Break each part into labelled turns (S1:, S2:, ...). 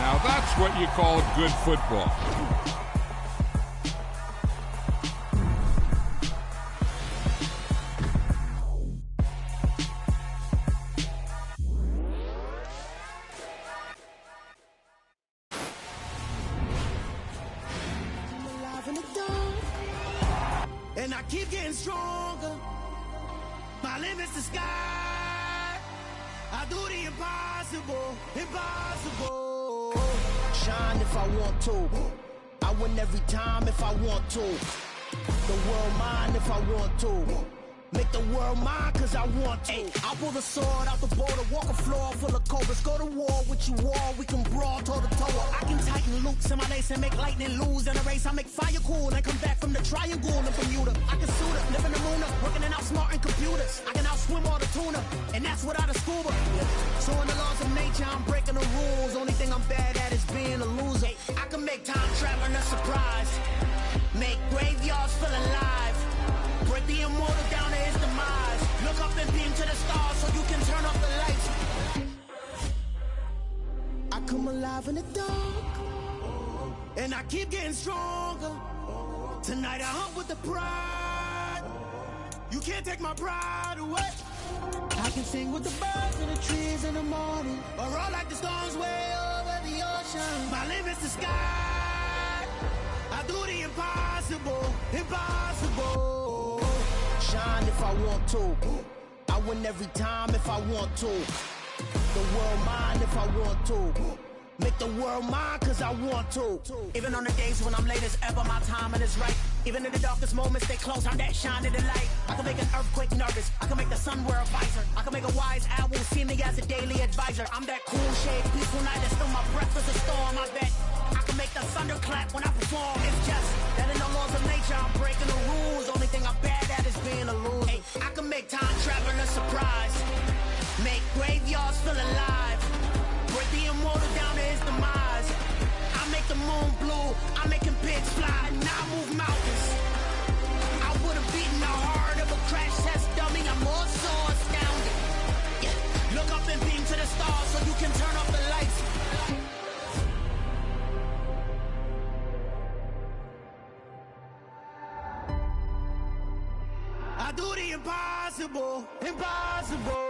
S1: Now that's what you call good football.
S2: And I keep getting stronger. My limit's the sky. I do the impossible, impossible. Shine if I want to. I win every time if I want to. The world mine if I want to. Make the world mine cause I want to. Ay, I'll pull the sword out the border, walk a floor full of cobras. Go to war with you all, we can brawl toe to toe. I can tighten loops in my lace and make lightning lose in a race. I make fire cool and come back from the triangle in Bermuda. I can suit up, live in the moon up, working and outsmarting computers. I can outswim all the tuna, and that's without a scuba. Yeah. So in the laws of nature, I'm breaking the rules. Only thing I'm bad at is being a loser. I can make time traveling a surprise, make graveyards feel alive. Break the immortal down to his demise. Look up and beam to the stars so you can turn off the lights. I come alive in the dark, and I keep getting stronger. Tonight I hunt with the pride. You can't take my pride away. I can sing with the birds and the trees in the morning, or roll like the storms way over the ocean. My limit's the sky. I do the impossible, impossible. Shine if I want to. I win every time if I want to. The world mine if I want to. Make the world mine cause I want to. Even on the days when I'm late as ever, my timing is right. Even in the darkest moments, stay close, I'm that shine in the light. I can make an earthquake nervous, I can make the sun wear a visor. I can make a wise owl see me as a daily advisor. I'm that cool shade, peaceful night, that's still my breath is a storm, I bet. I can make the thunder clap when I perform. It's just that in the laws of nature, I'm breaking the rules. Only thing I'm bad at is being a loser. Hey, I can make time traveling a surprise, make graveyards feel alive. Break the immortal down to his demise. I make the moon blue, I'm making pigs fly, and I move mountains. I would've beaten the heart of a crash test dummy. I'm more so astounded. Yeah. Look up and beam to the stars so you can turn off the lights. I do the impossible, impossible.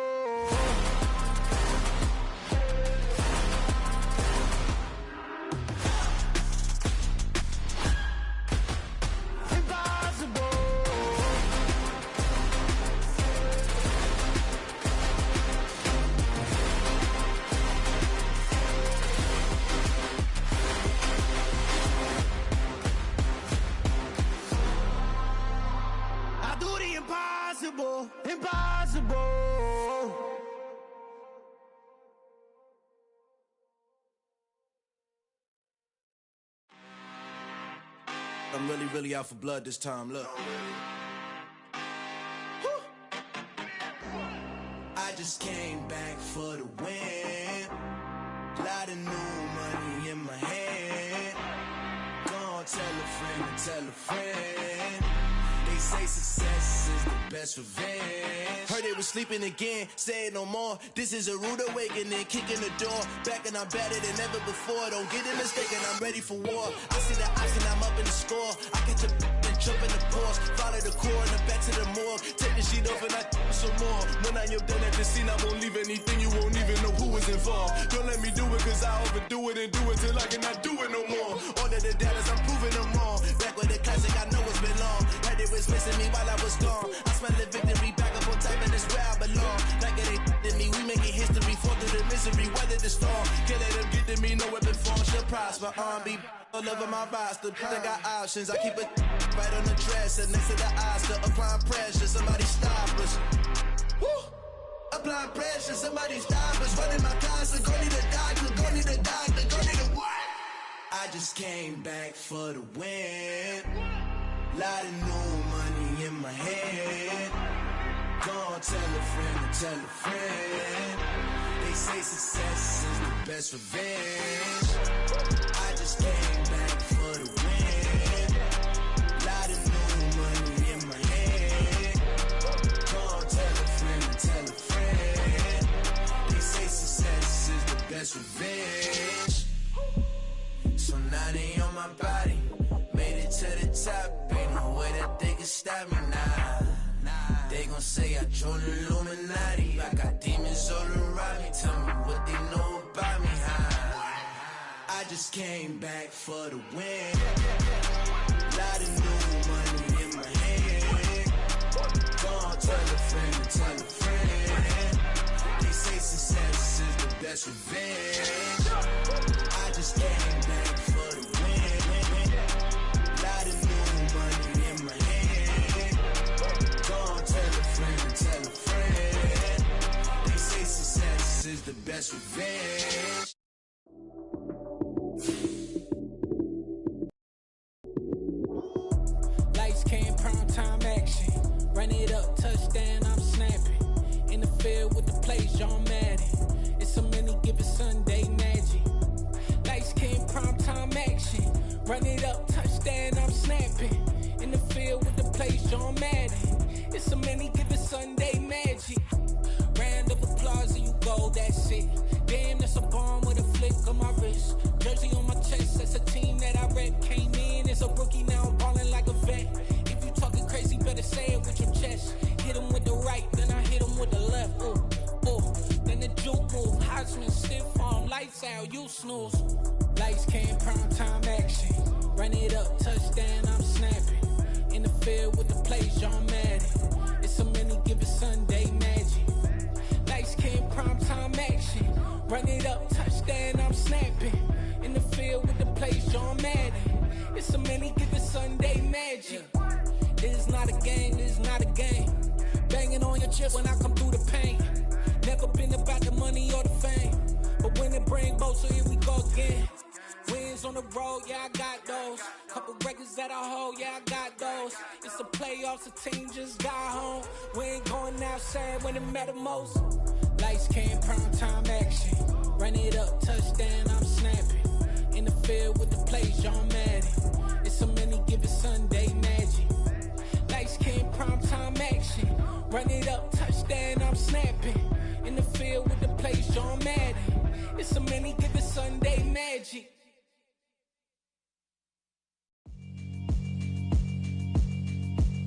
S2: Impossible, impossible. I'm really out for blood this time, look. I just came back for the win. Lot of new money in my hand. Gonna tell a friend and tell a friend. They say success is the best revenge. Heard they was sleeping again, say it no more. This is a rude awakening, kicking the door. Back and I'm better than ever before. Don't get it mistaken, I'm ready for war. I see the option, I'm up in the score. I catch a and jump in the Porsche. Follow the core and the back to the morgue. Take the sheet off and I some more. When I am done at the scene, I won't leave anything. You won't even know who was involved. Don't let me do it cause I overdo it and do it till I cannot do it no more. All of the doubters, I'm proving them wrong. Back with the classic, I know it's been long. Heard it was missing me while I was gone. I smell the victory, back up on type and it's where I belong. Like it ain't to me, we making history. Fall through the misery, weather the storm. Can't let them get to me, no weapon form should prosper. R&B all over my roster, I got options. I keep it right on the dresser, next to the Oscar. Applying pressure, somebody stop us. Woo! Applying pressure, somebody stop us. Running my closet, go need a doctor, go need a doctor, go need a what? I just came back for the win. Lot of new money in my head. Gonna tell a friend and tell a friend. They say success is the best revenge. I just came back for the win. Lot of new money in my head. Gonna tell a friend and tell a friend. They say success is the best revenge. gon' say I joined the Illuminati. I got demons all around me, tell me what they know about me. I just came back for the win. Lot of new money in my hand. Gonna tell a friend, tell a friend. They say success is the best revenge. I just came back for the win. Lot of new money in my hand. Gonna tell a friend. They say success is the best revenge.
S3: Lights came, prime time action. Run it up, touchdown, I'm snapping. In the field with the plays, John Madden. It's so many given Sunday magic. Lights came, prime time action. Run it up, touchdown, I'm snapping. In the field with the plays, John Madden. It's so many given Sunday magic. Round of applause and you go, that's it. Damn, that's a bomb with a flick on my wrist. Jersey on my chest, that's a team that I rep. Came in as a rookie, now I'm ballin' like a vet. If you talking crazy, better say it with your chest. Hit him with the right, then I hit him with the left. Ooh, ooh, then the juke move. Heisman stiff arm, lights out, you snooze. Lights came, prime time action. Run it up, touchdown, I'm snapping. In the field with the plays, John Madden. It's so many given Sunday magic. Lights came, prime time action. Run it up, touchdown, I'm snapping. In the field with the plays, John Madden. It's so many given Sunday magic. This is not a game, this is not a game. Banging on your chip when I come through the pain. Never been about the money or the fame. But when it bring both, so here we go again. Wins on the road, yeah, I got those. Couple records that I hold, yeah, I got those. It's the playoffs, the team just got home. We ain't going outside when it matter most. Lights came, prime time action. Run it up, touchdown, I'm snapping. In the field with the plays, John Madden. It's so many given Sunday magic. Lights came, prime time action. Run it up, touchdown, I'm snapping. In the field with the plays, John Madden. It's so many given Sunday magic.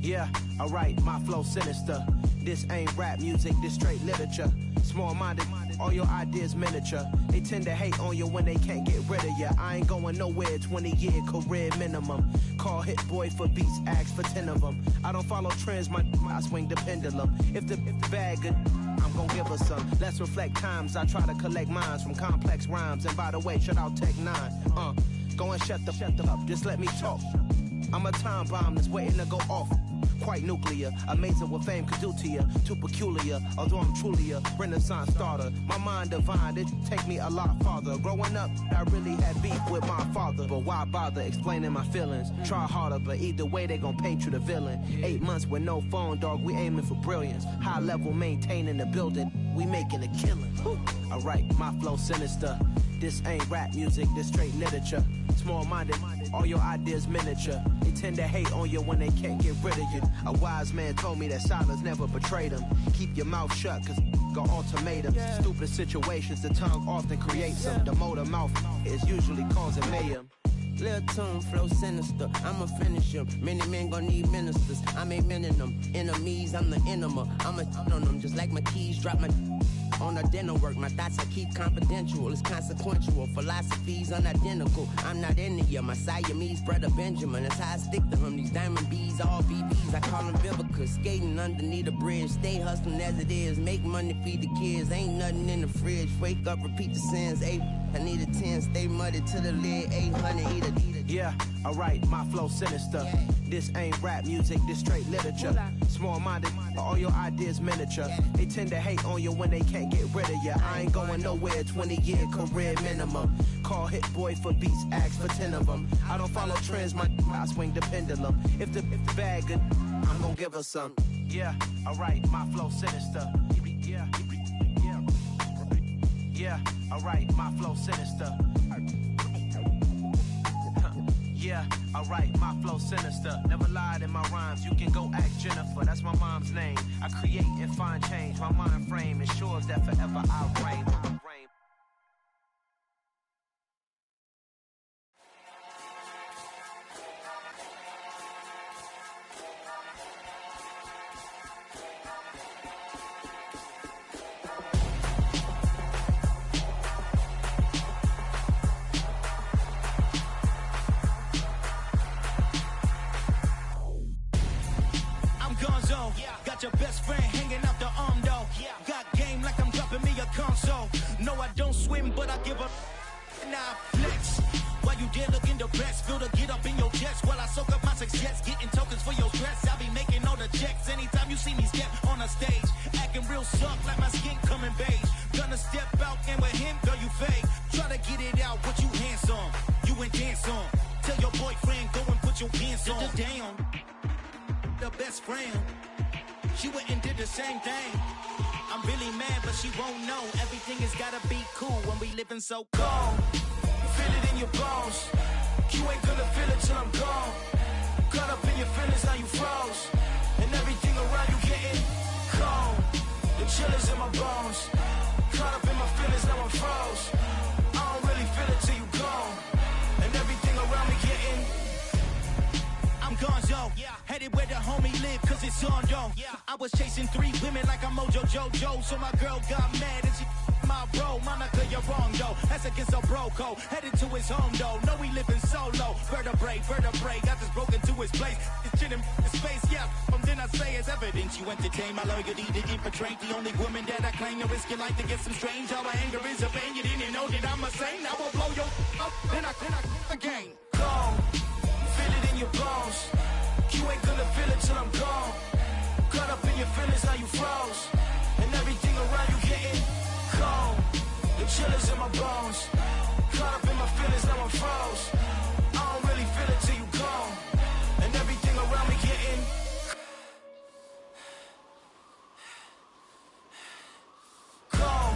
S4: Yeah, alright, my flow sinister. This ain't rap music, this straight literature. Small-minded, all your ideas miniature. They tend to hate on you when they can't get rid of you. I ain't going nowhere, 20-year career minimum. Call Hit Boy for beats, ask for 10 of them. I don't follow trends, I swing the pendulum. If the bag good, I'm gon' give her some. Let's reflect times, I try to collect minds from complex rhymes. And by the way, shut out Tech 9. Go and shut the up, just let me talk. I'm a time bomb that's waiting to go off. Quite nuclear, amazing what fame could do to you. Too peculiar, although I'm truly a renaissance starter. My mind divine, it take me a lot farther. Growing up, I really had beef with my father. But why bother explaining my feelings? Try harder, but either way they gon' paint you the villain. 8 months with no phone, dog, we aiming for brilliance. High level maintaining the building, we making a killing. Alright, my flow sinister. This ain't rap music, this straight literature. Small-minded, all your ideas miniature. They tend to hate on you when they can't get rid of you. A wise man told me that silence never betrayed him. Keep your mouth shut, cause got ultimatums. Stupid situations, the tongue often creates them. The motor mouth is usually causing mayhem.
S5: Lil' tune, flow sinister, I'ma finish him. Many men gon' need ministers, I'm a men in them. Enemies, I'm the enema, I'm a on them. Just like my keys, drop my on the dinner work. My thoughts I keep confidential, it's consequential. Philosophies unidentical, I'm not into you. My Siamese brother Benjamin, that's how I stick to him. These diamond bees, all BBs, I call them Vivica. Skating underneath a bridge, stay hustling as it is. Make money, feed the kids, ain't nothing in the fridge. Wake up, repeat the sins, I need a 10, stay muddy to the lid, 800, eat a.
S4: Yeah, alright, my flow sinister. This ain't rap music, this straight literature. Small-minded, all your ideas miniature. They tend to hate on you when they can't get rid of you. I ain't going nowhere, 20-year career minimum. Call Hit Boy for beats, ask for 10 of them. I don't follow trends, I swing the pendulum. If the bag good, I'm gon' give her some. Yeah, alright, my flow sinister. Yeah, alright, my flow sinister. Yeah, alright, my flow sinister. Never lied in my rhymes, you can go ask Jennifer. That's my mom's name. I create and find change. My mind frame ensures that forever I reign.
S6: you dare look in the best. Feel the get up in your chest while I soak up my success. Getting tokens for your stress. I'll be making all the checks anytime you see me step on a stage. Acting real suck like my skin coming beige. Gonna step out and with him, girl, you fake. Try to get it out, but you handsome. You ain't dance on. Tell your boyfriend, go and put your pants on. Down. The best friend. She went and did the same thing. I'm really mad, but she won't know. Everything has gotta be cool when we living so cold. Feel it in your bones. You ain't gonna feel it till I'm gone. Caught up in your feelings, now you froze. And everything around you getting cold. The chill is in my bones. Caught up in my feelings, now I'm froze. I don't really feel it till you gone. And everything around me getting I'm gonzo, headed where the homie live, cause it's on, yo. I was chasing 3 women like I'm Mojo Jojo, so my girl got mad and she my bro. Monica, you're wrong, though. That's against a bro code. Headed to his home, though. No, we living solo. Vertebrae, got just broken to his place. It's chin in his face, yeah. Then I say it's evidence you entertain my loyalty to infiltrate. The only woman that I claim to risk your life to get some strange. All my anger is a pain. You didn't know that I'm a saint. I will blow your up, then I again. Go. Feel it in your bones. You ain't gonna feel it till I'm gone. Caught up in your feelings, now you froze. And everything around you getting cold. The chill is in my bones. Caught up in my feelings, now I'm froze. I don't really feel it till you gone. And everything around me getting cold.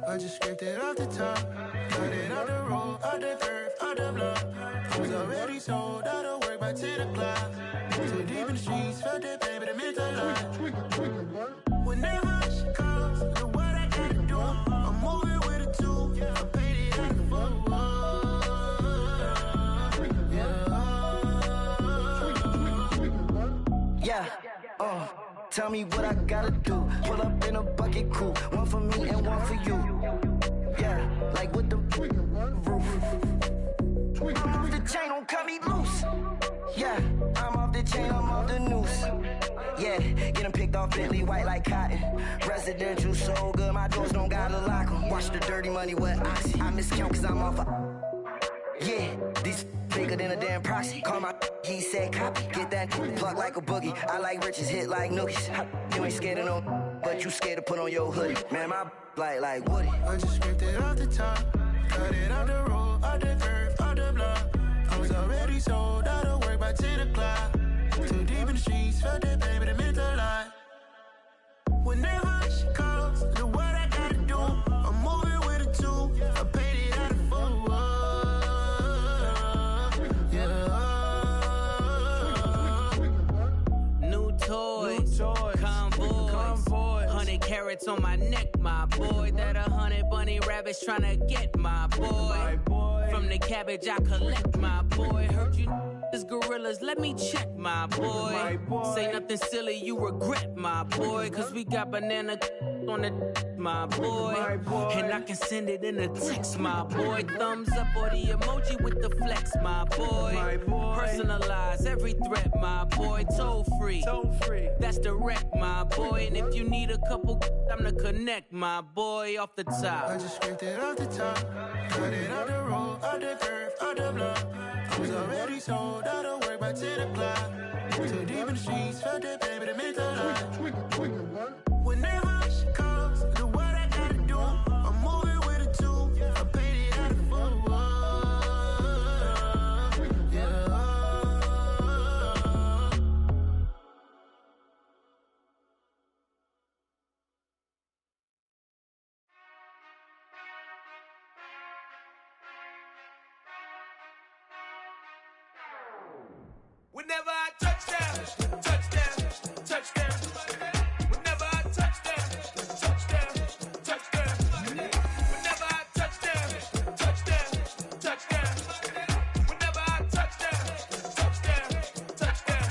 S4: I just scraped it off the top, cut it out the road, out the curve, out the block. I was already sold, out of work by 10 o'clock. Too deep in the streets, felt that baby, the mental lie. Whenever she calls, know what I gotta do. I'm moving with a 2, I paid it out the full. Yeah, tell me what I gotta do. Pull up in a bucket crew, one for me and one for you. Yeah, like with the roof. I'm off the chain, don't cut me loose. Yeah, I'm off the chain, I'm off the noose. Yeah, getting picked off Bentley white like cotton. Residential so good, my doors don't gotta lock 'em. Watch the dirty money with oxy. I miscount cause I'm off yeah, these bigger than a damn proxy. Call my he said copy. Get that plug like a boogie. I like riches, hit like nookies. You ain't scared of no, but you scared to put on your hoodie. Man, my like Woody. I just scraped it off the top, cut it out the road, out the curve, out the block. I was already sold, out of work by 10 o'clock. Too deep in the streets, felt that baby, the mental lie. Whenever she calls, know what I gotta do. I'm moving with a 2, I paid it out of full.
S3: Convoy, 100 carats on my neck, my boy. That 100 bunny rabbits tryna get my boy. From the cabbage I collect, my boy. Heard you is gorillas, let me check, my boy. Say nothing silly, you regret, my boy. Cause we got banana on the my boy. And I can send it in a text, my boy. Thumbs up or the emoji with the flex, my boy. Personalize every threat, my boy. Toll free, that's direct, my boy. And if you need a couple, I'm to connect, my boy. Off the top,
S4: I just scraped it off the top, cut it out the road, out the curve, out the block. I was already sold, out of work by 10 o'clock. Too deep in the streets, felt that baby, the mental lie. Whenever she calls, know what I gotta do. I'm moving with a 2, I paid it out of full.
S2: Whenever I touch down, touchdown, touchdown. Whenever I touch down, touchdown, touchdown. Whenever I touch down, touchdown, touchdown. Whenever I touch down, touchdown, touchdown.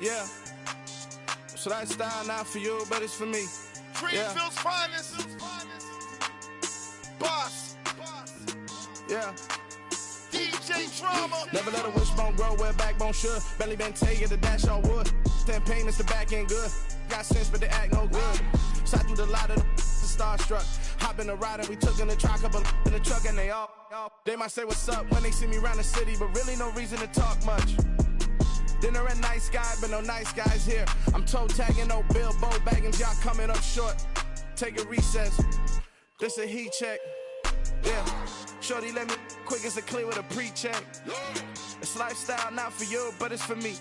S7: Yeah. So that style not for you, but it's for me.
S8: Greenville's finest. Boss.
S7: Yeah.
S8: DJ Drama.
S7: Never let a wishbone grow where backbone should. Belly been taking the dash all wood. 10 payments, the back end good. Got sense, but the act no good. Side through the lot of the starstruck. Hop in the ride and we took in the truck, couple in the truck, and they might say what's up when they see me around the city, but really no reason to talk much. Dinner at Nice Guy, but no nice guys here. I'm toe tagging, no Bilbo bagging, y'all coming up short. Take a recess. This a heat check. Yeah. Shorty let me quick as a clear with a pre-check. It's lifestyle not for you, but it's for me.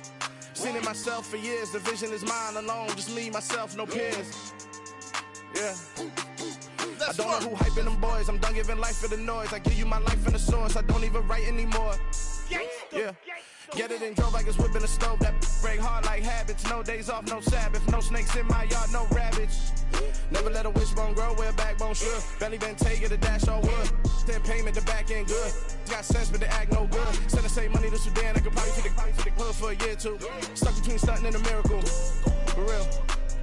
S7: Seen it myself for years. The vision is mine alone. Just me, myself, no peers. Yeah. I don't know who hyping them boys. I'm done giving life for the noise. I give you my life in the source. I don't even write anymore. Yeah. Get it and drove like it's whipping a stove. That break hard like habits. No days off, no Sabbath. No snakes in my yard, no rabbits. Never let a wishbone grow where backbone should. Belly been taking the dash all wood. 10 payment, the back end good. Got sense, but the act no good. Send the same money to Sudan. I could probably take the hood for a year or two. Stuck between stunting and a miracle. For real.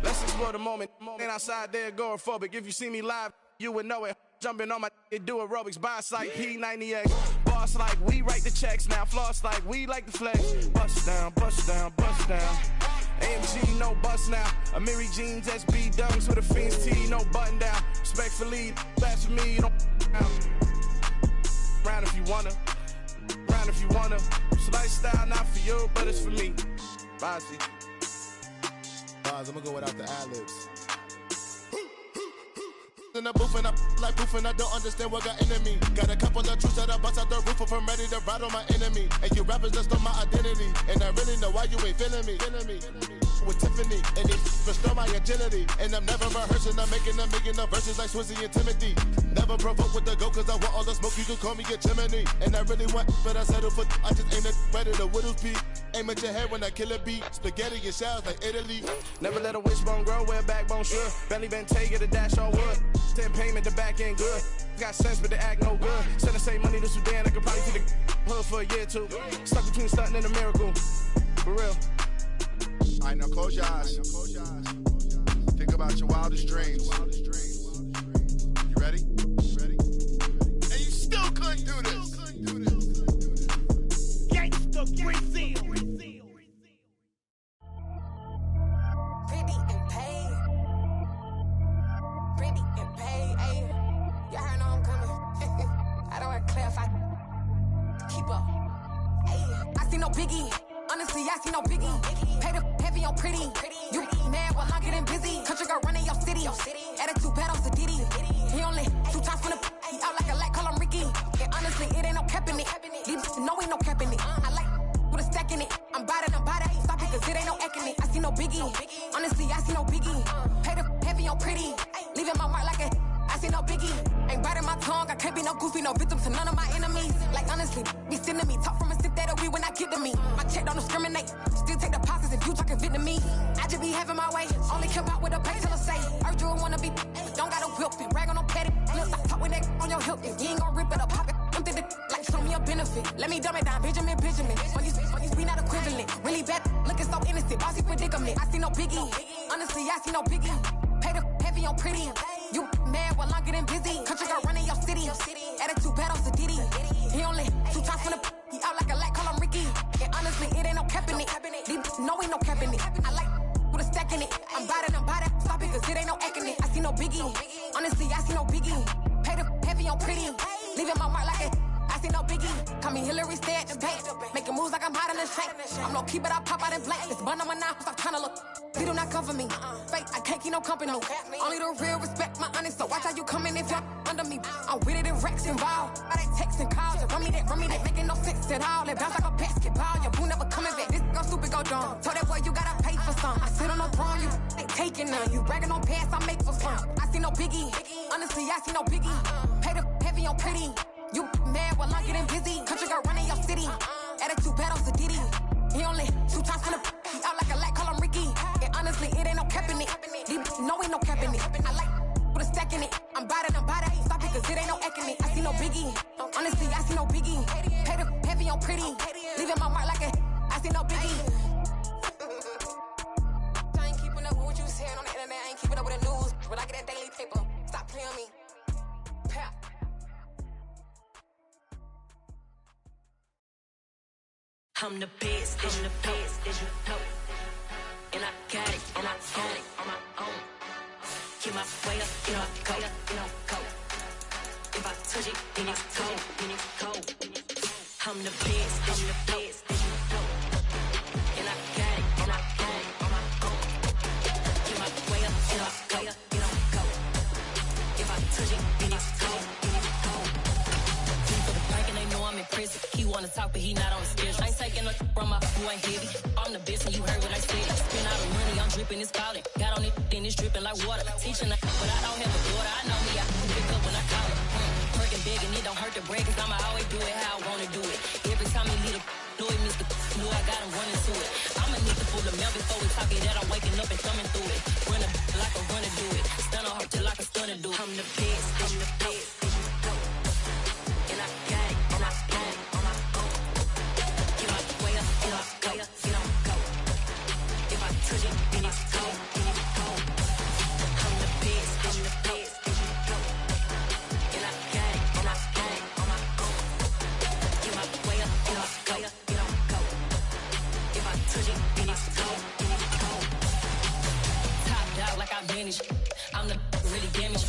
S7: Let's explore the moment. Ain't outside there agoraphobic. If you see me live, you would know it. Jumping on my do aerobics. Boss like P90X. Boss like we write the checks now. Floss like we like the flex. Bust down, bust down, bust down. AMG, no bust now. Amiri jeans, SB dunks with a Fiends T, no button down. Respectfully, that's for me, you don't round if you wanna. Round if you wanna. It's lifestyle not for you, but it's for me. Bossy.
S8: I'm gonna go without the ad-libs. In the booth and I like proof and I don't understand what got into me. Got a couple of truths that I bust out the roof if I'm ready to ride on my enemy. And you rappers just stole my identity, and I really know why you ain't feeling me. With Tiffany, and it restore my agility. And I'm never rehearsing, I'm making no verses like Swizzy and Timothy. Never provoke with the go, cause I want all the smoke, you can call me a chimney. And I really want, but I settle for, I just ain't ready to whittles beat. Aim at your head when I kill a beat. Spaghetti and shells like Italy.
S7: Never let a wishbone grow where backbone should. Belly been taking the dash all wood. 10 payment, the back end good. Got sense, but the act no good. Send the same money to Sudan, I could probably take the hood for a year or two. Stuck between stunting and a miracle. For real.
S8: Alright, now close your eyes. Think about your wildest dreams. You ready? And you still couldn't do this. Gangsta Brazil.
S9: Pretty and paid. Pretty and paid. Ayy. Y'all heard know I'm coming. I don't want to clarify. Keep up. Ayy. I see no biggie. Honestly, I see no biggie. Pay the heavy on pretty. You mad while I'm getting busy. Country girl running your city. Attitude bad on the Diddy. He only 2 times from the he out like a light, call him Ricky. And honestly, it ain't no cap in it. These know ain't no cap in it. I like with a stack in it. I'm bad. Stop it, cause it ain't no eck in it. I see no biggie. Honestly, I see no biggie. Pay the heavy on pretty. Leaving my mark like a I see no biggie. Ain't biting my tongue. I can't be no goofy, no victim to none of my enemies. Like honestly, be sending me talk from a sip that'll be when I get to me. My check don't discriminate. Still take deposits if you talking Vietnamese. I just be having my way. Only come out with a pay till I say. Urge you wanna be. Don't got no whip. Brag on no petty. Look, I talk with that on your hip. If you ain't gon' rip it up, pop it. I'm thinking like show me a benefit. Let me dumb it down, Benjamin. On you be not equivalent. Really bad, looking so innocent. Bossy predicament. I see no biggie. Honestly, I see no biggie. Pay the heavy on pretty. You mad while I'm getting busy. Country girl running your city. Attitude bad on the Diddy. He only 2 times from the he out like a light, call him Ricky. And honestly, it ain't no cap in it. These know ain't no cap in it. I like with a stack in it. I'm bad. Stop it, cause it ain't no eck in it. I see no biggie. Honestly, I see no biggie. Pay the heavy on pretty. Leaving my mark like a I see no biggie. Call me Hillary, stay at the bank. Making moves like I'm hot in the shank. I'm low key, but I pop out in blank. It's bun on my knife, stop trying to look. They do not come for me. Fake, I can't keep no company. Only the real respect my honest. So watch how you coming if you're under me. I'm with it and Rex involved. All they texting calls. You run me that, making no sense at all. They bounce like a basketball. Your boo never coming back. This go stupid, go dumb. Told that boy you gotta pay for some. I sit on the throne, you ain't taking none. You bragging on pants, I make for fun. I see no biggie. Honestly, I see no biggie. Pay the heavy on pretty. You mad while I'm getting busy. Country girl running your city. Attitude bad on the Diddy. He only 2 times from the he out like a light, call him Ricky. And honestly, it ain't no cap in it. These know ain't no cap in it. I like with a stack in it. I'm bad. Stop it, cause it ain't no eck in it. I see no biggie. Honestly, I see no biggie. Pay the heavy on pretty. Leaving my mark like a I see no biggie. but I get that daily paper. Stop playing me. Pap.
S10: I'm the best, I'm the best, as you know. And I got it, and I got it on my own. Get my way up, get my go, go. If I touch it, then it's cold, then it's cold. I'm the best, as you know. And I got it, and I got it on my own. Get my way up, get my go. If I touch it, then it's cold, then it's cold. For the bank and they know I'm in prison. He wanna talk, but he not on the schedule. I ain't taking no from my who ain't heavy. I'm the best and you heard what I said. Spend all the money, I'm dripping, it's falling. Got on it, then it's dripping like water. Teaching her, but I don't have a daughter. I know me, I can pick up when I call it. Working big and it don't hurt to break, cause I'ma always do it how I wanna do it. Every time he lead a know it, Mr. Knew I got him running to it. I'ma need to pull the mail before we talk it that I'm waking up and coming through it. Run a like a runner do it. Stun on her till like a stunner do it. I'm the best, I'm the best. And I got it, and I got it on my own. Get my way up, get my go. If I touch it, then it's cold, then it's cold. I'm the best, I'm the best. And I got it, and I got it on my own. Get my way up, get my go. If I touch it, then it's cold, then it's cold. Top dog like I manage. I'm the really damaged.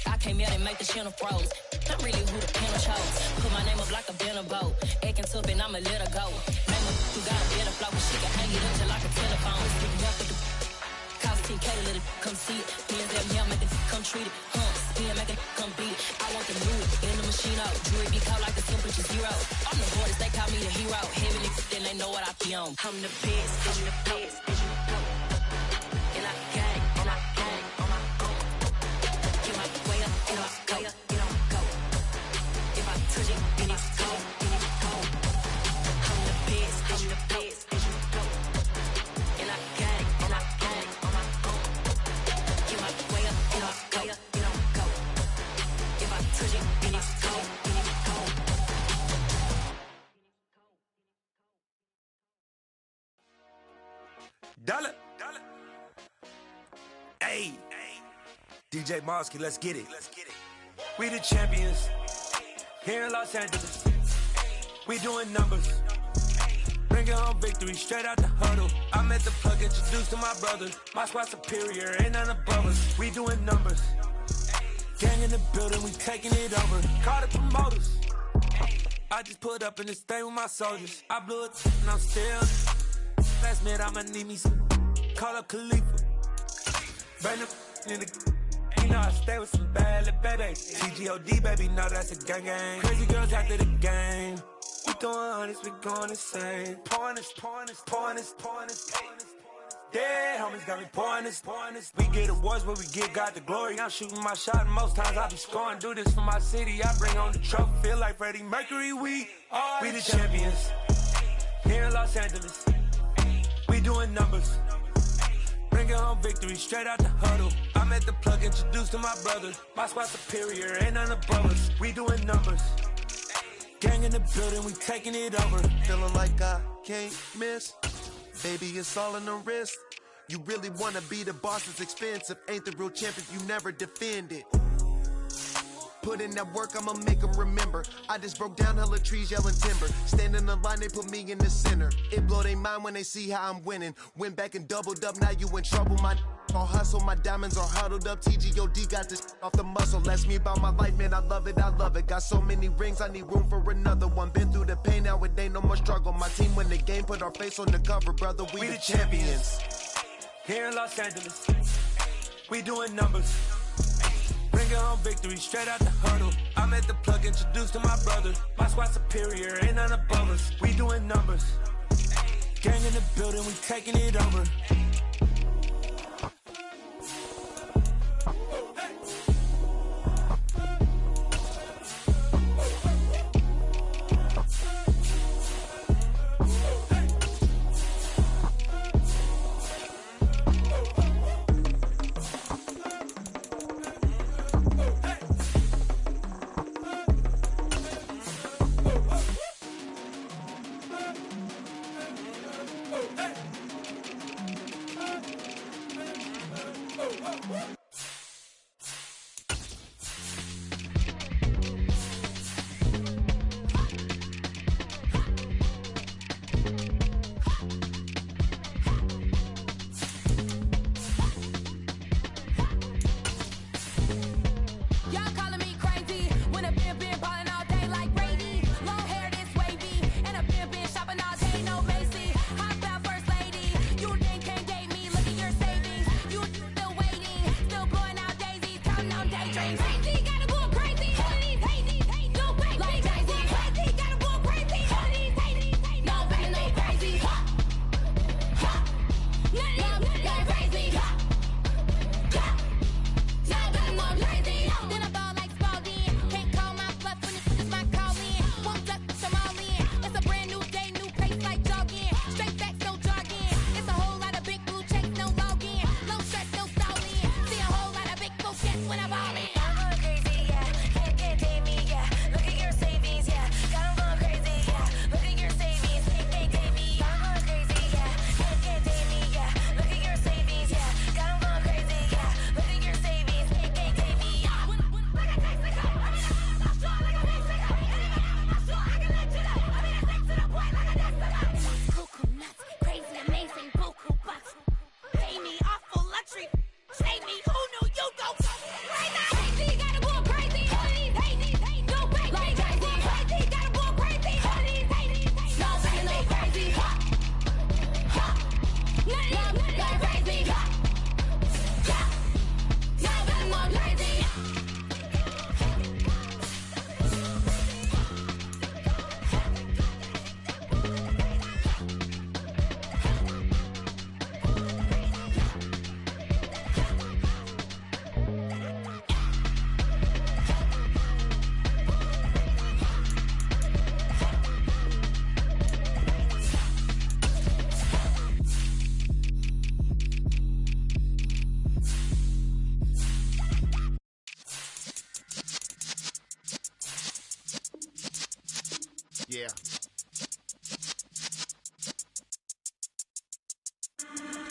S10: I came out and make the channel froze. I'm really who the panel chose. Put my name up like a banner boat. Acting tough and I'ma let her go. Name her who got a better flow, but she can hang it up till like a telephone. Speaking up with the cost 10K to let it come see it. Hands that me, I make it come treat it. Spin, make it come beat it. I want the new in the machine out. Jewelry be caught like the temperature zero. I'm the hardest, they call me the hero. Heavy niggas, then they know what I be on. I'm the best, I'm the best. And I got it, and I got it on my own. Get my way up, get my go. If I touch it, then it's cold, then it's cold. I'm the best, I'm the best. And I got it, and I got it on my own. Get my way up, get my go. If I touch it, then it's cold, then it's cold.
S11: Dollar. Hey, DJ Mosky, let's get it. We the champions here in Los Angeles. We doing numbers, bringing home victory straight out the huddle. I'm at the plug, introduced to my brothers. My squad superior, ain't none above us. We doing numbers, gang in the building, we taking it over. Call the promoters. I just put up in this thing with my soldiers. I blew it and I'm still. Last minute I'ma need me some. Call up Khalifa. Burn the in the. You know I stay with some bad little baby. TGOD baby, no that's a gang gang. Crazy girls after the game. We throwing hundreds, we going insane. Pouring this. Dead homies got me pouring this. We get awards, but we get God the glory. I'm shooting my shot, and most times I be scoring. Do this for my city, I bring on the trophy. Feel like Freddie Mercury, we the champions here in Los Angeles. We doing numbers, bringing home victory straight out the huddle. I'm at the plug, introduced to my brothers. My squad superior, ain't none above us. We doing numbers, gang in the building, we taking it over.
S12: Feeling like I can't miss. Baby, it's all in the wrist. You really wanna be the boss, it's expensive. Ain't the real champion, you never defend it. Put in that work, I'ma make them remember. I just broke down hella trees, yelling timber. Stand in the line, they put me in the center. It blow their mind when they see how I'm winning. Went back and doubled up, now you in trouble. My all hustle, my diamonds are huddled up. TGOD got this off the muscle. That's me about my life, man, I love it. Got so many rings, I need room for another one. Been through the pain, now it ain't no more struggle. My team win the game, put our face on the cover, brother. We the champions
S11: here in Los Angeles. We doing numbers, bringing home victory straight out the huddle. I'm at the plug, introduced to my brothers. My squad superior, ain't none above us. We doing numbers, gang in the building, we taking it over.
S8: Yeah.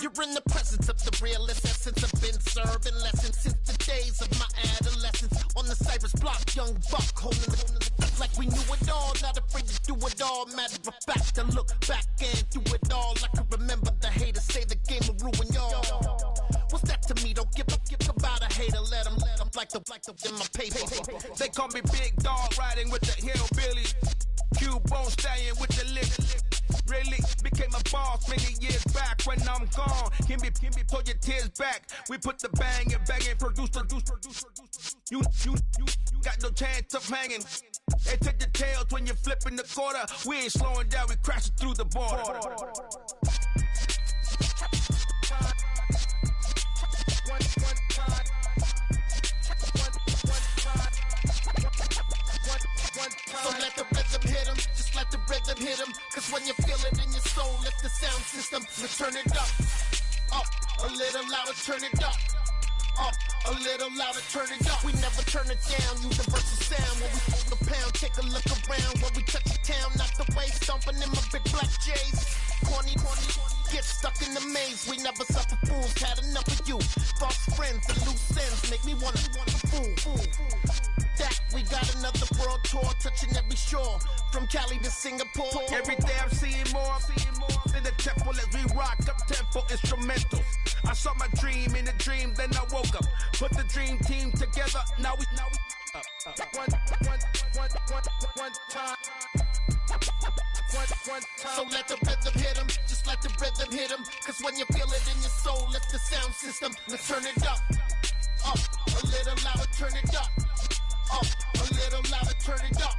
S8: You're in the presence of the realest essence. I've been serving lessons since the days of my adolescence. On the Cypress block, young buck holding the like we knew it all. Not afraid to do it all. Matter of fact, I look back and do it all. I can remember the haters say the game will ruin y'all. What's that to me? Don't give about a hater. Let them like the in my paper.
S13: They call me Big Dog, riding with the hillbillies. Cubone stallion with the lick. Really became a boss many years back. When I'm gone, can be pull your tears back. We put the bang and produce. You got no chance of hanging. They take your tails when you're flipping the quarter. We ain't slowing down, we crashing through the border.
S8: So let the rhythm hit him, just let the rhythm hit him. Cause when you feel it in your soul, lift the sound system, let's turn it up. Up, a little louder, turn it up. Up, a little louder, turn it up. We never turn it down, universal sound. When we hold the pound, take a look around. When we touch the town, not the way, stomping in my big black J's. Corny, get stuck in the maze. We never suffer fools, had enough of you. False friends and loose ends make me wanna fool. That we got another world tour, touching every shore, from Cali to Singapore.
S13: Every day I'm seeing more in the temple as we rock up tempo instrumentals. I saw my dream in a dream, then I woke up. Put the dream team together, now we up. One time.
S8: So let the rhythm hit him, just let the rhythm hit him. Cause when you feel it in your soul, lift the sound system, let's turn it up. Up, a little louder, turn it up. Up, a little louder, turn it up.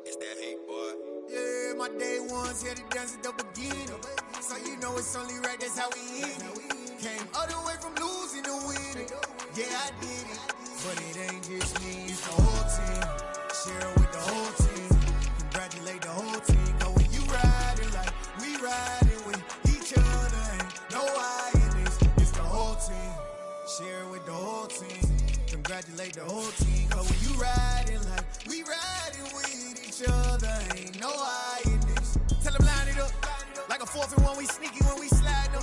S14: It's that hate, boy.
S2: Yeah, my day ones here to dance at the beginning. So you know it's only right, that's how we end it. Came all the way from losing to winning. Yeah, I did it. But it ain't just me, it's the whole team. Share with the whole team. Congratulate the whole team. Cause when you riding like we riding with each other, ain't no I in this. It's the whole team. Share with the whole team. Congratulate the whole team. Cause when you riding like we riding with each other, ain't no I in this. Tell them line it up. Like a 4th and 1, we sneaky when we slide them.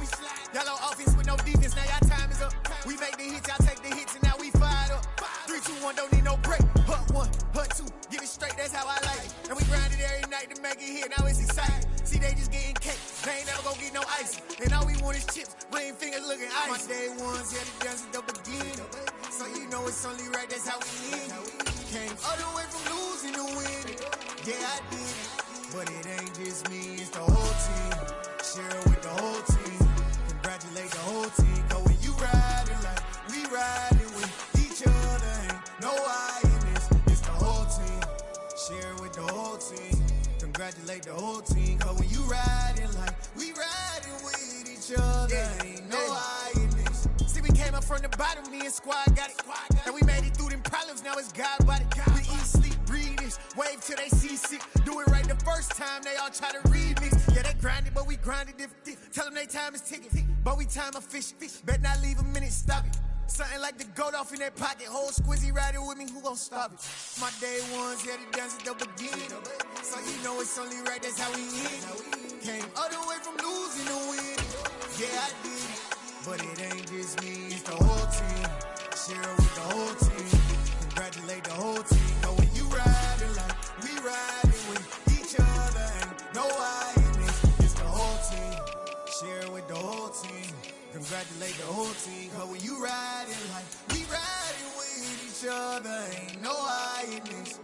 S2: Y'all on offense with no defense, now y'all time is up. We make the hits, y'all take the hits, and now we fired up. 3, 2, 1, don't need no break. Hut 1, hut 2, get it straight, that's how I like it. And we grind it every night to make it hit, now it's exciting. See, they just getting cake, they ain't never gonna get no ice. And all we want is chips, ring fingers looking ice. My day ones, yeah, the dance at the beginning. So you know it's only right, that's how we end it. Came all the way from losing to winning. Yeah, I did it. But it ain't just me, it's the whole team. Share with the whole team. Congratulate the whole team. Cause when you riding like we riding with each other, ain't no I in this. It's the whole team. Share with the whole team. Congratulate the whole team. Cause when you riding like we riding with each other, ain't no I in this. See, we came up from the bottom, me and squad got it. And we made it through them problems, now it's God body. We eat, sleep, breathe this, wave till they see sick. Do it right the first time, they all try to remix. Yeah, they grinded, but we grinded different. Tell them they time is ticking, but we time a fish. Bet not leave a minute, stop it. Something like the goat off in their pocket. Whole squizzy riding with me, who gon' stop it? My day ones, yeah, the dance at the beginning. So you know it's only right, that's how we end it. Came all the way from losing to winning. Yeah, I did it. But it ain't just me, it's the whole team. Share with the whole team. Congratulate the whole team. Cause when you riding like we riding with each other, ain't no I in this. It's the whole team. Share with the whole team. Congratulate the whole team. Cause when you riding like we riding with each other, ain't no I in this.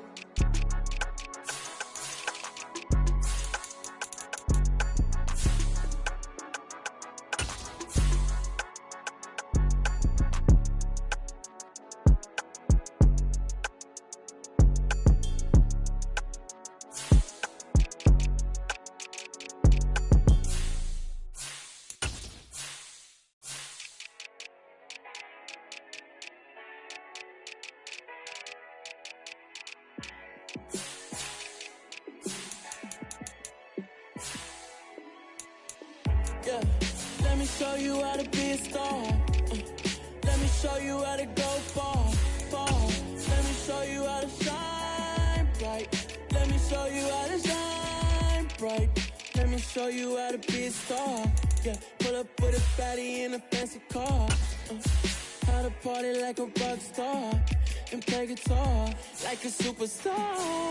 S3: show you how to be a star. Let me show you how to go far, far. Let me show you how to shine bright. Let me show you how to shine bright. Let me show you how to be a star. Yeah, pull up with a fatty in a fancy car. How to party like a rock star and play guitar like a superstar.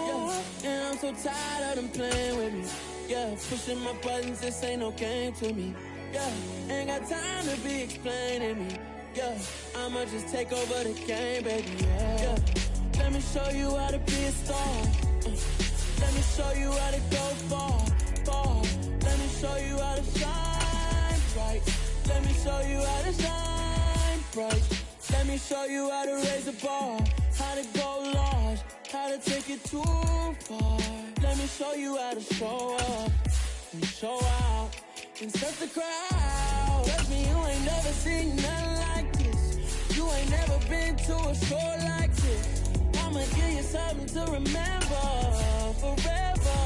S3: Yeah, and I'm so tired of them playing with me. Yeah, pushing my buttons, this ain't no game to me. Yeah, ain't got time to be explaining me. Yeah, I'ma just take over the game, baby. Yeah, let me show you how to be a star. Let me show you how to go far, far. Let me show you how to shine bright. Let me show you how to shine bright. Let me show you how to raise the bar, how to go large, how to take it too far. Let me show you how to show up and show out and set the crowd. Trust me, you ain't never seen nothing like this. You ain't never been to a show like this. I'ma give you something to remember forever.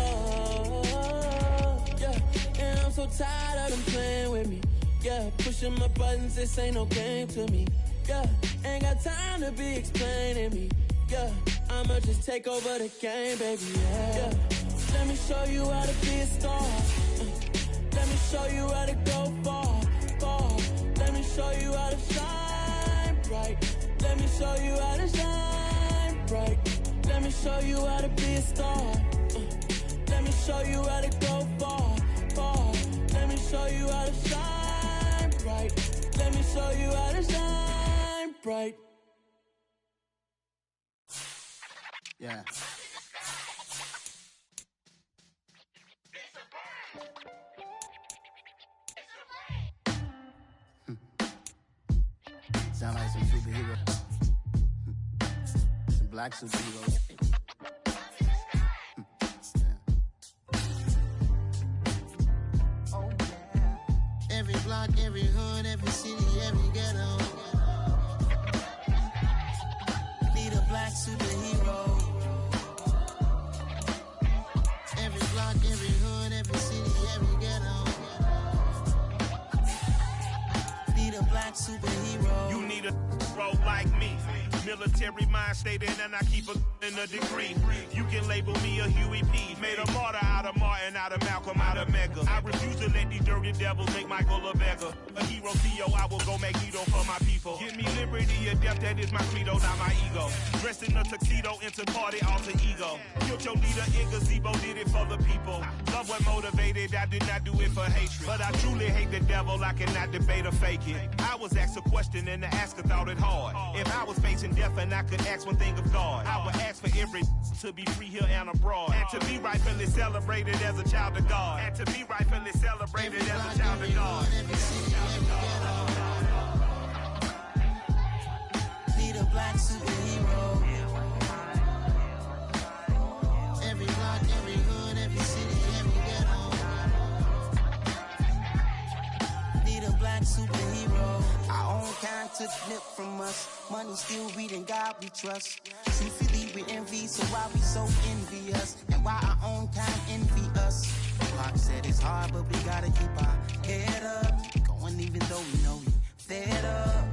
S3: Yeah, and I'm so tired of them playing with me. Yeah, pushing my buttons, this ain't no game to me. Yeah, ain't got time to be explaining me. Yeah, I'ma just take over the game, baby. Yeah, let me show you how to be a star. Let me show you how to go far, far. Let me show you how to shine bright. Let me show you how to shine bright. Let me show you how to be a star. Let me show you how to go far, far. Let me show you how to shine bright. Let me show you how to shine bright.
S4: Yeah. Sound like some superheroes. Some black superheroes.
S15: Oh yeah. Every block, every hood, every city, every ghetto. Need a black superhero. Every block, every hood, every city, every ghetto. Need a black superhero.
S13: You need a role like me. Military mind stated, and I keep a in a degree. You can label me a Huey P. Made a martyr out of Martin, out of Malcolm, out of Mega. I refuse to let these dirty devils make Michael a beggar. A hero CEO, I will go Magneto for my people. Give me liberty or death, that is my credo, not my ego. Dressed in a tuxedo, into party, alter ego. Killed your leader in gazebo, did it for the people. Love what motivated, I did not do it for hatred. But I truly hate the devil, I cannot debate or fake it. I was asked a question and the asker thought it hard. If I was facing death and I could ask one thing of God, I would ask for every to be free here and abroad, and to be rightfully celebrated as a child of God, and to be rightfully celebrated as a child of God.
S15: Need a black superhero. Every block, every hood, every city, every ghetto. Need a black superhero. Our own kind took nip from us. Money still reading God we trust. Truthfully we envy, so why we so envious? And why our own kind envy us? Pac said it's hard, but we gotta keep our head up. Going even though we know we fed up.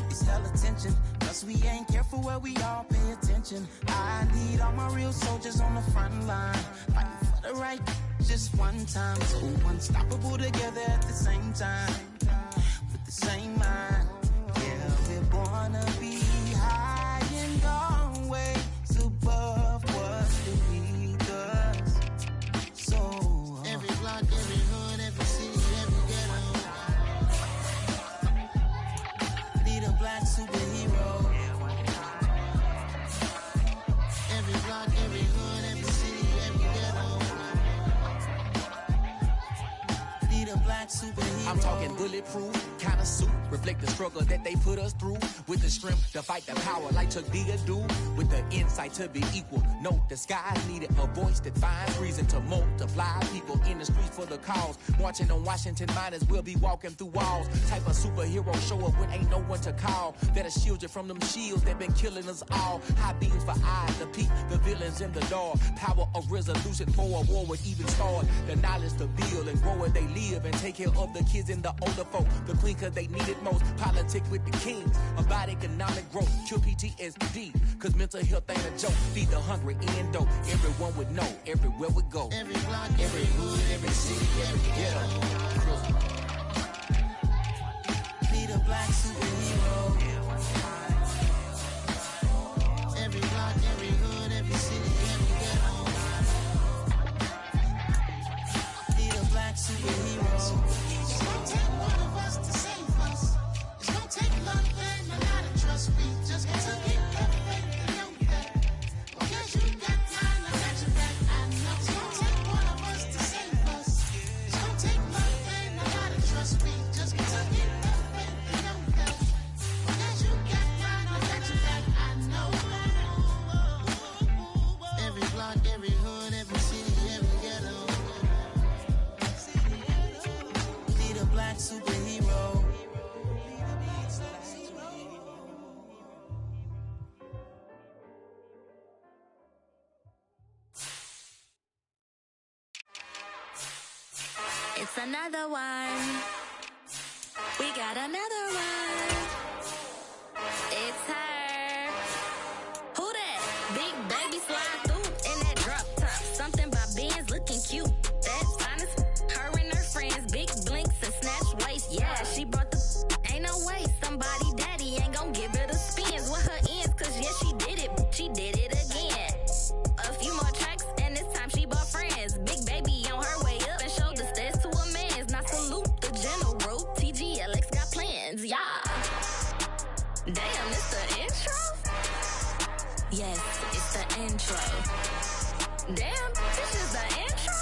S15: It's hell attention, plus we ain't careful where we all pay attention. I need all my real soldiers on the front line, fighting for the right just one time. So unstoppable together at the same time, with the same mind. Yeah, we're born to be high and always above what beneath us. So every block, every hood, every city, every ghetto. Need a black superhero. Every block, every hood, every city, every ghetto. Need a black superhero.
S16: I'm talking bulletproof kind of suit, reflect the struggle that they put us through, with the strength to fight the power like Chuck D do, with the insight to be equal. No disguise needed, a voice that finds reason to multiply. People in the streets for the cause, marching on Washington miners will be walking through walls. Type of superhero show up when ain't no one to call, that'll shield you from them shields that been killing us all. High beams for eyes to peep the villains in the dark. Power of resolution for a war would even start. The knowledge to build and grow where they live and take care of the kids kids and the older folk. The queen cause they need it most. Politic with the kings. About economic growth. Cure PTSD. Cause mental health ain't a joke. Feed the hungry and dope. Everyone would know. Everywhere we go.
S15: Every block, every hood, every city, every ghetto. Be the black superhero. Every block, every hood, every city, every ghetto. Be the black superhero. It's gonna take one of us to save us. It's gonna take love and a lot of trust. We just got to keep that faith and know that. Because you got time, I got your back. I know it's gonna take one of us to save us. It's gonna take love and a lot of trust. We just got to keep that faith and know that. Because you got time, I got your back. I know. Every block, every hood, every city, every ghetto. Be the black superhero.
S10: It's another one. We got another one. It's her. Who that? Big baby slide through in that drop top. Something by Benz looking cute. That's honest. Her and her friends, big blinks and snatch waist. Yeah, she brought the. Ain't no way somebody daddy ain't gon' give her the spins with her ends. Cause yeah, she did it. She did it again. A few more tracks and this time she bought friends. Big baby on her way up and showed the stairs to a man's. Now salute the general. TGLX got plans, yeah. Damn, it's the intro? Yes, it's the intro. Damn, this is the intro?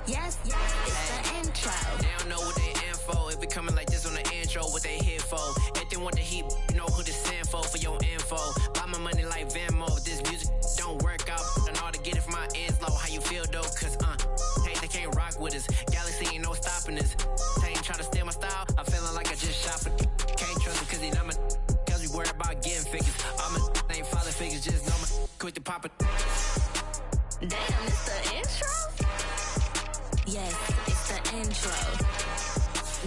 S10: Yes, it's the intro.
S17: They don't know what they in for. If we coming like this on the intro, what they here for? If they want the heat, you know who to send for your info. Buy my money like Venmo. If this music don't work out, I know how to get it from my ends low. How you feel though? Cause hey, they can't rock with us. Galaxy ain't no stopping us. They ain't try to steal my style. I'm feeling like I just shot for. Can't trust him cause he not my. Cause we worried about getting figures. All my ain't father figures, just know my. Quit the pop it.
S10: Damn, it's the intro? Yes, it's the intro.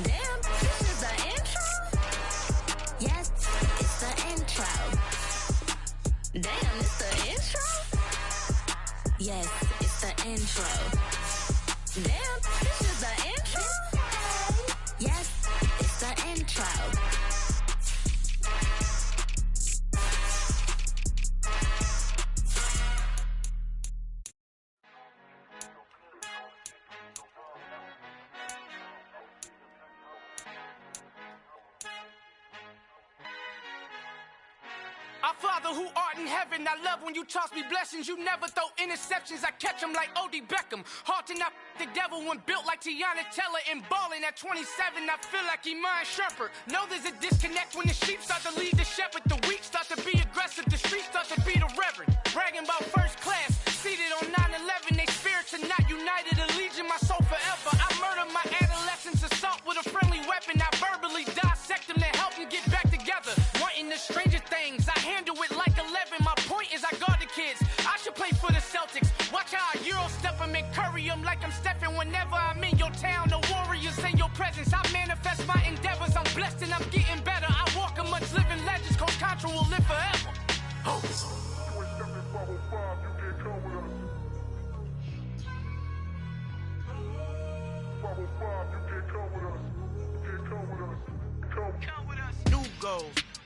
S10: Damn, this is the intro? Yes, it's the intro. Damn, it's the intro? Yes, it's the intro. Damn, this is the intro? Yes, it's the intro.
S18: Our Father who art in heaven, I love when you toss me blessings. You never throw interceptions, I catch them like O.D. Beckham. Hard to not the devil when built like Tiana Teller and balling at 27. I feel like Iman Shumpert. Know there's a disconnect when the sheep start to lead the shepherd. The weak start to be aggressive, the streets start to be the reverend. Bragging about first class, seated on 9/11. They spirits are not united, a legion, my soul forever. I murder my adolescence, assault with a friendly weapon. I verbally dissect them to help them get back together. Wanting the stranger things, I handle it like 11. My point is I guard the kids. I should play for the Celtics. Watch how I Euro step them and curry them like I'm Stephen. Whenever I'm in your town, the Warriors in your presence. I manifest my endeavors. I'm blessed and I'm getting better. I walk amongst living legends. Coach Contra will live forever. Oh.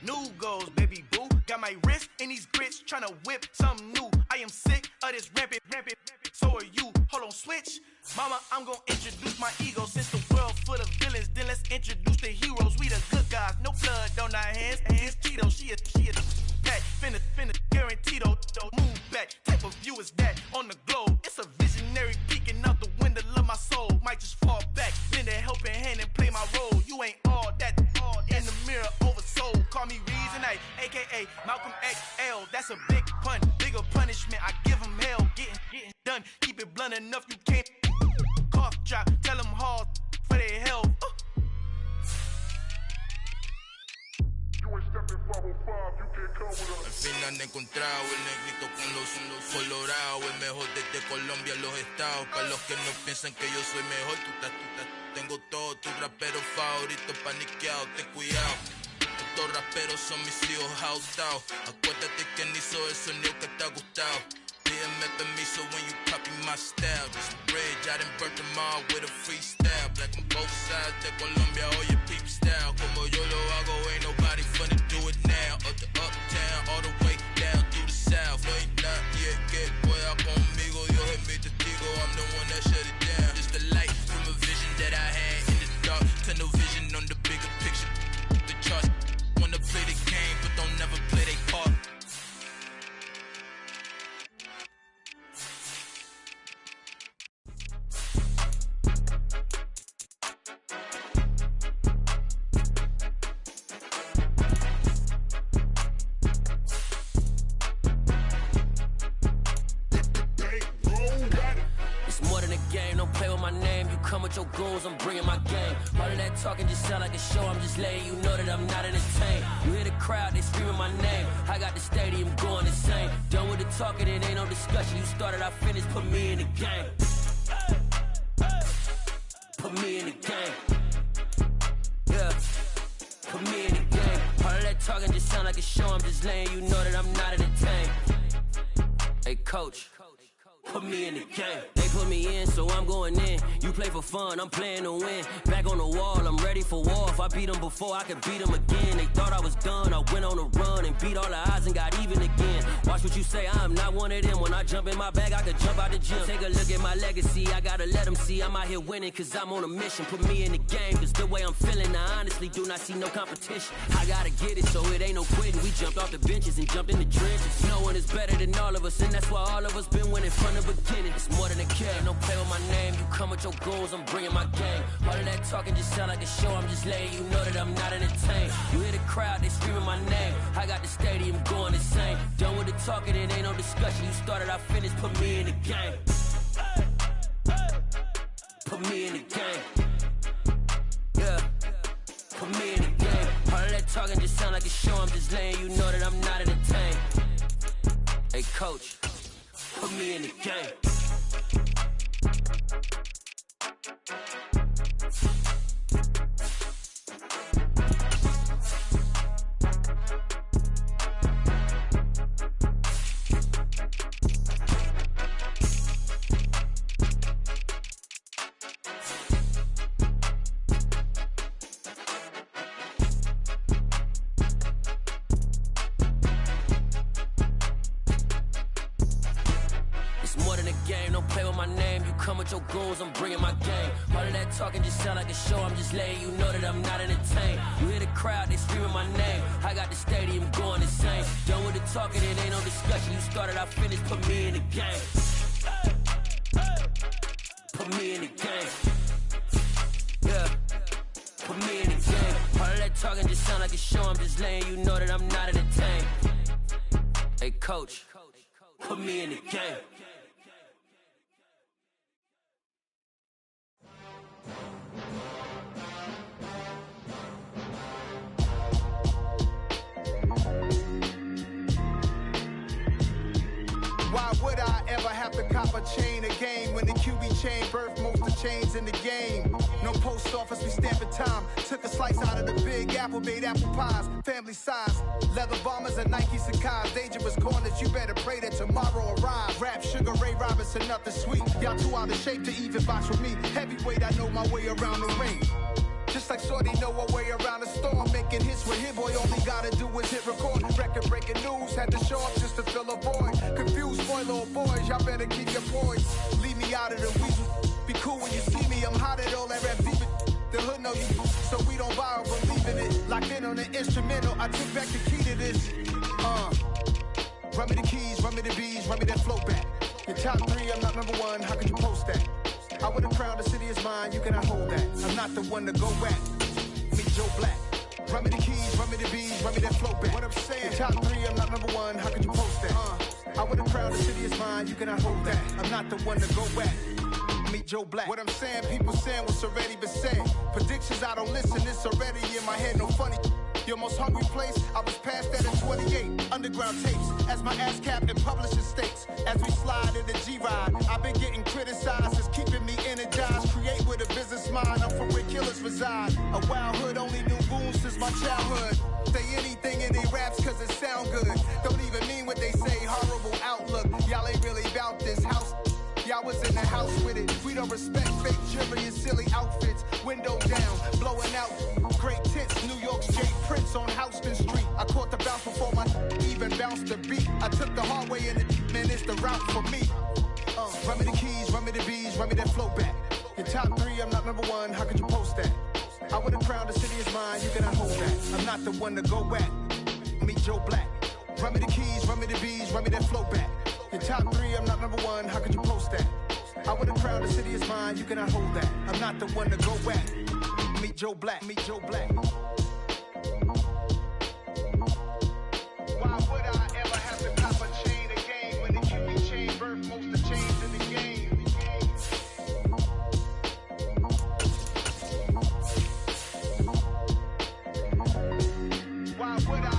S7: New goals, baby boo. Got my wrist in these grits, tryna whip something new. I am sick of this rampant. So are you. Hold on, switch. Mama, I'm gonna introduce my ego. Since the world full of villains, then let's introduce the heroes. We the good guys, no blood on our hands. Hands Cheeto, she a pack. Finna, guaranteed. Move back. Type of view is that on the globe? It's a visionary peeking out the window of my soul. Might just fall back, lend a helping hand and play my role. You ain't all that. In the mirror, oversold. Call me Reason A, aka Malcolm XL. That's a big pun, bigger punishment. I give him hell, getting done. Keep it blunt enough, you can't. Cough drop, tell them hard for their health. You ain't stepping 505, you can't come.
S19: Al final he encontrado el negrito con los colorados, el mejor desde Colombia a los estados. Para los que no piensan que yo soy mejor, tengo todos tus raperos favoritos paniqueados, ten cuidado. Estos raperos son mis hijos ajustados. Acuérdate quién hizo el sonido que te ha gustado. Pídeme permiso when you copy my style. Just a bridge, I done burnt them all with a freestyle. Black on both sides de Colombia, oye peep style. Como yo lo hago, ain't nobody finna do it now. Up to uptown, all the way down through the south. No ain't not yet, que pueda conmigo. Dios es mi testigo, I'm the one that shut it down. Just the light from a vision that I had in the dark. Tunnel vision on the bigger picture. The charts wanna play the game, but don't never play their part.
S20: Come with your goons, I'm bringing my game. All of that talking just sound like a show. I'm just letting you know that I'm not entertained. You hear the crowd, they screaming my name. I got the stadium going insane. Done with the talking, it ain't no discussion. You started, I finished, put me in the game. Put me in the game. Yeah, put me in the game. All of that talking just sound like a show. I'm just letting you know that I'm not entertained. Hey, coach. Put me in the game. They put me in, so I'm going in. You play for fun, I'm playing to win. Back on the wall, I'm ready for war. If I beat them before, I could beat them again. They thought I was done, I went on a run and beat all the odds and got even again. Watch what you say, I'm not one of them. When I jump in my bag, I could jump out the gym. Take a look at my legacy, I gotta let them see I'm out here winning, cause I'm on a mission. Put me in the game, cause the way I'm feeling, I honestly do not see no competition. I gotta get it, so it ain't no quitting. We jumped off the benches and jumped in the trenches. No one is better than all of us, and that's why all of us been winning from the beginning. It's more than a care, don't play with my name. You come with your goons, I'm bringing my game. All of that talking just sound like a show. I'm just letting you know that I'm not entertained. You hear the crowd, they screaming my name. I got the stadium going insane. Done with the talking, it ain't no discussion. You started, I finished, put me in the game. Put me in the game. Yeah, put me in the game. All of that talking just sound like a show. I'm just letting you know that I'm not entertained. Hey, coach. Put me in the game. Your goons, I'm bringing my game. All of that talking just sound like a show. I'm just letting you know that I'm not entertained. You hear the crowd, they screaming my name. I got the stadium going insane. Done with the talking, it ain't no discussion. You started, I finished, put me in the game. Put me in the game. Yeah, put me in the game. All of that talking just sound like a show. I'm just letting you know that I'm not entertained. Hey, coach, put me in the game.
S21: Why would I ever have to cop a chain again when the QB chain birthed most of chains in the game? No post office, we stamping time. Took a slice out of the big apple, made apple pies, family size. Leather bombers and Nike Sacai's. Dangerous corners, you better pray that tomorrow arrives. Rap, Sugar Ray Robinson, nothing sweet. Y'all too out of shape to even box with me. Heavyweight, I know my way around the ring. Just like Shorty know her way around the storm. Making hits with hit boy, all he gotta do is hit record. Record breaking news, had to show up just to fill a void. Confused boy, little boys, y'all better keep your poise. Leave me out of the weasel. Be cool when you see me, I'm hot at all that rap deep. The hood know you, so we don't borrow, believe in it. Locked in on the instrumental, I took back the key to this. Run me the keys, run me the bees, run me that flow back. Your top three, I'm not number one, how could you post that? I would've crowned the city is mine, you cannot hold that. I'm not the one to go back. Meet Joe Black. Run me the keys, run me the bees, run me that flow back. What I'm saying, your top three, I'm not number one, how could you post that? I would've crowned the city is mine, you cannot hold that. I'm not the one to go back. Meet Joe Black. What I'm saying, people saying what's already been said. Predictions, I don't listen, it's already in my head, no funny. Your most hungry place, I was past that at 28. Underground tapes, as my ass capped and publishing states. As we slide in the G-Ride, I've been getting criticized. It's keeping me energized. Create with a business mind. I'm from where killers reside. A wild hood, only knew goons since my childhood. Say anything in they raps cause it sound good. Don't even mean what they say, horrible outlook. Y'all ain't really about this house. Y'all was in the house with it. We don't respect fake jewelry and silly outfits. Window down, blowing out. Great tits, New York State Prince on Houston Street. I caught the bounce before my even bounced the beat. I took the hard way in it, man, it's the route for me. Run me the keys, run me the bees, run me that flow back. Your top 3, I'm not number 1, how could you post that? I would have crowned the city is mine, you cannot hold that. I'm not the one to go back. Meet Joe Black. Run me the keys, run me the bees, run me that flow back. Your top 3, I'm not number 1, how could you post that? I would have crowned the city is mine, you cannot hold that. I'm not the one to go back. Meet Joe Black, meet Joe Black. Why would I ever have to cop a chain again when the QB chain birthed most of the chains in the game? Why would I?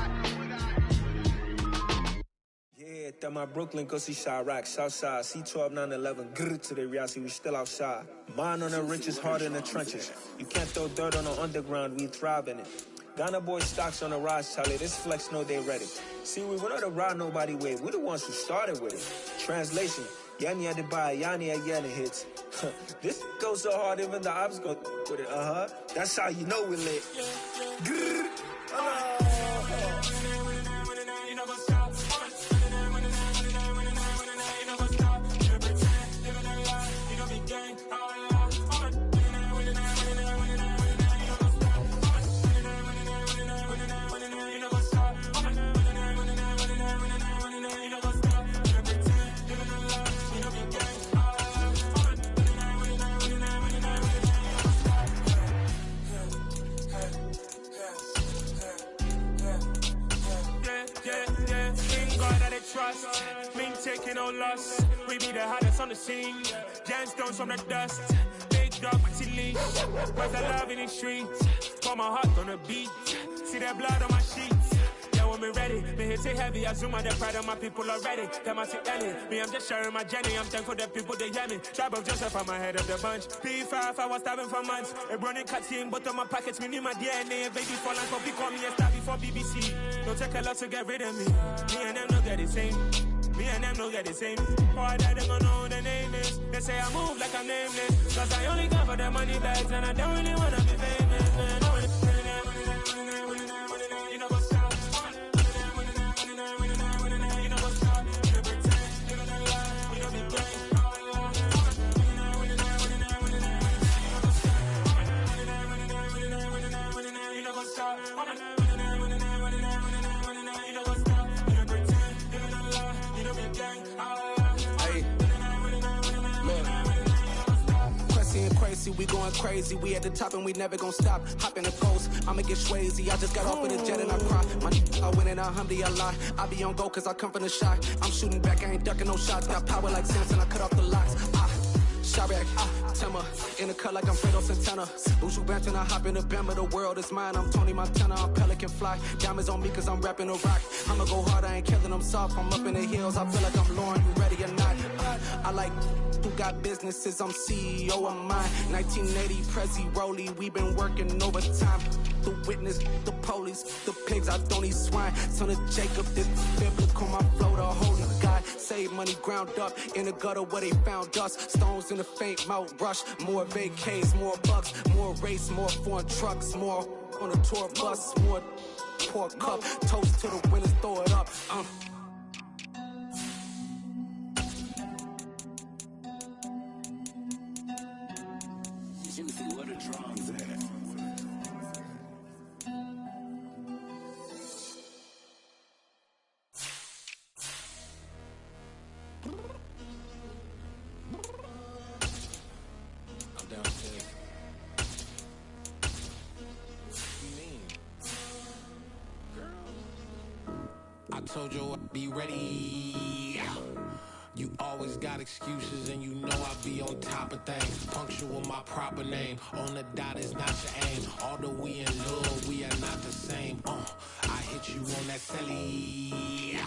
S4: Yeah, that my Brooklyn, go see Chirac, Southside, C12, 911, grrr to the reality, we still outside. Mine on the richest, heart in the trenches. You can't throw dirt on the underground, we thrive in it. Ghana boy stocks on the rise, Charlie, this flex know they ready. See, we went on the ride nobody with, we the ones who started with it. Translation, Yanni had to buy, Yanni had Yanni hits. This goes so hard, even the ops go with it, That's how you know we lit. Grrr,
S1: trust, mean taking no loss. We be the hottest on the scene. Gemstones from the dust. Big dog, pretty leash. Where's the love in the streets? Pour my heart on the beat. See that blood on my sheets. Yeah, when me ready, me hit it heavy. I zoom on the pride of my people already. Them I see Ellie. Me, I'm just sharing my journey. I'm thankful that people they hear me. Tribe of Joseph, I'm ahead of the bunch. P5, I was starving for months. A running cuts in, but on my pockets, me need my DNA. Baby, for life, but call me a star before BBC. Don't take a lot to get rid of me. Me and them no get the same. Me and them no get the same. Boy, that they gonna know who the name is. They say I move like I'm nameless. Cause I only come for the money bags and I don't really wanna be famous, man. You know what's up? You know what's up? You pretend, you don't lie, you don't be great. You know what's up?
S22: Crazy, we going crazy. We at the top and we never gonna stop. Hop in the ghost, I'ma get swayzy. I just got off of the jet and I cry. My I win and I alhamdulillah. I be on go cause I come from the shot. I'm shooting back, I ain't ducking no shots. Got power like Samson, I cut off the locks. Chirac, Timmer, in the cut like I'm Fredo Santana. Buju Banton, I hop in the Bama, the world is mine. I'm Tony Montana, I'm Pelican Fly. Diamonds on me cause I'm rapping a rock. I'ma go hard, I ain't killing them soft. I'm up in the hills, I feel like I'm Lauren, you ready or not? I like who got businesses, I'm CEO of mine. 1980, Prezi, Rolly, we been working overtime. The witness, the police, the pigs, I don't eat swine. Son of Jacob, this biblical, my flow, the holy God. Save money ground up in the gutter where they found us. Stones in the faint mouth rush. More vacays, more bucks, more race, more foreign trucks, more on a tour bus, more pour cup. Toast to the winners, throw it up.
S23: Where the drums at?
S3: I'm downstairs. I told you I'd be ready. You always got excuses and you know I be on top of things. Punctual my proper name. On the dot is not your aim. Although we in love, we are not the same. I hit you on that celly.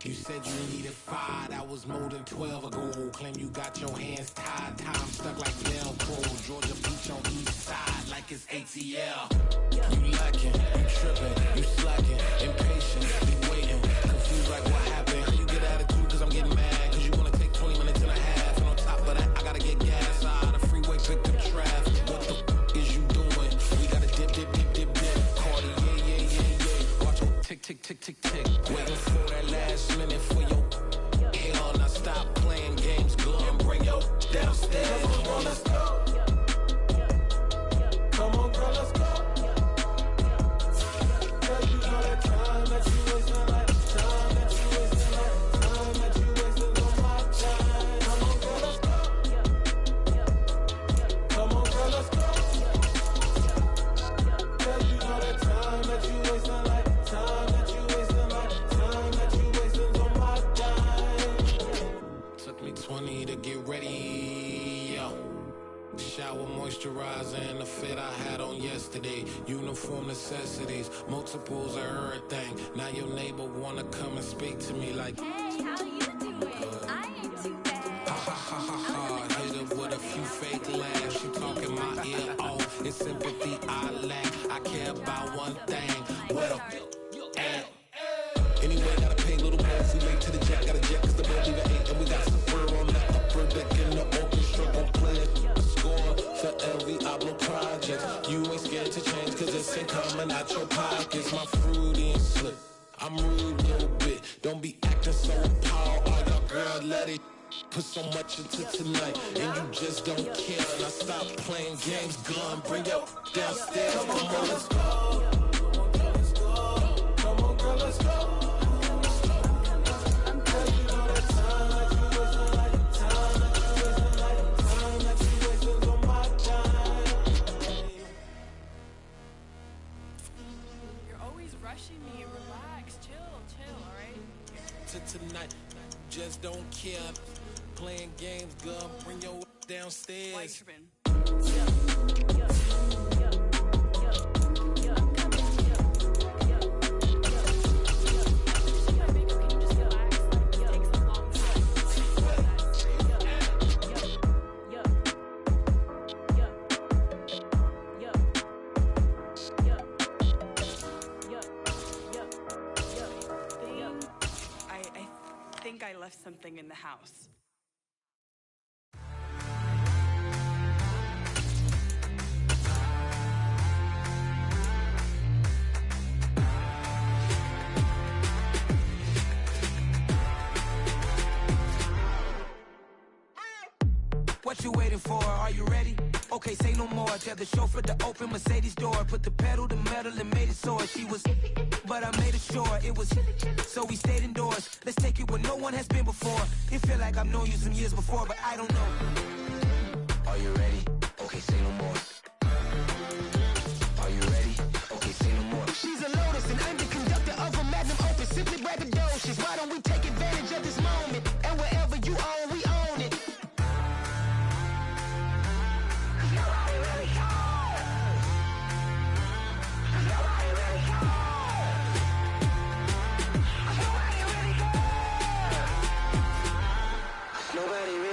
S3: You said you needed 5, that was more than 12 ago. Claim you got your hands tied, time stuck like Velcro. Georgia Beach on east side like it's ATL. You lacking, you tripping, you slacking, impatient, you waiting, confused like what happened. How you get attitude cause I'm getting mad, cause you wanna take 20 minutes and a half. And on top of that, I gotta get gas out of the freeway, pick up traffic. What the is you doing? We gotta dip, dip, dip, dip, dip. Cardi, yeah. Watch your tick, tick, tick, tick, tick. Waiting for that last minute for your hell. Now stop playing games, go and bring your downstairs. Come on, let's go. Come on, girl, let's go. Girl, you know that time that you wasting, like time that you wasting, like time that you wasting on my time. Come on, girl, let's go. Come on, girl, let's go. Girl, you know that time that you wasting, like time that you wasting, like time that you wasting on my time. Took me 20 to get ready, yo. Shower moisturizer and the fit I had on yesterday. Uniform necessities, multiples of everything. Now your neighbor wanna come and speak to me like, hey, how you doing? I ain't too bad. Ha ha ha ha ha. Hit her with a few fake laughs. She talking my ear off. It's sympathy I lack. I care about one thing. What up? Anyway, gotta pay a little more if we late to the jet. Gotta jet cause the boat even ate. And we got some fur on the upper deck in the orchestra. Gon' play it. Score for every Ablo project. You ain't scared to change cause it's ain't coming out your pockets. My fruity and slip. I'm rude a little bit. Don't be acting so appalled. All y'all girl, let it put so much into tonight. And you just don't care. Now stop playing games. Gun, bring your downstairs. Come on, let's go. Come on, girl, let's go.
S5: Me, relax, chill, alright?
S3: Tonight, just don't care. Playing games, girl, bring your downstairs.
S5: Why tripping? I left something in the house.
S16: What you waiting for? Are you ready? Okay, say no more. Tell the chauffeur to open Mercedes door. Put the pedal to metal and made it soar. She was, but I made it sure it was. So we stayed indoors. Let's take it where no one has been before. It feel like I've known you some years before, but I don't know. Are you ready? Okay, say no more. Are you ready? Okay, say no more. She's a Lotus and I'm the conductor of a Magnum Opus. Simply braggadocious. Why don't we take advantage of this moment? And wherever you own, we own it.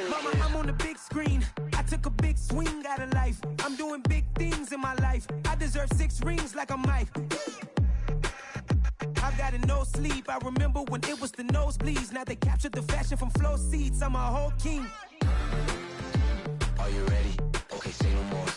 S16: Mama, I'm on the big screen. I took a big swing out of life. I'm doing big things in my life. I deserve 6 rings like a Mike. I've got no sleep. I remember when it was the nosebleeds. Now they captured the fashion from flow seats. I'm a whole king. Are you ready? Okay, say no more.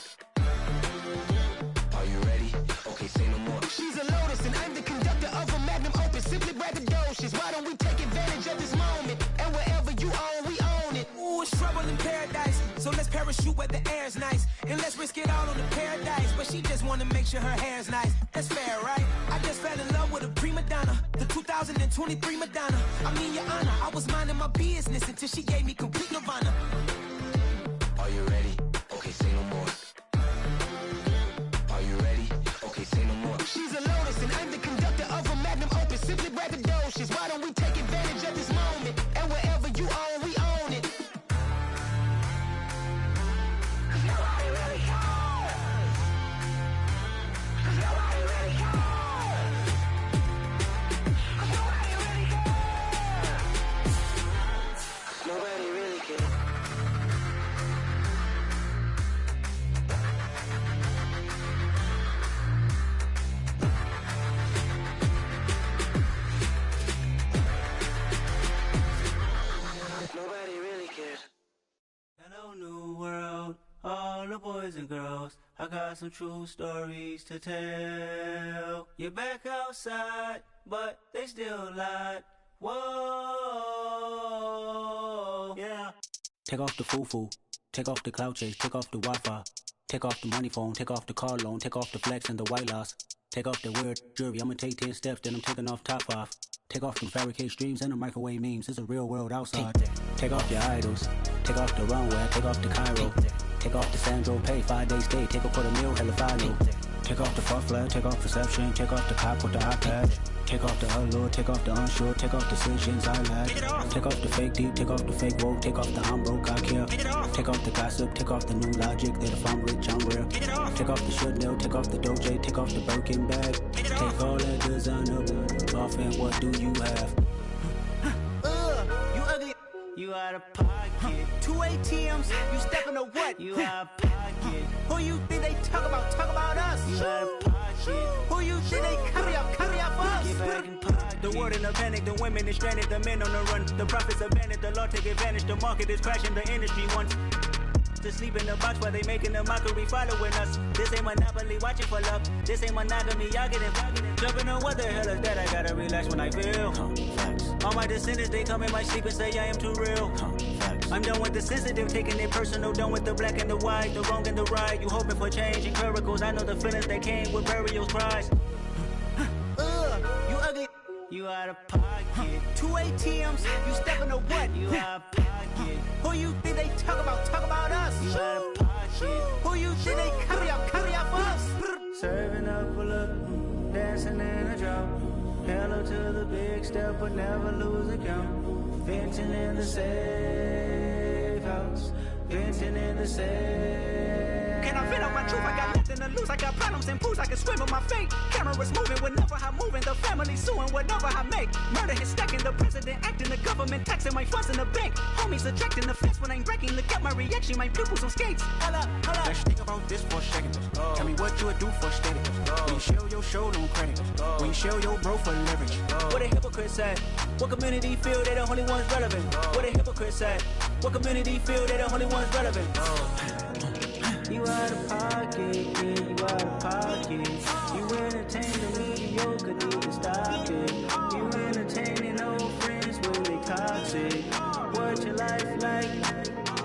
S16: Are you ready? Okay, say no more. She's a Lotus and I'm the conductor of a Magnum Opus. Simply braggadocious. Why don't we take advantage of this moment? And wherever you own, we own it. Ooh, it's trouble in paradise. So let's parachute where the air's nice. And let's risk it all on the paradise. But she just wanna make sure her hair's nice. That's fair, right? I just fell in love with a prima donna. The 2023 Madonna. I mean, your honor, I was minding my business until she gave me complete nirvana. Are you ready? Okay, say no more. Are you ready? Okay, say no more. She's a Lotus and I'm the conductor of a Magnum Opus. Simply braggadocious. Why don't we take advantage of this moment? And wherever you are,
S6: cause I got some true stories to tell. You're back outside, but they still lied. Whoa, yeah. Take off the foo-foo, take off the cloud chase, take off the Wi-Fi, take off the money phone, take off the car loan, take off the flex and the white loss. Take off the weird jewelry, I'ma take 10 steps, then I'm taking off top 5. Take off them fabricated streams and the microwave memes, it's a real world outside. Take off your idols, take off the runway, take off the Cairo. Take off the Sandro pay, 5 days stay, take a $250,000, hella final. Take off the far flag, take off perception, take off the cop with the iPad. Take off the allure, take off the unsure, take off decisions I lack. Take off the fake deep, take off the fake woke, take off the I'm broke, I care. Take off the gossip, take off the new logic that if I'm rich, I'm rare. Take off the Chanel, take off the Doja, take off the Birkin bag. Take all that designer off and what do you have?
S15: You ugly.
S6: You out of pocket.
S15: 2 ATMs, you stepping to what?
S6: You out of pocket.
S15: Who you think they talk about? Talk about us.
S6: You out of pocket.
S15: Who you think they carry up us?
S6: Get back in pocket.
S21: The world in a panic, the women is stranded, the men on the run. The profits abandoned, the law take advantage. The market is crashing, the industry wants to sleep in the box while they making a mockery following us. This ain't Monopoly, watching for love. This ain't monogamy, y'all getting jumping on what the hell is that? I gotta relax when I feel. All my descendants, they come in my sleep and say I am too real. I'm done with the sensitive, taking it personal. Done with the black and the white, the wrong and the right. You hoping for change and miracles. I know the feelings that came with burials, cries.
S15: You ugly.
S6: You out of pocket.
S15: 2 ATMs, you stepping to what?
S6: You out of pocket.
S15: Who you think they talk about? Talk about us.
S6: You out of pocket.
S15: Who you think they carry up us?
S6: Serving up a look, dancing in a drought. Hello to the big step, but never lose a count. Venting in the safe house. Venting in the safe.
S21: Can I vent out my truth? I got nothing to lose. I got problems and proofs. I can swim with my fate. Cameras moving whenever I'm moving. The family suing whatever I make. Murder is stacking. The president acting. The government taxing my funds in the bank. Homies ejecting the fence when I'm breaking. Look at my reaction. My pupils on skates. Hold up.
S22: Let's think about this for a second. Tell me what you would do for steady. When you show your show, no credit. When you show your bro for leverage.
S21: What a hypocrite said. What community feel they the only ones relevant? What a hypocrite said. What community feel they the only ones relevant?
S6: You out of pocket, yeah, you out of pocket. You entertain the mediocre, need to stop it. You entertaining old friends when they toxic. What your life like?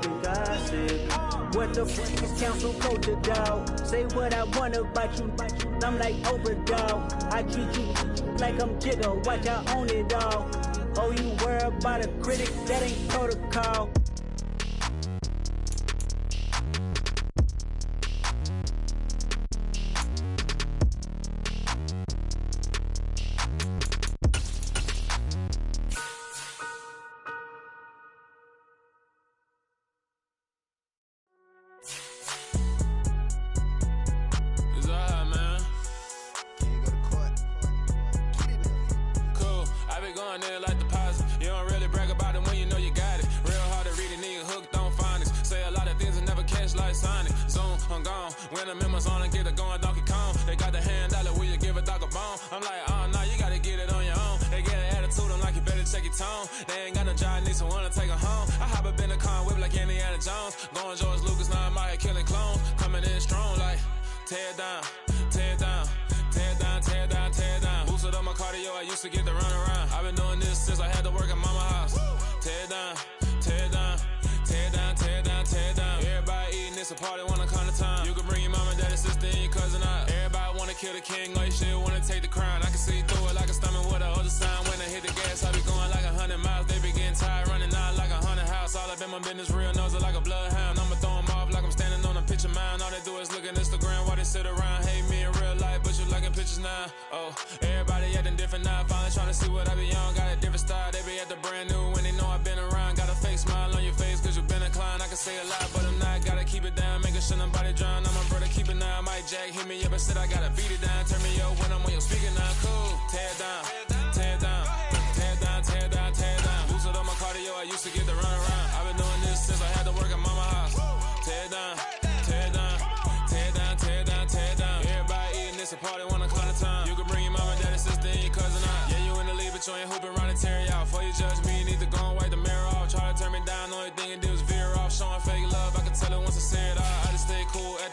S6: The gossip.
S21: What the fuck is council culture, dog? Say what I want about you. I'm like overdog. I treat you like I'm Jigga. Watch I own it all. Oh, you worry about a critic? That ain't protocol.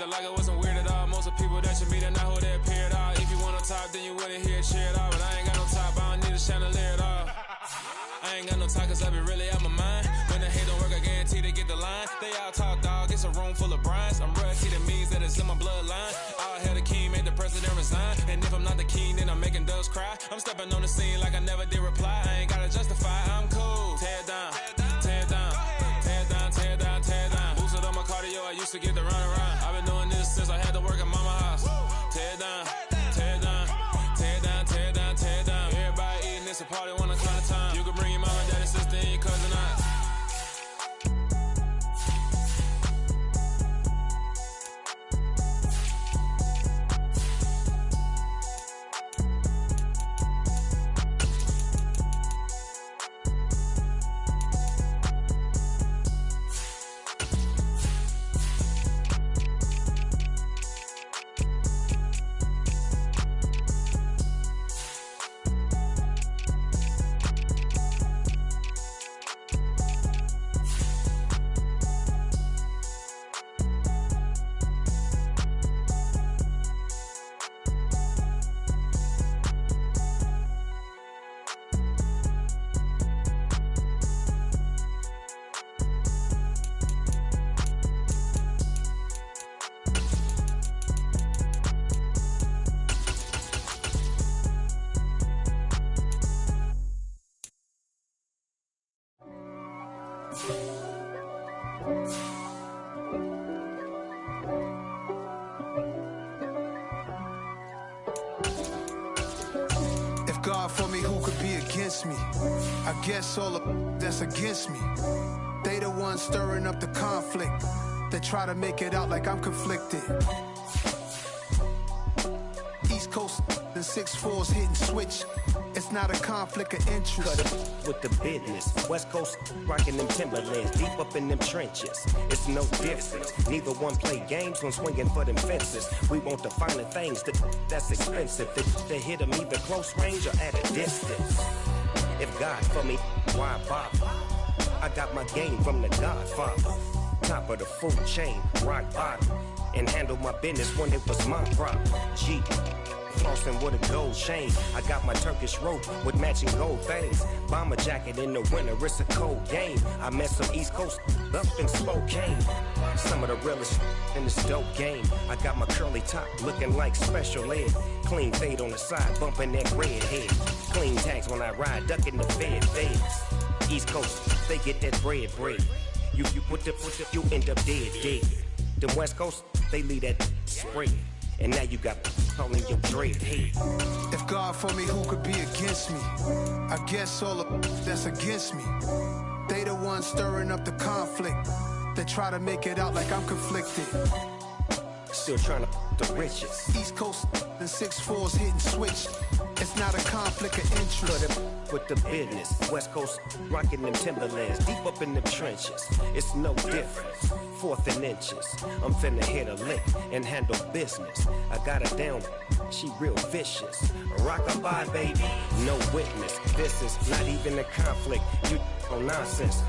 S9: Like it wasn't weird. you're not who they appear at all. If you want on top, then you wouldn't hear it cheer at all. But I ain't got no top, I don't need a chandelier at all. I ain't got no talk, cause I be really out my mind. When the hate don't work, I guarantee they get the line. They all talk, dog, it's a room full of brinds. I'm royalty, that means that it's in my bloodline. All hell the king, made the president resign. And if I'm not the king, then I'm making doves cry. I'm stepping on the scene like I never did reply. I ain't gotta justify, I'm cool. Tear down, tear down, tear down, tear down, tear down. Boosted on my cardio, I used to get the run around. I've been doing this since I had to work at mama house. Tear down, tear down, tear down, tear down, tear down. Everybody eating, it's a party, one o'clock time. You can bring your mama, daddy, sister, and your cousin out.
S21: If God for me, who could be against me? I guess all the that's against me. They the ones stirring up the conflict. They try to make it out like I'm conflicted. East Coast and 6'4's hitting switch. It's not a conflict of interest.
S12: Cut up with the business. West Coast rocking them Timberlands, deep up in them trenches. It's no difference. Neither one play games when swinging for them fences. We want the finer things that's expensive. They hit them either close range or at a distance. If God for me, why bother? I got my game from the Godfather. Top of the food chain, rock bottom. And handle my business when it was my problem. G. Flossing with a gold chain. I got my Turkish rope with matching gold things. Bomber jacket in the winter, it's a cold game. I met some East Coast up in Spokane. Some of the realest in this dope game. I got my curly top looking like special ed. Clean fade on the side, bumping that red head. Clean tags when I ride, ducking the feds. East Coast, they get that bread. You put the you end up dead. The West Coast, they leave that spread. And now you got calling your dread head.
S21: If God for me, who could be against me? I guess all of that's against me. They the ones stirring up the conflict. They try to make it out like I'm conflicted.
S12: Still trying to the riches.
S21: East Coast and 6'4's hitting switch. It's not a conflict of interest.
S12: Cut up with the business. West Coast rocking them Timberlands, deep up in them trenches. It's no difference. 4th and inches. I'm finna hit a lick and handle business. I got her down, she real vicious. Rock-a-bye, baby, no witness. This is not even a conflict. You on nonsense.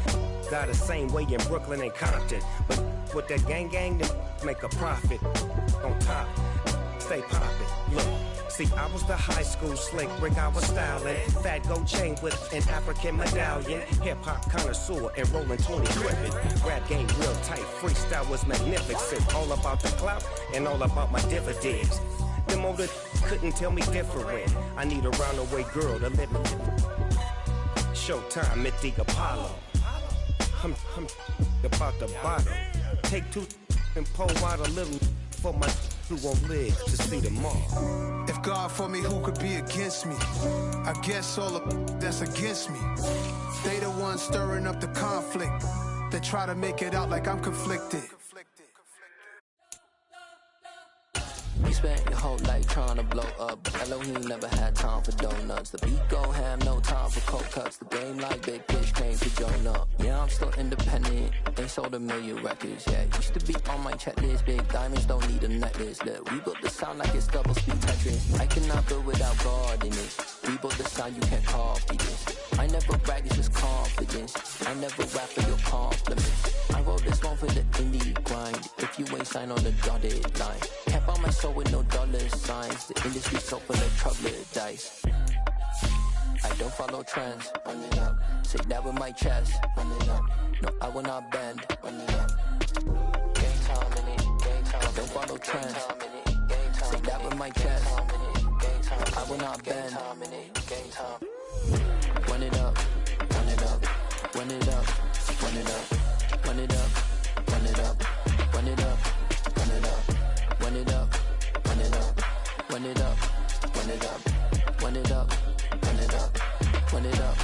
S12: Got the same way in Brooklyn and Compton. But with that gang, then make a profit. On top, stay poppin'. Look. See, I was the high school slick Rick, I was styling. Fat gold chain with an African medallion. Hip-hop connoisseur and rolling 20 crippin'. Rap game real tight, freestyle was magnificent. All about the clout and all about my dividends. Them older couldn't tell me different. I need a roundaway girl to let me. Showtime at the Apollo. I'm about the bottom. Take 2 and pull out a little for my who won't live to see tomorrow.
S21: If God for me, who could be against me? I guess all of that's against me. They the ones stirring up the conflict. They try to make it out like I'm conflicted.
S23: You spent your whole life trying to blow up. Elohim never had time for donuts. The beat go ham, no time for cold cuts. The game like big fish came to Jonah. Yeah, I'm still independent. They sold 1 million records. Yeah, used to be on my checklist. Big diamonds don't need a necklace. Look, we built the sound like it's double speed Tetris. I cannot build without God in it. We built the sound, you can't copy this. I never brag, it's just confidence. I never rap for your compliments. I wrote this one for the indie grind. If you ain't signed on the dotted line, Can't buy my soul with no dollar signs. The industry so full of troubled dice. I don't follow trends. Run it up. Say that with my chest. Run it up. No, I will not bend. Run it up. Game time in it. Game time. I don't follow trends. Say that with my chest. I will not bend. Game time. Run it up. Run it up. Run it up. Run it up. Run it up. Run it up. Run it up. Run it up. Run it up. Run it up. Run it up. Run it up. Run it up. Run it up. Run it up.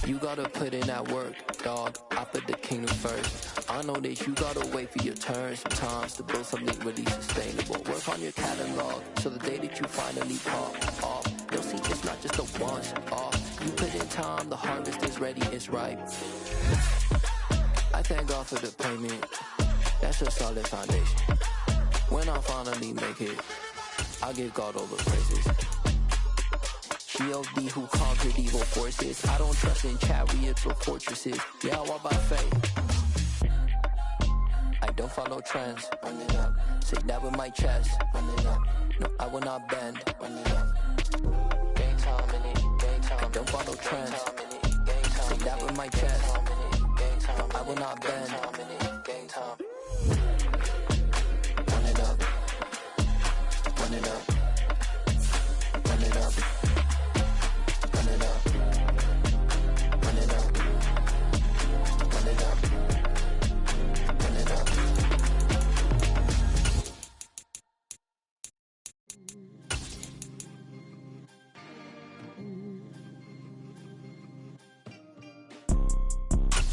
S23: You gotta put in that work, dog. I put the kingdom first. I know that you gotta wait for your turn sometimes to build something really sustainable. Work on your catalog so the day that you finally pop off, you'll see it's not just a once off. You put in time, the harvest is ready, it's ripe. I thank God for the payment. That's a solid foundation. When I finally make it, I give God all the praises. G.O.D. who conquered evil forces. I don't trust in chariots or fortresses. Yeah, I walk by faith. I don't follow trends. Run it up. Say that with my chest. Run it up. No, I will not bend. Run it up. Game time in it. Game time. I don't follow trends. Say that with my chest. I will not bend. Game time. Run it up. Run it up. Run it up. Run it up. Run it up. Run it up. Run it up.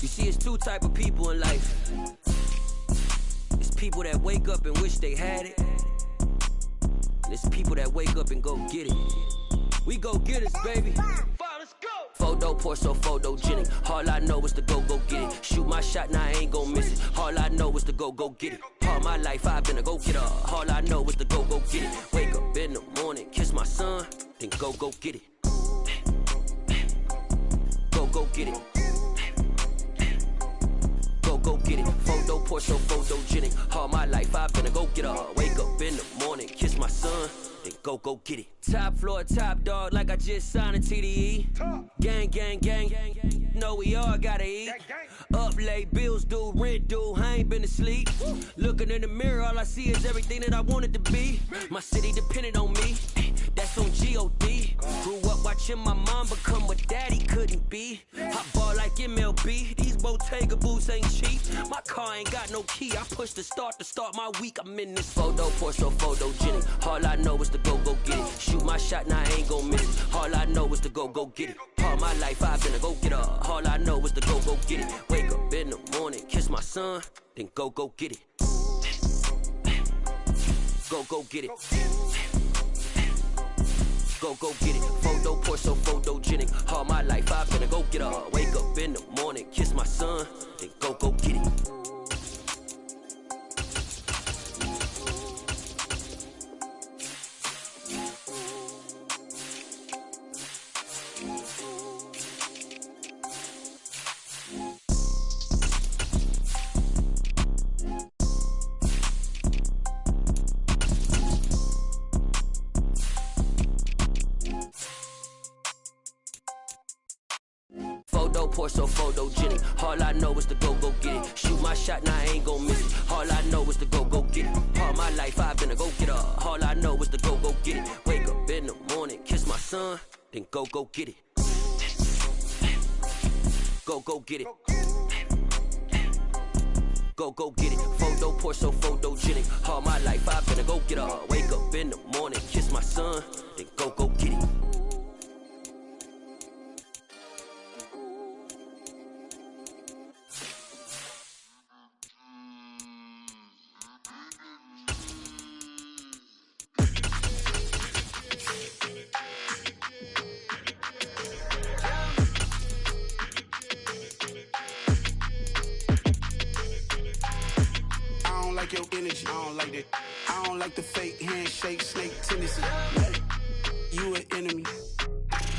S20: You see, it's two type of people in life. It's people that wake up and wish they had it. And it's people that wake up and go get it. We go get it, baby. Photo pour so photogenic. All I know is to go get it. Shoot my shot, now I ain't gon' miss it. All I know is to go get it. All my life I've been a go getter. All I know is to go get it. Wake up in the morning, kiss my son, then go get it. Go get it. Go get it. Photo pour so photogenic. All my life I've been a go getter. Wake up in the morning, kiss my son, then go get it. Top floor, top dog, like I just signed a TDE. Gang, gang, gang, know we all gotta eat. Up late, bills due, rent due, I ain't been asleep. Looking in the mirror, all I see is everything that I wanted to be. My city depended on me, that's on G.O.D. Grew up watching my mom become what daddy couldn't be. I ball like MLB, these Bottega boots ain't cheap. My car ain't got no key, I push the start to start my week. I'm in this photo pour so photogenic. All I know is to go get it. Shoot my shot, now I ain't gon' miss it. All I know is to go get it. All my life I've been a go getter. All I know is to go get it. Wake up in the morning, kiss my son, then go get it. Go get it. Go get it. Photo pour so photogenic. All my life I've been a go getter. Wake up in the morning, kiss my son, then go get it. Pour so photogenic. All I know is to go get it. Shoot my shot, now I ain't gon' miss it. All I know is to go get it. All my life I've been a go getter. All I know is to go get it. Wake up in the morning, kiss my son, then go get it. Go get it. Go get it. Photo pour so photogenic. All my life I've been a go getter. Wake up in the morning, kiss my son, then go get it.
S21: Your energy, I don't like that. I don't like the fake handshake, snake tendency. You an enemy.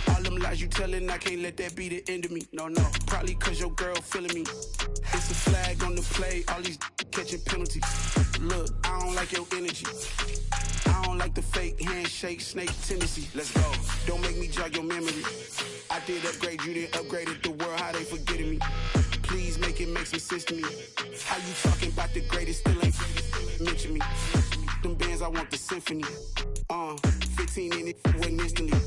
S21: All them
S7: lies you telling, I can't let that be the end of me. No, no, probably cause your girl feeling me. It's a flag on the play, all these catching penalties. Look, I don't like your energy. I don't like the fake handshake, snake tendency. Let's go. Don't make me jog your memory. I did upgrade, you didn't upgrade it. The world, how they forgetting me. Please make it make some sense to me. How you talking about the greatest, still ain't mention me. Them bands, I want the symphony. 15 in it, wasn't instantly.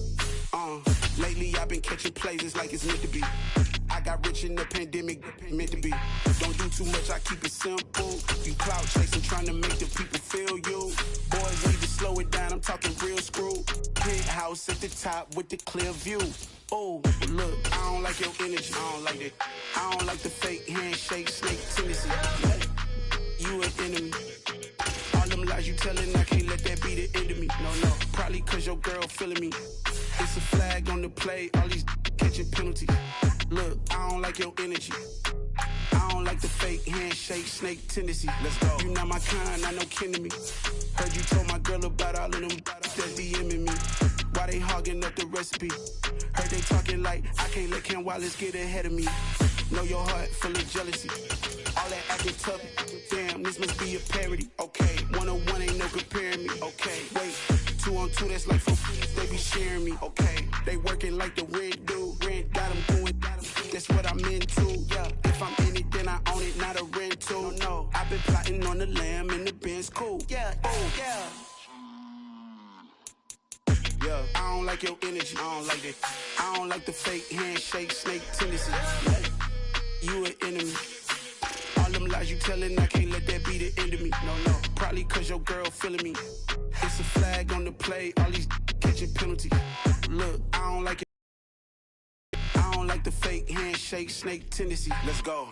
S7: Lately I've been catching plays, it's like it's meant to be. I got rich in the pandemic, meant to be. Don't do too much, I keep it simple. You clout chasing, trying to make the people feel you. Boys need to slow it down, I'm talking real screw. Penthouse at the top with the clear view. Oh, look, I don't like your energy, I don't like it. I don't like the fake handshake, snake tendency. You an enemy. All them lies you telling, I can't let that be the end of me. No, no, probably cause your girl feeling me. It's a flag on the play, all these catching penalties. Look, I don't like your energy. I don't like the fake handshake, snake tendency. Let's go. You not my kind, I know kin to me. Heard you told my girl about all of them that's DMing me. Why they hogging up the recipe? Heard they talking like I can't let Ken Wallace get ahead of me. Know your heart full of jealousy. All that acting tough, damn, this must be a parody. Okay, 101 ain't no comparing me. Okay, wait, 2 on 2, that's like 4, they be sharing me. Okay, they working like the rent do. Rent got them going, that's what I'm into. Yeah, if I'm in it, then I own it, not a rental. No, I've been plotting on the lamb and the Benz cool. Yeah, oh, yeah. Yeah, I don't like your energy, I don't like it. I don't like the fake handshake, snake tendency. You an enemy. All them lies you telling, I can't let that be the end of me. No, no, probably cause your girl feeling me. It's a flag on the play, all these catching penalties. Look, I don't like it. I don't like the fake handshake, snake tendency. Let's go.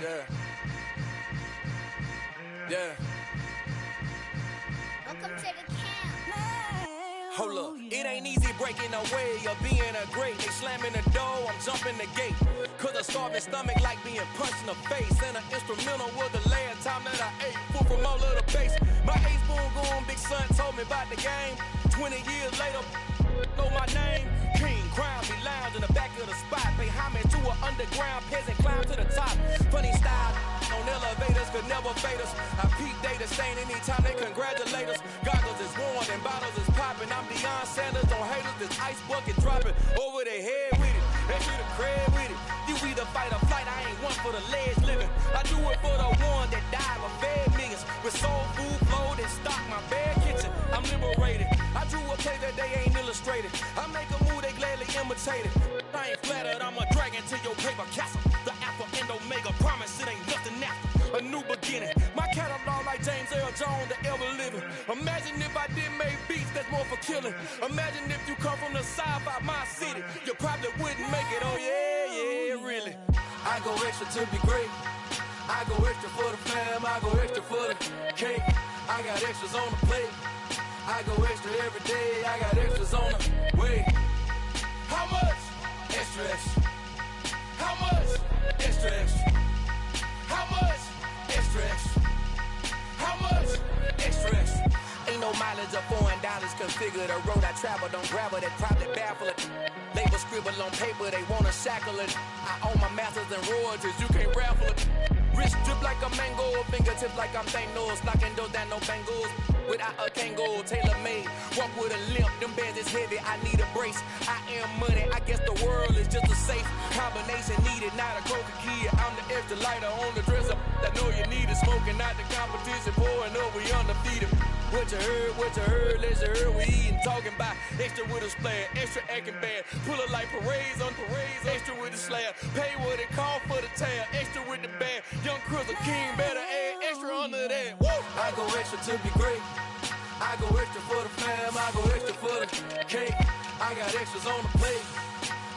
S16: Yeah. Yeah.
S8: Welcome to the camp.
S16: Hold up, it ain't easy breaking away or being a great. They slamming the door, I'm jumping the gate. Cause a starving stomach like being punched in the face. And an instrumental was the last time that I ate. Full from all of the bass. My ace boom going, big son told me about the game. 20 years later, know my name. King, crown me lounge in the back of the spot. Pay homage to an underground peasant, climb to the top. Funny style on elevators could never fade us. I peep data stain anytime they congratulate us. Goggles is worn and bottles is popping. I'm Deion Sanders on haters, this ice bucket dropping over their head with it. They should have cred with it. You either fight or flight, I ain't one for the ledge living. I do it for the one that died or fed millions. With soul food flow that stock my bare kitchen. I'm liberated. I drew a play that they ain't illustrated. I make a move they gladly imitated. I ain't flattered, I'm a dragon to your paper castle. The Alpha and Omega promise it ain't nothing after. A new beginning. My catalog like James Earl Jones, the ever living. Imagine if I didn't make beats that's more for killing. Imagine if you come from the south out my city. You probably wouldn't make it, oh yeah, yeah, really. I go extra to be great. I go extra for the fam, I go extra for the cake. I got extras on the plate. I go extra every day, I got extras on the way. How much? Extra, extra. How much? Extra, extra. How much? Extra, extra. How much? Extra, extra. Ain't no mileage of $4 configure the road I travel. Don't gravel that probably baffle it. Label scribble on paper, they wanna shackle it. I own my masters and royalties, you can't raffle it. Wrist drip like a mango, fingertips like I'm Thanos. Knocking those down, no bangles. Without a Kango, tailor made. Walk with a limp, them bands is heavy, I need a brace. I am money, I guess the world is just a safe combination needed. Not a coca key, I'm the extra lighter on the dresser. I know you need it, smoking out the competition, pouring up, we undefeated. What you heard, let's you heard, we eatin', talking about extra with a splash, extra acting bad. Pull it like parades on parades, extra with the slab. Pay what it cost for the tab, extra with the bag. Young Crizzle King better add extra under that. Woo! I go extra to be great. I go extra for the fam, I go extra for the cake. I got extras on the plate.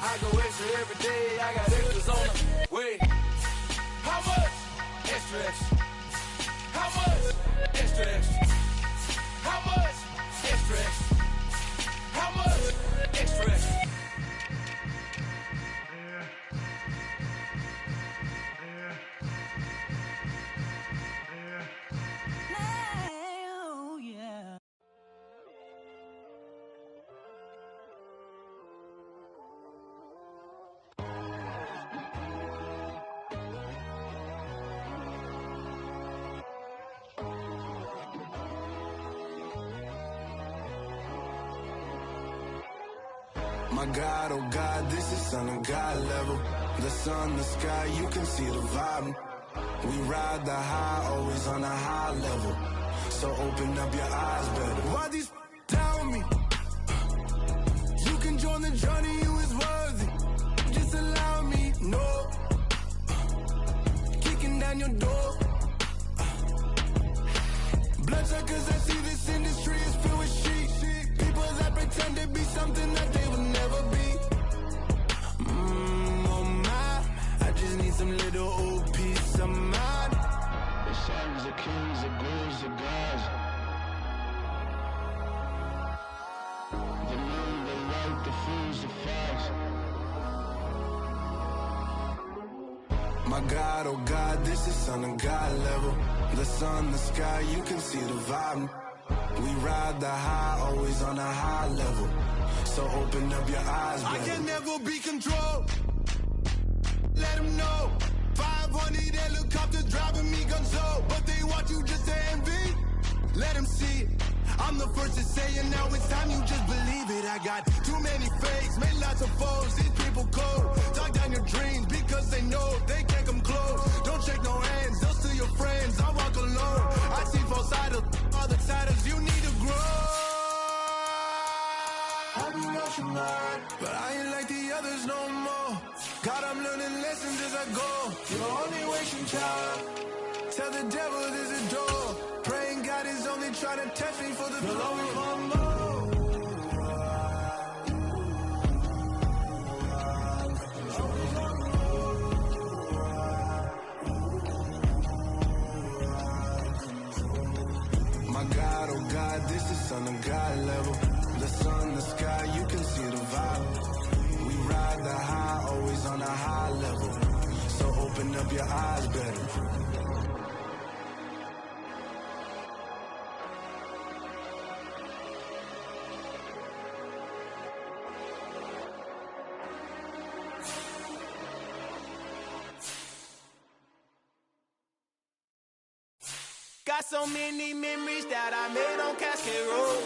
S16: I go extra every day, I got extras on the way. How much? Extra, extra. How much? Extra, extra. How much? Extra, extra. How much? Extra, extra.
S2: My God, oh God, this is Son of God level. The sun, the sky, you can see the vibe. We ride the high, always on a high level. So open up your eyes better. Why these tell me? You can join the journey, you is worthy. Just allow me, no. Kicking down your door. Bloodsuckers, I see this industry is filled with sheep. People that pretend to be something that they will never be. Oh my, I just need some little old peace of mind. The sons, the kings, the gurus, the gods. The moon, the light, the fools, the facts. My God, oh God, this is Son of God level. The sun, the sky, you can see the vibe. We ride the high, always on a high level. So open up your eyes, baby. I can never be controlled. Let them know. 500 helicopters driving me gonzo. But they want you just to envy. Let them see it. I'm the first to say it, now it's time you just believe it. I got too many fakes, made lots of foes. These people cold. Talk down your dreams because they know they can't come close. Don't shake no hands, they'll steal your friends. I walk alone. I see both sides, other siders. You need to grow. I've been watching mine, but I ain't like the others no more. God, I'm learning lessons as I go. You're only wasting child. Tell the devil there's a door. Praying God is only trying to test me for the glory. You'll always want more. My God, oh God, this is Son of God level. The sun, the sky, you can see the vibe. We ride the high, always on a high level. So open up your eyes better.
S8: Got so many memories that I made on Cascade Road.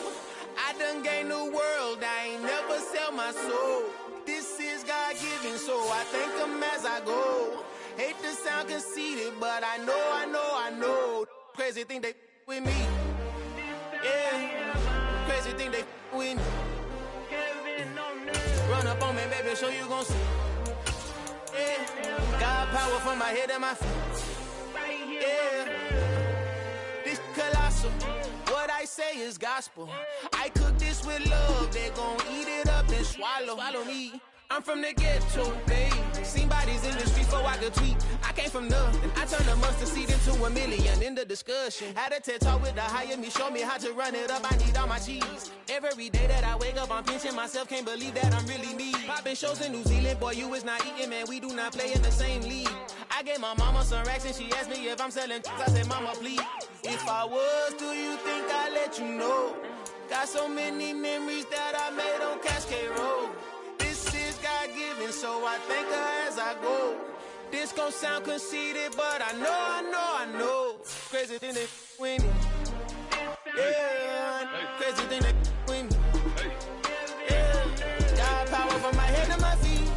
S8: I done gained the world, I ain't never sell my soul. This is God-given, so I thank him as I go. Hate to sound conceited, but I know. Crazy thing they with me. Yeah, crazy thing they with me. Run up on me, baby, so you gon' see. Yeah, God power from my head and my feet. Yeah. Colossal. What I say is gospel. I cook this with love. They gon' eat it up and swallow me. I'm from the ghetto, babe. Seen bodies in the streets before I could tweet. I came from nothing. I turned a mustard seed into a million in the discussion. Had a TED talk with the higher me, show me how to run it up. I need all my cheese. Every day that I wake up, I'm pinching myself. Can't believe that I'm really me. Popping shows in New Zealand, boy, you is not eating, man. We do not play in the same league. I gave my mama some racks and she asked me if I'm selling. I said, mama, please. If I was, do you think I'd let you know? Got so many memories that I made on Cascade Road. God-given, so I thank her as I go. This gon' sound conceited, but I know. Crazy thing they with me. Yeah, crazy thing they with me. Yeah, got power from my head to my feet.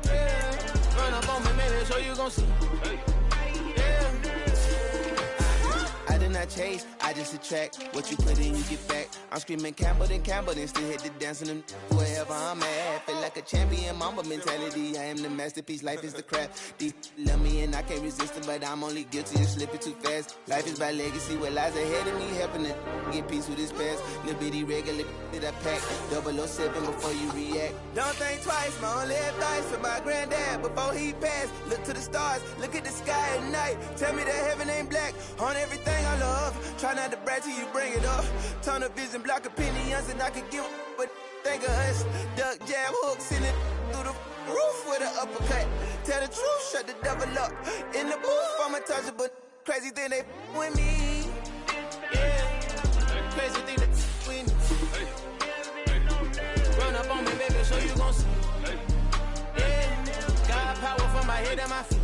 S8: Yeah, run up on me, man, so you gon' see. I did not chase, I just attract. What you put in, you get back. I'm screaming Campbell, then still hit the dance and them wherever I'm at. Feel like a champion, mamba mentality. I am the masterpiece, life is the crap. These love me and I can't resist it, but I'm only guilty of slipping too fast. Life is by legacy, what lies ahead of me, helping to get peace with this past. Little bitty regular that I pack. 007 before you react. Don't think twice, my only advice for my granddad before he passed. Look to the stars, look at the sky at night. Tell me that heaven ain't black on everything I love. Try not to brag till you bring it up. Tunnel vision, block opinions, and I could give but think of us. Duck, jab, hooks in it through the roof with an uppercut. Tell the truth, shut the devil up. In the booth, I'm untouchable. Crazy thing they with me. Yeah, crazy thing they with me. Run up on me, baby, so you gon' see. Yeah, got power from my head and my feet.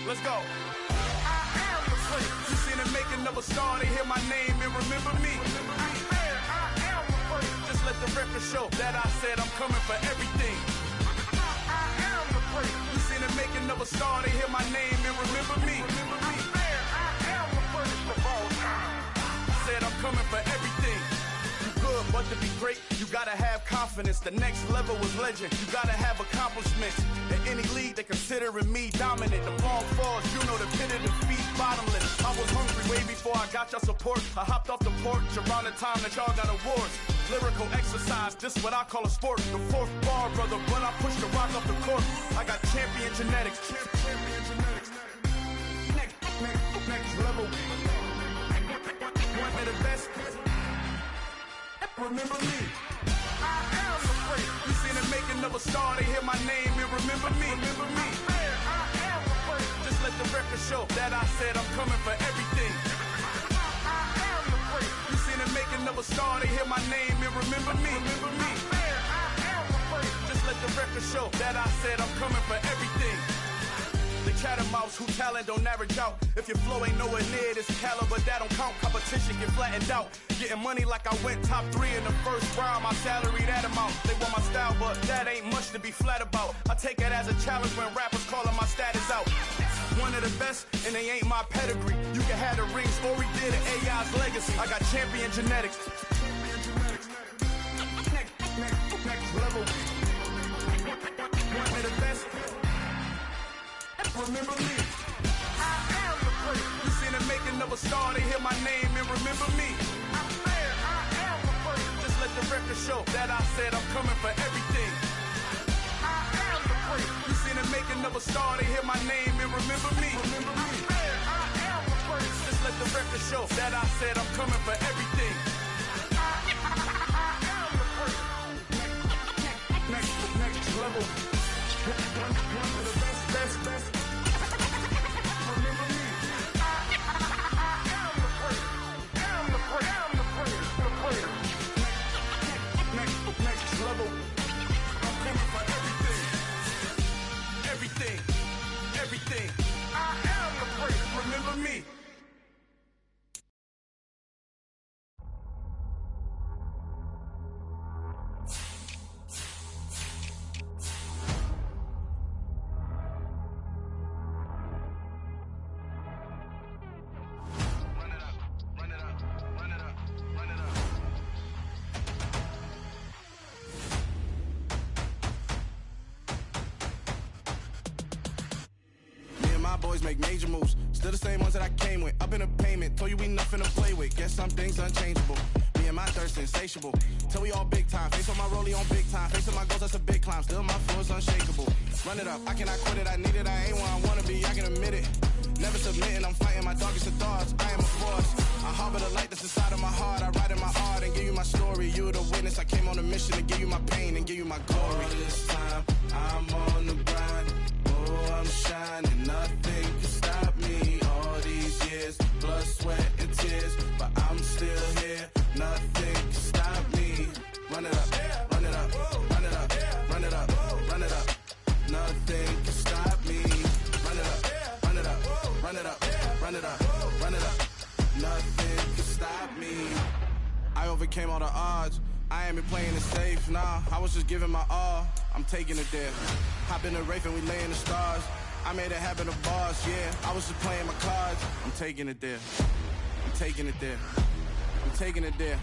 S7: Let's go. You seen the making of a star, they hear my name and remember me. Just let the record show that I said I'm coming for everything. You seen the making of a star, they hear my name and remember me. Said I'm coming for everything. You good, but to be great, you gotta have confidence. The next level was legend. You gotta have accomplishments. In any league, they considering me dominant. The ball falls, you know the pit of defeat, bottomless. I was hungry way before I got your support. I hopped off the porch around the time that y'all got awards. Lyrical exercise, this what I call a sport. The fourth bar, brother, when I push the rock off the court. I got champion genetics. Next level. One of the best. Remember me. You seen the making of a star, they hear my name and remember me. Just let the record show that I said I'm coming for everything. You seen the making of a star, they hear my name and remember me. Just let the record show that I said I'm coming for everything. The chattermouths who talent don't average out. If your flow ain't nowhere near this caliber, that don't count. Competition get flattened out. Getting money like I went top 3 in the first round. My salary that amount. They want my style, but that ain't much to be flat about. I take it as a challenge when rappers calling my status out. One of the best, and they ain't my pedigree. You can have the ring, story did it, AI's legacy. I got champion genetics. Next level. One of the best. Remember me. You seen the making of a star, they hear my name and remember me. Just let the record show that I said I'm coming for everything. You seen the making of a star, they hear my name and remember me. Just let the record show that I said I'm coming for everything. Next level. One of the best. Next level. I'm coming for everything. Everything. I am the great. Remember me. Boys make major moves, still the same ones that I came with. Up in a payment, told you we nothing to play with. Guess some things unchangeable. Me and my thirst insatiable. Till we all big time. Face on my rollie on big time. Face on my goals, that's a big climb. Still my flow is unshakable. Run it up, I cannot quit it. I need it, I ain't where I wanna be. I can admit it. Never submitting, I'm fighting my darkest of thoughts. I am a force. I harbor the light that's inside of my heart. I write in my art and give you my story. You the witness. I came on a mission to give you my pain and give you my glory. All this time, I'm on the grind. Oh, I'm shining. Nothing can stop me. All these years, blood, sweat, and tears. But I'm still here. Nothing can stop me. Run it up, run it up, run it up, run it up, run it up. Nothing can stop me. Run it up, run it up, run it up, run it up, run it up. Nothing can stop me. I overcame all the odds. I ain't been playing it safe, nah. I was just giving my all. I'm taking it there. Hop in the Wraith and we lay in the stars. I made it happen to bars, yeah. I was just playing my cards. I'm taking it there. I'm taking it there. I'm taking it there.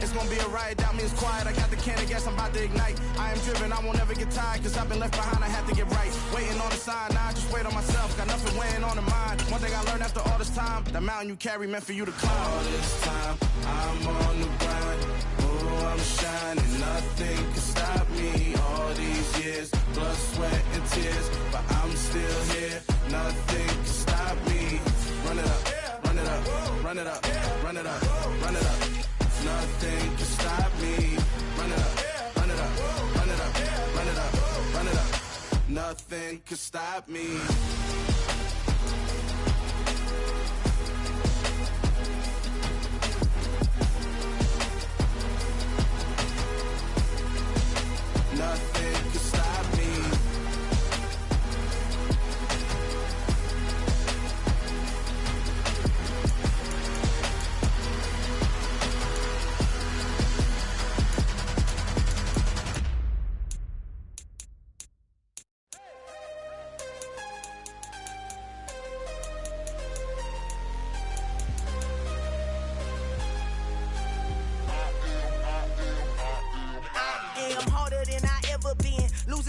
S7: It's gonna be a riot, doubt me it's quiet. I got the can of gas, I'm about to ignite. I am driven, I won't ever get tired. Cause I've been left behind, I have to get right. Waiting on the sign, now I just wait on myself. Got nothing weighing on the mind. One thing I learned after all this time, the mountain you carry meant for you to climb. All this time, I'm on the grind. Oh, I'm shining, nothing can stop me. All these years, blood, sweat, and tears. But I'm still here, nothing can stop me. Run it up, run it up, run it up, run it up, run it up. Nothing can stop me. Run it up, run it up, run it up, run it up, run it up. Nothing can stop me. Nothing can stop me.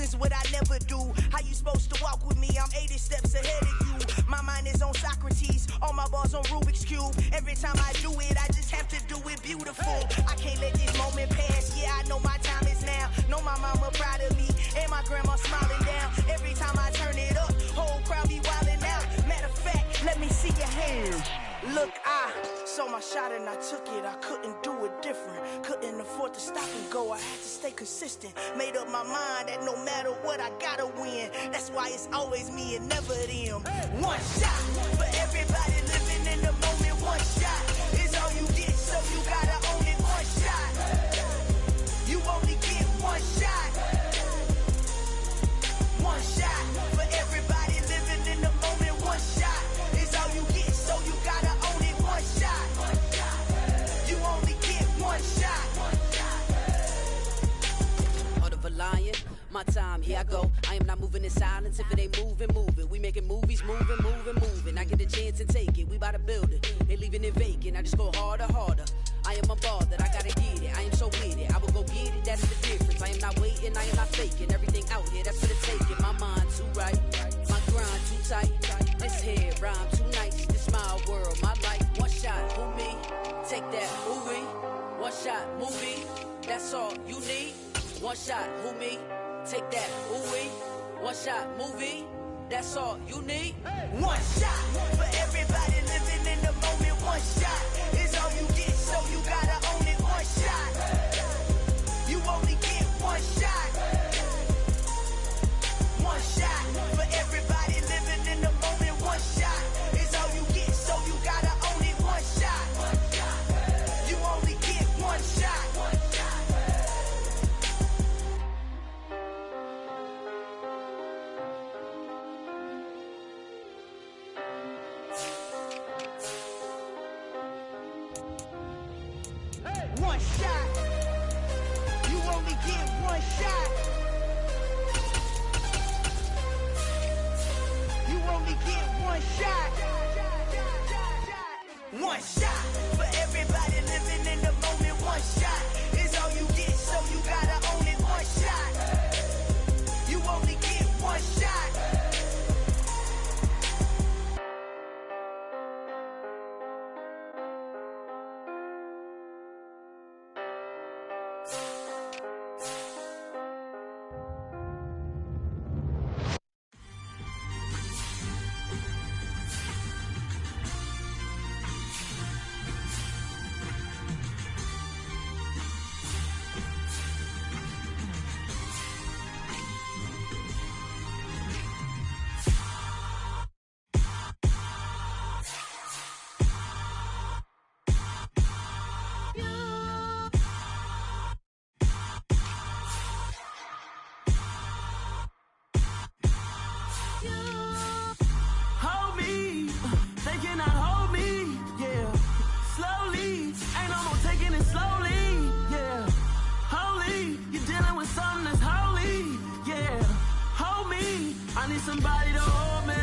S11: is what I never do. How you supposed to walk with me? I'm 80 steps ahead of you. My mind is on Socrates, all my bars on Rubik's Cube. Every time I do it, I just have to do it beautiful. I can't let this moment pass. Yeah, I know my time is now. Know my mama proud of me, and my grandma smiling down. Every time I turn it up, whole crowd be wildin' out. Matter of fact, let me see your hands. Look, I saw my shot and I took it. I couldn't do it different. Couldn't afford to stop and go. I had to stay consistent. Made up my mind that no matter what, I gotta win. That's why it's always me and never them. One shot for everybody living in the moment. One shot is all you get, so you gotta own it. One shot. You only get one shot. One shot for everybody living in the moment. One shot is all you get, so you gotta own it. One shot. You only get one shot.
S13: Heart of a lion, my time, here I go. I am not moving in silence. If it ain't moving, move it. We making movies, moving, moving, moving. I get a chance and take it. We bout to build it. They leaving it vacant. I just go harder, harder. I am a ball that I gotta get it. I am so with it. I will go get it. That's the difference. I am not waiting. I am not faking. Everything out here, that's for the taking. My mind too right. My grind too tight. This head rhyme too nice. This my world, my life. One shot, who me? Take that, movie. One shot, movie. That's all you need. One shot, who me? Take that, ooh-wee. One shot, movie. That's all you need.
S11: One shot for everybody living in the moment. One shot is all you get, so you gotta own it. One shot. You only get one shot. One shot for everybody living in the moment. One shot is all you get, so you gotta own it. One shot. You only get one shot. One shot. You only get one shot. You only get one shot. One shot for everybody living in the moment. One shot is all you get, so you gotta own it. One shot. You only get one shot.
S2: Hold me, they cannot hold me, yeah. Slowly, ain't no more taking it slowly, yeah. Holy, you're dealing with something that's holy, yeah. Hold me, I need somebody to hold me.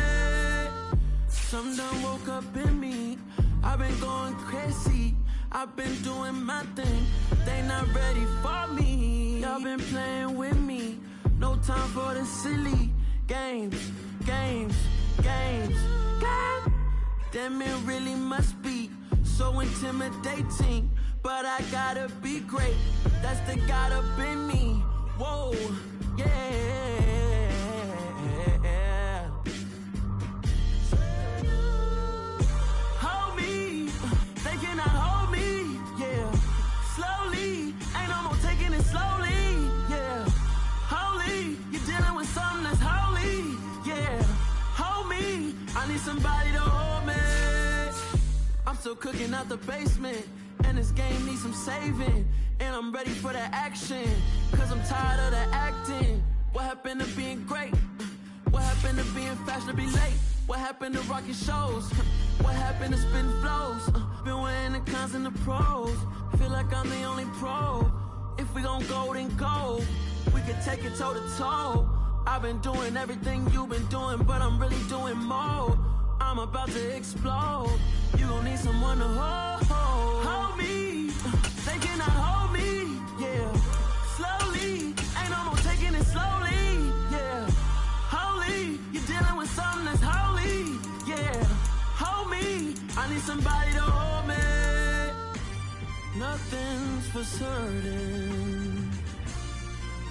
S2: Something done woke up in me, I've been going crazy. I've been doing my thing, they not ready for me. Y'all been playing with me, no time for the silly games, games, games, games. Damn, it really must be so intimidating, but I gotta be great, that's the God up in me. Whoa, yeah. Hold me, they cannot hold me, yeah. Slowly, ain't no more taking it slowly, yeah. Holy, you're dealing with something that's holy, yeah. Hold me, I need somebody to hold me. I'm still cooking out the basement, and this game needs some saving, and I'm ready for the action, cause I'm tired of the acting. What happened to being great? What happened to being fashionably late? What happened to rocking shows? What happened to spin flows? Been wearing the cons and the pros. Feel like I'm the only pro. If we gon' go, then go. We could take it toe to toe. I've been doing everything you've been doing, but I'm really doing more. I'm about to explode. You gon' need someone to hold. Hold me, they cannot hold me, yeah. Slowly, ain't no more taking it slowly,
S20: somebody to hold me. Nothing's for certain,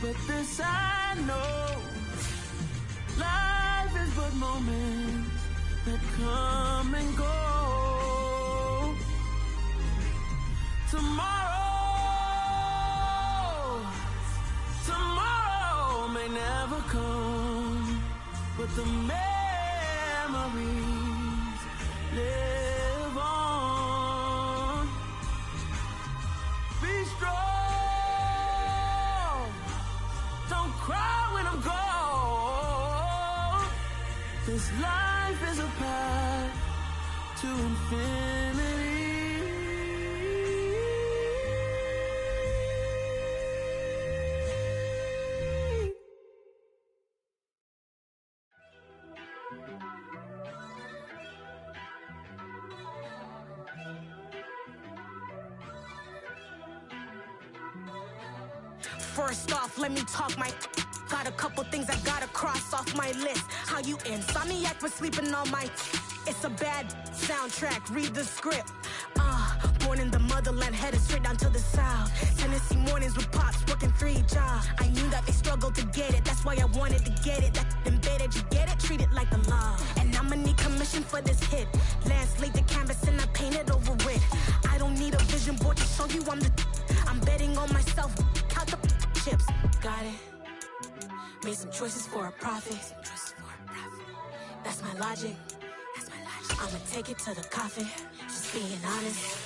S20: but this I know. Life is but moments that come and go. Tomorrow may never come, but the memories live on. Be strong, don't cry when I'm gone. This life is a path to infinity.
S10: First off, let me talk my. Got a couple things I gotta cross off my list. How you insomniac for sleeping on my. It's a bad soundtrack, read the script. Born in the motherland, headed straight down to the south. Tennessee mornings with pops, working 3 jobs. I knew that they struggled to get it, that's why I wanted to get it. That embedded, you get it, treat it like the law. And I'ma need commission for this hit. Lance laid the canvas and I painted over it. I don't need a vision board to show you I'm the. I'm betting on myself, count the chips. Got it. Made some choices for a profit. That's my logic. I'ma take it to the coffin. Just being honest.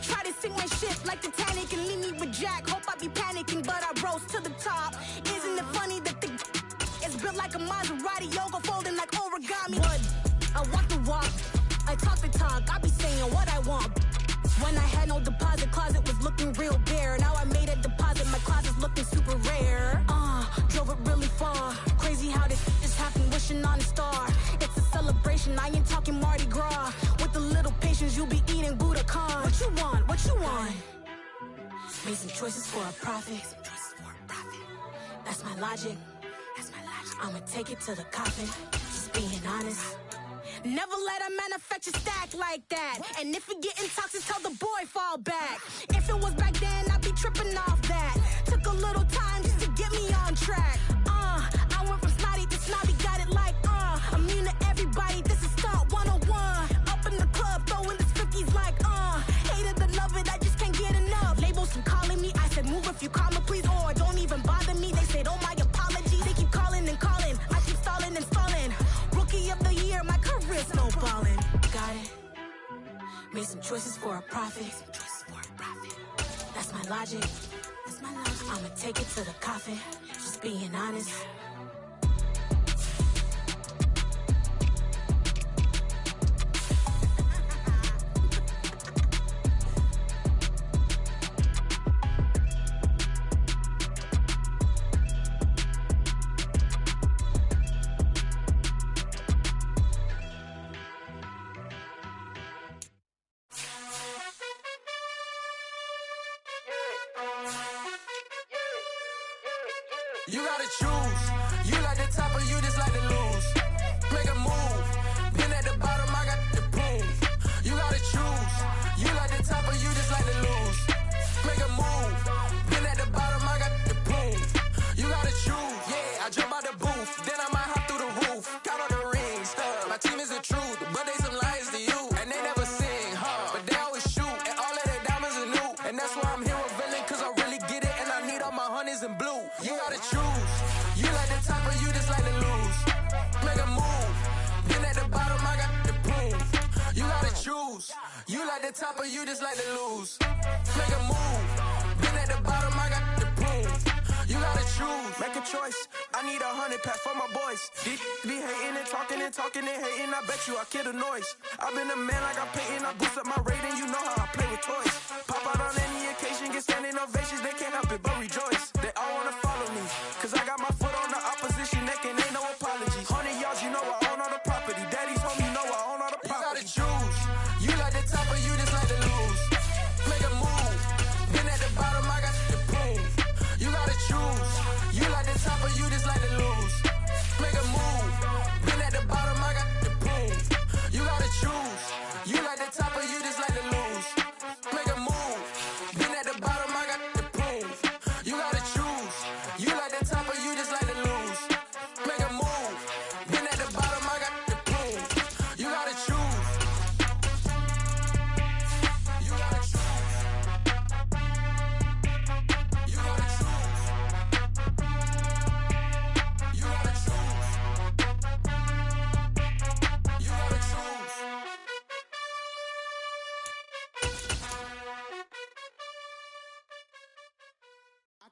S10: Try to sink my ship like Titanic and leave me with Jack. Hope I be panicking, but I rose to the top. Isn't it funny that the is built like a Maserati, yoga folding like origami? What? I walk the walk, I talk the talk. I be saying what I want. When I had no deposit, closet was looking real bare. Now I made a deposit, my closet's looking super rare. Drove it really far. Crazy how this just happened, wishing on a star. It's a celebration, I ain't talking Mardi Gras. With a little patience, you'll be eating Budokan. What you want? What you want? Made some choices for a profit. That's my logic. I'ma take it to the coffin. Just being honest. Never let a manufacture stack like that. And if it getting toxic, tell the boy fall back. If it was back then, I'd be tripping off that. Took a little time just to get me on track. I went from snotty to snobby, got it like immune to everybody, this is Stunt 101. Up in the club, throwing this 50s like hate it or love it, I just can't get enough. Labels from calling me, I said move if you call me please, or don't even bother me. They said oh my apologies, they keep calling and calling. I keep stalling and stalling. Rookie of the year, my career snowballing. Got it. Made some choices for a profit. That's my logic. I'ma take it to the coffin. Just being honest.
S16: You gotta choose. You like the top or you just like to lose. Make a move. Been at the bottom, I got the proof. You gotta choose. You like the top or you just like to lose. Make a move. Been at the bottom, I got the proof. You gotta choose. Yeah, I jump out the booth. Then I might hop through the roof. Count all the rings. My team is the truth, but they some liars to you. And they never sing, but they always shoot. And all of their diamonds are new. And that's why I'm here revealing, cause I really get it. And I need all my honeys in blue. You gotta choose. You like the top or you just like to lose. Make a move. Been at the bottom, I got the proof. You gotta choose. You like the top or you just like to lose. Make a move. Been at the bottom, I got the proof. You gotta choose.
S22: Make a choice. I need 100 pack for my boys. Be hating and talking and hating. I bet you I kill the noise. I've been a man like I'm painting. I boost up my rating. You know how I play with toys. Pop out on any occasion, get standing ovations. They can't help it but rejoice. They all wanna follow me, cause I got my foot on the opposition neck and ain't no apologies. 100 yards, you know I own all the property. Daddy's home, you know I own all the property.
S16: You gotta choose. You like the top or you just like to lose. Make a move. Been at the bottom, I got the proof. You gotta choose. You like the top or you just like to lose. Make a move. Been at the bottom, I got the proof. You gotta choose. You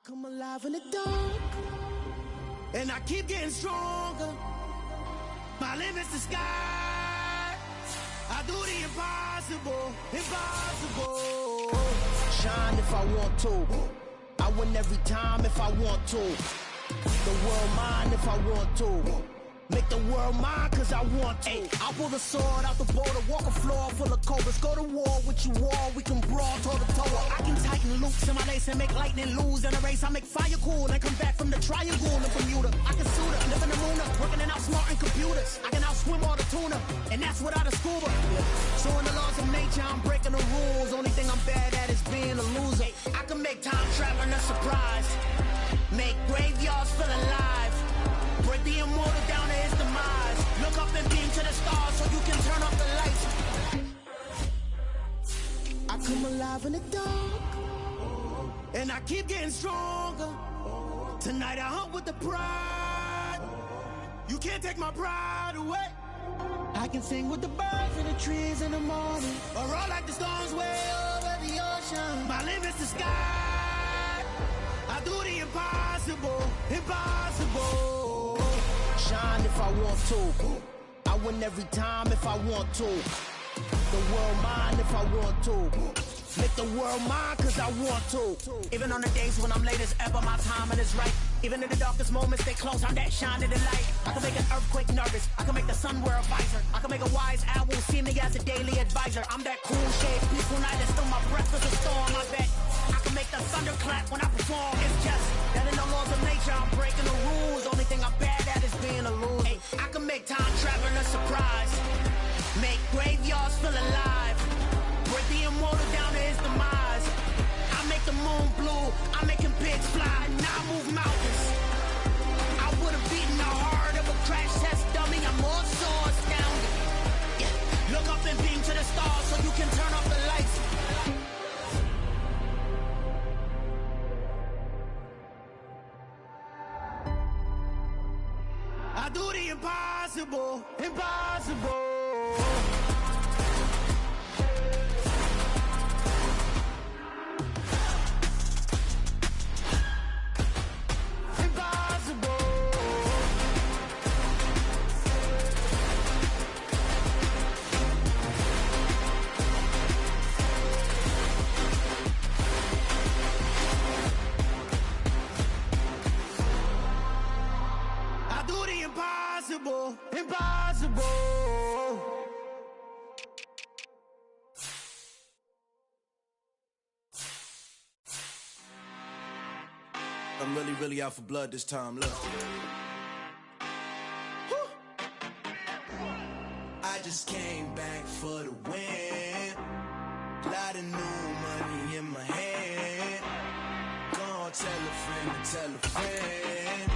S2: come alive in the dark, and I keep getting stronger. My limit's the sky. I do the impossible, impossible.
S4: Shine if I want to. I win every time if I want to. The world mine if I want to. Make the world mine cause I want to.
S2: Ay, I'll pull the sword out the border, walk a floor full of cobras. Go to war with you all, we can brawl toe to toe. I can tighten loops in my lace and make lightning lose in a race. I make fire cool and come back from the triangle in Bermuda. I can suit her, live in the moon, working and outsmarting computers. I can outswim all the tuna, and that's without a scuba. So in the laws of nature, I'm breaking the rules. Only thing I'm bad at is being a loser. I can make time traveling a surprise, make graveyards feel alive, break the immortal down to his demise. Look up and beam to the stars so you can turn off the lights. I come alive in the dark, and I keep getting stronger. Tonight I hunt with the pride. You can't take my pride away. I can sing with the birds and the trees in the morning, or roll like the storms way over the ocean. My limit's the sky. I do the impossible, impossible.
S4: Shine if I want to. I win every time if I want to. The world mine if I want to. Make the world mine cause I want to.
S2: Even on the days when I'm late as ever, my timing is right. Even in the darkest moments, stay close, I'm that shining the light. I can make an earthquake nervous, I can make the sun wear a visor. I can make a wise owl see me as a daily advisor. I'm that cool shade, peaceful night, and still my breath is a storm, I bet. I can make the thunder clap when I perform. It's just that in the laws of nature, I'm breaking the rules. Only thing I'm bad at is being a loser. Hey, I can make time traveling a surprise, make graveyards feel alive, break the immortal down to his demise. I make the moon blue, I'm making pigs fly, now I move mountains. I would have beaten the heart of a crash test dummy. I'm more so astounded. Yeah. Look up and beam to the stars so you can turn off the lights. I do the impossible, impossible. Impossible, impossible.
S7: I'm really out for blood this time, look.
S2: I just came back for the win. Lot of new money in my hand. Gonna tell a friend to tell a friend.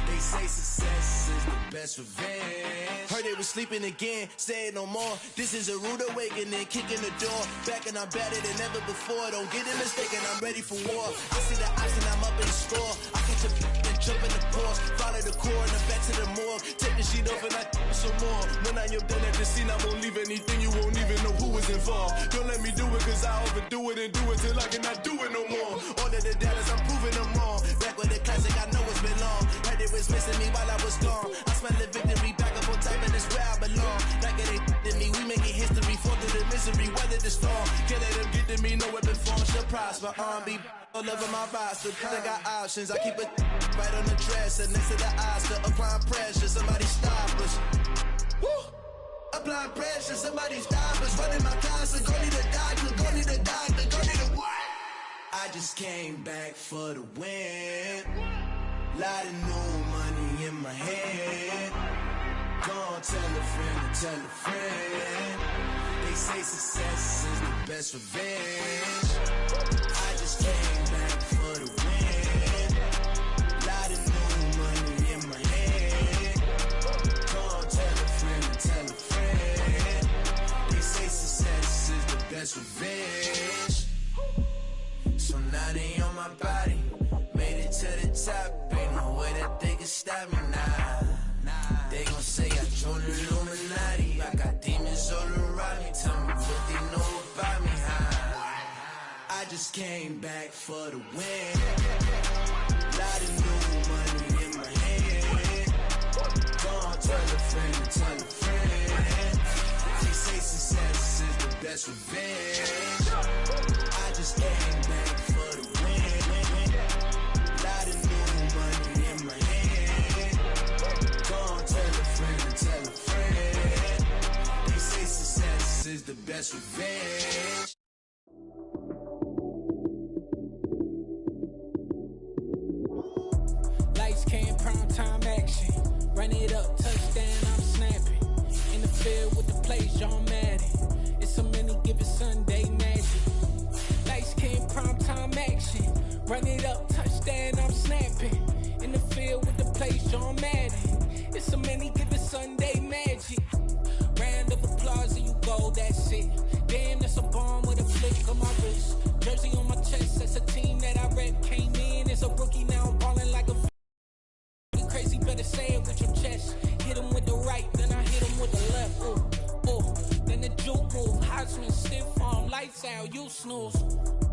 S2: They say success is the best revenge.
S7: Heard they was sleeping again, say it no more. This is a rude awakening, kicking the door. Back and I'm better than ever before. Don't get it mistaken, I'm ready for war. I see the option, I'm up in the score. I catch a and jump in the course. Follow the core and the back to the morgue. Take the sheet off and I some more. When I am done at the scene, I won't leave anything. You won't even know who was involved. Don't let me do it cause I overdo it and do it till I cannot do it no more. All of the doubters, I'm proving them wrong. Back with the classic, I know it's been long. Heard it was missing me while I was gone. I smell the victory back up on top and it's where I belong. Like it ain't to me, we making history. Fall through the misery, weather the storm. Can't let them get to me, no weapon form shall prosper. R&B all over my roster. I got options, I keep it right on the dresser next to the Oscar. Applying pressure, somebody stop us. Woo! Applying pressure, somebody stop us. Running my closet, go need a doctor, go need a doctor, go need a what?
S2: I just came back for the win. Lot of new money in my hand. Gonna tell a friend to tell a friend. They say success is the best revenge. I just came back for the win. Lot of new money in my hand. Gonna tell a friend to tell a friend. They say success is the best revenge. So now they on my body. Made it to the top, ain't no way that they can stop me now. They gon' say I joined the Illuminati. I got demons all around me. Tell me what they know about me, huh? I just came back for the win. best revenge. I just came back for the win. Lot of new money in my hand. Go on, tell a friend and tell a friend. They say success is the best revenge.
S3: Lights, cam, prime time action. Run it up, touchdown, I'm snapping. In the field with the plays, John Madden. It's a many given Sunday magic. Lights, cam, prime time action. Run it up, touchdown, I'm snapping. In the field with the plays, John Madden. It's a many given Sunday magic. Round of applause and you go, that's it. Damn, that's a bomb with a flick on my wrist. Jersey on my chest, that's a team that I rep. Came in as a rookie, now I'm balling like a crazy, better say it with your chest. Hit him with the right, then I hit him with the left. Ooh, ooh, then the juke move. Heisman stiff arm, lights out, you snooze.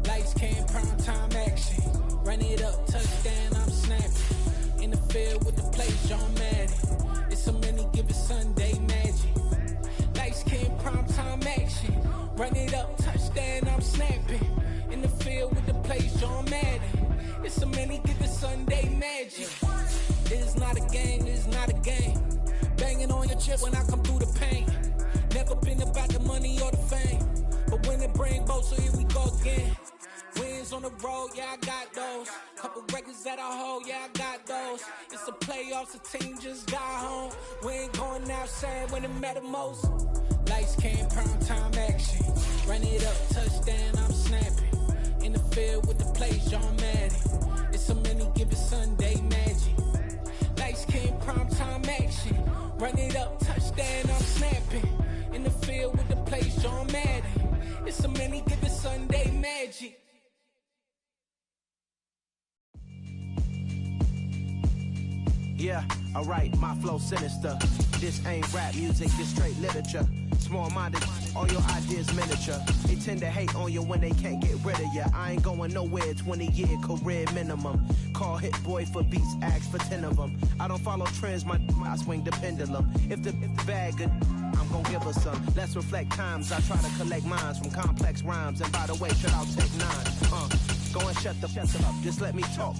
S3: Lights, cam, prime time action. Run it up, touchdown, I'm snapping. In the field with the plays, John Madden. It's a many given Sunday magic. Lights, cam, prime time action. Run it up, touchdown, I'm snapping. In the field with the plays, John Madden. It's a many given Sunday magic. This is not a game, this is not a game. Banging on your chest when I come through the pain. Never been about the money or the fame. But when it bring both, so here we go again. Wins on the road, yeah, I got those. Couple records that I hold, yeah, I got those. It's the playoffs, the team just got home. We ain't going outside when it matter most. Lights, cam, prime time action. Run it up, touchdown, I'm snapping. In the field with the plays, John Madden. It's a many given Sunday magic. Lights, cam, prime time action. Run it up, touchdown, I'm snapping. In the field with the plays, John Madden. It's a many given Sunday magic.
S4: Yeah, alright, my flow sinister. This ain't rap music, this straight literature. Small-minded, all your ideas miniature. They tend to hate on you when they can't get rid of you. I ain't going nowhere, 20-year career minimum. Call Hit Boy for beats, ask for 10 of them. I don't follow trends, I swing the pendulum. If the bag good, I'm gon' give her some. Let's reflect times, I try to collect minds from complex rhymes. And by the way, shout out Tech 9. Go and shut up, just let me talk.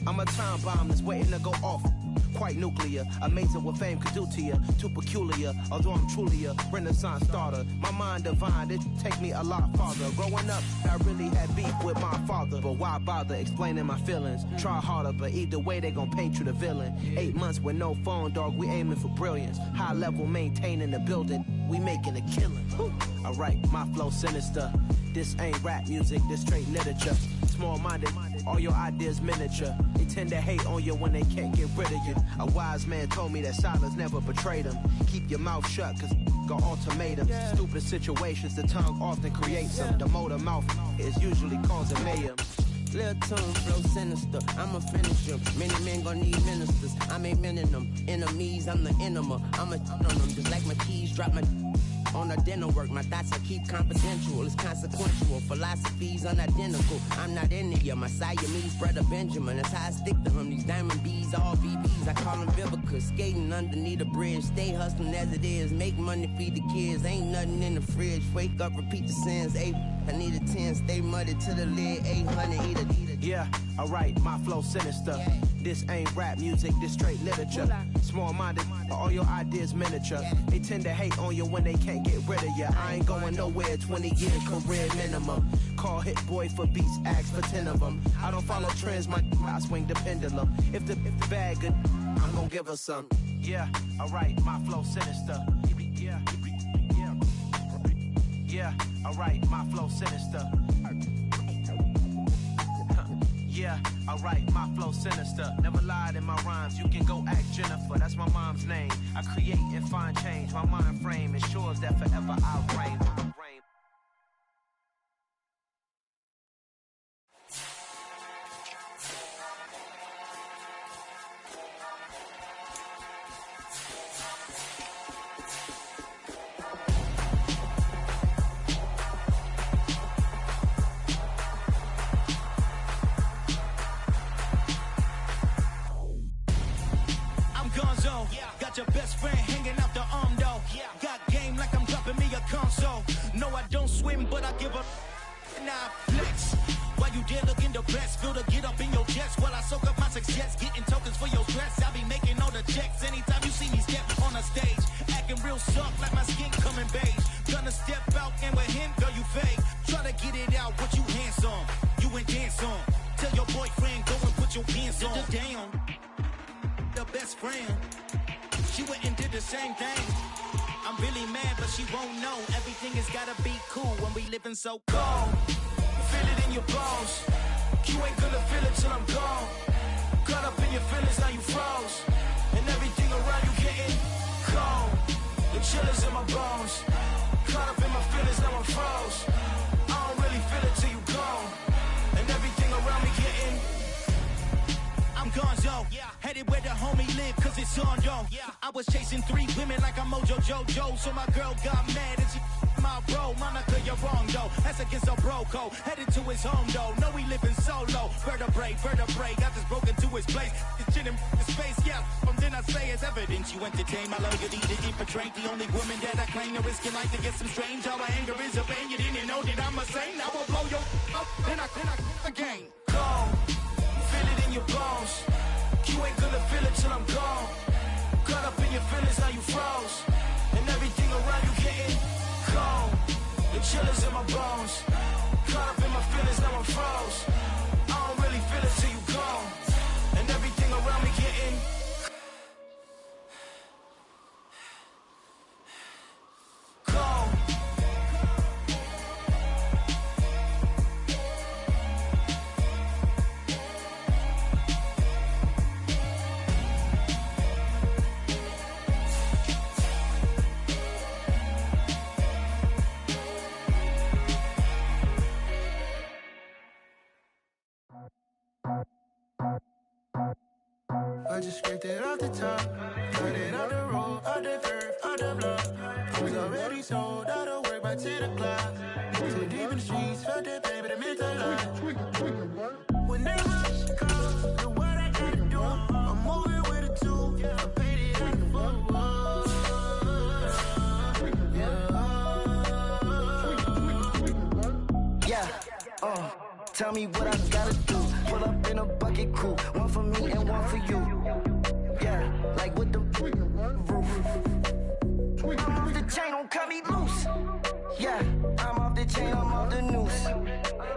S4: I'm a time bomb that's waiting to go off. Quite nuclear, amazing what fame could do to you. Too peculiar, although I'm truly a renaissance starter. My mind divine, it take me a lot farther. Growing up, I really had beef with my father. But why bother explaining my feelings? Try harder, but either way they gon' paint you the villain. 8 months with no phone, dog, we aiming for brilliance. High level maintaining the building, we making a killing. Alright, my flow sinister. This ain't rap music, this straight literature. Small-minded, all your ideas miniature. They tend to hate on you when they can't get rid of you. A wise man told me that silence never betrayed him. Keep your mouth shut, cause got ultimatums. Stupid situations, the tongue often creates them. The motor mouth is usually causing mayhem.
S14: Lil' tune, flow sinister, I'ma finish him. Many men gon' need ministers, I'm a men in them. Enemies, I'm the enema, I'm a on them. Just like my keys, drop my on a dinner work. My thoughts I keep confidential, it's consequential. Philosophies unidentical, I'm not India. My Siamese brother Benjamin, that's how I stick to him. These diamond bees, all BBs, I call them Vivica. Skating underneath the bridge, stay hustling as it is. Make money, feed the kids, ain't nothing in the fridge. Wake up, repeat the sins, I need a 10, stay muddy to the lid, 800, eat a.
S4: Yeah, alright, my flow sinister. This ain't rap music, this straight literature. Small-minded, all your ideas miniature. They tend to hate on you when they can't get rid of you. I ain't going nowhere, 20-year career minimum. Call Hit Boy for beats, ask for 10 of them. I don't follow trends, I swing the pendulum. If the bag good, I'm gon' give her some. Yeah, alright, my flow sinister. Yeah, alright, my flow sinister. Yeah, alright, my flow sinister. Never lied in my rhymes, you can go ask Jennifer. That's my mom's name. I create and find change. My mind frame ensures that forever I'll reign.
S2: Got your best friend hanging out the arm though. Got game like I'm dropping me a console. No, I don't
S17: swim, but I give up. Nah, flex. While you there looking the best, feel the get up in your chest. While I soak up my success, getting tokens for your stress. I be making all the checks anytime you see me step on a stage. Acting real soft like my skin coming beige. Gonna step out and with him, girl, you fake. Try to get it out, what you handsome. You ain't dance on. Tell your boyfriend, go and put your pants on. Down. The best friend. She went and did the same thing. I'm really mad, but she won't know. Everything has gotta be cool when we living so cold. Feel it in your bones. You ain't gonna feel it till I'm gone. Caught up in your feelings, now you froze. And everything around you getting cold. The chill is in my bones. Caught up in my feelings, now I'm froze. I don't really feel it till you gone. And everything around me getting I'm gonzo, headed where the homie live, cause it's on, yo. I was chasing 3 women like I'm Mojo Jojo, so my girl got mad and she my bro. Monica, you're wrong, though. That's against a bro code. Headed to his home, though. No, he living solo. Vertebrae. Got this broken to his place. His chin in his face, yeah. From then I say it's evidence. You entertain my love, you need to infiltrate. The only woman that I claim to risk your life to get some strange. All my anger is a pain. You didn't know that I'm a saint. I will blow your up, then I again. Go. Feel it in your bones. You ain't gonna feel it till I'm gone. Caught up in your feelings, now you froze. And everything around you getting cold. The chill is in my bones. Caught up in my feelings, now I'm froze. I don't really feel it till you gone. And everything around me getting cold.
S2: I just scraped it off the top, cut it out the road, out the curve, out the block. I was already sold, out of work by 10 o'clock. Too deep in the streets, felt that baby, the mental line. Whenever she calls, do what I gotta do. I'm moving with a 2, I paid it out the book.
S18: Yeah, tell me what I gotta do. Pull up in a bucket crew, one for me and one for you. Yeah, like with the roof. I'm off the chain, don't cut me loose. Yeah, I'm off the chain, I'm off the noose.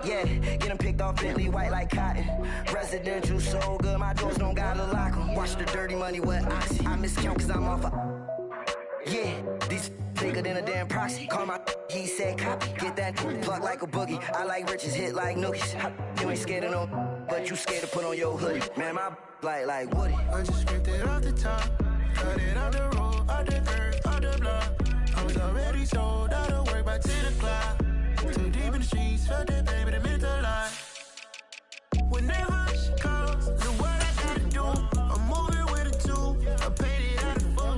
S18: Yeah, getting picked off Bentley white like cotton. Residential so good, my doors don't gotta lock 'em. Watch the dirty money with oxy. I miscount cause I'm off yeah, these bigger than a damn proxy. Call my he said copy. Get that plug like a boogie. I like riches, hit like nookies. You ain't scared of no, but you scared to put on your hoodie. Man, my like Woody.
S2: I just scraped it off the top, cut it out the road, out the curve, out the block. I was already sold, out of work by 10 o'clock. Too deep in the streets, felt that baby, the mental line. Whenever she calls, do what I gotta do. I'm moving with a 2, I paid it out the book.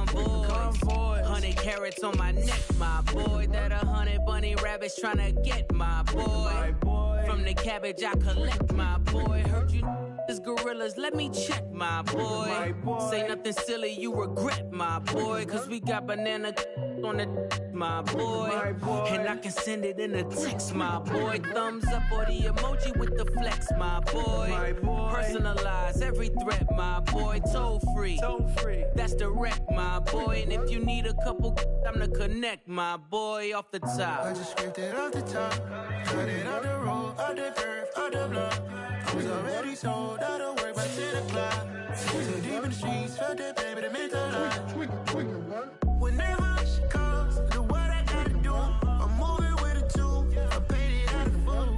S3: Convoy, 100 carats on my neck, my boy. That 100 bunny rabbits tryna get my boy. From the cabbage I collect, my boy. Heard you is gorillas, let me check, my boy. Say nothing silly, you regret, my boy. Cause we got banana on the my boy. And I can send it in a text, my boy. Thumbs up or the emoji with the flex, my boy. Personalize every threat, my boy. Toll free, that's direct, my boy. And if you need a couple, I'm the connect, my boy. Off the top,
S2: I just scraped it off the top, cut it out the road, out the curve, out the block. I was already sold, out of work by 10 o'clock. Too deep in the streets, felt that baby, the mental line. Whenever she calls, do what I gotta do. I'm moving with a 2, I paid it out the book.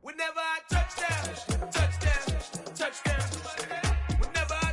S1: Whenever I touch down, touch down, touch down. Whenever I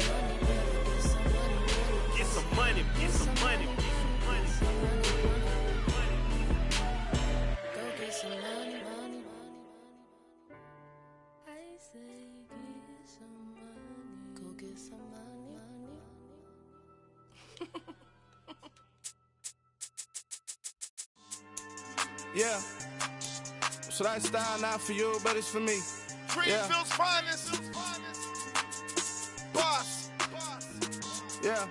S7: Yeah. So that style not for you, but it's for me.
S6: Greenville's finest. Boss.
S7: Yeah.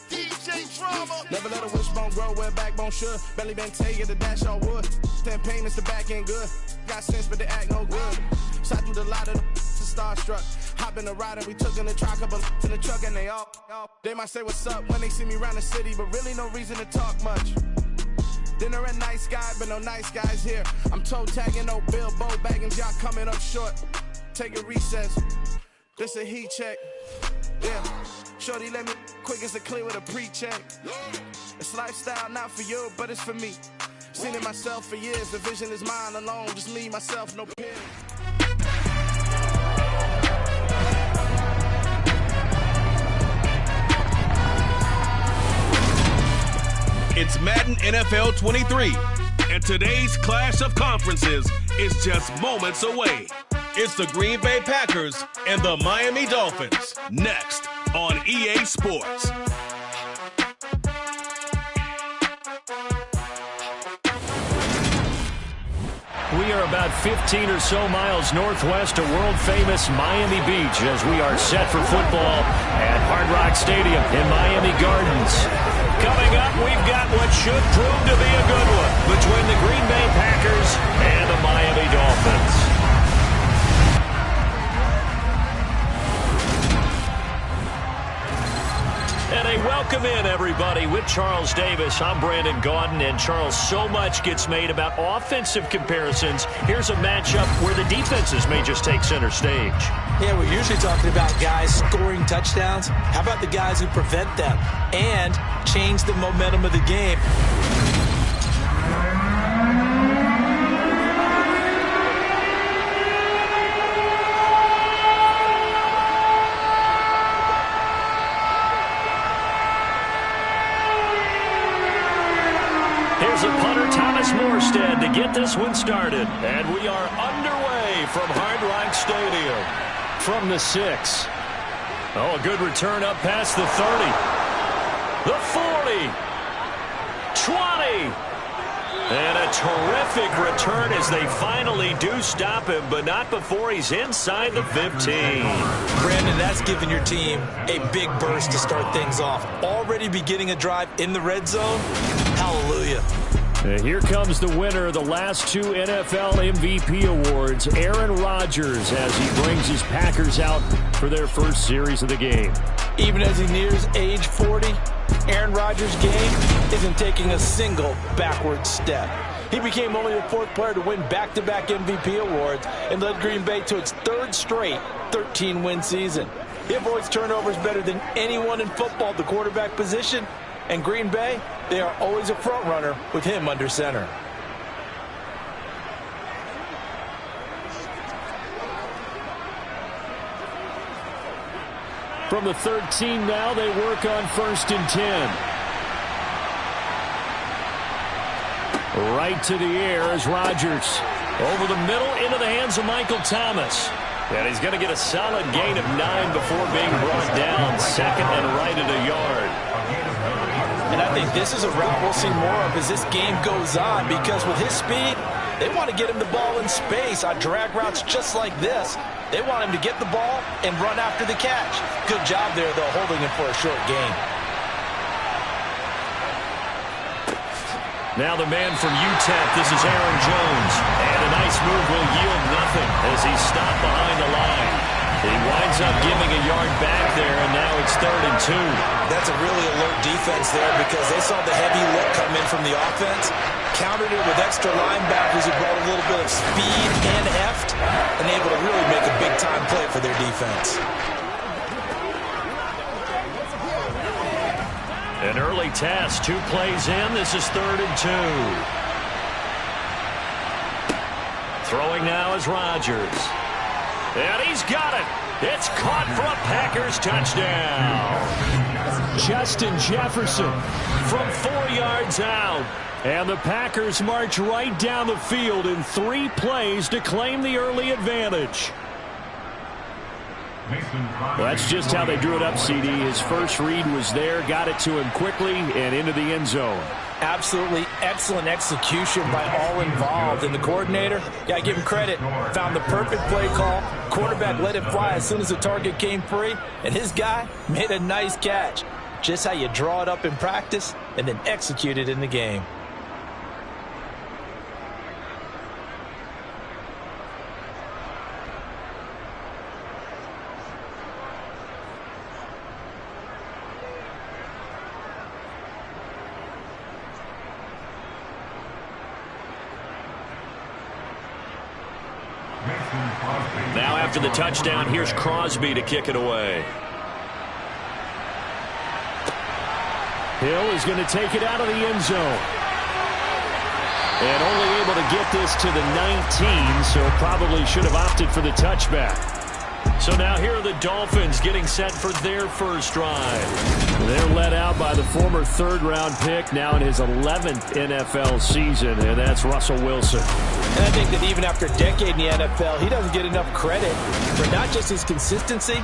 S6: DJ Drama.
S7: Never let a wishbone grow where backbone should. Belly been taking the dash all wood. Campaign is the back end good. Got sense, but they act no good. Shot through the lot of the starstruck. Hop in the ride and we took in the truck, couple in the truck and they all. They might say what's up when they see me around the city, but really no reason to talk much. Dinner and nice guy, but no nice guys here. I'm toe tagging, no Bilbo Baggins, y'all coming up short. Take a recess. This a heat check. Yeah. Shorty let me quick as a clear with a pre-check. It's lifestyle not for you, but it's for me. Seen it myself for years. The vision is mine alone. Just me, myself, no peer.
S9: It's Madden NFL 23, and today's clash of conferences is just moments away. It's the Green Bay Packers and the Miami Dolphins, next on EA Sports.
S19: We are about 15 or so miles northwest of world-famous Miami Beach as we are set for football at Hard Rock Stadium in Miami Gardens. Coming up, we've got what should prove to be a good one between the Green Bay Packers and the Miami Dolphins. And a welcome in, everybody, with Charles Davis. I'm Brandon Gaudin, and Charles, so much gets made about offensive comparisons. Here's a matchup where the defenses may just take center stage.
S24: Yeah, we're usually talking about guys scoring touchdowns. How about the guys who prevent them and change the momentum of the game?
S19: Here's a punter, Thomas Morstead, to get this one started. And we are underway from Hard Rock Stadium. From the 6. Oh, a good return up past the 30. The 40. 20. And a terrific return as they finally do stop him, but not before he's inside the 15.
S24: Brandon, that's giving your team a big burst to start things off. Already beginning a drive in the red zone. Hallelujah.
S19: And here comes the winner of the last 2 NFL MVP awards, Aaron Rodgers, as he brings his Packers out for their first series of the game.
S24: Even as he nears age 40, Aaron Rodgers' game isn't taking a single backward step. He became only the 4th player to win back-to-back MVP awards and led Green Bay to its 3rd straight 13-win season. He avoids turnovers better than anyone in football at the quarterback position. And Green Bay, they are always a front runner with him under center.
S19: From the 13 now, they work on 1st and 10. Right to the air is Rodgers. Over the middle, into the hands of Michael Thomas. And he's going to get a solid gain of 9 before being brought down. 2nd and right at a yard.
S24: And I think this is a route we'll see more of as this game goes on, because with his speed, they want to get him the ball in space on drag routes just like this. They want him to get the ball and run after the catch. Good job there, though, holding him for a short gain.
S19: Now the man from UTEP, this is Aaron Jones. And a nice move will yield nothing as he's stopped behind the line. He winds up giving a yard back there, and now it's 3rd and 2.
S24: That's a really alert defense there, because they saw the heavy look come in from the offense, countered it with extra linebackers who brought a little bit of speed and heft, and able to really make a big-time play for their defense.
S19: An early task, 2 plays in. This is 3rd and 2. Throwing now is Rodgers. And he's got it. It's caught for a Packers touchdown. Justin Jefferson from 4 yards out. And the Packers march right down the field in 3 plays to claim the early advantage. Well, that's just how they drew it up, CD. His first read was there, got it to him quickly, and into the end zone.
S24: Absolutely excellent execution by all involved. And the coordinator, got to give him credit, found the perfect play call. Quarterback let it fly as soon as the target came free, and his guy made a nice catch. Just how you draw it up in practice and then execute it in the game.
S19: Now after the touchdown, here's Crosby to kick it away. Hill is going to take it out of the end zone. And only able to get this to the 19, so probably should have opted for the touchback. So now here are the Dolphins getting set for their first drive. They're led out by the former third-round pick, now in his 11th NFL season, and that's Russell Wilson.
S24: And I think that even after a decade in the NFL, he doesn't get enough credit for not just his consistency,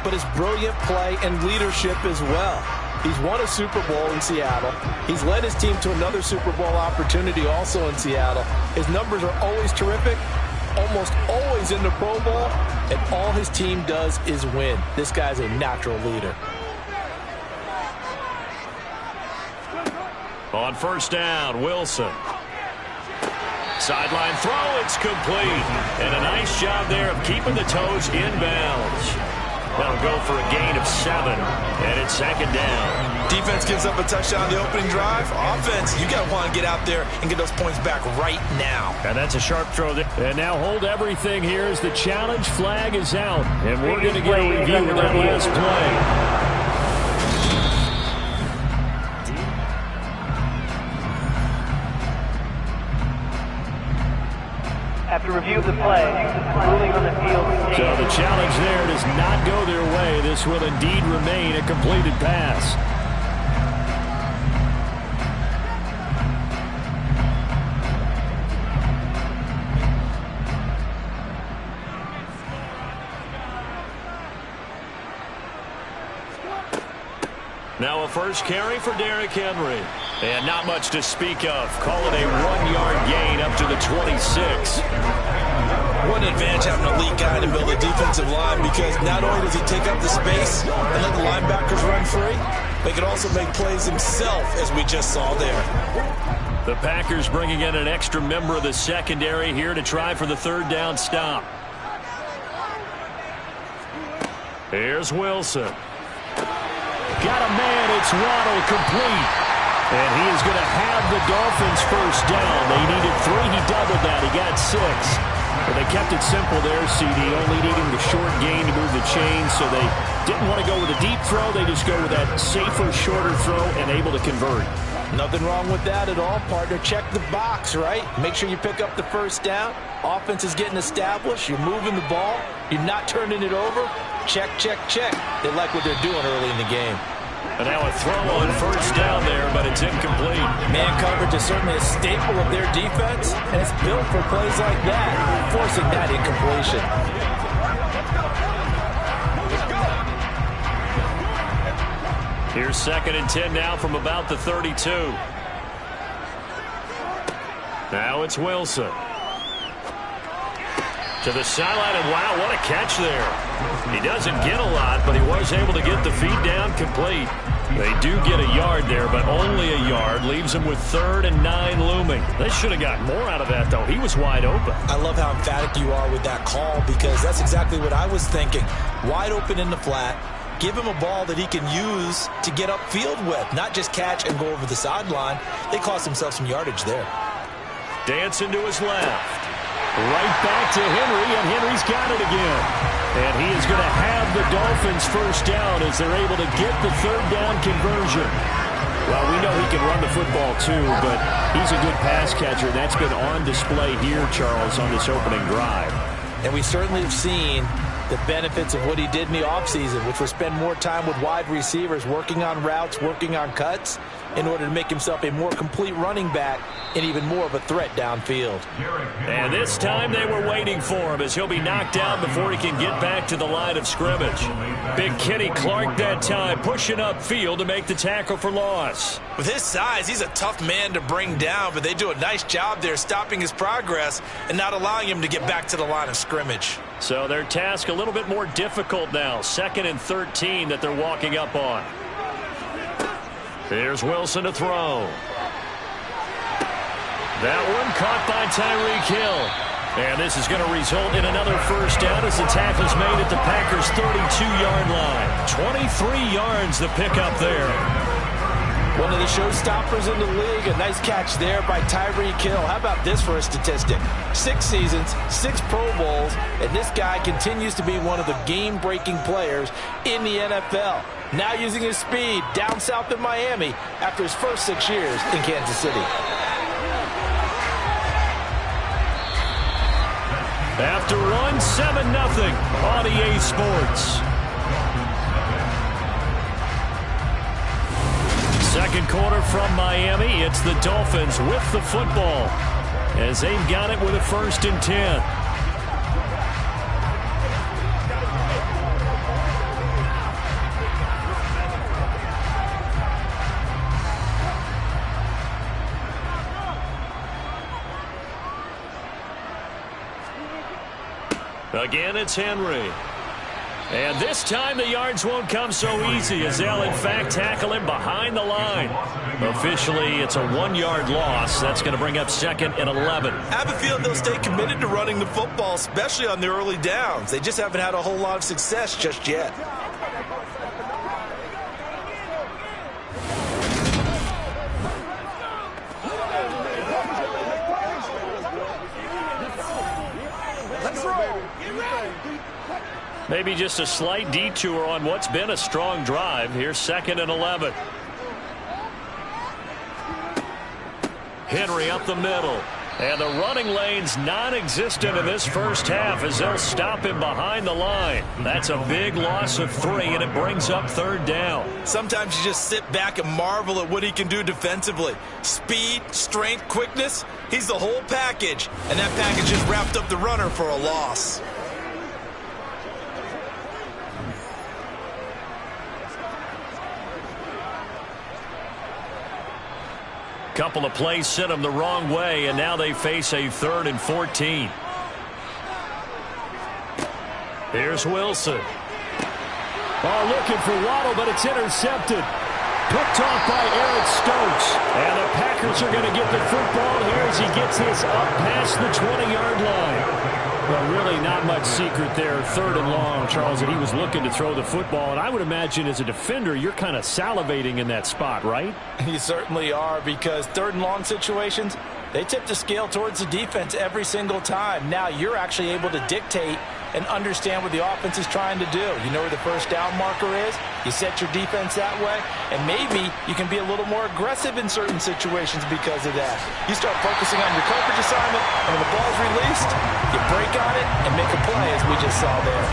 S24: but his brilliant play and leadership as well. He's won a Super Bowl in Seattle. He's led his team to another Super Bowl opportunity also in Seattle. His numbers are always terrific, almost always in the Pro Bowl, and all his team does is win. This guy's a natural leader.
S19: On first down, Wilson. Sideline throw, it's complete. And a nice job there of keeping the toes inbounds. That'll go for a gain of 7, and it's second down.
S24: Defense gives up a touchdown on the opening drive. Offense, you got to want to get out there and get those points back right now.
S19: And that's a sharp throw there. And now hold everything here as the challenge flag is out. And we're going to get a review of that last play.
S8: After review of the play, ruling on the field.
S19: So the challenge there does not go their way. This will indeed remain a completed pass. Now a first carry for Derrick Henry. And not much to speak of. Call it a 1-yard gain up to the 26.
S24: What an advantage having an elite guy to build a defensive line, because not only does he take up the space and let the linebackers run free, but he can also make plays himself, as we just saw there.
S19: The Packers bringing in an extra member of the secondary here to try for the third down stop. Here's Wilson. Got a man, it's Waddle, complete. And he is going to have the Dolphins first down. They needed 3, he doubled that, he got 6. But they kept it simple there, CD, only needing the short gain to move the chain, so they didn't want to go with a deep throw. They just go with that safer, shorter throw and able to convert.
S24: Nothing wrong with that at all, partner. Check the box, right? Make sure you pick up the first down. Offense is getting established. You're moving the ball. You're not turning it over. Check, check, check. They like what they're doing early in the game.
S19: And now a throw on first down there, but it's incomplete.
S24: Man coverage is certainly a staple of their defense, and it's built for plays like that, forcing that incompletion.
S19: Here's 2nd and 10 now from about the 32. Now it's Wilson. To the sideline, and wow, what a catch there. He doesn't get a lot, but he was able to get the feed down complete. They do get a yard there, but only a yard. Leaves him with 3rd and 9 looming. They should have got more out of that, though. He was wide open.
S24: I love how emphatic you are with that call, because that's exactly what I was thinking. Wide open in the flat. Give him a ball that he can use to get upfield with, not just catch and go over the sideline. They cost themselves some yardage there.
S19: Dancing to his left. Right back to Henry, and Henry's got it again. And he is going to have the Dolphins first down as they're able to get the third down conversion. Well, we know he can run the football too, but he's a good pass catcher. That's been on display here, Charles, on this opening drive.
S24: And we certainly have seen the benefits of what he did in the offseason, which was spend more time with wide receivers, working on routes, working on cuts, in order to make himself a more complete running back and even more of a threat downfield.
S19: And this time they were waiting for him as he'll be knocked down before he can get back to the line of scrimmage. Big Kenny Clark that time pushing upfield to make the tackle for loss.
S24: With his size, he's a tough man to bring down, but they do a nice job there stopping his progress and not allowing him to get back to the line of scrimmage.
S19: So their task a little bit more difficult now. 2nd and 13 that they're walking up on. Here's Wilson to throw. That one caught by Tyreek Hill. And this is going to result in another first down as the tackle's made at the Packers' 32-yard line. 23 yards the pickup there.
S24: One of the showstoppers in the league. A nice catch there by Tyreek Hill. How about this for a statistic? 6 seasons, 6 Pro Bowls, and this guy continues to be one of the game-breaking players in the NFL. Now using his speed down south in Miami after his first 6 years in Kansas City.
S19: After run, 7-0 on EA Sports. Second quarter from Miami. It's the Dolphins with the football as they've got it with a 1st and 10. Again, it's Henry. And this time the yards won't come so easy as they'll, in fact, tackle him behind the line. Officially, it's a 1-yard loss. That's going to bring up 2nd and 11.
S24: I have a feeling they'll stay committed to running the football, especially on the early downs. They just haven't had a whole lot of success just yet.
S19: Maybe just a slight detour on what's been a strong drive. Here's 2nd and 11. Henry up the middle. And the running lane's non-existent in this first half as they'll stop him behind the line. That's a big loss of 3, and it brings up 3rd down.
S24: Sometimes you just sit back and marvel at what he can do defensively. Speed, strength, quickness, he's the whole package. And that package just wrapped up the runner for a loss.
S19: Couple of plays sent them the wrong way, and now they face a 3rd and 14. Here's Wilson. Oh, looking for Waddle, but it's intercepted. Picked off by Eric Stokes. And the Packers are going to get the football here as he gets this up past the 20-yard line. Well, really not much secret there. 3rd and long, Charles, that he was looking to throw the football. And I would imagine as a defender, you're kind of salivating in that spot, right?
S24: You certainly are, because 3rd and long situations, they tip the scale towards the defense every single time. Now you're actually able to dictate and understand what the offense is trying to do. You know where the first down marker is. You set your defense that way, and maybe you can be a little more aggressive in certain situations because of that. You start focusing on your coverage assignment, and when the ball's released, you break on it and make a play, as we just saw there.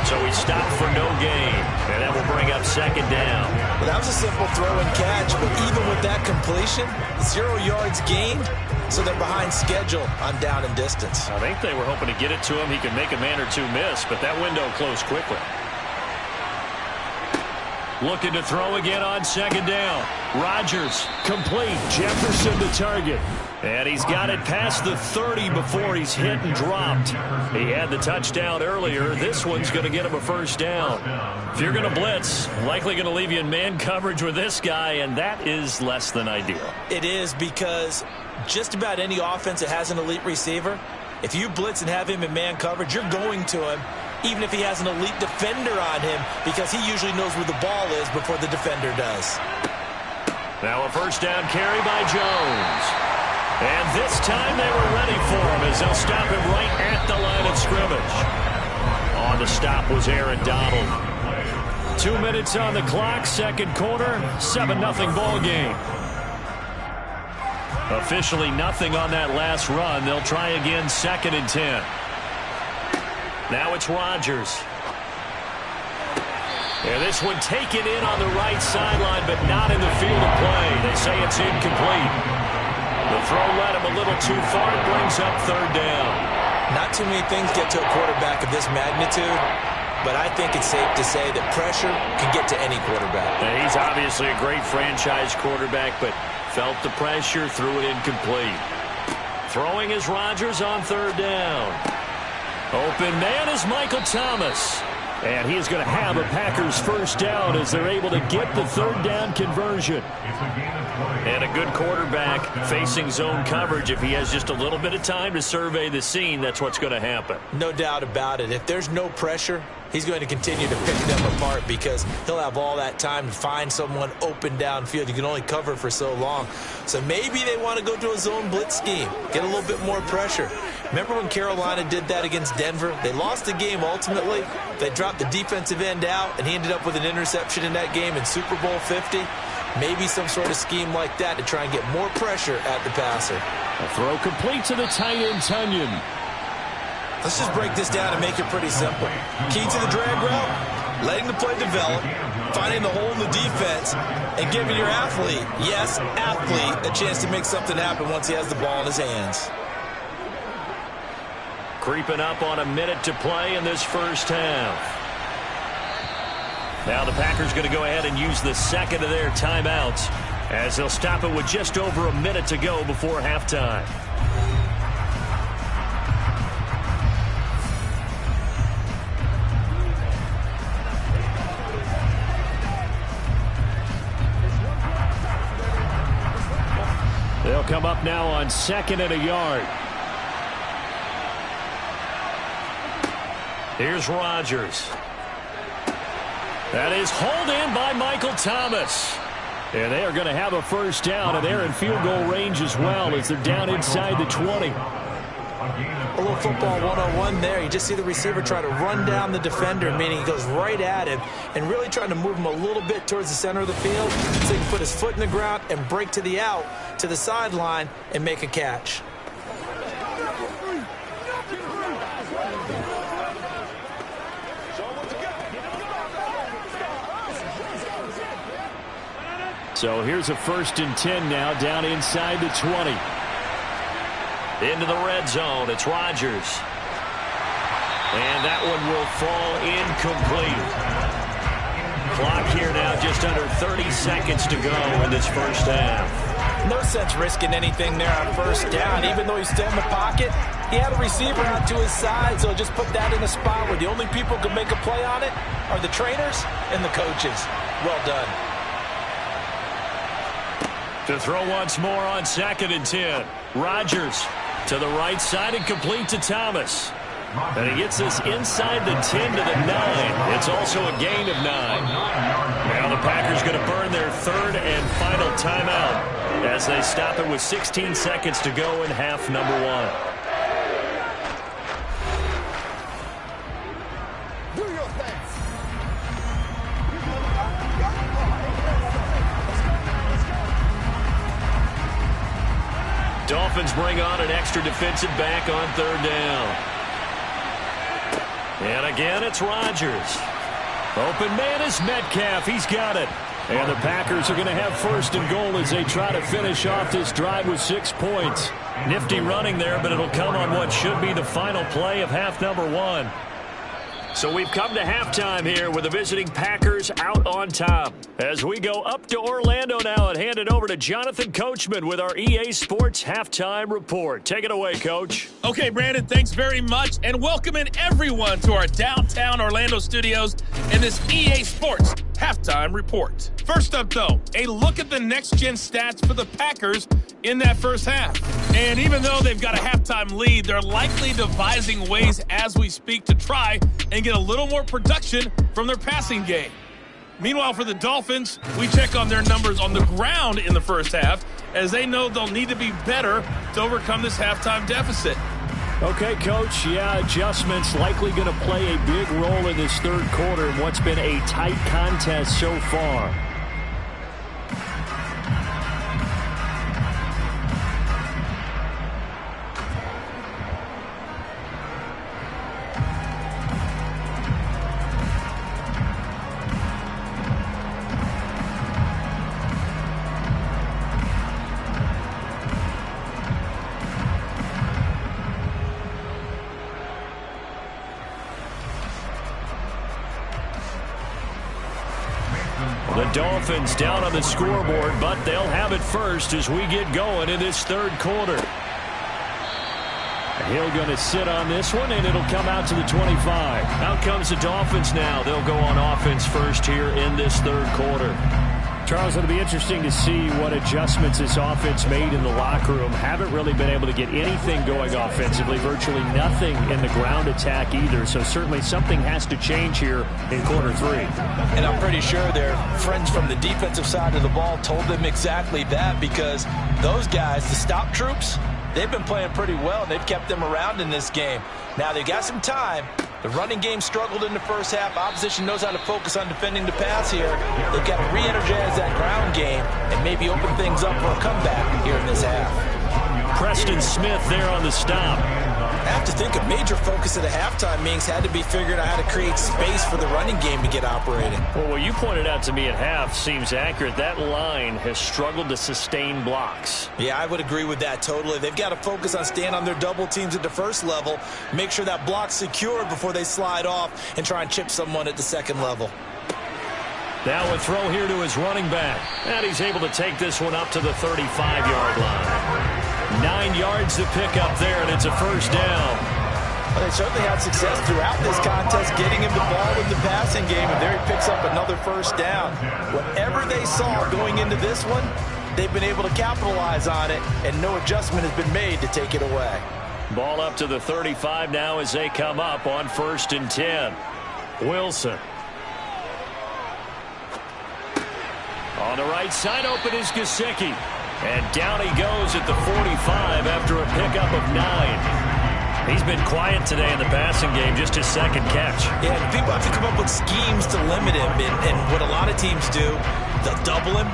S19: So he stopped for no gain, and that will bring up 2nd down.
S24: Well, that was a simple throw and catch, but even with that completion, 0 yards gained, so they're behind schedule on down and distance.
S19: I think they were hoping to get it to him. He could make a man or two miss, but that window closed quickly. Looking to throw again on 2nd down. Rodgers, complete. Jefferson to target. And he's got it past the 30 before he's hit and dropped. He had the touchdown earlier. This one's going to get him a first down. If you're going to blitz, likely going to leave you in man coverage with this guy, and that is less than ideal.
S24: It is, because just about any offense that has an elite receiver, if you blitz and have him in man coverage, you're going to him, even if he has an elite defender on him, because he usually knows where the ball is before the defender does.
S19: Now a first down carry by Jones. And this time they were ready for him as they'll stop him right at the line of scrimmage. On the stop was Aaron Donald. 2 minutes on the clock, 2nd quarter, 7-0 ball game. Officially nothing on that last run. They'll try again, 2nd and 10. Now it's Rodgers. And this one taken in on the right sideline, but not in the field of play. They say it's incomplete. The throw led him a little too far. It brings up third down.
S12: Not too many things get to a quarterback of this magnitude, but I think it's safe to say that pressure can get to any quarterback.
S19: Now, he's obviously a great franchise quarterback, but felt the pressure, threw it incomplete. Throwing is Rodgers on third down. Open man is Michael Thomas. And he is going to have a Packers first down as they're able to get the third down conversion. And a good quarterback facing zone coverage. If he has just a little bit of time to survey the scene, that's what's going to happen.
S12: No doubt about it. If there's no pressure, he's going to continue to pick them apart because he'll have all that time to find someone open downfield. You can only cover for so long. So maybe they want to go to a zone blitz scheme, get a little bit more pressure. Remember when Carolina did that against Denver? They lost the game ultimately. They dropped the defensive end out, and he ended up with an interception in that game in Super Bowl 50. Maybe some sort of scheme like that to try and get more pressure at the passer.
S19: A throw complete to the tight end, Tunyon.
S12: Let's just break this down and make it pretty simple. Key to the drag route, letting the play develop, finding the hole in the defense, and giving your athlete, yes, athlete, a chance to make something happen once he has the ball in his hands.
S19: Creeping up on a minute to play in this first half. Now the Packers going to go ahead and use the second of their timeouts as they'll stop it with just over a minute to go before halftime. They'll come up now on 2nd and a yard. Here's Rodgers. That is hauled in by Michael Thomas. And they are going to have a first down, and they're in field goal range as well as they're down inside the 20.
S12: A little football 101 there. You just see the receiver try to run down the defender, meaning he goes right at him and really trying to move him a little bit towards the center of the field so he can put his foot in the ground and break to the out, to the sideline, and make a catch.
S19: So here's a 1st and 10 now, down inside the 20. Into the red zone, it's Rodgers. And that one will fall incomplete. Clock here now just under 30 seconds to go in this first half.
S12: No sense risking anything there on first down, even though he's still in the pocket. He had a receiver out to his side, so just put that in a spot where the only people who can make a play on it are the trainers and the coaches. Well done.
S19: To throw once more on 2nd and 10. Rodgers to the right side and complete to Thomas. And he gets this inside the 10 to the 9. It's also a gain of 9. Now the Packers going to burn their 3rd and final timeout as they stop it with 16 seconds to go in half number 1. Dolphins bring on an extra defensive back on 3rd down. And again, it's Rodgers. Open man is Metcalf. He's got it. And the Packers are going to have 1st and goal as they try to finish off this drive with 6 points. Nifty running there, but it'll come on what should be the final play of half number 1. So we've come to halftime here with the visiting Packers out on top. As we go up to Orlando now and hand it over to Jonathan Coachman with our EA Sports Halftime Report. Take it away, Coach.
S13: Okay, Brandon, thanks very much. And welcome in everyone to our downtown Orlando studios in this EA Sports Halftime Report. First up, though, a look at the next-gen stats for the Packers in that first half. And even though they've got a halftime lead, they're likely devising ways as we speak to try and get a little more production from their passing game. Meanwhile, for the Dolphins, we check on their numbers on the ground in the first half, as they know they'll need to be better to overcome this halftime deficit.
S19: Okay, Coach, adjustments likely going to play a big role in this 3rd quarter in what's been a tight contest so far. Dolphins down on the scoreboard, but they'll have it first as we get going in this third quarter. Hill going to sit on this one, and it'll come out to the 25. Out comes the Dolphins now. They'll go on offense first here in this third quarter.
S11: Charles, it'll be interesting to see what adjustments this offense made in the locker room. Haven't really been able to get anything going offensively, virtually nothing in the ground attack either. So certainly something has to change here in quarter three.
S12: And I'm pretty sure their friends from the defensive side of the ball told them exactly that, because those guys, the stop troops, they've been playing pretty well, and they've kept them around in this game. Now, they've got some time. The running game struggled in the first half. Opposition knows how to focus on defending the pass here. They've got to re-energize that ground game and maybe open things up for a comeback here in this half.
S19: Preston Smith there on the stop.
S12: I have to think a major focus at the halftime meetings had to be figuring out how to create space for the running game to get operating.
S19: Well, what you pointed out to me at half seems accurate. That line has struggled to sustain blocks.
S12: Yeah, I would agree with that totally. They've got to focus on staying on their double teams at the first level, make sure that block's secured before they slide off and try and chip someone at the second level.
S19: Now a throw here to his running back. And he's able to take this one up to the 35-yard line. 9 yards to pick up there, and it's a first down.
S12: Well, they certainly had success throughout this contest getting him the ball in the passing game, and there he picks up another first down. Whatever they saw going into this one, they've been able to capitalize on it, and no adjustment has been made to take it away.
S19: Ball up to the 35 now as they come up on 1st and 10. Wilson. On the right side, open is Gesicki. And down he goes at the 45 after a pickup of 9. He's been quiet today in the passing game, just his second catch.
S12: Yeah, people have to come up with schemes to limit him, and what a lot of teams do, they'll double him,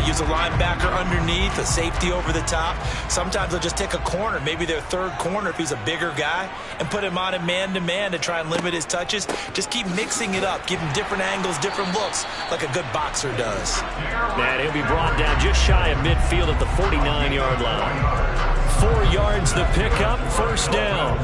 S12: use a linebacker underneath, a safety over the top. Sometimes they'll just take a corner, maybe their third corner if he's a bigger guy, and put him on a man-to-man to try and limit his touches. Just keep mixing it up, give him different angles, different looks, like a good boxer does.
S19: And he'll be brought down just shy of midfield at the 49-yard line. 4 yards the pickup, first down.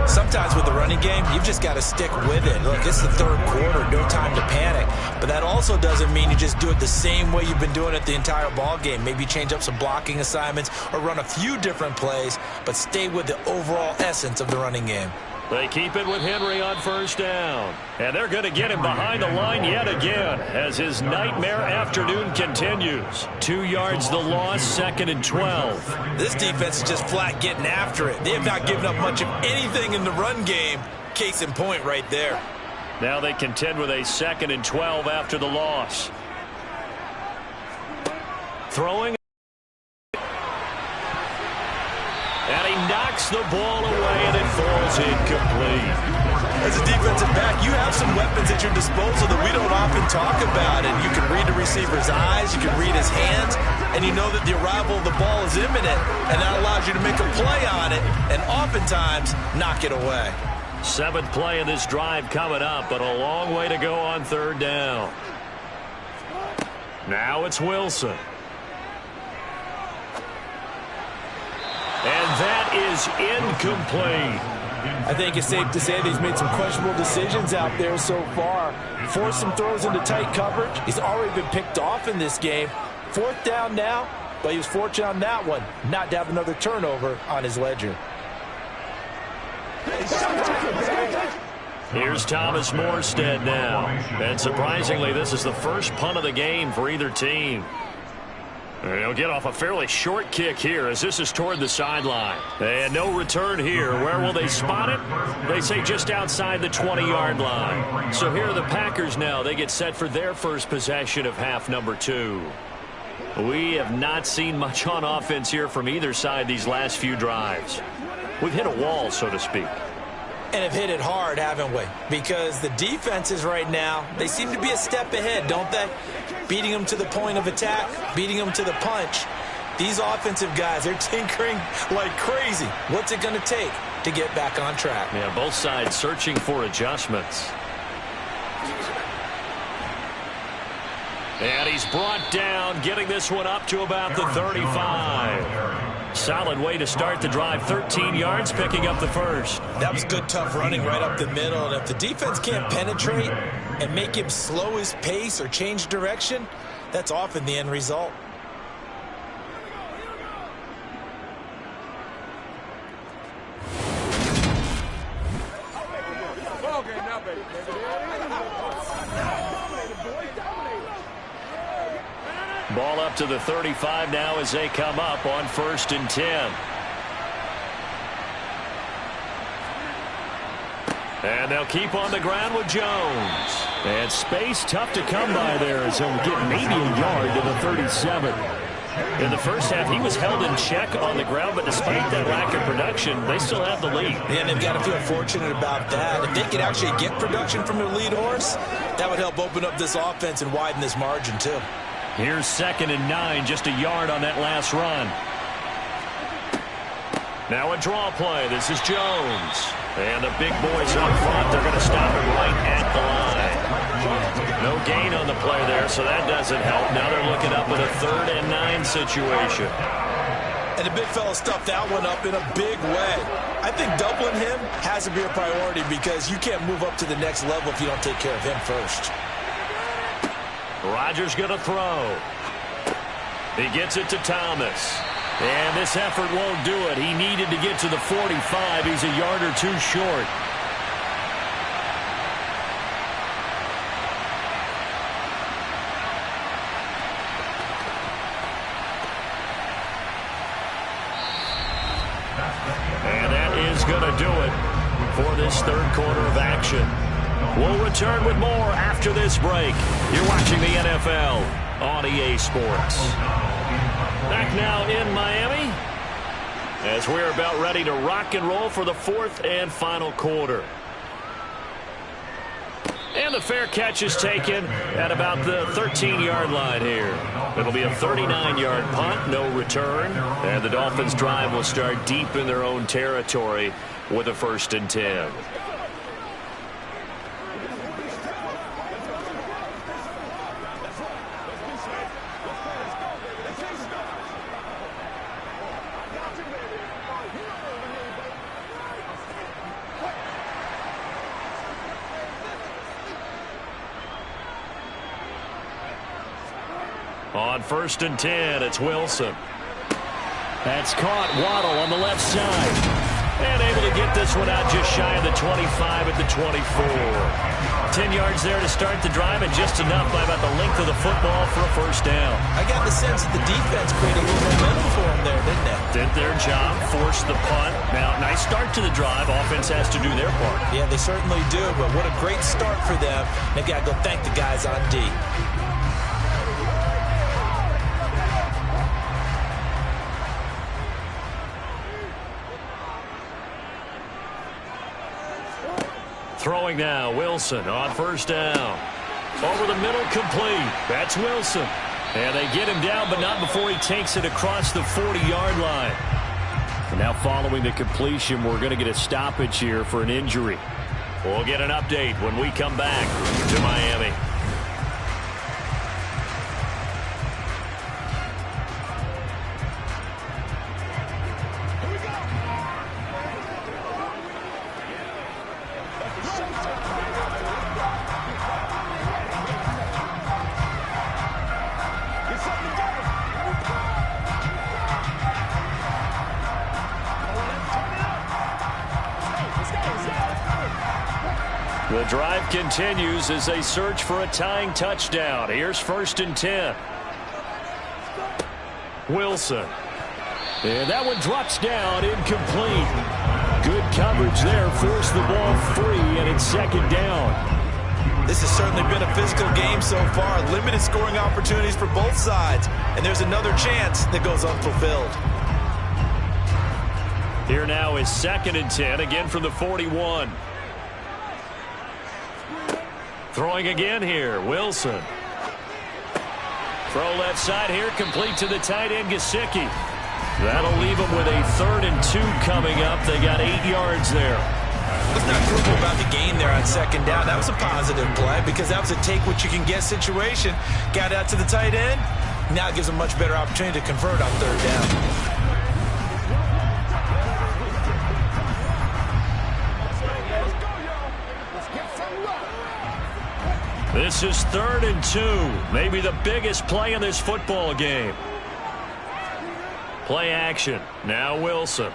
S12: Sometimes with the running game, you've just got to stick with it. Look, it's the third quarter, no time to panic. But that also doesn't mean you just do it the same way you've been doing it the entire ball game. Maybe change up some blocking assignments or run a few different plays, but stay with the overall essence of the running game.
S19: They keep it with Henry on first down. And they're going to get him behind the line yet again as his nightmare afternoon continues. 2 yards the loss, 2nd and 12.
S12: This defense is just flat getting after it. They have not given up much of anything in the run game. Case in point right there.
S19: Now they contend with a 2nd and 12 after the loss. Throwing. And he knocks the ball away, and it falls incomplete.
S12: As a defensive back, you have some weapons at your disposal that we don't often talk about. And you can read the receiver's eyes, you can read his hands, and you know that the arrival of the ball is imminent, and that allows you to make a play on it and oftentimes knock it away.
S19: 7th play of this drive coming up, but a long way to go on 3rd down. Now it's Wilson. And that is incomplete.
S12: I think it's safe to say that he's made some questionable decisions out there so far. Forced some throws into tight coverage. He's already been picked off in this game. 4th down now, but he was fortunate on that one not to have another turnover on his ledger.
S19: Here's Thomas Morstead now. And surprisingly, this is the first punt of the game for either team. And he'll get off a fairly short kick here as this is toward the sideline. And no return here. Where will they spot it? They say just outside the 20-yard line. So here are the Packers now. They get set for their first possession of half number 2. We have not seen much on offense here from either side these last few drives. We've hit a wall, so to speak.
S12: And have hit it hard, haven't we? Because the defenses right now, they seem to be a step ahead, don't they? Beating them to the point of attack, beating them to the punch. These offensive guys, they're tinkering like crazy. What's it going to take to get back on track?
S19: Yeah, both sides searching for adjustments. And he's brought down, getting this one up to about the 35. Solid way to start the drive. 13 yards, picking up the first.
S12: That was good, tough running right up the middle. And if the defense can't penetrate and make him slow his pace or change direction, that's often the end result.
S19: Ball up to the 35 now as they come up on 1st and 10. And they'll keep on the ground with Jones. And space tough to come by there as he'll get maybe a yard to the 37. In the first half, he was held in check on the ground, but despite that lack of production, they still have the lead.
S12: And they've got to feel fortunate about that. If they could actually get production from their lead horse, that would help open up this offense and widen this margin too.
S19: Here's 2nd and 9, just a yard on that last run. Now a draw play. This is Jones. And the big boys up front, they're going to stop it right at the line. No gain on the play there, so that doesn't help. Now they're looking up at a 3rd and 9 situation.
S12: And the big fella stuffed that one up in a big way. I think doubling him has to be a priority because you can't move up to the next level if you don't take care of him first.
S19: Rodgers going to throw. He gets it to Thomas. And this effort won't do it. He needed to get to the 45. He's a yard or two short. And that is going to do it for this 3rd quarter of action. We'll return with more after this break. You're watching the NFL on EA Sports. Back now in Miami as we're about ready to rock and roll for the 4th and final quarter. And the fair catch is taken at about the 13-yard line here. It'll be a 39-yard punt, no return. And the Dolphins' drive will start deep in their own territory with a 1st and 10. On 1st and 10, it's Wilson. That's caught. Waddle on the left side. And able to get this one out just shy of the 25 at the 24. 10 yards there to start the drive, and just enough by about the length of the football for a 1st down.
S12: I got the sense that the defense created a little momentum for them there, didn't they?
S19: Did their job, forced the punt. Now, nice start to the drive. Offense has to do their part.
S12: Yeah, they certainly do, but what a great start for them. They've got to go thank the guys on D.
S19: Throwing now, Wilson on 1st down. Over the middle, complete. That's Wilson. And they get him down, but not before he takes it across the 40-yard line. And now following the completion, we're going to get a stoppage here for an injury. We'll get an update when we come back to Miami. The drive continues as they search for a tying touchdown. Here's 1st and 10. Wilson. And that one drops down, incomplete. Good coverage there, forced the ball free, and it's 2nd down.
S12: This has certainly been a physical game so far. Limited scoring opportunities for both sides. And there's another chance that goes unfulfilled.
S19: Here now is 2nd and 10, again from the 41. Throwing again here, Wilson. Throw left side here, complete to the tight end, Gesicki. That'll leave them with a 3rd and 2 coming up. They got 8 yards there.
S12: Let's not quibble about the gain there on 2nd down. That was a positive play because that was a take-what-you-can-get situation. Got out to the tight end. Now it gives them a much better opportunity to convert on 3rd down.
S19: This This is 3rd and 2. Maybe the biggest play in this football game. Play action. Now Wilson.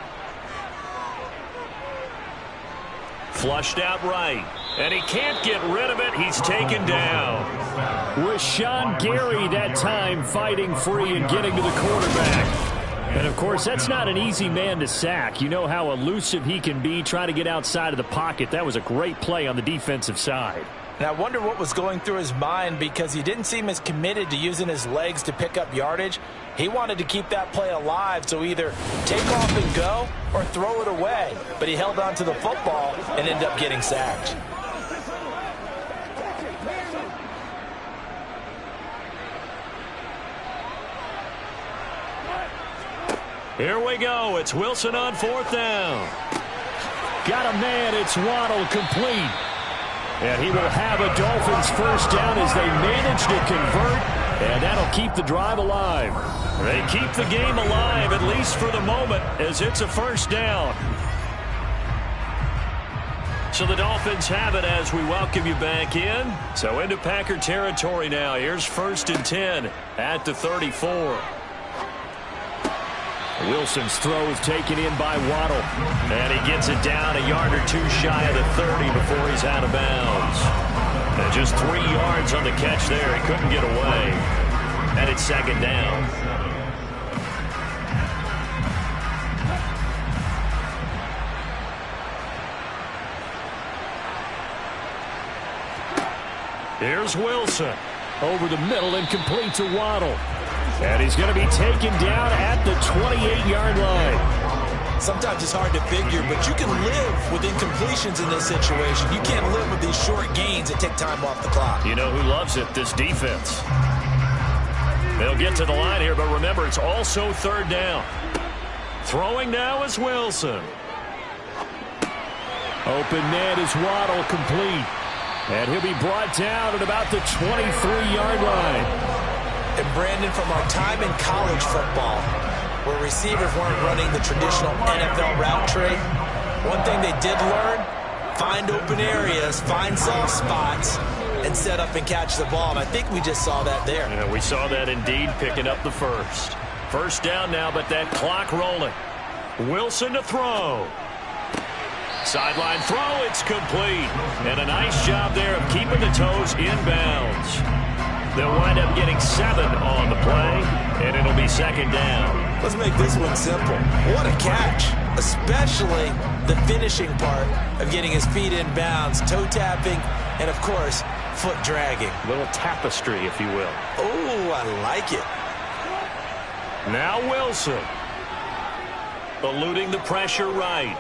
S19: Flushed out right. And he can't get rid of it. He's taken down. With Sean Gary that time fighting free and getting to the quarterback. And, of course, that's not an easy man to sack. You know how elusive he can be trying to get outside of the pocket. That was a great play on the defensive side.
S12: And I wonder what was going through his mind, because he didn't seem as committed to using his legs to pick up yardage. He wanted to keep that play alive, so either take off and go or throw it away. But he held on to the football and ended up getting sacked.
S19: Here we go. It's Wilson on 4th down. Got a man. It's Waddle, complete. And he will have a Dolphins first down as they manage to convert. And that'll keep the drive alive. They keep the game alive, at least for the moment, as it's a first down. So the Dolphins have it as we welcome you back in. So into Packer territory now. Here's 1st and 10 at the 34. Wilson's throw is taken in by Waddle. And he gets it down a yard or two shy of the 30 before he's out of bounds. And just 3 yards on the catch there. He couldn't get away. And it's 2nd down. Here's Wilson. Over the middle and complete to Waddle. And he's going to be taken down at the 28-yard line.
S12: Sometimes it's hard to figure, but you can live with incompletions in this situation. You can't live with these short gains that take time off the clock.
S19: You know who loves it? This defense. They'll get to the line here, but remember, it's also 3rd down. Throwing now is Wilson. Open net is Waddle, complete. And he'll be brought down at about the 23-yard line.
S12: And Brandon, from our time in college football, where receivers weren't running the traditional NFL route tree, one thing they did learn, find open areas, find soft spots, and set up and catch the ball. And I think we just saw that there.
S19: Yeah, we saw that indeed, picking up the first. First down now, but that clock rolling. Wilson to throw. Sideline throw, it's complete. And a nice job there of keeping the toes inbounds. They'll wind up getting 7 on the play, and it'll be 2nd down.
S12: Let's make this one simple. What a catch, especially the finishing part of getting his feet in bounds, toe tapping, and, of course, foot dragging.
S19: A little tapestry, if you will.
S12: Oh, I like it.
S19: Now Wilson. Eluding the pressure right.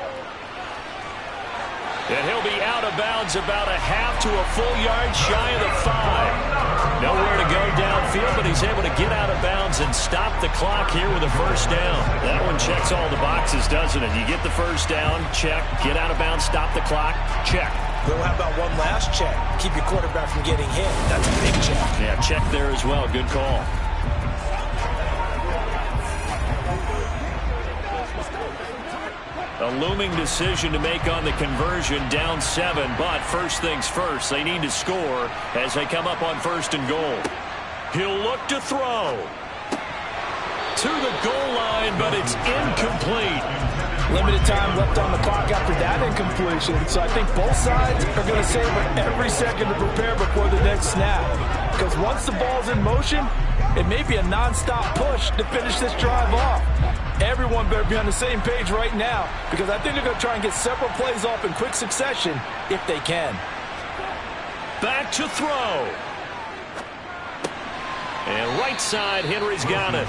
S19: And he'll be out of bounds about a half to a full yard shy of the 5. Nowhere to go downfield, but he's able to get out of bounds and stop the clock here with a first down. That one checks all the boxes, doesn't it? You get the first down, check. Get out of bounds, stop the clock, check.
S12: Well, how about one last check? Keep your quarterback from getting hit. That's a big check.
S19: Yeah, check there as well. Good call. A looming decision to make on the conversion, down 7, but first things first, they need to score as they come up on 1st and goal. He'll look to throw. To the goal line, but it's incomplete.
S24: Limited time left on the clock after that incompletion, so I think both sides are going to savor every second to prepare before the next snap. Because once the ball's in motion, it may be a non-stop push to finish this drive off. Everyone better be on the same page right now, because I think they're going to try and get several plays off in quick succession if they can.
S19: Back to throw. And right side, Henry's got it.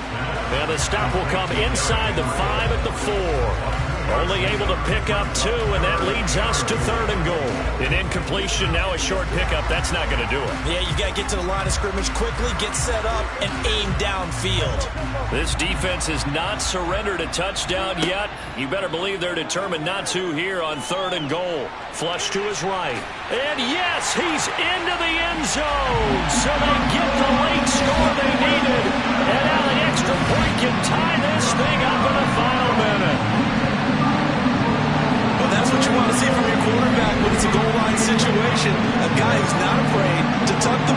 S19: And the stop will come inside the 5 at the 4. Only able to pick up 2, and that leads us to 3rd and goal. An incompletion, now a short pickup. That's not going to do it.
S12: Yeah, you got to get to the line of scrimmage quickly, get set up, and aim downfield.
S19: This defense has not surrendered a touchdown yet. You better believe they're determined not to here on 3rd and goal. Flush to his right. And yes, he's into the end zone. So they get the late score they needed. And now the extra point can tie this thing up in the final minute.
S12: Well, that's what you want to see from your quarterback when it's a goal line situation. A guy who's not afraid to tuck the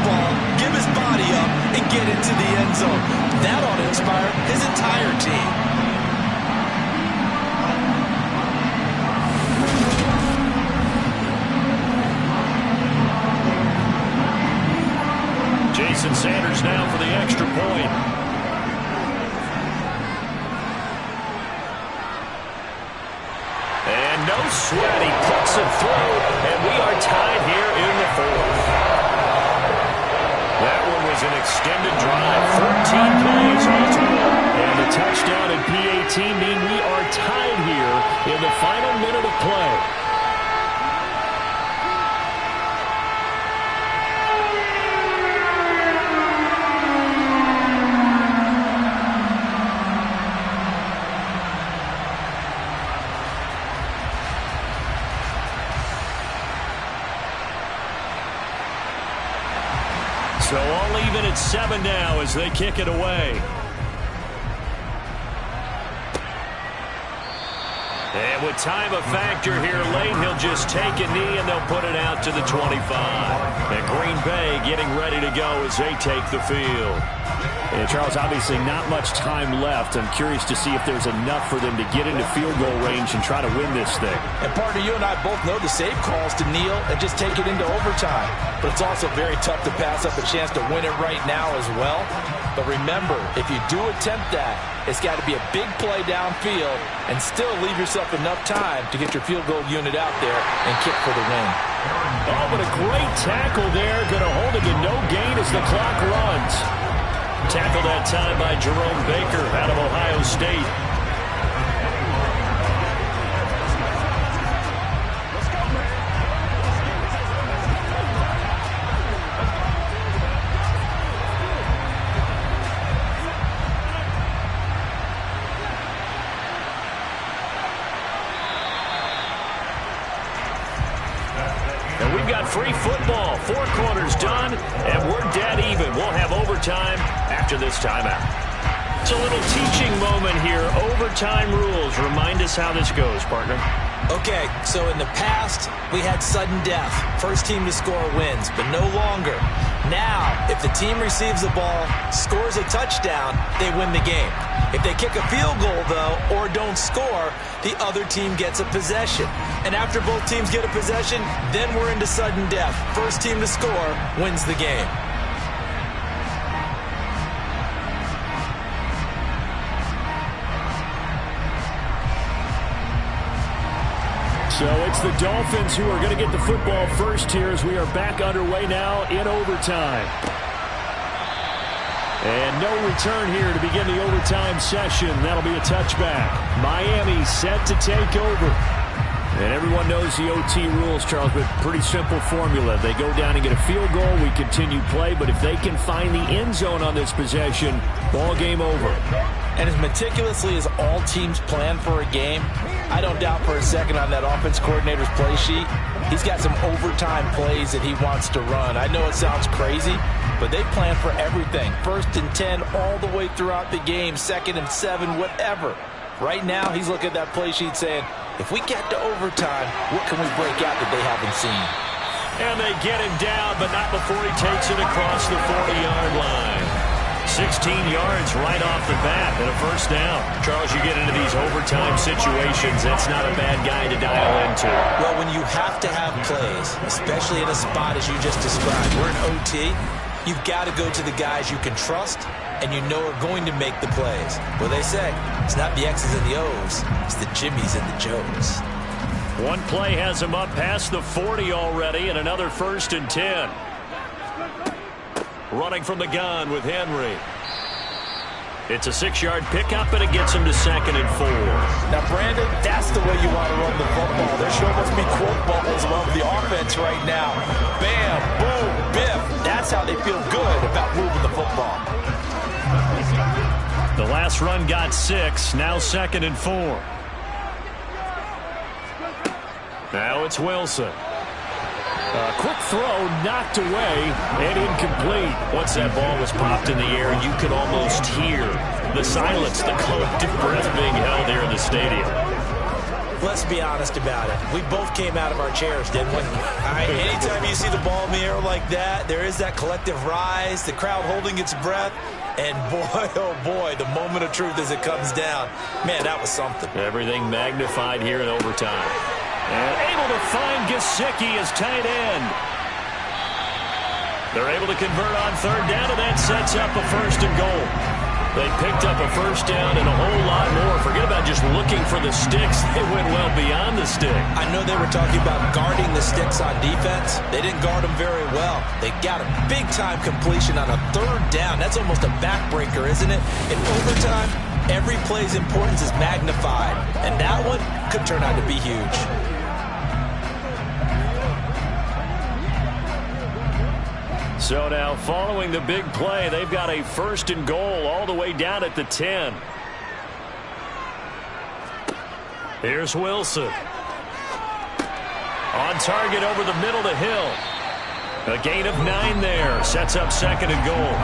S19: sweat. He puts it through, and we are tied here in the fourth. That one was an extended drive, 13 plays all total. And the touchdown and PAT mean we are tied here in the final minute of play. So all even at 7 now as they kick it away. And with time a factor here late, he'll just take a knee and they'll put it out to the 25. And Green Bay getting ready to go as they take the field.
S11: And Charles, obviously not much time left. I'm curious to see if there's enough for them to get into field goal range and try to win this thing.
S12: And partner, you and I both know the safe calls to kneel and just take it into overtime. But it's also very tough to pass up a chance to win it right now as well. But remember, if you do attempt that, it's got to be a big play downfield and still leave yourself enough time to get your field goal unit out there and kick for the win.
S11: Oh, but a great tackle there. Going to hold it to no gain as the clock runs. Tackled that time by Jerome Baker out of Ohio State. And we've got free football. 4 quarters done, and we're dead even. We'll have overtime after this timeout. It's a little teaching moment here. Overtime rules. Remind us how this goes, partner.
S12: Okay, so in the past, we had sudden death. First team to score wins, but no longer. Now, if the team receives the ball, scores a touchdown, they win the game. If they kick a field goal, though, or don't score, the other team gets a possession. And after both teams get a possession, then we're into sudden death. First team to score wins the game.
S11: So it's the Dolphins who are going to get the football first here as we are back underway now in overtime. And no return here to begin the overtime session. That'll be a touchback. Miami set to take over. And everyone knows the OT rules, Charles, but pretty simple formula. They go down and get a field goal, we continue play, but if they can find the end zone on this possession, ball game over.
S12: And as meticulously as all teams plan for a game, I don't doubt for a second on that offense coordinator's play sheet, he's got some overtime plays that he wants to run. I know it sounds crazy, but they plan for everything. 1st and 10 all the way throughout the game, 2nd and 7, whatever. Right now, he's looking at that play sheet saying, if we get to overtime, what can we break out that they haven't seen?
S11: And they get him down, but not before he takes it across the 40-yard line. 16 yards right off the bat and a first down. Charles, you get into these overtime situations, that's not a bad guy to dial into.
S12: Well, when you have to have plays, especially in a spot as you just described, we're in OT, you've got to go to the guys you can trust and you know are going to make the plays. Well, they say it's not the X's and the O's, it's the Jimmys and the Joes.
S11: One play has him up past the 40 already, and another 1st and 10. Running from the gun with Henry. It's a 6-yard pickup, and it gets him to 2nd and 4.
S12: Now, Brandon, that's the way you want to run the football. There sure must be quote bubbles above the offense right now. Bam, boom, biff. That's how they feel good about moving the football.
S11: The last run got 6, now 2nd and 4. Now it's Wilson. A quick throw knocked away and incomplete. Once that ball was popped in the air, you could almost hear the silence, the collective breath being held here in the stadium.
S12: Let's be honest about it. We both came out of our chairs, didn't we? Anytime you see the ball in the air like that, there is that collective rise, the crowd holding its breath, and boy, oh boy, the moment of truth as it comes down. Man, that was something.
S11: Everything magnified here in overtime. And able to find Gesicki as tight end. They're able to convert on 3rd down, and that sets up a 1st and goal. They picked up a 1st down and a whole lot more. Forget about just
S19: just looking for the sticks. They went well beyond the stick.
S12: I know they were talking about guarding the sticks on defense. They didn't guard them very well. They got a big-time completion on a 3rd down. That's almost a backbreaker, isn't it? In overtime, every play's importance is magnified, and that one could turn out to be huge.
S19: So now, following the big play, they've got a 1st and goal all the way down at the 10. Here's Wilson. On target over the middle to Hill. A gain of 9 there. Sets up 2nd and goal.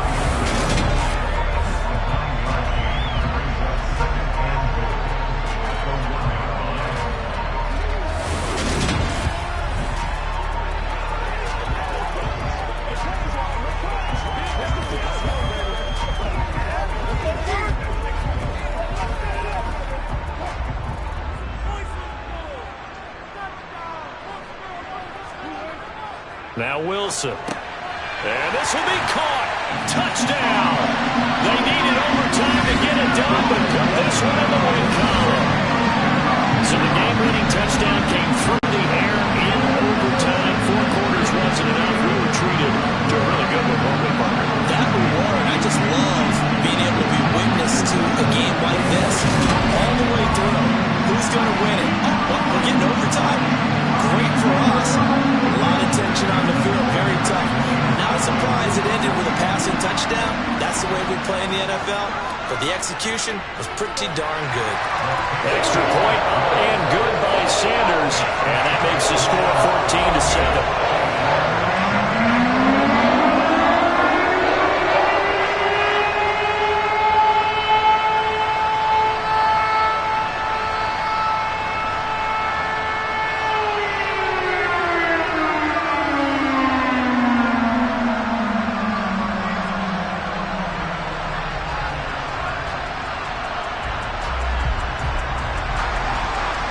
S19: Now Wilson. And this will be caught. Touchdown. They needed overtime to get it done, but put this one in the win column. So the game-winning touchdown came through the air in overtime. 4 quarters wasn't enough. We were treated to a really good one, weren't we, Parker?
S12: That reward, I just love being able to be witness to a game like this. All the way through. Who's going to win it? Oh, we're getting overtime. Great for us. A lot of tension on the field. Very tough. Not a surprise it ended with a passing touchdown. That's the way we play in the NFL. But the execution was pretty darn good.
S19: Extra point up and good by Sanders. And that makes the score 14-7.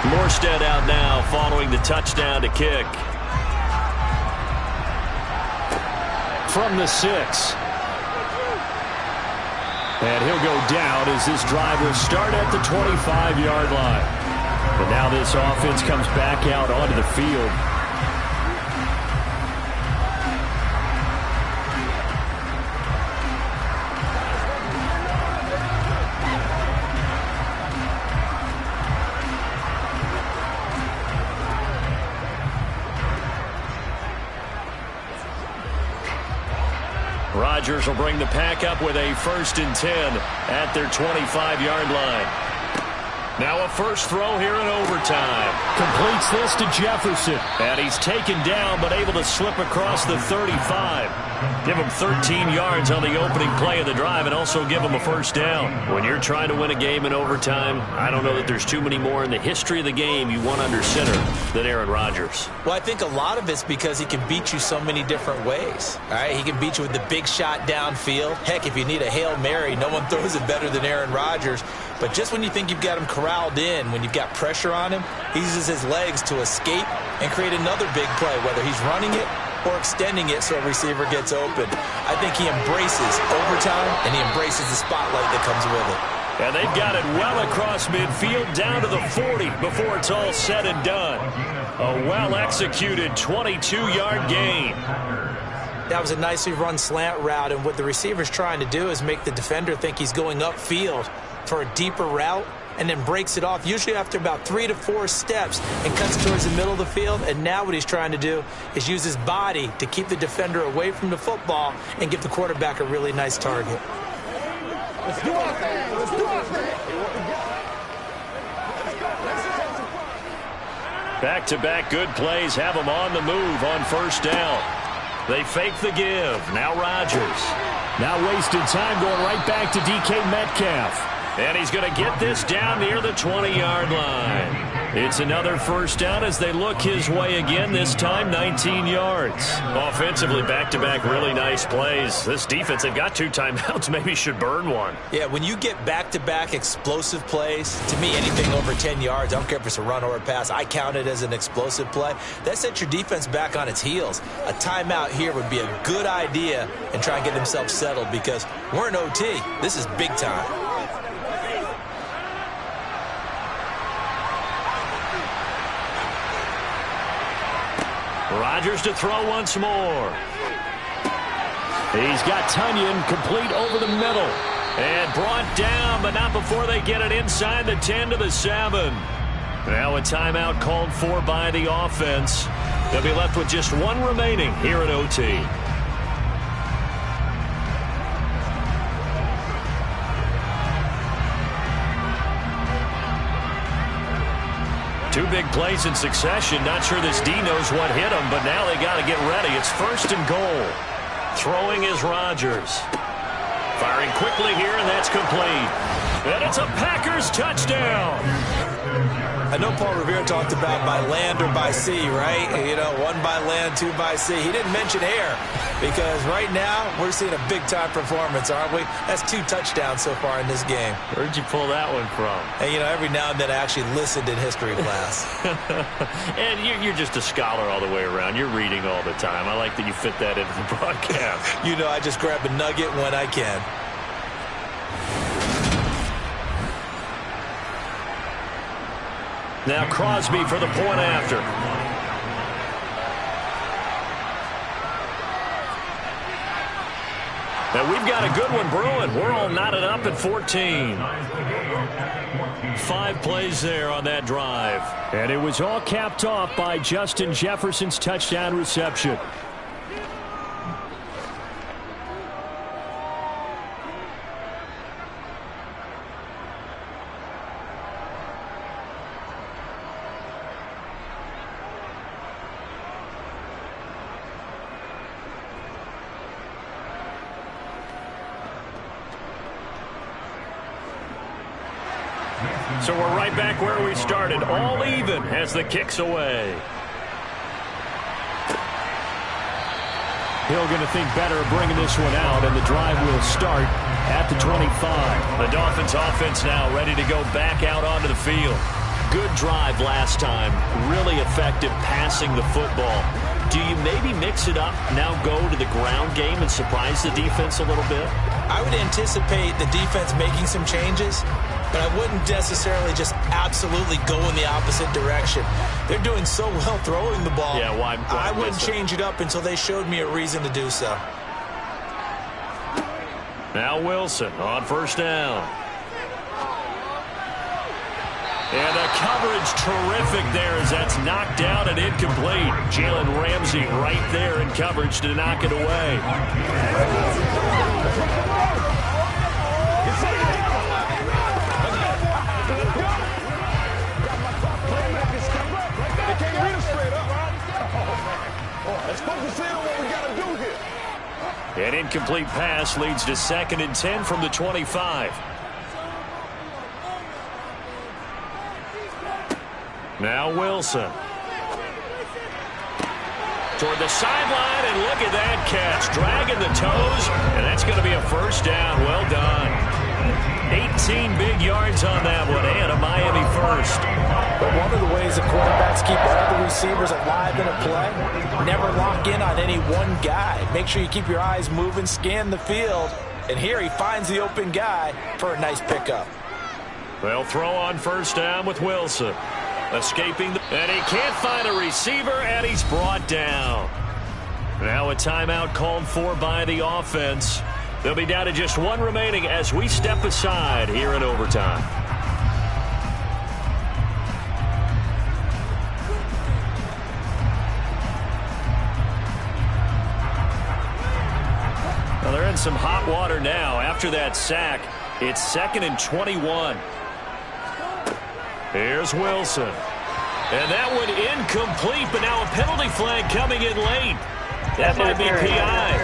S19: Morstead out now following the touchdown to kick. From the 6. And he'll go down as this drive will start at the 25-yard line. But now this offense comes back out onto the field. Rodgers will bring the pack up with a 1st and 10 at their 25-yard line. Now a first throw here in overtime. Completes this to Jefferson. And he's taken down but able to slip across the 35. Give him 13 yards on the opening play of the drive and also give him a 1st down. When you're trying to win a game in overtime, I don't know that there's too many more in the history of the game you want under center than Aaron Rodgers.
S12: Well, I think a lot of it's because he can beat you so many different ways. All right, he can beat you with the big shot downfield. Heck, if you need a Hail Mary, no one throws it better than Aaron Rodgers. But just when you think you've got him corralled in, when you've got pressure on him, he uses his legs to escape and create another big play, whether he's running it or extending it so a receiver gets open. I think he embraces overtime, and he embraces the spotlight that comes with it.
S19: And they've got it well across midfield down to the 40 before it's all said and done. A well-executed 22-yard gain.
S12: That was a nicely run slant route, and what the receiver's trying to do is make the defender think he's going upfield for a deeper route, and then breaks it off, usually after about 3 to 4 steps, and cuts towards the middle of the field. And now what he's trying to do is use his body to keep the defender away from the football and give the quarterback a really nice target.
S7: Let's do our thing. Let's do our thing.
S19: Back-to-back good plays have them on the move on 1st down. They fake the give. Now Rodgers. Now wasted time going right back to DK Metcalf. And he's going to get this down near the 20-yard line. It's another 1st down as they look his way again, this time 19 yards. Offensively, back-to-back really nice plays. This defense, they've got 2 timeouts, maybe should burn one.
S12: Yeah, when you get back-to-back explosive plays, to me, anything over 10 yards, I don't care if it's a run or a pass, I count it as an explosive play. That sets your defense back on its heels. A timeout here would be a good idea and try and get themselves settled because we're in OT. This is big time.
S19: Rodgers to throw once more. He's got Tunyon complete over the middle. And brought down, but not before they get it inside the 10 to the 7. Now a timeout called for by the offense. They'll be left with just one remaining here at OT. Two big plays in succession. Not sure this D knows what hit him, but now they got to get ready. It's 1st and goal. Throwing is Rodgers. Firing quickly here, and that's complete. And it's a Packers touchdown.
S12: I know Paul Revere talked about by land or by sea, right? You know, 1 by land, 2 by sea. He didn't mention air because right now we're seeing a big-time performance, aren't we? That's 2 touchdowns so far in this game.
S19: Where'd you pull that one from?
S12: And, you know, every now and then I actually listened in history class.
S19: And you're just a scholar all the way around. You're reading all the time. I like that you fit that into the broadcast.
S12: You know, I just grab a nugget when I can.
S19: Now Crosby for the point after. And we've got a good one brewing. We're all knotted up at 14. 5 plays there on that drive. And it was all capped off by Justin Jefferson's touchdown reception. So we're right back where we started, all even as the kick's away. Hill going to think better of bringing this one out, and the drive will start at the 25. The Dolphins offense now ready to go back out onto the field. Good drive last time, really effective passing the football. Do you maybe mix it up, now go to the ground game and surprise the defense a little bit?
S12: I would anticipate the defense making some changes, but I wouldn't necessarily just absolutely go in the opposite direction. They're doing so well throwing the ball.
S19: Yeah, why
S12: I wouldn't change it up until they showed me a reason to do so.
S19: Now Wilson on 1st down. And the coverage terrific there as that's knocked down and incomplete. Jalen Ramsey right there in coverage to knock it away. An incomplete pass leads to 2nd and 10 from the 25. Now Wilson. Toward the sideline, and look at that catch. Dragging the toes, and that's going to be a 1st down. Well done. 18 big yards on that one, and a Miami 1st.
S24: But one of the ways the quarterbacks keep all the receivers alive in a play, never lock in on any one guy. Make sure you keep your eyes moving, scan the field, and here he finds the open guy for a nice pickup.
S19: They'll throw on 1st down with Wilson. Escaping, and he can't find a receiver, and he's brought down. Now a timeout called for by the offense. They'll be down to just one remaining as we step aside here in overtime. Well, they're in some hot water now. After that sack, it's 2nd and 21. Here's Wilson. And that one incomplete, but now a penalty flag coming in late. That might be PI.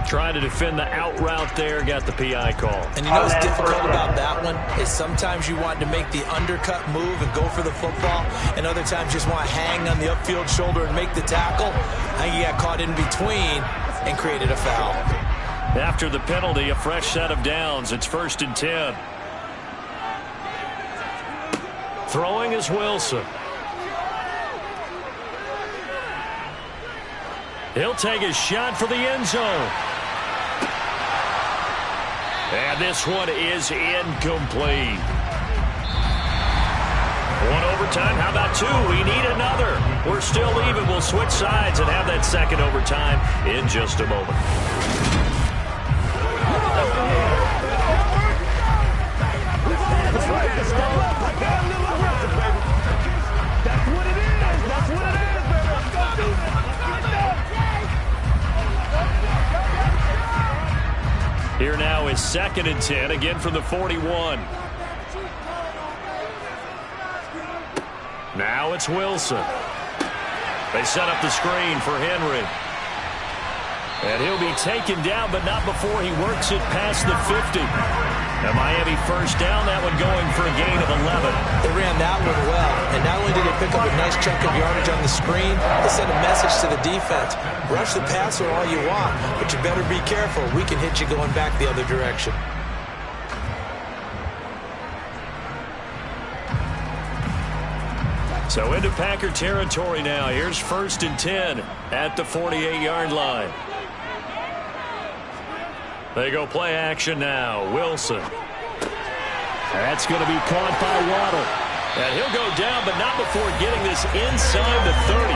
S19: Trying to defend the out route there, got the PI call.
S12: And you know what's difficult about that one is sometimes you want to make the undercut move and go for the football, and other times you just want to hang on the upfield shoulder and make the tackle. I think he got caught in between and created a foul.
S19: After the penalty, a fresh set of downs. It's 1st and 10. Throwing is Wilson. He'll take a shot for the end zone. And this one is incomplete. One overtime. How about two? We need another. We're still even. We'll switch sides and have that second overtime in just a moment.
S1: That's what it is. That's what it is, baby. Let's go do this.
S19: Here now is 2nd and 10, again from the 41. Now it's Wilson. They set up the screen for Henry. And he'll be taken down, but not before he works it past the 50. And Miami first down, that one going for a gain of 11.
S12: They ran that one well, and not only did they pick up a nice chunk of yardage on the screen, they sent a message to the defense. Rush the passer all you want, but you better be careful. We can hit you going back the other direction.
S19: So into Packer territory now. Here's 1st and 10 at the 48-yard line. They go play action now. Wilson. That's going to be caught by Waddle. And he'll go down, but not before getting this inside the 30.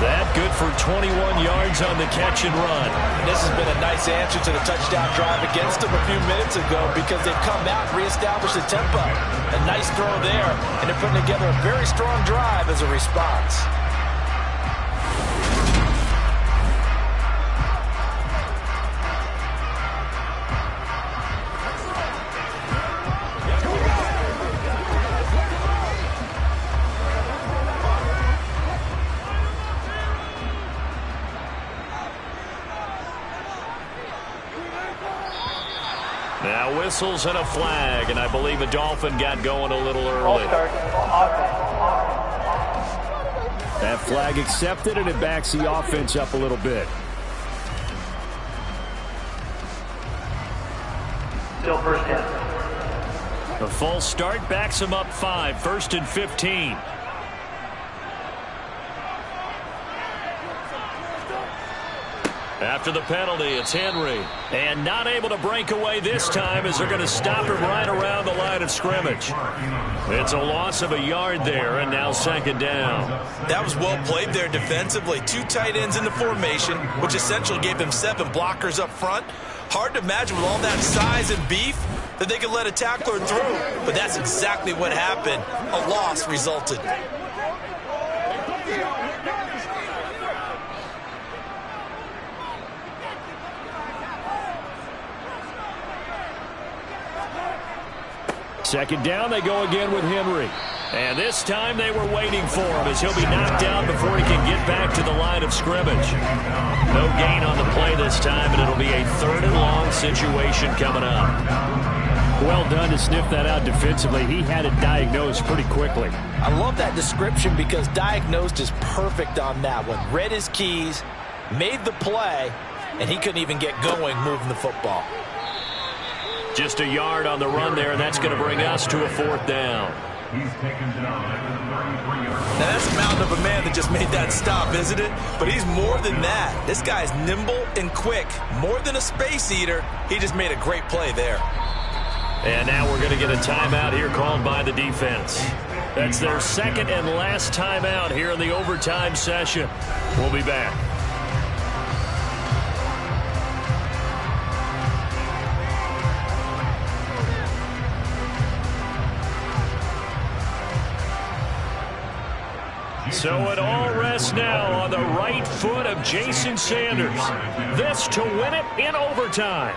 S19: That good for 21 yards on the catch and run.
S12: And this has been a nice answer to the touchdown drive against them a few minutes ago because they've come out and reestablished the tempo. A nice throw there, and they're putting together a very strong drive as a response.
S19: Now whistles and a flag, and I believe a Dolphin got going a little early.
S11: That flag accepted, and it backs the offense up a little bit.
S8: Still first down.
S19: The false start backs him up 5, 1st and 15. After the penalty, it's Henry. And not able to break away this time as they're going to stop him right around the line of scrimmage. It's a loss of a yard there, and now 2nd down.
S12: That was well played there defensively. 2 tight ends in the formation, which essentially gave them 7 blockers up front. Hard to imagine with all that size and beef that they could let a tackler through. But that's exactly what happened. A loss resulted.
S11: Second down, they go again with Henry.
S19: And this time they were waiting for him as he'll be knocked down before he can get back to the line of scrimmage. No gain on the play this time, and it'll be a 3rd and long situation coming up.
S11: Well done to sniff that out defensively. He had it diagnosed pretty quickly.
S12: I love that description because diagnosed is perfect on that one. Read his keys, made the play, and he couldn't even get going moving the football.
S19: Just a yard on the run there, and that's going to bring us to a 4th down.
S12: Now that's a mountain of a man that just made that stop, isn't it? But he's more than that. This guy's nimble and quick. More than a space eater, he just made a great play there.
S19: And now we're going to get a timeout here called by the defense. That's their 2nd and last timeout here in the overtime session. We'll be back. So it all rests now on the right foot of Jason Sanders. This to win it in overtime.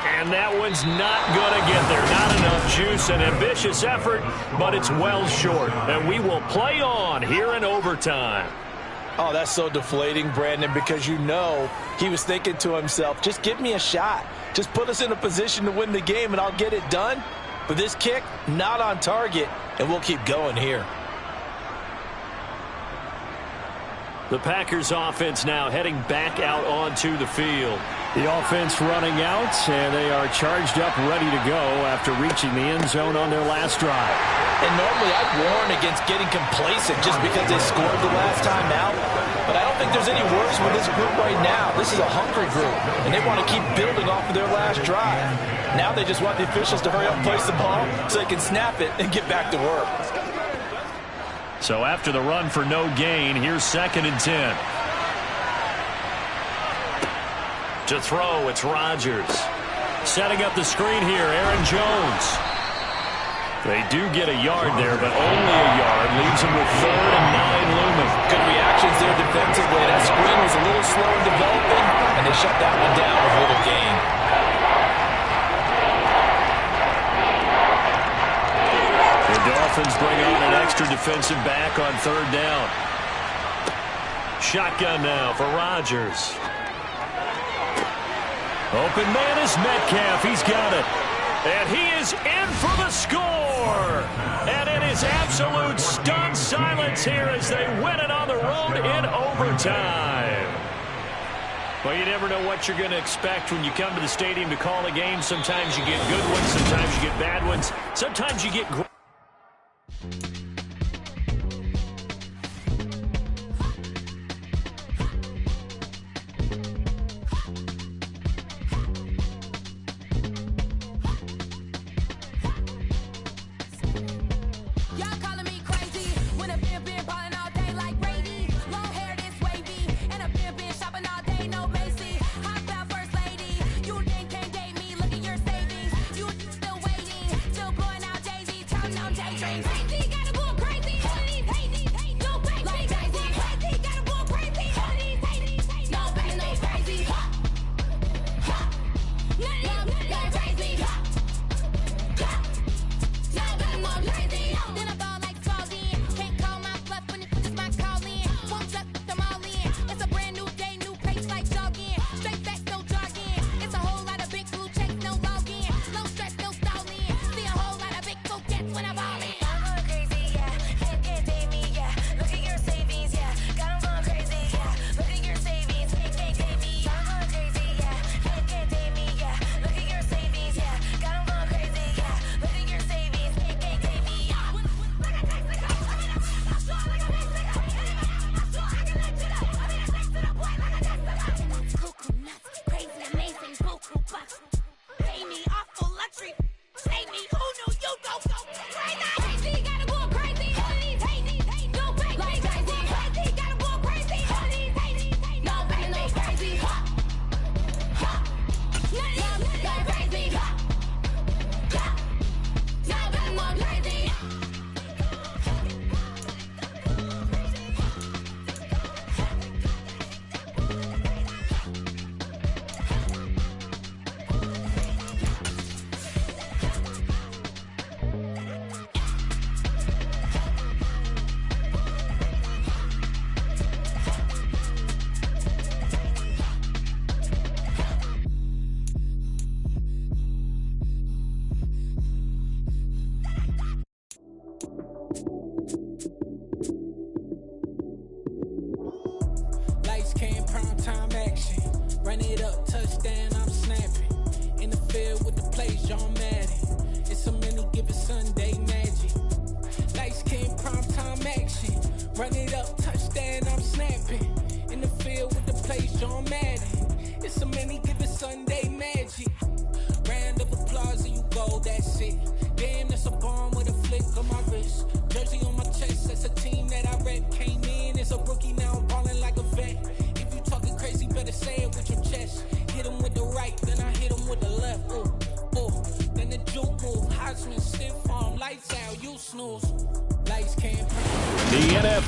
S19: And that one's not going to get there. Not enough juice. An ambitious effort, but it's well short. And we will play on here in overtime.
S12: Oh, that's so deflating, Brandon, because you know he was thinking to himself, just give me a shot. Just put us in a position to win the game, and I'll get it done. But this kick, not on target, and we'll keep going here.
S19: The Packers offense now heading back out onto the field.
S11: The offense running out, and they are charged up, ready to go after reaching the end zone on their last drive.
S12: And normally I'd warn against getting complacent just because they scored the last time out. But I don't
S24: think there's any worries with this group right now. This is a hungry group, and they want to keep building off of their last drive. Now they just want the officials to hurry up and place the ball so they can snap it and get back to work.
S11: So after the run for no gain, here's 2nd and 10. To throw, it's Rodgers. Setting up the screen here, Aaron Jones. They do get a yard there, but only a yard. Leaves them with 3rd and 9 looming.
S24: Good reactions there defensively. That screen was a little slow in developing, and they shut that one down with little gain.
S11: The Dolphins bring on an extra defensive back on 3rd down. Shotgun now for Rodgers. Open man is Metcalf. He's got it. And he is in for the score. And it is absolute stunned silence here as they win it on the road in overtime. Well, you never know what you're going to expect when you come to the stadium to call a game. Sometimes you get good ones. Sometimes you get bad ones. Sometimes you get great.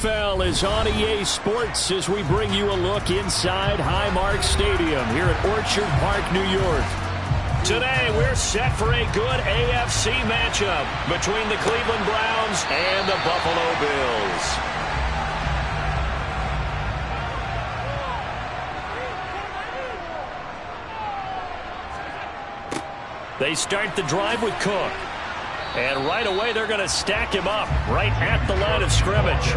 S11: NFL is on EA Sports as we bring you a look inside Highmark Stadium here at Orchard Park, New York. Today, we're set for a good AFC matchup between the Cleveland Browns and the Buffalo Bills. They start the drive with Cook. And right away, they're going to stack him up right at the line of scrimmage.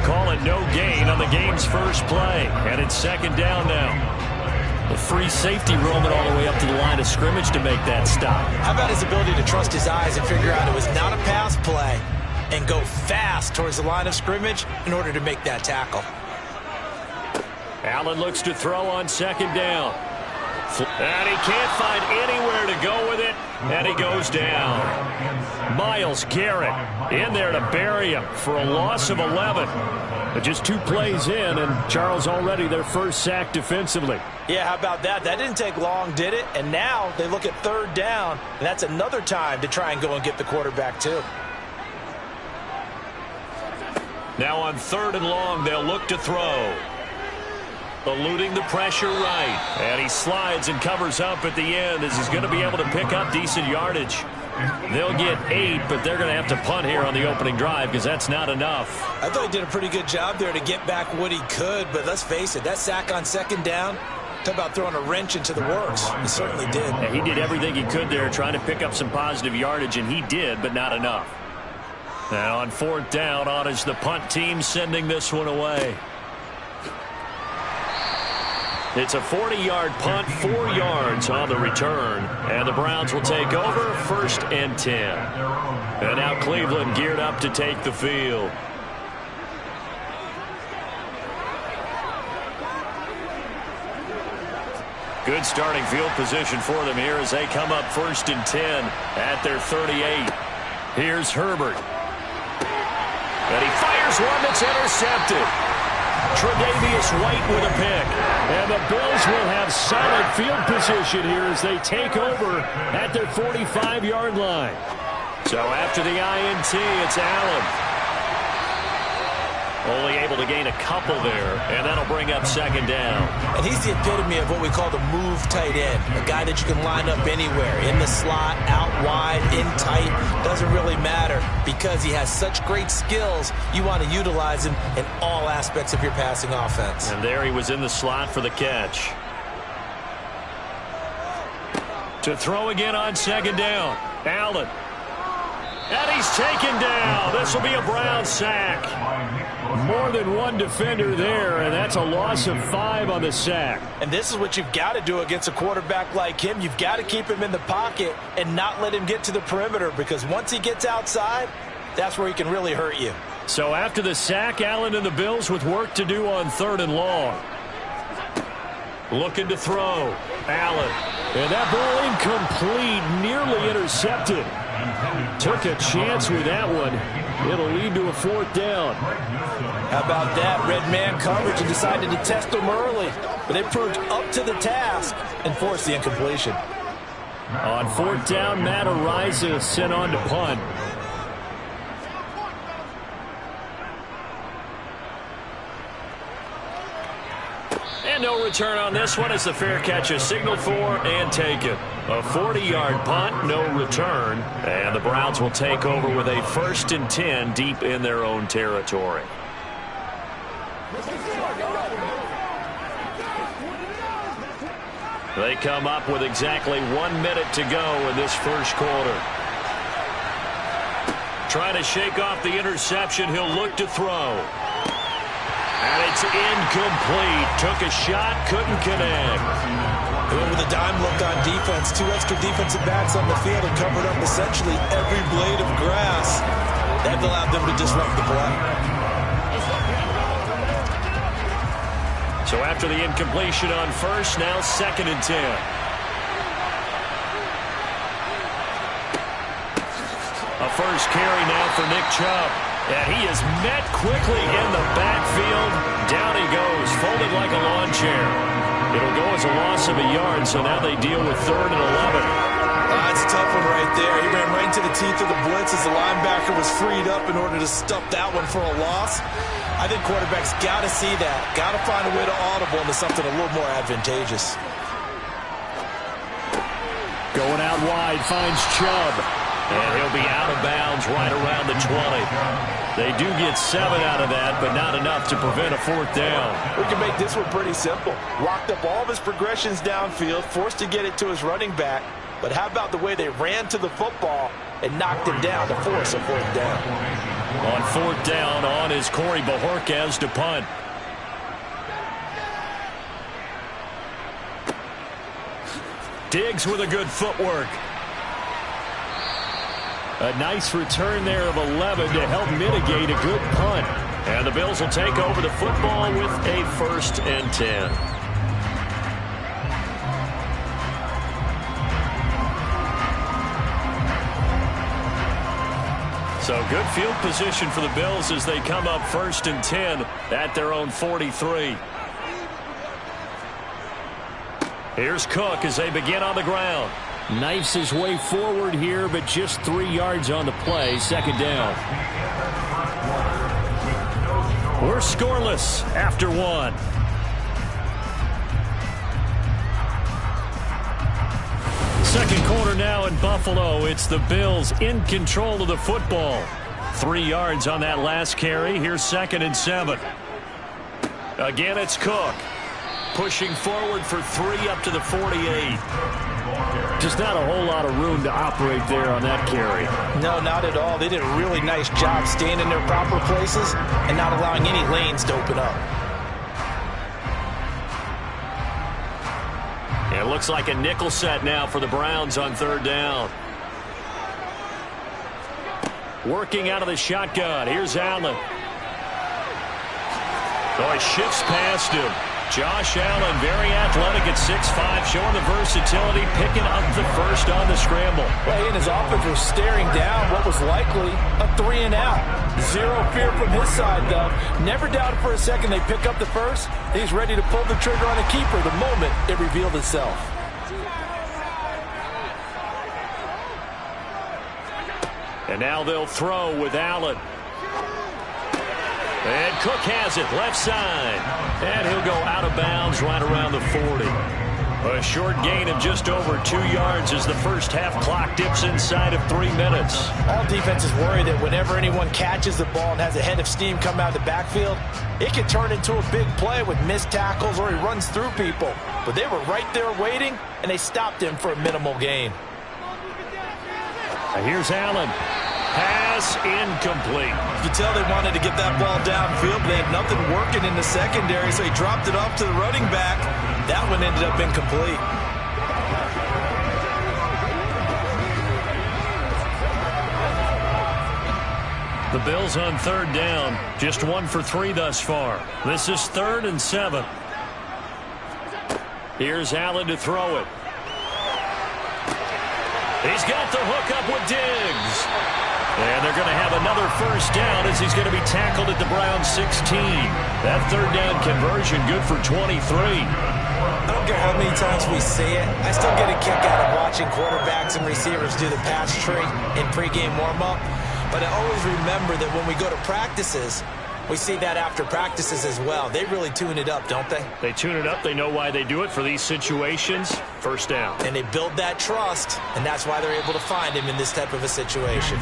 S11: Call it no gain on the game's first play. And it's 2nd down now. The free safety roaming all the way up to the line of scrimmage to make that stop.
S12: How about his ability to trust his eyes and figure out it was not a pass play and go fast towards the line of scrimmage in order to make that tackle?
S11: Allen looks to throw on second down. And he can't find anywhere to go with it, and he goes down. Myles Garrett in there to bury him for a loss of 11. But just 2 plays in, and Charles already their first sack defensively.
S12: Yeah, how about that? That didn't take long, did it? And now they look at third down, and that's another time to try and go and get the quarterback too.
S11: Now on 3rd and long, they'll look to throw. Eluding the pressure right. And he slides and covers up at the end as he's going to be able to pick up decent yardage. They'll get 8, but they're going to have to punt here on the opening drive because that's not enough.
S12: I thought he did a pretty good job there to get back what he could, but let's face it, that sack on second down, talk about throwing a wrench into the works. He certainly did.
S11: Yeah, he did everything he could there trying to pick up some positive yardage, and he did, but not enough. And on 4th down, on is the punt team sending this one away. It's a 40-yard punt, 4 yards on the return. And the Browns will take over 1st and 10. And now Cleveland geared up to take the field. Good starting field position for them here as they come up 1st and 10 at their 38. Here's Herbert. And he fires one that's intercepted. Tre'Davious White with a pick. And the Bills will have solid field position here as they take over at their 45-yard line. So after the INT, it's Allen. Only able to gain a couple there, and that'll bring up 2nd down.
S12: And he's the epitome of what we call the move tight end, a guy that you can line up anywhere, in the slot, out wide, in tight, doesn't really matter because he has such great skills. You want to utilize him in all aspects of your passing offense.
S11: And there he was in the slot for the catch. To throw again on 2nd down, Allen. And he's taken down. This will be a Brown sack. More than one defender there, and that's a loss of 5 on the sack.
S12: And this is what you've got to do against a quarterback like him. You've got to keep him in the pocket and not let him get to the perimeter, because once he gets outside, that's where he can really hurt you.
S11: So after the sack, Allen and the Bills with work to do on 3rd and long. Looking to throw. Allen. And that ball incomplete, nearly intercepted. Took a chance with that one. It'll lead to a 4th down.
S12: How about that? Red man coverage and decided to test them early. But they proved up to the task and forced the incompletion.
S11: On 4th down, Matt Ariza sent on to punt. And no return on this one as the fair catch is signaled for and taken. A 40-yard punt, no return. And the Browns will take over with a 1st and 10 deep in their own territory. They come up with exactly 1 minute to go in this first quarter. Trying to shake off the interception. He'll look to throw. And it's incomplete. Took a shot, couldn't connect.
S12: With a dime look on defense, 2 extra defensive backs on the field and covered up essentially every blade of grass. That allowed them to disrupt the play.
S11: So after the incompletion on 1st, now 2nd and 10. A first carry now for Nick Chubb. And he is met quickly in the backfield. Down he goes, folded like a lawn chair. It'll go as a loss of a yard, so now they deal with 3rd and 11.
S12: That's a tough one right there. He ran right into the teeth of the blitz as the linebacker was freed up in order to stuff that one for a loss. I think quarterbacks got to see that. Got to find a way to audible into something a little more advantageous.
S11: Going out wide, finds Chubb. And he'll be out of bounds right around the 20. They do get 7 out of that, but not enough to prevent a 4th down.
S12: We can make this one pretty simple. Locked up all of his progressions downfield, forced to get it to his running back. But how about the way they ran to the football and knocked him down to force a 4th down?
S11: On 4th down, on is Corey Bojorquez to punt. Diggs with a good footwork. A nice return there of 11 to help mitigate a good punt.
S19: And the Bills will take over the football with a 1st and 10. So good field position for the Bills as they come up 1st and 10 at their own 43. Here's Cook as they begin on the ground.
S11: Knifes his way forward here, but just 3 yards on the play. 2nd down. We're scoreless after 1. Second quarter now in Buffalo. It's the Bills in control of the football. 3 yards on that last carry. Here's 2nd and 7. Again, it's Cook. Pushing forward for 3 up to the 48. Just not a whole lot of room to operate there on that carry.
S24: No, not at all. They did a really nice job staying in their proper places and not allowing any lanes to open up.
S11: It looks like a nickel set now for the Browns on 3rd down. Working out of the shotgun. Here's Allen. Oh, he shifts past him. Josh Allen, very athletic at 6'5", showing the versatility, picking up the first on the scramble.
S24: Well, he and his offense were staring down what was likely a 3 and out. Zero fear from his side, though. Never doubted for a second they pick up the first. He's ready to pull the trigger on a keeper the moment it revealed itself.
S11: And now they'll throw with Allen. And Cook has it, left side. And he'll go out of bounds right around the 40. A short gain of just over 2 yards as the first half clock dips inside of 3 minutes.
S24: All defenses worry that whenever anyone catches the ball and has a head of steam come out of the backfield, it can turn into a big play with missed tackles or he runs through people. But they were right there waiting, and they stopped him for a minimal gain.
S11: Here's Allen. Pass incomplete.
S24: You could tell they wanted to get that ball downfield, but they had nothing working in the secondary, so he dropped it off to the running back. That one ended up incomplete.
S11: The Bills on 3rd down. Just 1 for 3 thus far. This is 3rd and 7. Here's Allen to throw it. He's got the hook up with Diggs. And they're going to have another first down as he's going to be tackled at the Browns 16. That 3rd down conversion good for 23.
S24: I don't care how many times we see it. I still get a kick out of watching quarterbacks and receivers do the pass tree in pregame warm-up. But I always remember that when we go to practices, we see that after practices as well. They really tune it up, don't they?
S11: They tune it up. They know why they do it for these situations. First down.
S24: And they build that trust, and that's why they're able to find him in this type of a situation.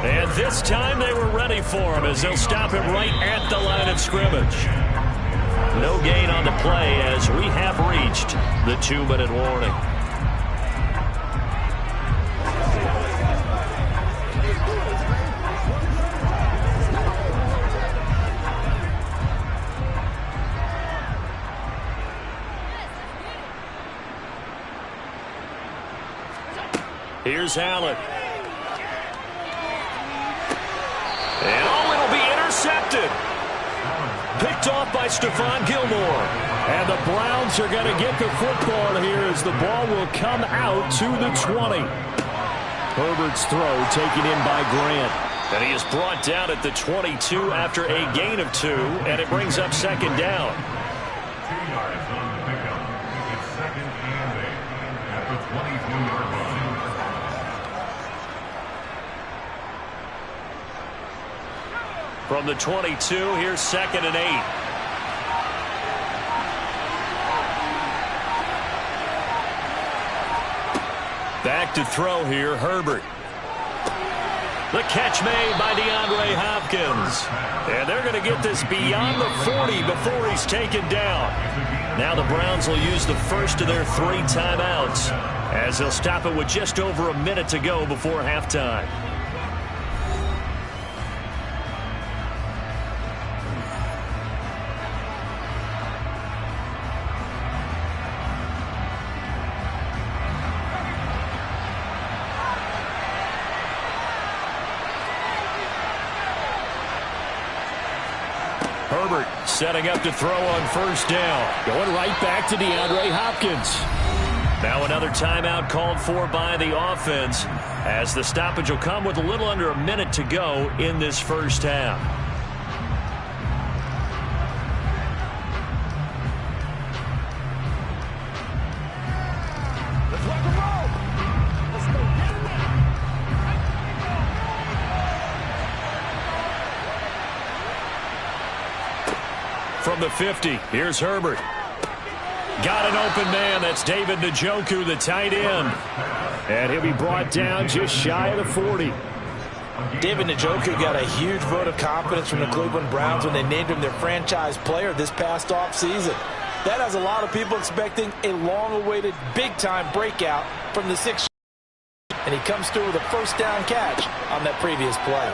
S11: And this time they were ready for him as they'll stop him right at the line of scrimmage. No gain on the play as we have reached the 2-minute warning. Here's Allen. And it'll be intercepted. Picked off by Stephon Gilmore. And the Browns are going to get the football here as the ball will come out to the 20. Herbert's throw taken in by Grant. And he is brought down at the 22 after a gain of 2, and it brings up 2nd down.
S10: 2 yards on the pickup. It's 2nd and 8 at the 22-yard line.
S11: From the 22, here's 2nd and 8. Back to throw here, Herbert. The catch made by DeAndre Hopkins. And they're going to get this beyond the 40 before he's taken down. Now the Browns will use the first of their 3 timeouts as they'll stop it with just over a minute to go before halftime.
S19: Herbert setting up to throw on first down. Going right back to DeAndre Hopkins. Now another timeout called for by the offense as the stoppage will come with a little under a minute to go in this first half. From the 50, here's Herbert. Got an open man. That's David Njoku, the tight end. And he'll be brought down just shy of the 40.
S24: David Njoku got a huge vote of confidence from the Cleveland Browns when they named him their franchise player this past offseason. That has a lot of people expecting a long-awaited big-time breakout from the 6th. And he comes through with a first down catch on that previous play.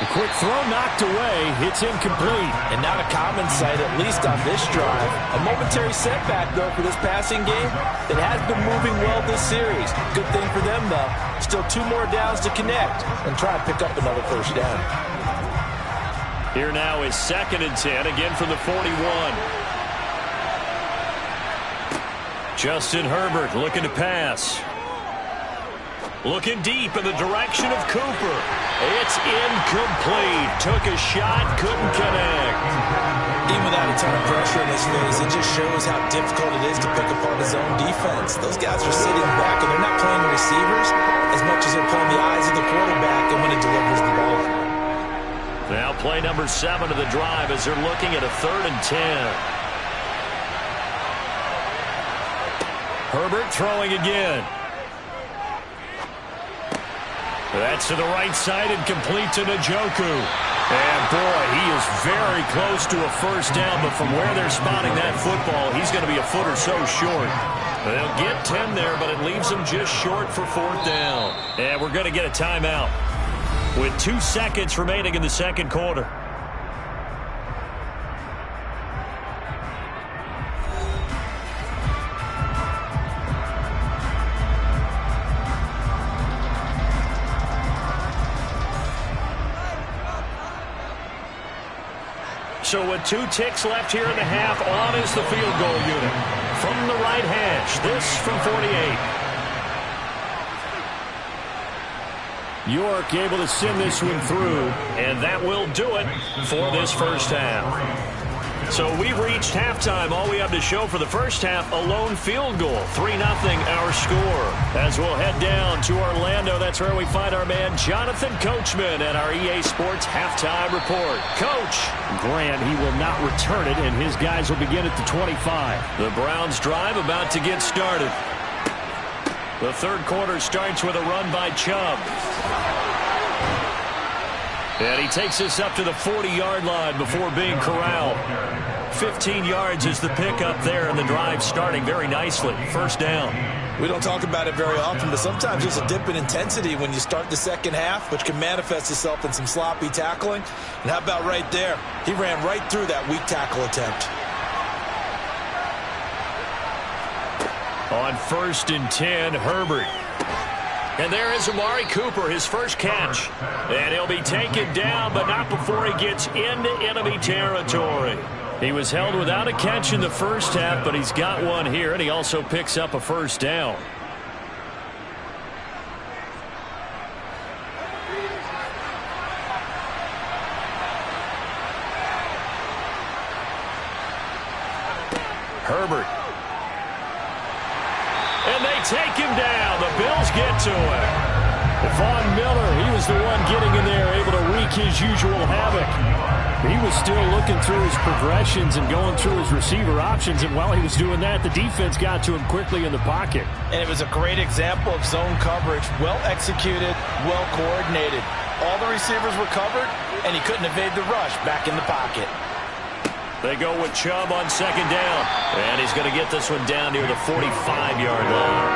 S19: A quick throw knocked away. It's incomplete.
S24: And not a common sight, at least on this drive. A momentary setback, though, for this passing game that has been moving well this series. Good thing for them, though. Still 2 more downs to connect and try and pick up another first down.
S19: Here now is 2nd and 10, again from the 41. Justin Herbert looking to pass. Looking deep in the direction of Cooper. It's incomplete. Took a shot, couldn't connect.
S24: Even without a ton of pressure in his face, it just shows how difficult it is to pick apart his own defense. Those guys are sitting back, and they're not playing the receivers as much as they're playing the eyes of the quarterback and when he delivers the ball.
S19: Now play number 7 of the drive as they're looking at a 3rd and 10. Herbert throwing again. That's to the right side and complete to Njoku. And, boy, he is very close to a first down, but from where they're spotting that football, he's going to be a foot or so short. They'll get 10 there, but it leaves them just short for 4th down. And we're going to get a timeout with 2 seconds remaining in the second quarter. So with 2 ticks left here in the half, on is the field goal unit. From the right hash, this from 48. York able to send this one through, and that will do it for this first half. So we've reached halftime. All we have to show for the first half, a lone field goal. 3-0 our score. As we'll head down to Orlando, that's where we find our man Jonathan Coachman at our EA Sports Halftime Report. Coach.
S11: Grant, he will not return it, and his guys will begin at the 25.
S19: The Browns drive about to get started. The third quarter starts with a run by Chubb. And he takes us up to the 40-yard line before being corralled. 15 yards is the pickup there, and the drive starting very nicely. First down.
S24: We don't talk about it very often, but sometimes there's a dip in intensity when you start the second half, which can manifest itself in some sloppy tackling. And how about right there? He ran right through that weak tackle attempt.
S19: On 1st and 10, Herbert. And there is Amari Cooper, his first catch. And he'll be taken down, but not before he gets into enemy territory. He was held without a catch in the first half, but he's got one here, and he also picks up a first down. Herbert. And they take him down. The Bills get to him. Von Miller, he was the one getting in there, able to wreak his usual havoc. He was still looking through his progressions and going through his receiver options, and while he was doing that, the defense got to him quickly in the pocket.
S24: And it was a great example of zone coverage. Well executed, well coordinated. All the receivers were covered, and he couldn't evade the rush back in the pocket.
S19: They go with Chubb on second down. And he's going to get this one down near the 45-yard line.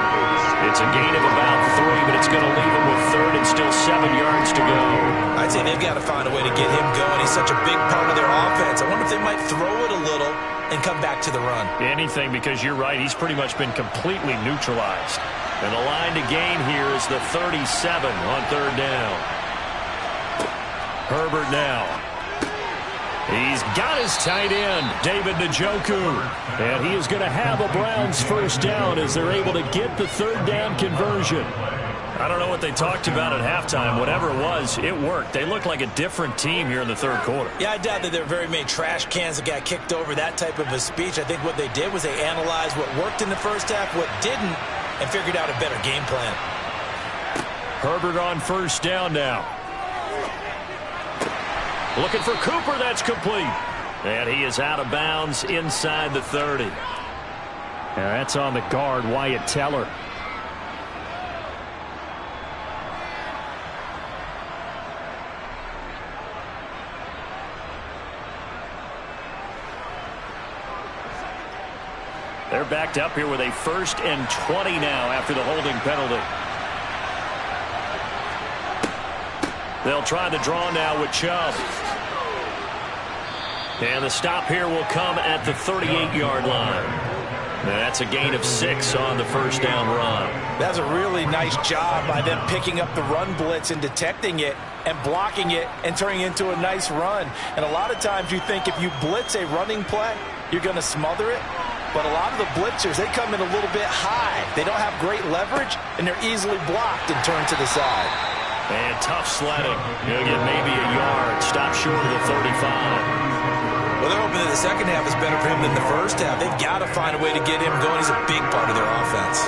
S19: It's a gain of about 3, but it's going to leave him with 3rd and still 7 yards to go.
S24: I'd say they've got to find a way to get him going. He's such a big part of their offense. I wonder if they might throw it a little and come back to the run.
S19: Anything, because you're right. He's pretty much been completely neutralized. And the line to gain here is the 37 on 3rd down. Herbert now. He's got his tight end, David Njoku. And he is going to have a Browns first down as they're able to get the third down conversion. I don't know what they talked about at halftime. Whatever it was, it worked. They looked like a different team here in the third quarter.
S12: Yeah, I doubt that there were very many trash cans that got kicked over, that type of a speech. I think what they did was they analyzed what worked in the first half, what didn't, and figured out a better game plan.
S19: Herbert on first down now. Looking for Cooper. That's complete. And he is out of bounds inside the 30. And that's on the guard, Wyatt Teller. They're backed up here with a 1st and 20 now after the holding penalty. They'll try the draw now with Chubb. And the stop here will come at the 38-yard line. That's a gain of 6 on the first down run.
S12: That's a really nice job by them picking up the run blitz and detecting it and blocking it and turning it into a nice run. And a lot of times you think if you blitz a running play, you're going to smother it. But a lot of the blitzers, they come in a little bit high. They don't have great leverage, and they're easily blocked and turned to the side.
S19: And tough sledding. He'll get maybe a yard. Stop short of the 35.
S12: Well, they're hoping that the second half is better for him than the first half. They've got to find a way to get him going. He's a big part of their offense.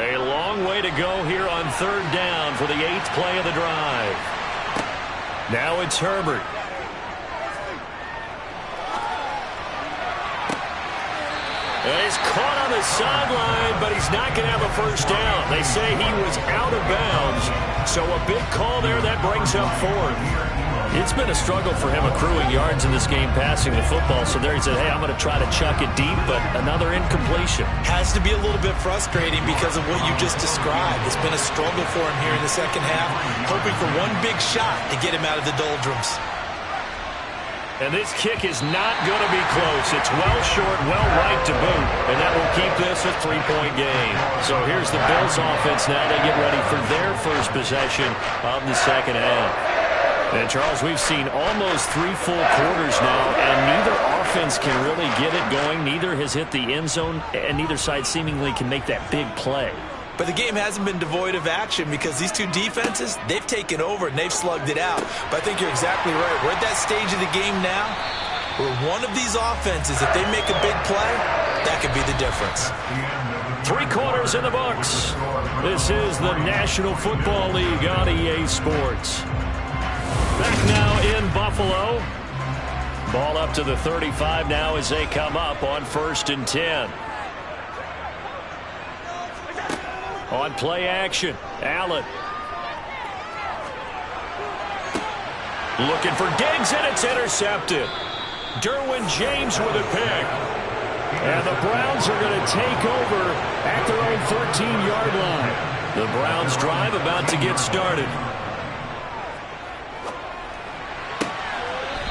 S19: A long way to go here on third down for the 8th play of the drive. Now it's Herbert. And he's caught on the sideline, but he's not going to have a first down. They say he was out of bounds, so a big call there that brings up 4th. It's been a struggle for him accruing yards in this game passing the football, so there he said, hey, I'm going to try to chuck it deep, but another incompletion.
S12: Has to be a little bit frustrating because of what you just described. It's been a struggle for him here in the second half, hoping for one big shot to get him out of the doldrums.
S19: And this kick is not going to be close. It's well short, well right to boot, and that will keep this a 3-point game. So here's the Bills offense now. They get ready for their first possession of the second half. And, Charles, we've seen almost 3 full quarters now, and neither offense can really get it going. Neither has hit the end zone, and neither side seemingly can make that big play.
S12: But the game hasn't been devoid of action because these two defenses, they've taken over and they've slugged it out. But I think you're exactly right. We're at that stage of the game now where one of these offenses, if they make a big play, that could be the difference.
S19: 3 quarters in the books. This is the National Football League on EA Sports. Back now in Buffalo. Ball up to the 35 now as they come up on 1st and 10. On play action, Allen. Looking for Diggs, and it's intercepted. Derwin James with a pick. And the Browns are going to take over at their own 13-yard line. The Browns drive about to get started.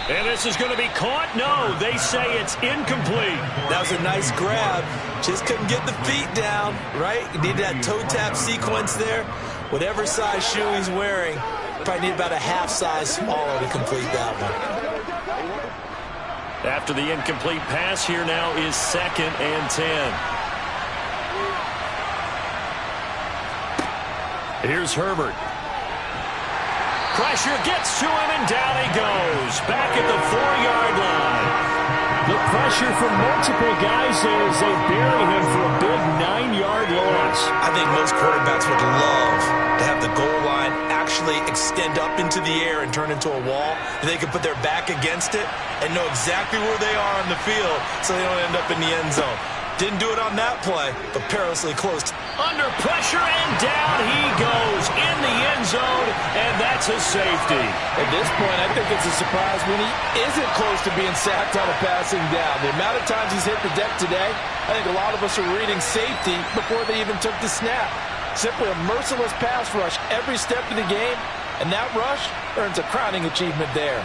S19: And this is going to be caught? No, they say it's incomplete.
S12: That was a nice grab. Just couldn't get the feet down, right? You need that toe tap sequence there. Whatever size shoe he's wearing, probably need about a half size smaller to complete that one.
S19: After the incomplete pass, here now is 2nd and 10. Here's Herbert. Pressure gets to him, and down he goes. Back at the 4-yard line. The pressure from multiple guys there as they bury him for a big 9-yard loss.
S12: I think most quarterbacks would love to have the goal line actually extend up into the air and turn into a wall. And they can put their back against it and know exactly where they are on the field so they don't end up in the end zone. Didn't do it on that play, but perilously close.
S19: Under pressure, and down he goes in the end zone, and that's a safety.
S24: At this point, I think it's a surprise when he isn't close to being sacked on a passing down. The amount of times he's hit the deck today, I think a lot of us are reading safety before they even took the snap. Simply a merciless pass rush every step of the game, and that rush earns a crowning achievement there.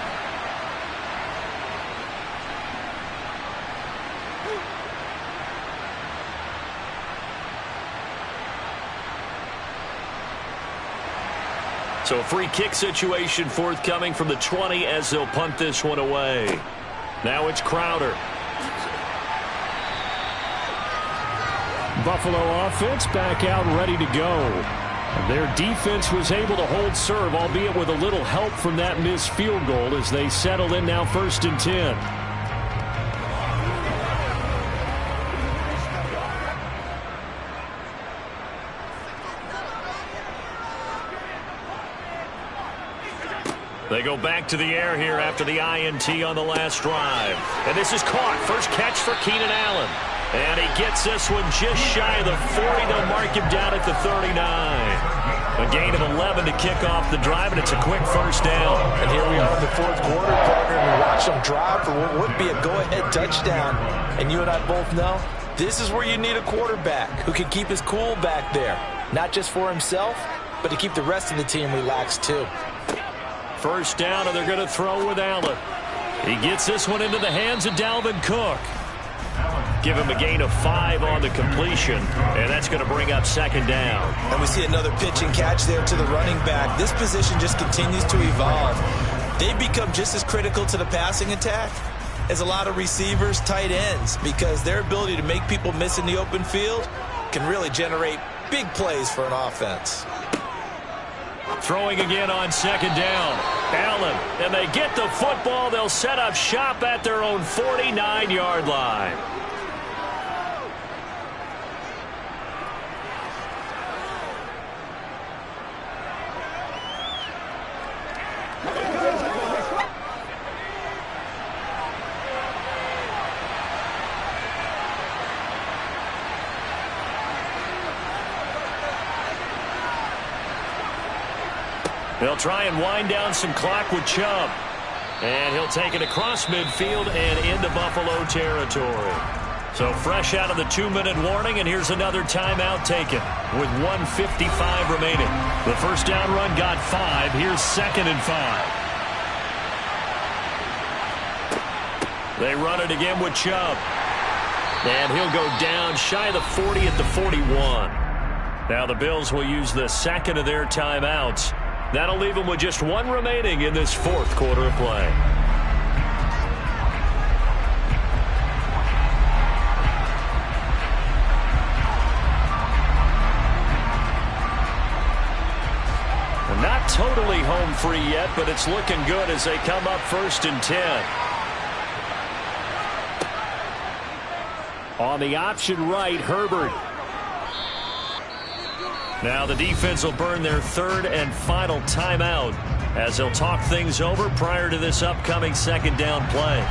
S19: So a free kick situation forthcoming from the 20 as they'll punt this one away. Now it's Crowder. Buffalo offense back out ready to go. Their defense was able to hold serve, albeit with a little help from that missed field goal as they settle in now 1st and 10. They go back to the air here after the INT on the last drive. And this is caught. First catch for Keenan Allen. And he gets this one just shy of the 40. They'll mark him down at the 39. A gain of 11 to kick off the drive, and it's a quick first down.
S12: And here we are in the 4th quarter, partner, and we watch them drive for what would be a go-ahead touchdown. And you and I both know this is where you need a quarterback who can keep his cool back there. Not just for himself, but to keep the rest of the team relaxed too.
S19: First down, and they're going to throw with Allen. He gets this one into the hands of Dalvin Cook. Give him a gain of 5 on the completion, and that's going to bring up 2nd down.
S12: And we see another pitch and catch there to the running back. This position just continues to evolve. They become just as critical to the passing attack as a lot of receivers, tight ends, because their ability to make people miss in the open field can really generate big plays for an offense.
S19: Throwing again on 2nd down. Allen, and they get the football. They'll set up shop at their own 49-yard line. They'll try and wind down some clock with Chubb. And he'll take it across midfield and into Buffalo territory. So fresh out of the 2-minute warning, and here's another timeout taken with 1:55 remaining. The first down run got 5. Here's 2nd and 5. They run it again with Chubb. And he'll go down shy of the 40 at the 41. Now the Bills will use the 2nd of their timeouts. That'll leave them with just 1 remaining in this 4th quarter of play. Well, not totally home free yet, but it's looking good as they come up 1st and 10. On the option right, Herbert. Now the defense will burn their 3rd and final timeout as they'll talk things over prior to this upcoming 2nd down play.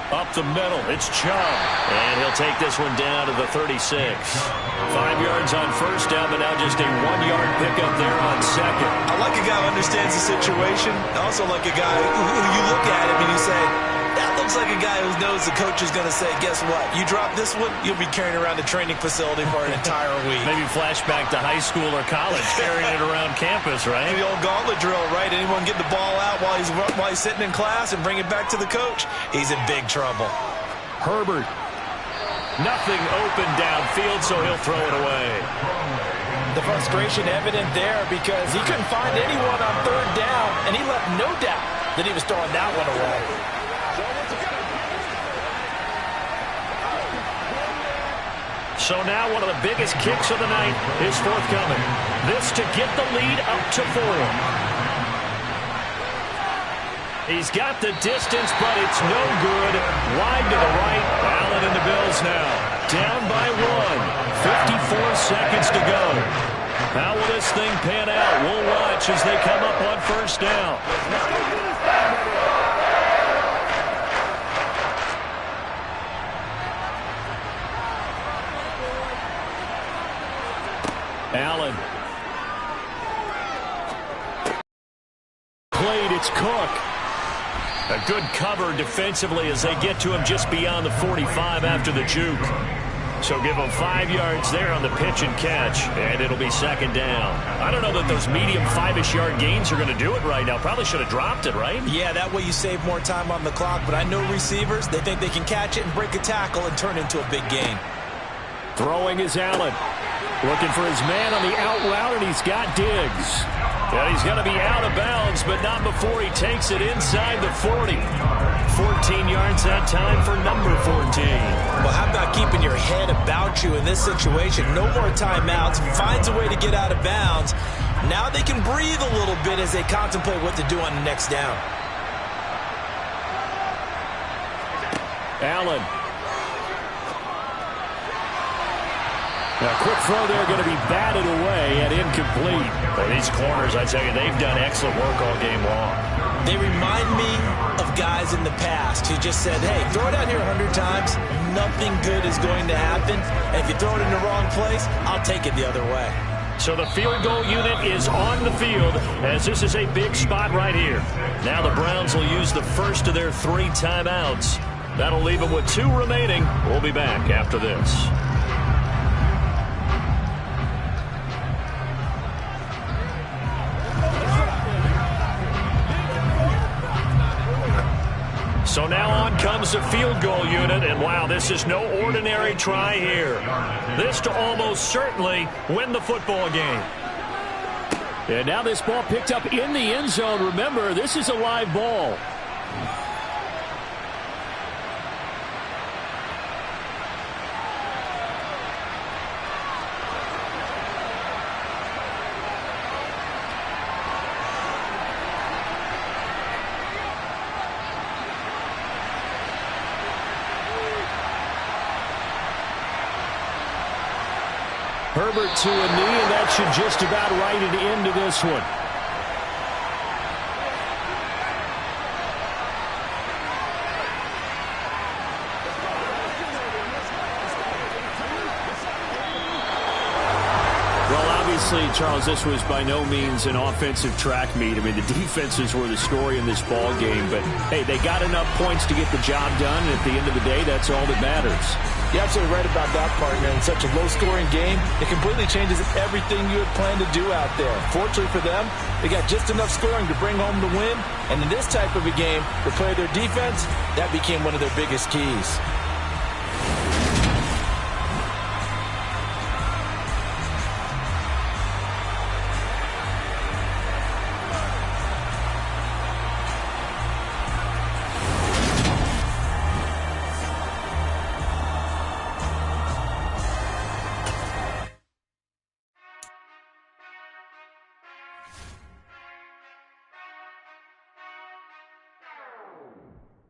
S19: Up the middle, it's Chubb. And he'll take this one down to the 36. 5 yards on first down, but now just a 1-yard pickup there on 2nd.
S12: I like a guy who understands the situation. I also like a guy who you look at him and you say, that looks like a guy who knows the coach is going to say, guess what? You drop this one, you'll be carrying around the training facility for an entire week.
S19: Maybe flashback to high school or college, carrying it around campus, right?
S12: The old gauntlet drill, right? Anyone get the ball out while he's sitting in class and bring it back to the coach? He's in big trouble.
S19: Herbert. Nothing open downfield, so he'll throw it away.
S24: The frustration evident there because he couldn't find anyone on 3rd down, and he left no doubt that he was throwing that one away.
S19: So now one of the biggest kicks of the night is forthcoming. This to get the lead up to 4. He's got the distance, but it's no good. Wide to the right. Allen and the Bills now down by 1. 54 seconds to go. How will this thing pan out? We'll watch as they come up on 1st down. Allen. Played, it's Cook. A good cover defensively as they get to him just beyond the 45 after the juke.
S11: So give them 5 yards there on the pitch and catch, and it'll be second down. I don't know that those medium 5-ish yard gains are going to do it right now. Probably should have dropped it, right?
S12: Yeah, that way you save more time on the clock. But I know receivers, they think they can catch it and break a tackle and turn into a big gain.
S11: Throwing is Allen. Looking for his man on the out route, and he's got Diggs. And he's going to be out of bounds, but not before he takes it inside the 40. 14 yards that time for number 14.
S12: Well, how about keeping your head about you in this situation? No more timeouts. Finds a way to get out of bounds. Now they can breathe a little bit as they contemplate what to do on the next down.
S11: Allen. Now, quick throw there, going to be batted away and incomplete. Well, these corners, I tell you, they've done excellent work all game long.
S12: They remind me of guys in the past who just said, hey, throw it out here 100 times, nothing good is going to happen. And if you throw it in the wrong place, I'll take it the other way.
S11: So the field goal unit is on the field as this is a big spot right here. Now the Browns will use the first of their 3 timeouts. That'll leave them with 2 remaining. We'll be back after this. So now on comes the field goal unit, and wow, this is no ordinary try here. This to almost certainly win the football game. And now this ball picked up in the end zone. Remember, this is a live ball. Herbert to a knee, and that should just about write it into this one. Obviously, Charles, this was by no means an offensive track meet. I mean, the defenses were the story in this ball game. But, hey, they got enough points to get the job done. And at the end of the day, that's all that matters.
S24: You're absolutely right about that, partner. In such a low-scoring game, it completely changes everything you had planned to do out there. Fortunately for them, they got just enough scoring to bring home the win. And in this type of a game, to play their defense, that became one of their biggest keys.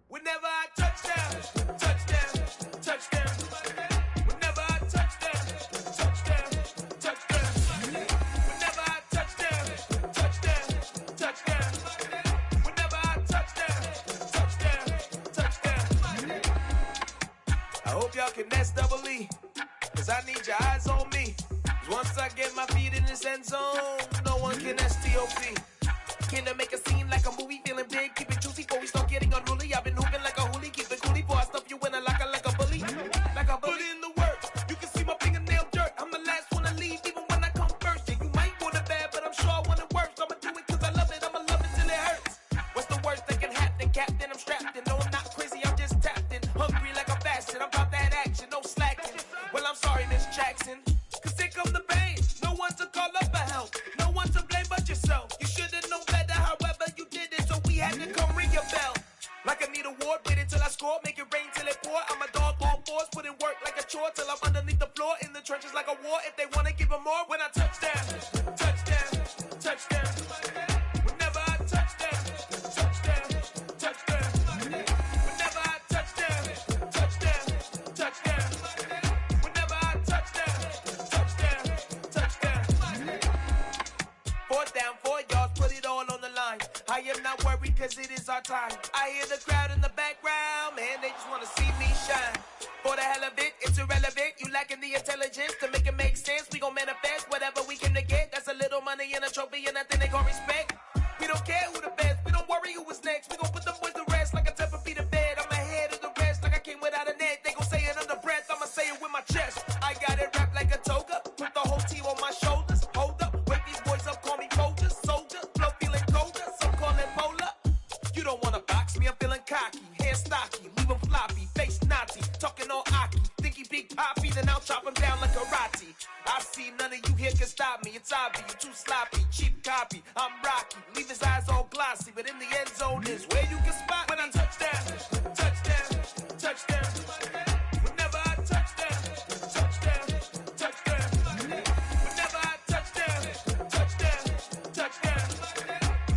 S5: Whenever I touchdown, touchdown, touchdown. Whenever I touchdown, touchdown, touchdown. Whenever I touchdown, touchdown, touchdown. Whenever I touchdown, touchdown, touchdown. I hope y'all can nest double E, cause I need your eyes on me. Cause once I get my feet in this end zone, no one can STOP. Can I make a scene like a movie, feeling big, keep it juicy before we start getting unruly. I've been hooping like a hoolie, keep it coolie before I stuff you in a locker like a bully. Like a bully. Put in the work, you can see my fingernail dirt. I'm the last one to leave, even when I come first. Yeah, you might want it bad, but I'm sure I want it worse. I'ma do it cause I love it, I'ma love it till it hurts. What's the worst that can happen, Captain? I'm strapped in, no I'm not crazy, I'm just tapped in. Hungry like I'm fasting, I'm about that action, no slacking. Well, I'm sorry, Miss Jackson, cause here come the pain. No one to call up for help, no one to blame but yourself. You should've known better, however you did it, so we had to come ring your bell. Like I need a ward, wait until I score, make it rain till it pour. I'm a dog on force, put in work like a chore till I'm underneath the floor, in the trenches like a war. If they wanna give them more, when I touchdown, touchdown, touchdown. Whenever I touchdown, touchdown, touchdown. Whenever I touchdown, touchdown, touchdown. Whenever I touchdown, touchdown, touchdown. 4th down, 4 yards, put it all on the line. I am not worried cause it is our time. I hear the crowd in the background, man, they just wanna see me shine. For the hell of it, it's irrelevant. You lacking the intelligence to make it make sense. We gon' manifest whatever we came to get. That's a little money and a trophy and nothing they gon' respect. We don't care who the best, we don't worry who is next. We gon' put them boys to rest like a 10 feet of bed. I'm ahead of the rest like I came without a net. They gon' say it under breath, I'ma say it with my chest. chop him down like karate. I see none of you here can stop me. It's obvious, you too sloppy, cheap copy. I'm Rocky, leave his eyes all glossy, but in the end zone is where you can spot when I touchdown, touchdown, touchdown. Whenever I touchdown, touchdown, touchdown. Whenever I touchdown, touchdown, touchdown.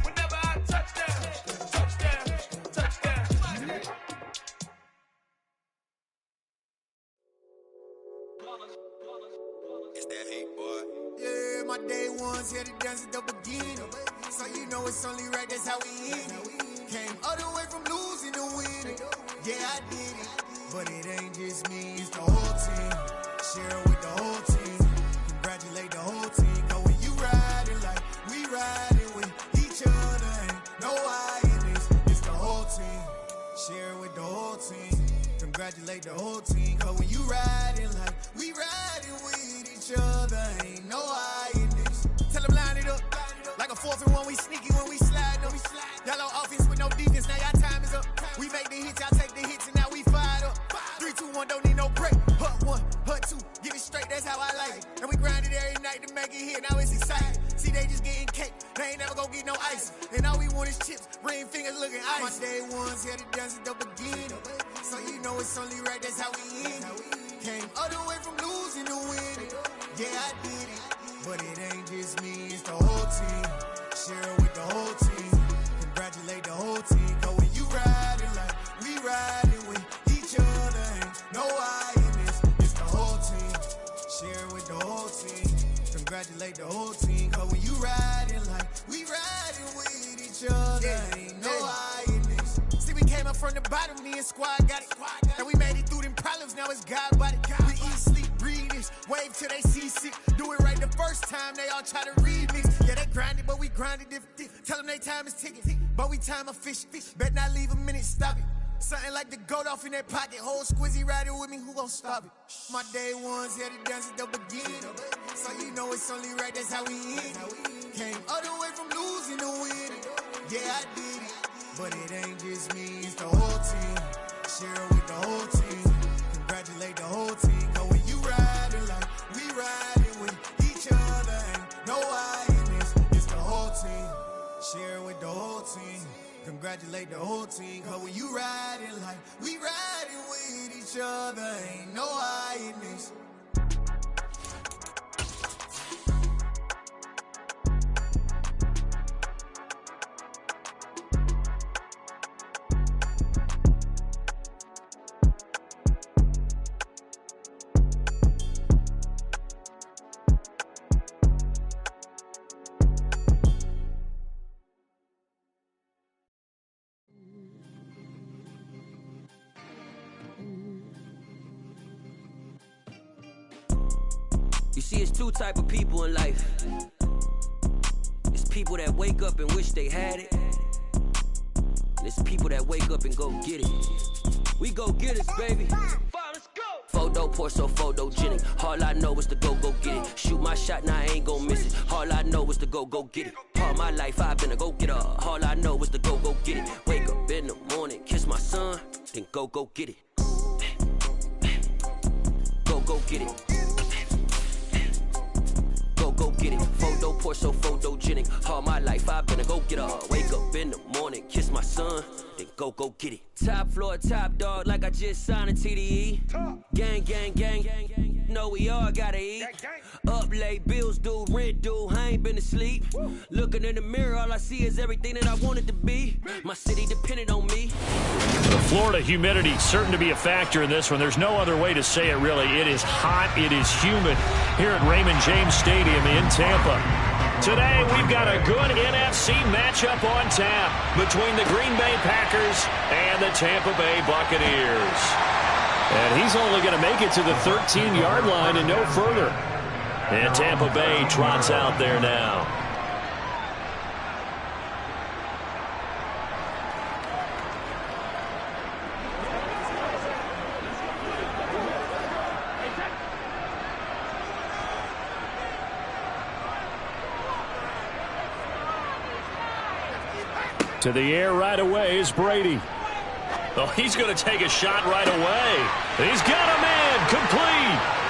S5: Whenever I touchdown, touchdown, touchdown.
S2: It's that hate, boy. Yeah, my day ones here to dance at the beginning. So you know it's only right, that's how we end it. Came all the way from losing to winning. Yeah, I did it. But it ain't just me, it's the whole team. Share it with the whole team. Congratulate the whole team. Cause when you riding like we riding with each other, ain't no I in this. It's the whole team. Share it with the whole team. Congratulate the whole team. Cause when you riding like we riding with each other, ain't no I in this. Tell them line it up. Like a 4th and 1, we sneaky when we slide them. Y'all on offense with no defense, now y'all time is up. We make the hits, y'all take the hits, and now we fired up. 3, 2, 1, don't need no break. Hut 1, hut 2, give it straight, that's how I like it. And we grind it every night to make it here, now it's exciting. See, they just getting cake, they ain't never gonna get no ice. And all we want is chips, ring fingers looking ice. My day ones here to dance at the beginning. So you know it's only right, that's how we end it. Came all the way from losing to winning. Yeah, I did it. But it ain't just me, it's the whole team. Share it with the whole team. Congratulate the whole team. Cause when you riding like we riding with each other, ain't no I in this. It's the whole team. Share it with the whole team. Congratulate the whole team. Cause when you riding like we riding with each other, ain't no I in this. See, we came up from the bottom, me and squad got it. And we made it through them problems, now it's God body. We eat, sleep, breathe this, wave till they see sick. Do it right the first time, they all try to remix. Yeah, they grinded, but we grinded different. Tell them they time is ticking, but we time a fish. Bet not leave a minute, stop it. Something like the goat off in that pocket. Whole squizzy riding with me, who gon' stop it? My day ones here to dance at the beginning. So you know it's only right, that's how we end it. Came all the way from losing to winning. Yeah, I did it. But it ain't just me, it's the whole team. Share it with the whole team. Congratulate the whole team. Cause when you riding like we riding with each other, ain't no I in this. It's the whole team. Share it with the whole team. Congratulate the whole team. Cause when you riding like we riding with each other, ain't no I in this.
S20: You see, it's two type of people in life. It's people that wake up and wish they had it. And it's people that wake up and go get it. We go get it, baby. Photo poor, so photogenic. All I know is to go get it. Shoot my shot, now I ain't gon' miss it. All I know is to go get it. All my life I've been a go-getter. All I know is to go get it. Wake up in the morning, kiss my son, then go get it. Go get it. Go get it. Photo poor, so photogenic. All my life I've been a go-getter. Wake up in the morning, kiss my son, then go get it. Top floor, top dog, like I just signed a TDE. Gang, gang, gang, gang, gang. Know we all gotta eat. Up late, bills due, rent due, I ain't been asleep. Looking in the mirror, all I see is everything that I wanted to be. My city depended on me.
S11: The Florida humidity certain to be a factor in this one. There's no other way to say it, really. It is hot, it is humid here at Raymond James Stadium in Tampa. Today, we've got a good NFC matchup on tap between the Green Bay Packers and the Tampa Bay Buccaneers. And he's only going to make it to the 13-yard line and no further. And Tampa Bay trots out there now. To the air right away is Brady. Oh, he's going to take a shot right away. He's got a man complete.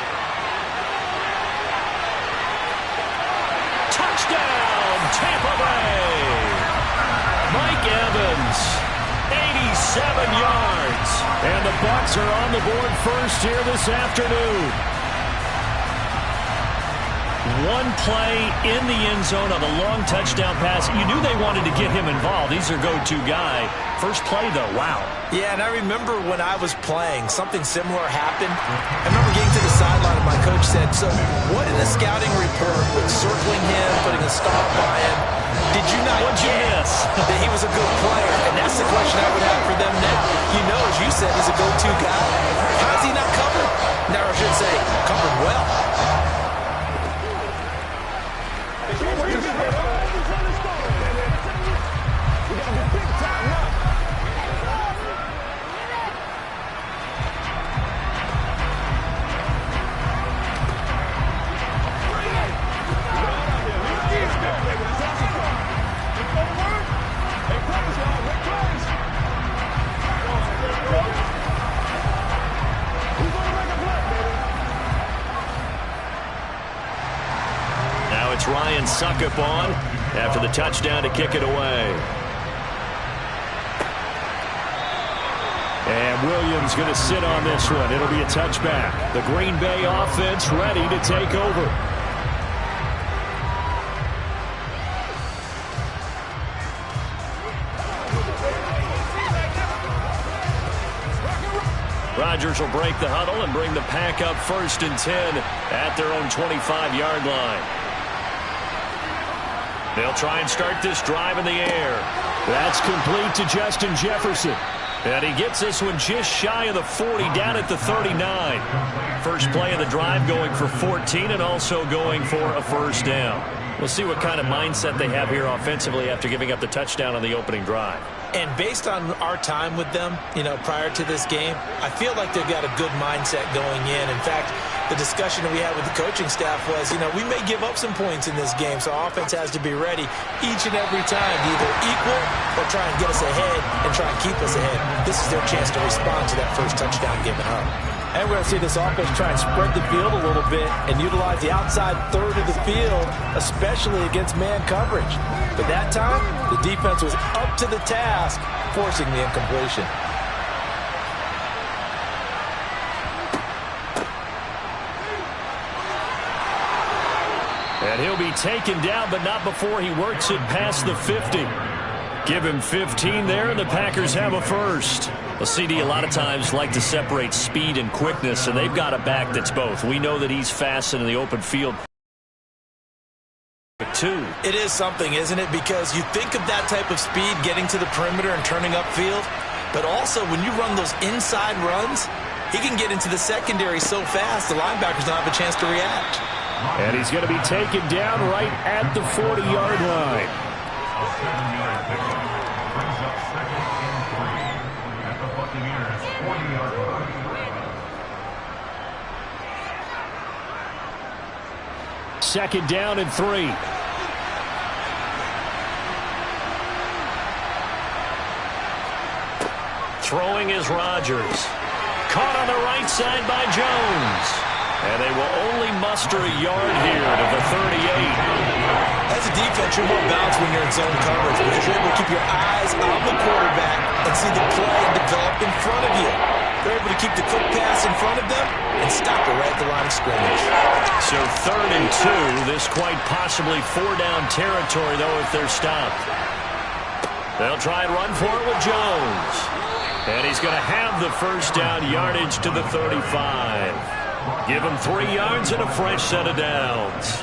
S11: yards. And the Bucs are on the board first here this afternoon. One play in the end zone on a long touchdown pass. You knew they wanted to get him involved. He's their go-to guy. First play, though, wow.
S12: Yeah, and I remember when I was playing, something similar happened. I remember getting to the sideline and my coach said, so what in the scouting report with circling him, putting a star by him, did you not get that he was a good player? And that's the question I would have for them now. You know, as you said, he's a go-to guy. How is he not covered? Now I should say, covered well.
S11: Ryan Suckup on after the touchdown to kick it away. And Williams going to sit on this one. It'll be a touchback. The Green Bay offense ready to take over. Rodgers will break the huddle and bring the pack up 1st and 10 at their own 25-yard line. They'll try and start this drive in the air. That's complete to Justin Jefferson. And he gets this one just shy of the 40, down at the 39. First play of the drive going for 14 and also going for a first down. We'll see what kind of mindset they have here offensively after giving up the touchdown on the opening drive.
S12: And based on our time with them, you know, prior to this game, I feel like they've got a good mindset going in. In fact, the discussion that we had with the coaching staff was, you know, we may give up some points in this game, so our offense has to be ready each and every time to either equal or try and get us ahead and try and keep us ahead. This is their chance to respond to that first touchdown given up. And we're going to see this offense try and spread the field a little bit and utilize the outside third of the field, especially against man coverage. But that time, the defense was up to the task, forcing the incompletion.
S11: And he'll be taken down, but not before he works it past the 50. Give him 15 there, and the Packers have a first. A CD a lot of times like to separate speed and quickness, and they've got a back that's both. We know that he's fast in the open field. Two.
S12: It is something, isn't it? Because you think of that type of speed getting to the perimeter and turning upfield, but also when you run those inside runs, he can get into the secondary so fast the linebackers don't have a chance to react.
S11: And he's going to be taken down right at the 40-yard line. Second down and 3. Throwing is Rodgers. Caught on the right side by Jones. And they will only muster a yard here to the 38.
S12: As a defense, you're more balanced when you're in zone coverage because you're able to keep your eyes on the quarterback and see the play develop in front of you. They're able to keep the quick pass in front of them and stop it right at the line of scrimmage.
S11: So 3rd and 2. This quite possibly 4-down territory, though, if they're stopped. They'll try and run for it with Jones. And he's going to have the first down yardage to the 35. Give him 3 yards and a fresh set of downs.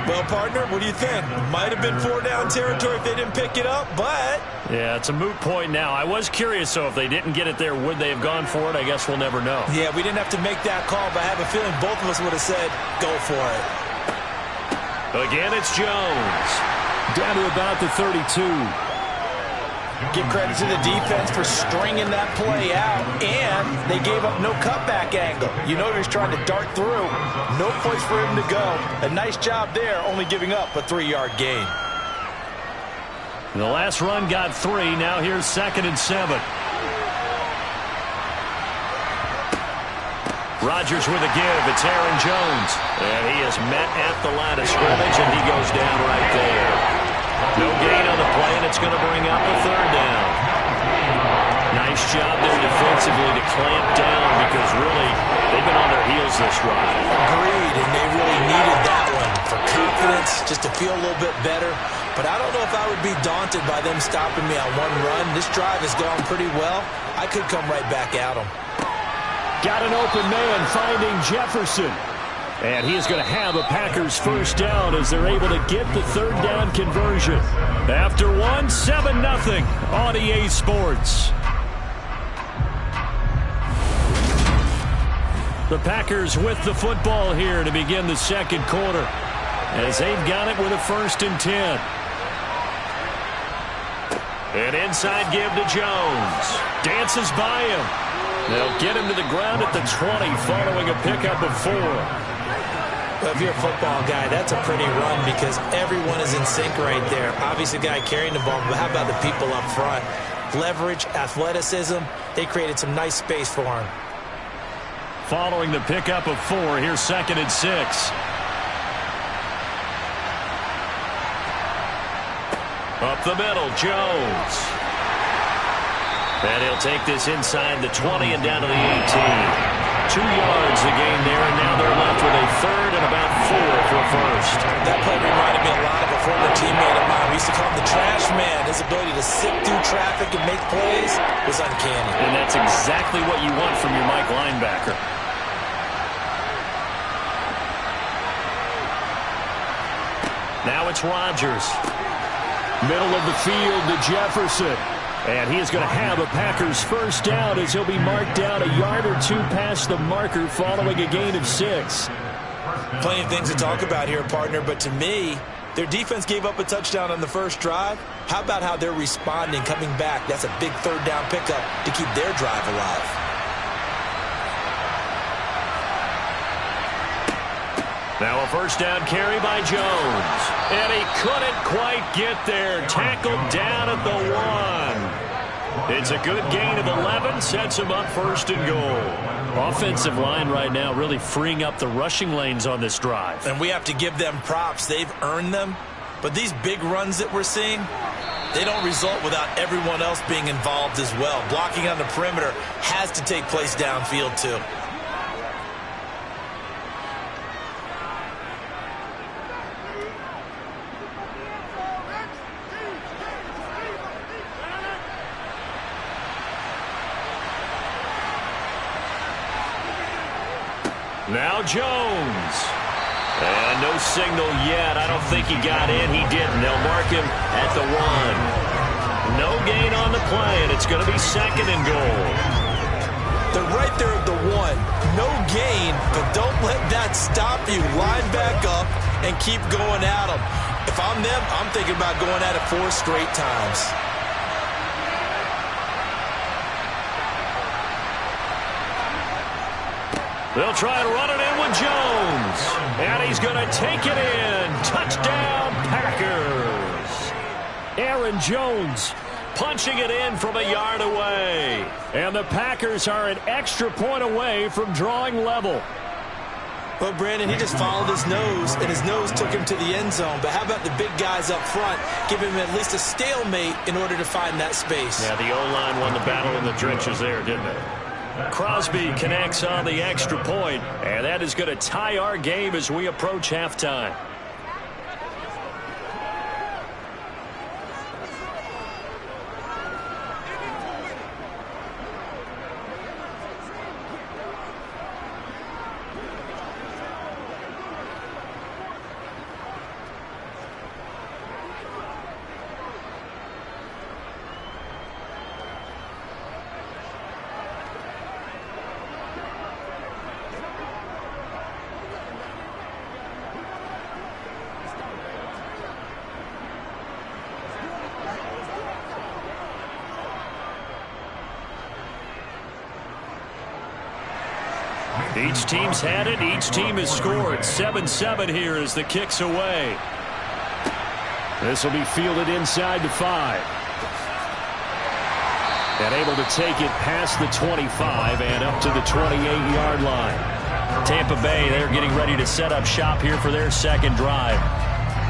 S12: Well, partner, what do you think? Might have been 4-down territory if they didn't pick it up, but...
S11: Yeah, it's a moot point now. I was curious, so if they didn't get it there, would they have gone for it? I guess we'll never know.
S12: Yeah, we didn't have to make that call, but I have a feeling both of us would have said, go for it.
S11: Again, it's Jones. Down to about the 32.
S12: Give credit to the defense for stringing that play out, and they gave up no cutback angle. You know he was trying to dart through. No place for him to go. A nice job there, only giving up a 3-yard gain.
S11: The last run got 3. Now here's 2nd and 7. Rodgers with a give. It's Aaron Jones. And he is met at the line of scrimmage, and he goes down right there. No gain on the play, and it's going to bring up a 3rd down. Nice
S19: job there defensively to clamp down because really they've been on their heels this drive.
S12: Agreed, and they really needed that one for confidence, just to feel a little bit better. But I don't know if I would be daunted by them stopping me on one run. This drive has gone pretty well. I could come right back at them.
S19: Got an open man finding Jefferson. And he is going to have a Packers first down as they're able to get the third down conversion. After 7-0 on EA Sports. The Packers with the football here to begin the second quarter as they've got it with a 1st and 10. An inside give to Jones. Dances by him. They'll get him to the ground at the 20 following a pickup of 4.
S12: Well, if you're a football guy, that's a pretty run because everyone is in sync right there. Obviously, the guy carrying the ball, but how about the people up front? Leverage, athleticism, they created some nice space for him.
S19: Following the pickup of 4, here's 2nd and 6. Up the middle, Jones. And he'll take this inside the 20 and down to the 18. 2 yards the gain there, and now they're left with a 3rd and about 4 for first.
S12: That play reminded me a lot of a former teammate of mine. We used to call him the trash man. His ability to sift through traffic and make plays was uncanny.
S19: And that's exactly what you want from your Mike linebacker. Now it's Rodgers. Middle of the field to Jefferson. And he is going to have a Packers first down as he'll be marked down a yard or 2 past the marker following a gain of 6.
S12: Plenty of things to talk about here, partner, but to me, their defense gave up a touchdown on the first drive. How about how they're responding, coming back? That's a big 3rd down pickup to keep their drive alive.
S19: Now a first down carry by Jones. And he couldn't quite get there. Tackled down at the 1. It's a good gain of 11. Sets him up 1st and goal. Offensive line right now really freeing up the rushing lanes on this drive.
S12: And we have to give them props. They've earned them. But these big runs that we're seeing, they don't result without everyone else being involved as well. Blocking on the perimeter has to take place downfield too.
S19: Now Jones. And no signal yet. I don't think he got in. He didn't. They'll mark him at the 1. No gain on the play, and it's going to be 2nd and goal.
S12: They're right there at the 1. No gain, but don't let that stop you. Line back up and keep going at them. If I'm them, I'm thinking about going at it 4 straight times.
S19: They'll try and run it in with Jones. And he's going to take it in. Touchdown, Packers. Aaron Jones punching it in from a yard away. And the Packers are an extra point away from drawing level.
S12: Well, Brandon, he just followed his nose, and his nose took him to the end zone. But how about the big guys up front? Give him at least a stalemate in order to find that space.
S19: Yeah, the O-line won the battle in the trenches there, didn't it? Crosby connects on the extra point, and that is going to tie our game as we approach halftime. Each team's had it. Each team has scored. 7-7 here as the kick's away. This will be fielded inside the 5. And able to take it past the 25 and up to the 28-yard line. Tampa Bay, they're getting ready to set up shop here for their second drive.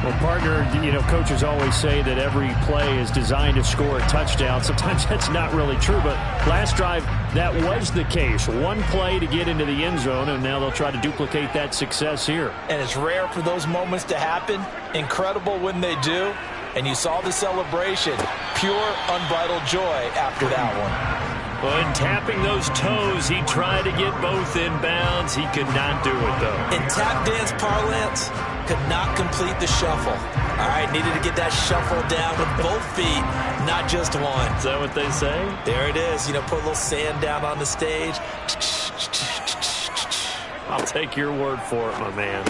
S11: Well, partner, coaches always say that every play is designed to score a touchdown. Sometimes that's not really true, but last drive, that was the case. One play to get into the end zone, and now they'll try to duplicate that success here.
S24: And it's rare for those moments to happen. Incredible when they do. And you saw the celebration. Pure, unbridled joy after that one.
S11: When tapping those toes, he tried to get both inbounds. He could not do it, though.
S12: In tap dance parlance, could not complete the shuffle. All right, needed to get that shuffle down with both feet, not just one.
S11: Is that what they say?
S12: There it is. Put a little sand down on the stage.
S11: I'll take your word for it, my man.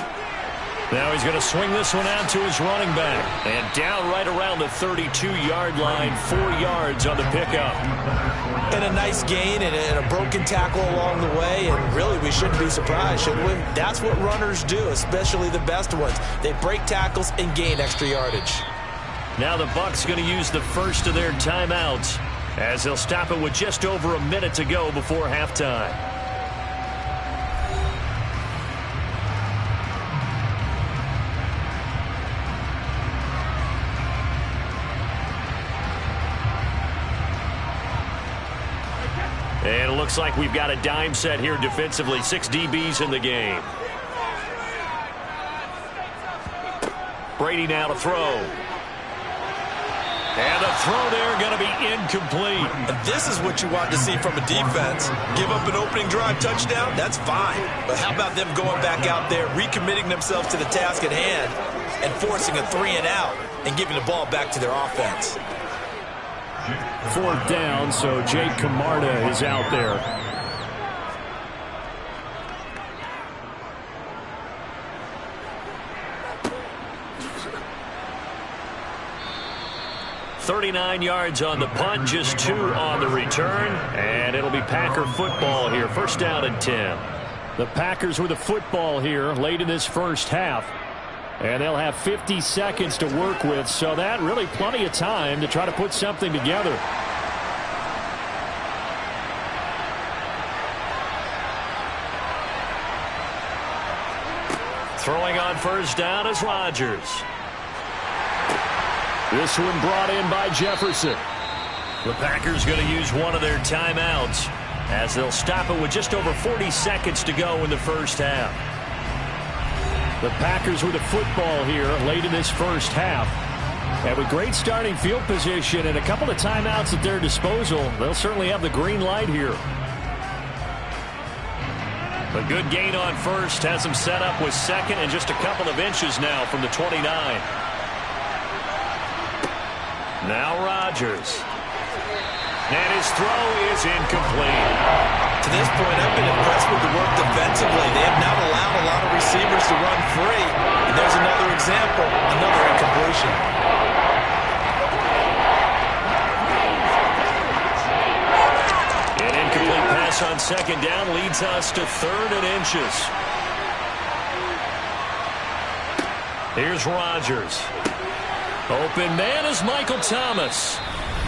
S11: Now he's going to swing this one out to his running back. And down right around the 32-yard line, 4 yards on the pickup.
S12: And a nice gain and a broken tackle along the way. And really, we shouldn't be surprised, should we? That's what runners do, especially the best ones. They break tackles and gain extra yardage.
S11: Now the Bucs going to use the first of their timeouts as they'll stop it with just over a minute to go before halftime. And it looks like we've got a dime set here defensively. 6 DBs in the game. Brady now to throw. And the throw there going to be incomplete.
S12: And this is what you want to see from a defense. Give up an opening drive touchdown, that's fine. But how about them going back out there, recommitting themselves to the task at hand, and forcing a 3-and-out and giving the ball back to their offense.
S11: 4th down, so Jake Camarda is out there. $39 yards on the punt, just 2 on the return, and it'll be Packer football here. 1st down and 10. The Packers with a football here late in this first half. And they'll have 50 seconds to work with, so that really plenty of time to try to put something together. Throwing on 1st down is Rodgers. This one brought in by Jefferson. The Packers going to use one of their timeouts as they'll stop it with just over 40 seconds to go in the first half. The Packers with a football here late in this first half. And with great starting field position and a couple of timeouts at their disposal, they'll certainly have the green light here. A good gain on 1st, has them set up with 2nd and just a couple of inches now from the 29. Now Rodgers. And his throw is incomplete.
S12: To this point, I've been impressed with the work defensively. They have not allowed a lot of receivers to run free. And there's another example, another incompletion.
S11: An incomplete pass on 2nd down leads us to 3rd and inches. Here's Rodgers. Open man is Michael Thomas.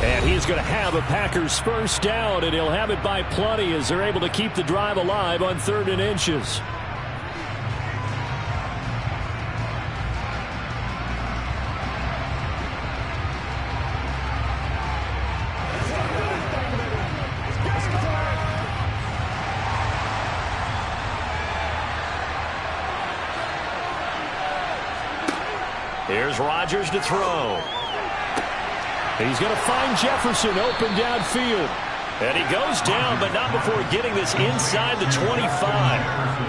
S11: And he's going to have a Packers 1st down, and he'll have it by plenty as they're able to keep the drive alive on 3rd and inches. Here's Rodgers to throw. He's going to find Jefferson open downfield. And he goes down, but not before getting this inside the 25.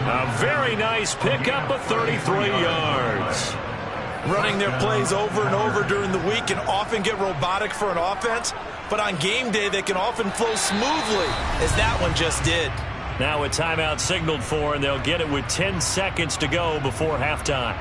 S11: A very nice pickup of 33 yards.
S12: Running their plays over and over during the week can often get robotic for an offense, but on game day they can often flow smoothly, as that one just did.
S11: Now a timeout signaled for, and they'll get it with 10 seconds to go before halftime.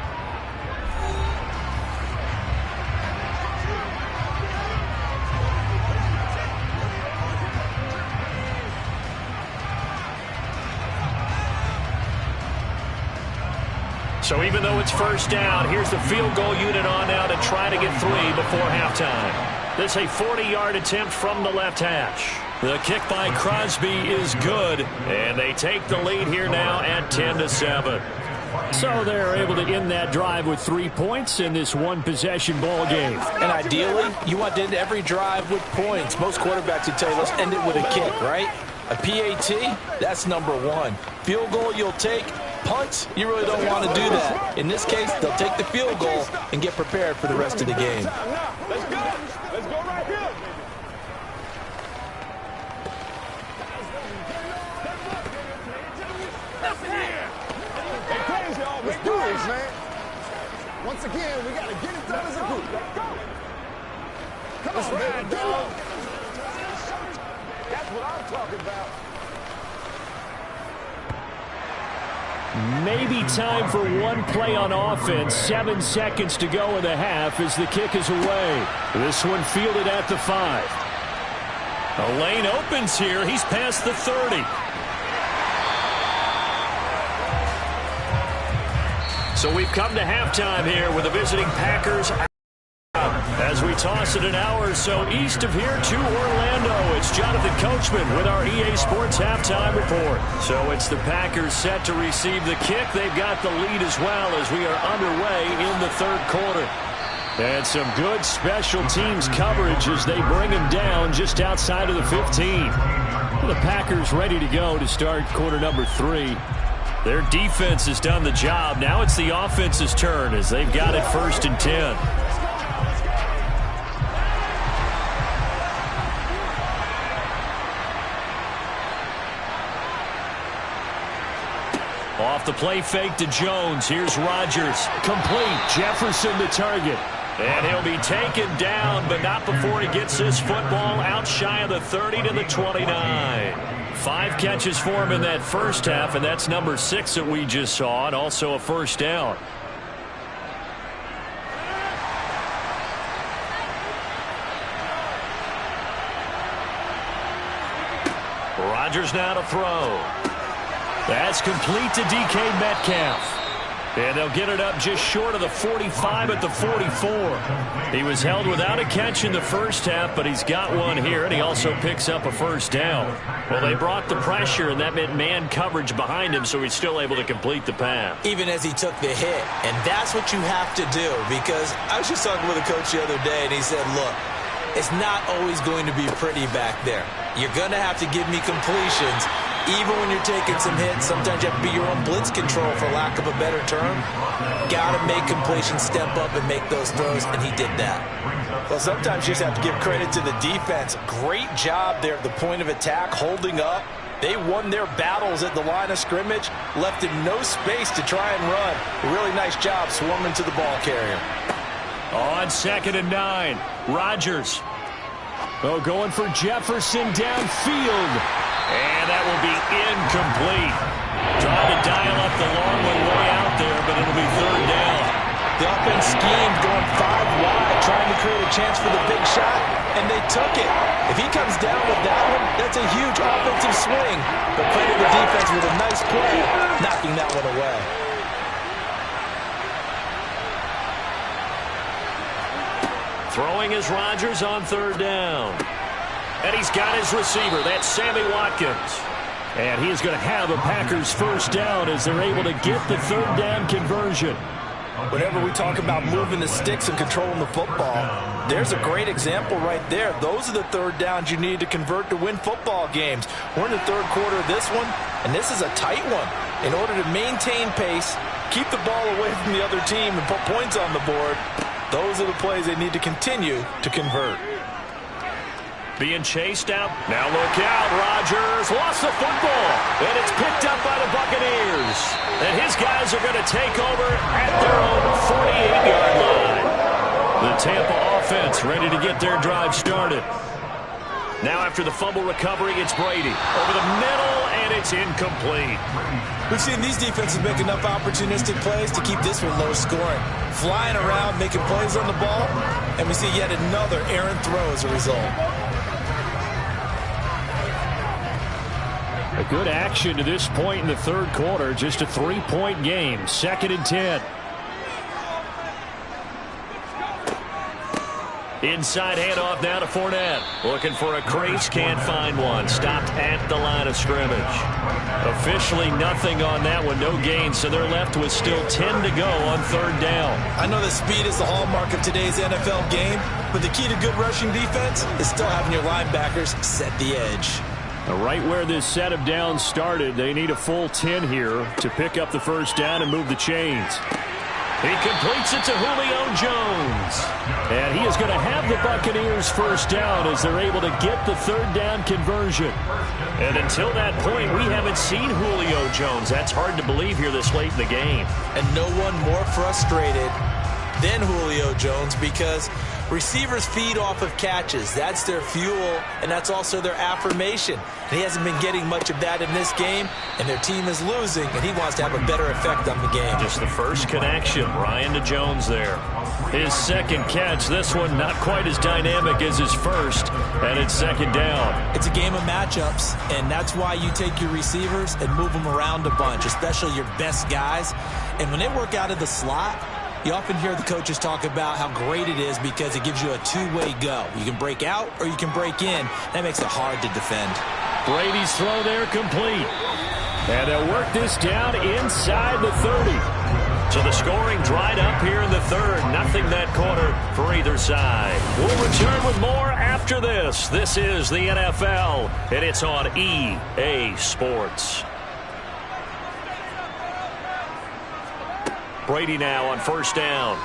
S11: So even though it's 1st down, here's the field goal unit on now to try to get 3 before halftime. This is a 40-yard attempt from the left hash. The kick by Crosby is good, and they take the lead here now at 10-7. So they're able to end that drive with 3 points in this one-possession ball game.
S24: And ideally, you want to end every drive with points. Most quarterbacks would tell you, let's end it with a kick, right? A PAT, that's number one. Field goal you'll take. Punts, you really don't want to do that. In this case, they'll take the field goal and get prepared for the rest of the game.
S6: Let's go. Let's go right here. Hey, crazy, y'all. Let's do this, man. Once again, we got to get it done as a group. Come on, man, dog. That's what I'm talking about.
S11: Maybe time for one play on offense. 7 seconds to go in the half as the kick is away. This one fielded at the 5.
S19: A lane opens here. He's past the 30.
S11: So we've come to halftime here with the visiting Packers as we toss it an hour or so east of here to Orlando. It's Jonathan Coachman with our EA Sports Halftime Report. So it's the Packers set to receive the kick. They've got the lead as well as we are underway in the third quarter. And some good special teams coverage as they bring him down just outside of the 15. The Packers ready to go to start quarter number 3. Their defense has done the job. Now it's the offense's turn as they've got it 1st and 10. Off the play fake to Jones. Here's Rodgers. Complete. Jefferson the target. And he'll be taken down, but not before he gets this football out shy of the 30 to the 29. 5 catches for him in that first half, and that's number 6 that we just saw, and also a first down. Rodgers now to throw. That's complete to DK Metcalf. And they'll get it up just short of the 45 at the 44. He was held without a catch in the first half, but he's got one here, and he also picks up a first down. Well, they brought the pressure, and that meant man coverage behind him, so he's still able to complete the pass.
S12: Even as he took the hit, and that's what you have to do, because I was just talking with a coach the other day, and he said, look, it's not always going to be pretty back there. You're going to have to give me completions. Even when you're taking some hits, sometimes you have to be your own blitz control, for lack of a better term. Got to make completions, step up, and make those throws, and he did that.
S24: Well, sometimes you just have to give credit to the defense. Great job there at the point of attack, holding up. They won their battles at the line of scrimmage, left him no space to try and run. A really nice job swarming to the ball carrier.
S11: On 2nd and 9, Rodgers. Oh, going for Jefferson downfield. And that will be incomplete. Trying to dial up the long one way out there, but it'll be 3rd down.
S24: The offense schemed, going 5 wide, trying to create a chance for the big shot, and they took it. If he comes down with that one, that's a huge offensive swing. But credit the defense with a nice play, knocking that one away.
S11: Throwing is Rodgers on 3rd down. And he's got his receiver. That's Sammy Watkins. And he is going to have a Packers first down as they're able to get the 3rd down conversion.
S24: Whenever we talk about moving the sticks and controlling the football, there's a great example right there. Those are the 3rd downs you need to convert to win football games. We're in the 3rd quarter of this one, and this is a tight one. In order to maintain pace, keep the ball away from the other team, and put points on the board, those are the plays they need to continue to convert.
S11: Being chased out. Now look out. Rodgers lost the football. And it's picked up by the Buccaneers. And his guys are going to take over at their own 48-yard line. The Tampa offense ready to get their drive started. Now after the fumble recovery, it's Brady. Over the middle, and it's incomplete.
S24: We've seen these defenses make enough opportunistic plays to keep this one low scoring. Flying around, making plays on the ball, and we see yet another errant throw as a result.
S11: A good action to this point in the 3rd quarter. Just a 3-point game. 2nd and 10.
S19: Inside handoff now to Fournette. Looking for a crease, can't find one. Stopped at the line of scrimmage. Officially nothing on that one, no gain, so they're left with still 10 to go on third down.
S12: I know that speed is the hallmark of today's NFL game, but the key to good rushing defense is still having your linebackers set the edge.
S11: Right where this set of downs started, they need a full 10 here to pick up the first down and move the chains. He completes it to Julio Jones. And he is going to have the Buccaneers first down as they're able to get the third down conversion. And until that point, we haven't seen Julio Jones. That's hard to believe here this late in the game.
S12: And no one more frustrated than Julio Jones because receivers feed off of catches. That's their fuel, and that's also their affirmation. And he hasn't been getting much of that in this game, and their team is losing, and he wants to have a better effect on the game.
S19: Just the first connection, Ryan to Jones there. His second catch, this one not quite as dynamic as his first, and it's second down.
S12: It's a game of matchups, and that's why you take your receivers and move them around a bunch, especially your best guys. And when they work out of the slot, you often hear the coaches talk about how great it is because it gives you a two-way go. You can break out or you can break in. That makes it hard to defend.
S11: Brady's throw there complete. And they'll work this down inside the 30.
S19: So the scoring dried up here in the third. Nothing that quarter for either side. We'll return with more after this. This is the NFL, and it's on EA Sports. Brady now on first down.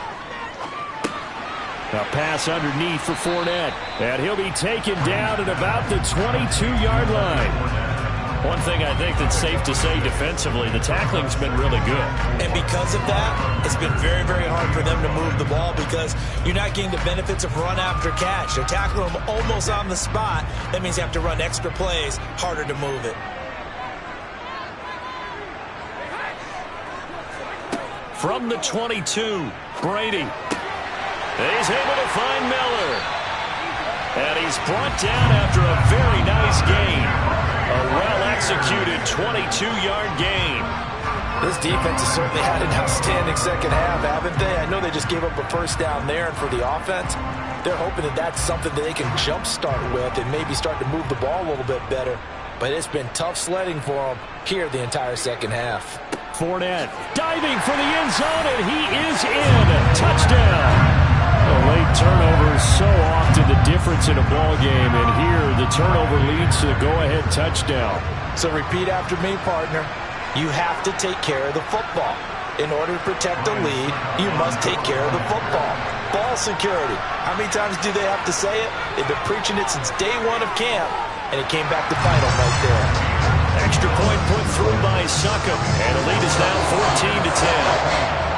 S11: A pass underneath for Fournette. And he'll be taken down at about the 22-yard line.
S19: One thing I think that's safe to say defensively, the tackling's been really good.
S12: And because of that, it's been very, very hard for them to move the ball because you're not getting the benefits of run after catch. They're tackling them almost on the spot. That means you have to run extra plays, harder to move it.
S19: From the 22, Brady. He's able to find Miller. And he's brought down after a very nice gain. A well-executed 22-yard gain.
S12: This defense has certainly had an outstanding second half, haven't they? I know they just gave up a first down there, and for the offense, they're hoping that that's something that they can jumpstart with and maybe start to move the ball a little bit better. But it's been tough sledding for them here the entire second half.
S11: Fournette diving for the end zone, and he is in. Touchdown. A late turnover is so often the difference in a ball game, and here the turnover leads to the go-ahead touchdown.
S12: So repeat after me, partner. You have to take care of the football. In order to protect the lead, you must take care of the football. Ball security. How many times do they have to say it? They've been preaching it since day one of camp, and it came back to bite them right there.
S19: Extra point put through by Succop, and the lead is now 14-10.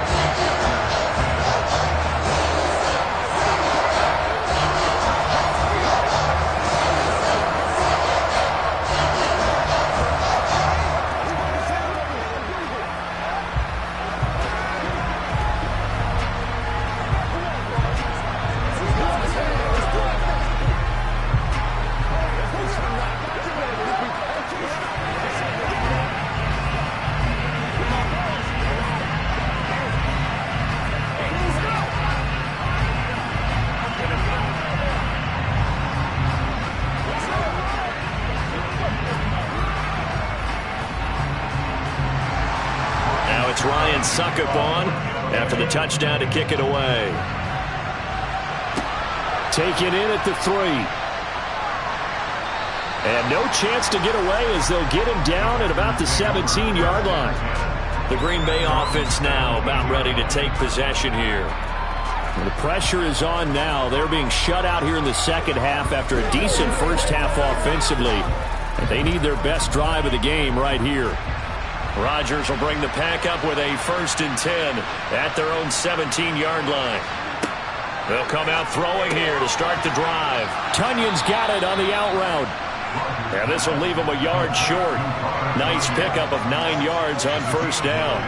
S19: Succop on after the touchdown to kick it away.
S11: Taken in at the 3. And no chance to get away as they'll get him down at about the 17-yard line.
S19: The Green Bay offense now about ready to take possession here.
S11: The pressure is on now. They're being shut out here in the second half after a decent first half offensively. And they need their best drive of the game right here.
S19: Rodgers will bring the pack up with a 1st and 10 at their own 17-yard line. They'll come out throwing here to start the drive.
S11: Tunyon's got it on the out route.
S19: And this will leave him a yard short. Nice pickup of 9 yards on first down.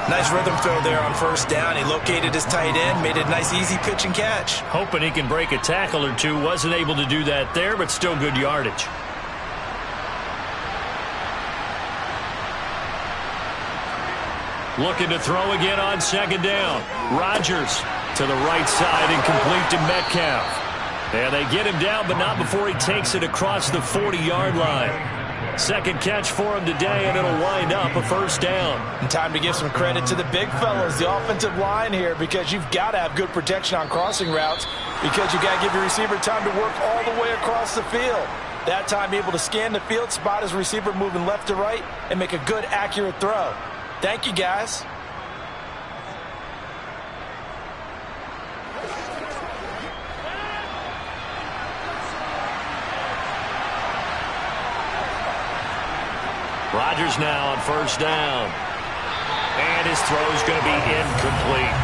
S12: Nice rhythm throw there on first down. He located his tight end, made a nice easy pitch and catch.
S19: Hoping he can break a tackle or two. Wasn't able to do that there, but still good yardage.
S11: Looking to throw again on second down. Rodgers To the right side and complete to Metcalf. And they get him down, but not before he takes it across the 40-yard line. Second catch for him today, and it'll wind up a first down.
S24: And time to give some credit to the big fellas, the offensive line here, because you've got to have good protection on crossing routes, because you've got to give your receiver time to work all the way across the field. That time able to scan the field, spot his receiver moving left to right, and make a good, accurate throw. Thank you, guys.
S11: Rodgers now on first down. And his throw's going to be incomplete.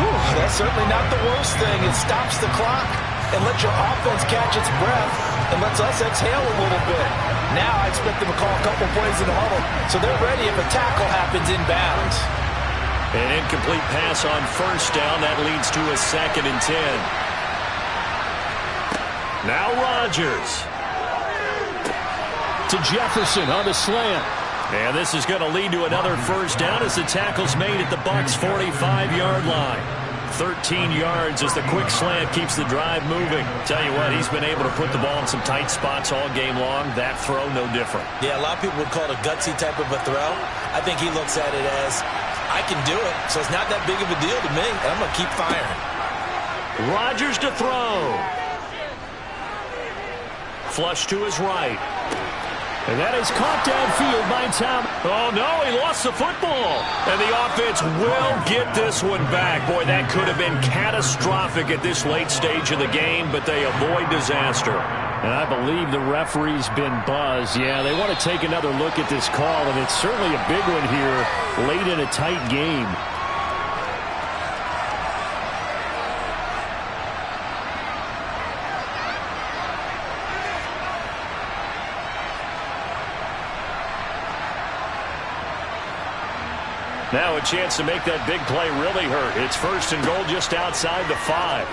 S24: Ooh, that's certainly not the worst thing. It stops the clock and lets your offense catch its breath and lets us exhale a little bit. Now I expect them to call a couple plays in the huddle so they're ready if a tackle happens inbounds.
S11: An incomplete pass on first down. That leads to a 2nd and 10. Now Rodgers. To Jefferson on the slant. And this is going to lead to another first down as the tackle's made at the Bucs' 45-yard line. 13 yards as the quick slant keeps the drive moving. Tell you what, he's been able to put the ball in some tight spots all game long. That throw, no different.
S12: Yeah, a lot of people would call it a gutsy type of a throw. I think he looks at it as, I can do it, so it's not that big of a deal to me, and I'm going to keep firing.
S11: Rodgers to throw. Flush to his right. And that is caught downfield by Tom. Oh, no, he lost the football. And the offense will get this one back. Boy, that could have been catastrophic at this late stage of the game, but they avoid disaster. And I believe the referee's been buzzed. Yeah, they want to take another look at this call, and it's certainly a big one here late in a tight game. Now a chance to make that big play really hurt. It's 1st and goal just outside the 5.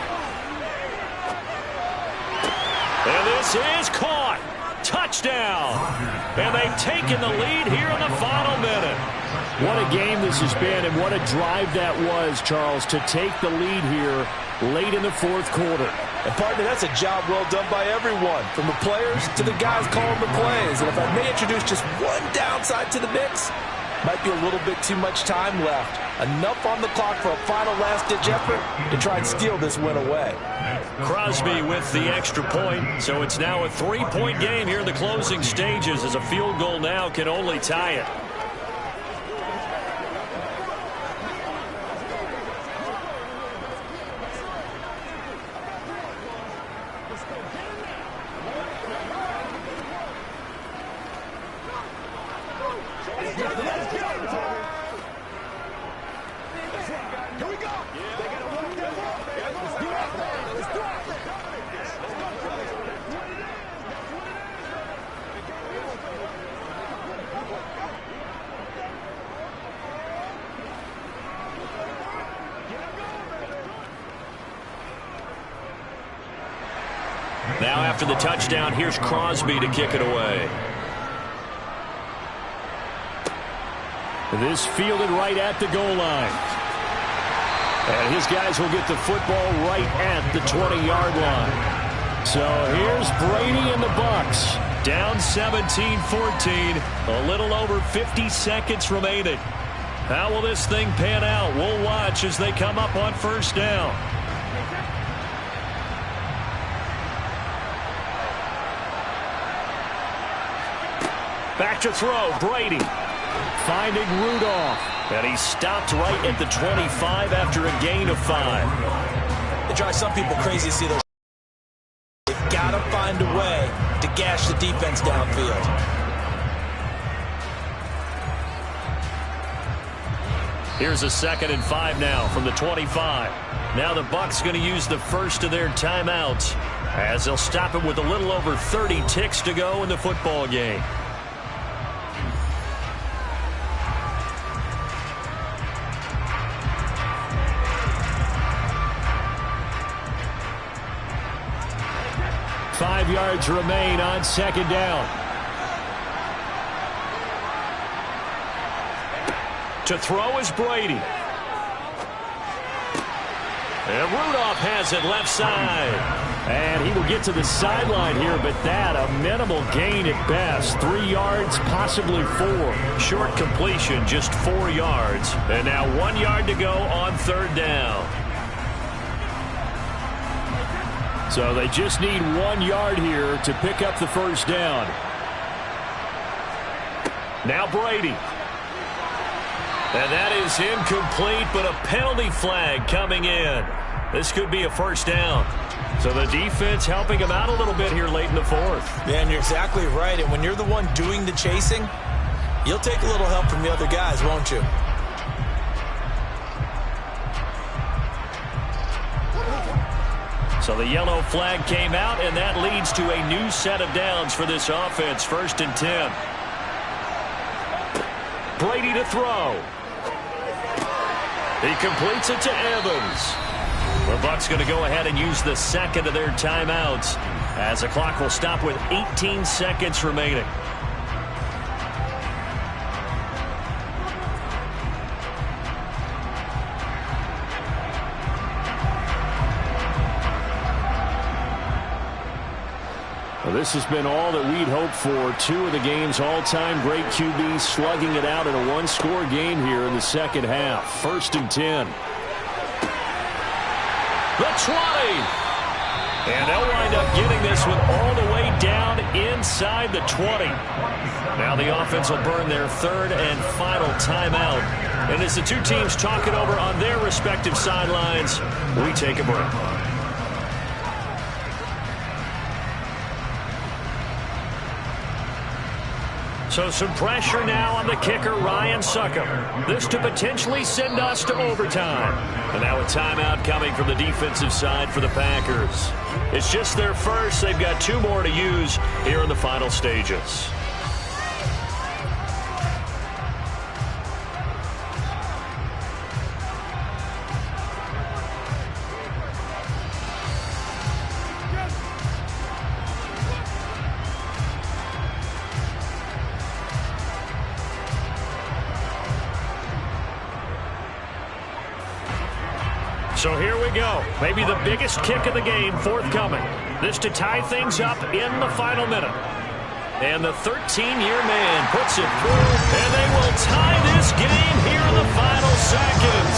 S11: And this is caught. Touchdown. And they've taken the lead here in the final minute. What a game this has been, and what a drive that was, Charles, to take the lead here late in the 4th quarter.
S24: And partner, that's a job well done by everyone, from the players to the guys calling the plays. And if I may introduce just one downside to the mix, might be a little bit too much time left. Enough on the clock for a final last-ditch effort to try and steal this win away.
S11: Crosby with the extra point, so it's now a 3-point game here in the closing stages, as a field goal now can only tie it. Now after the touchdown, here's Crosby to kick it away. This fielded right at the goal line. And his guys will get the football right at the 20-yard line. So here's Brady and the Bucs. Down 17-14. A little over 50 seconds remaining. How will this thing pan out? We'll watch as they come up on first down. Back to throw, Brady. Finding Rudolph. And he stopped right at the 25 after a gain of 5.
S12: It drives some people crazy to see those. They've got to find a way to gash the defense downfield.
S11: Here's a 2nd and 5 now from the 25. Now the Bucs going to use the first of their timeouts, as they'll stop it with a little over 30 ticks to go in the football game. Five yards remain on 2nd down. To throw is Brady.
S19: And Rudolph has it left side.
S11: And he will get to the sideline here, but that a minimal gain at best. 3 yards, possibly 4.
S19: Short completion, just 4 yards. And now 1 yard to go on 3rd down.
S11: So they just need 1 yard here to pick up the first down.
S19: Now Brady. And that is incomplete, but a penalty flag coming in. This could be a first down. So the defense helping him out a little bit here late in the 4th.
S12: Yeah, and you're exactly right. And when you're the one doing the chasing, you'll take a little help from the other guys, won't you?
S19: So the yellow flag came out, and that leads to a new set of downs for this offense. 1st and 10. Brady to throw. He completes it to Evans. The Bucs going to go ahead and use the second of their timeouts as the clock will stop with 18 seconds remaining.
S11: Well, this has been all that we'd hoped for. 2 of the game's all-time great QBs slugging it out in a one-score game here in the second half. 1st and 10.
S19: The 20. And they'll wind up getting this one all the way down inside the 20. Now the offense will burn their 3rd and final timeout. And as the two teams talk it over on their respective sidelines, we take a break. So some pressure now on the kicker, Ryan Succop. This to potentially send us to overtime. And now a timeout coming from the defensive side for the Packers. It's just their first. They've got 2 more to use here in the final stages. So here we go. Maybe the biggest kick of the game forthcoming. This to tie things up in the final minute. And the 13-year man puts it through, and they will tie this game here in the final seconds.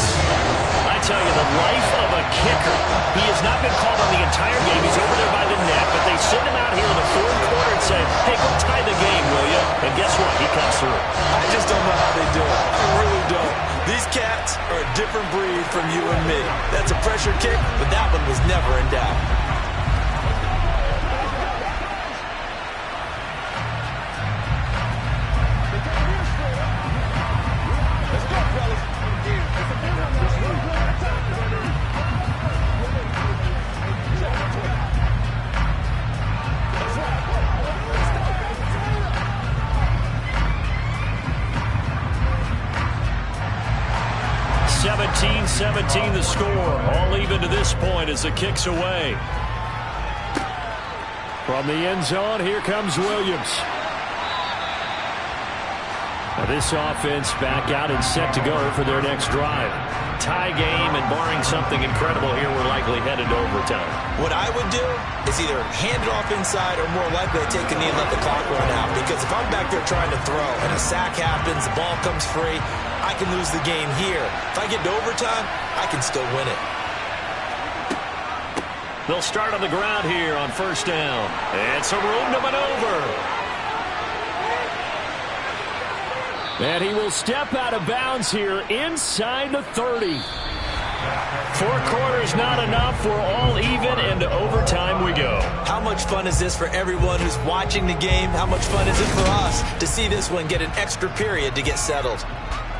S19: I tell you, the life of a kicker. He has not been called on the entire game. He's over there by the net, but they send him out here in the 4th quarter and say, hey, go tie the game, will you? And guess what? He comes through.
S12: I just don't know how they do it. I really don't. These cats are a different breed from you and me. That's a pressure kick, but that one was never in doubt.
S19: .17 the score. All even to this point as the kick's away.
S11: From the end zone, here comes Williams. Now this offense back out and set to go for their next drive. Tie game, and barring something incredible here, we're likely headed to overtime.
S12: What I would do is either hand it off inside or more likely take a knee and let the clock run out. Because if I'm back there trying to throw and a sack happens, the ball comes free, I can lose the game here. If I get to overtime, I can still win it.
S19: They'll start on the ground here on 1st down. And some room to maneuver.
S11: And he will step out of bounds here inside the 30.
S19: 4 quarters not enough. We're all even, and to overtime we go.
S12: How much fun is this for everyone who's watching the game? How much fun is it for us to see this one get an extra period to get settled?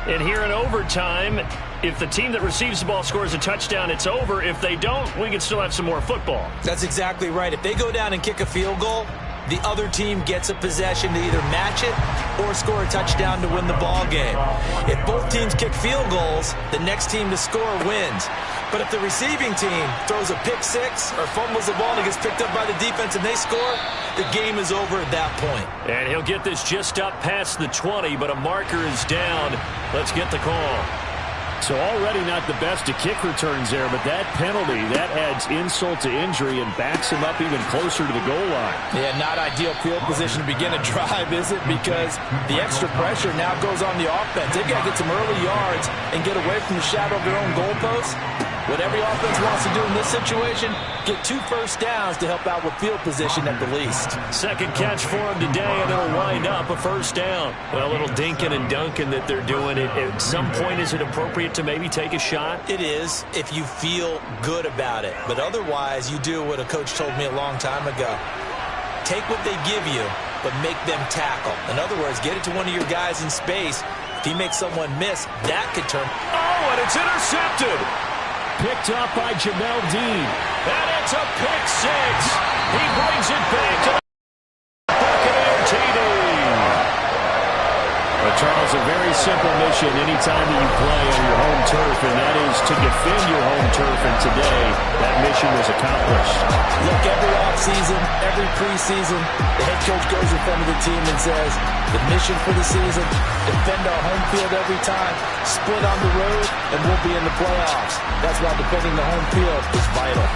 S19: And here in overtime, if the team that receives the ball scores a touchdown, it's over. If they don't, we can still have some more football.
S12: That's exactly right. If they go down and kick a field goal, the other team gets a possession to either match it or score a touchdown to win the ball game. If both teams kick field goals, the next team to score wins. But if the receiving team throws a pick six or fumbles the ball and it gets picked up by the defense and they score, the game is over at that point.
S19: And he'll get this just up past the 20, but a marker is down. Let's get the call.
S11: So already not the best of kick returns there, but that penalty, that adds insult to injury and backs him up even closer to the goal line.
S24: Yeah, not ideal field position to begin a drive, is it? Because the extra pressure now goes on the offense. They've got to get some early yards and get away from the shadow of their own goalposts. What every offense wants to do in this situation, get 2 first downs to help out with field position at the least.
S11: Second catch for him today, and it'll wind up a first down. Well, a little dinking and dunking that they're doing. At some point, is it appropriate to maybe take a shot?
S12: It is, if you feel good about it. But otherwise, you do what a coach told me a long time ago. Take what they give you, but make them tackle. In other words, get it to one of your guys in space. If he makes someone miss, that could turn.
S11: Oh, and it's intercepted. Picked up by Jamel Dean. And it's a pick six. He brings it back to the Buccaneer TD. But Charles, a very simple mission anytime that you play on your home turf, and that is to defend your home turf. And today, that mission was accomplished.
S24: Look, every offseason, every preseason, the head coach goes in front of the team and says, the mission for the season, defend our home field every time, split on the road, and we'll be in the playoffs. That's why defending the home field is vital.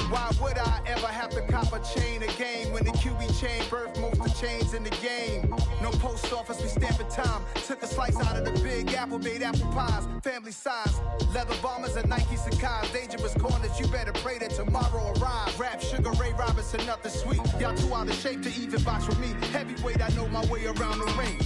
S16: Why would I ever have to cop a chain a game when the QB chain birthed most of chains in the game? No post office, we stamping time. Took a slice out of the big apple, made apple pies, family size. Leather bombers and Nike Sacai's. Dangerous corners, you better pray that tomorrow arrives. Rap, Sugar Ray Robinson, nothing sweet. Y'all too out of shape to even box with me. Heavyweight, I know my way around the ring.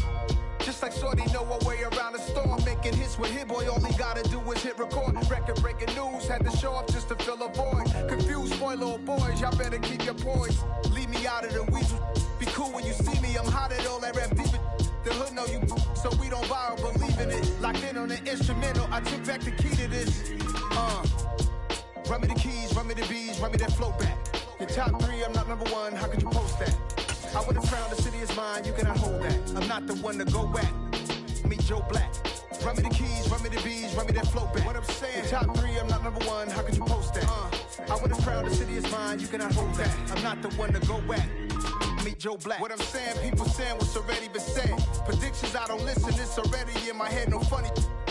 S16: Just like Shorty know her way around the storm. Making hits with Hit Boy, all he gotta do is hit record. Record-breaking news, had to show up just to fill a void. Confused boy, little boys, y'all better keep your poise. Leave me out of the weasel. Be cool when you see me, I'm hot at all that rap deep. The hood know you, so we don't borrow, believe in it. Locked in on the instrumental, I took back the key to this. Run me the keys, run me the bees, run me that flow back. Your top 3, I'm not number 1, how could you post that? I would have crowned the city is mine, you cannot hold that. I'm not the one to go back. Meet Joe Black. Run me the keys, run me the bees, run me that flow back. What I'm saying, top 3, I'm not number 1, how could you post that? I would have crowned the city is mine, you cannot hold that. I'm not the one to go back. Meet Joe Black. What I'm saying, people saying what's already been said. Predictions, I don't listen, it's already in my head, no funny.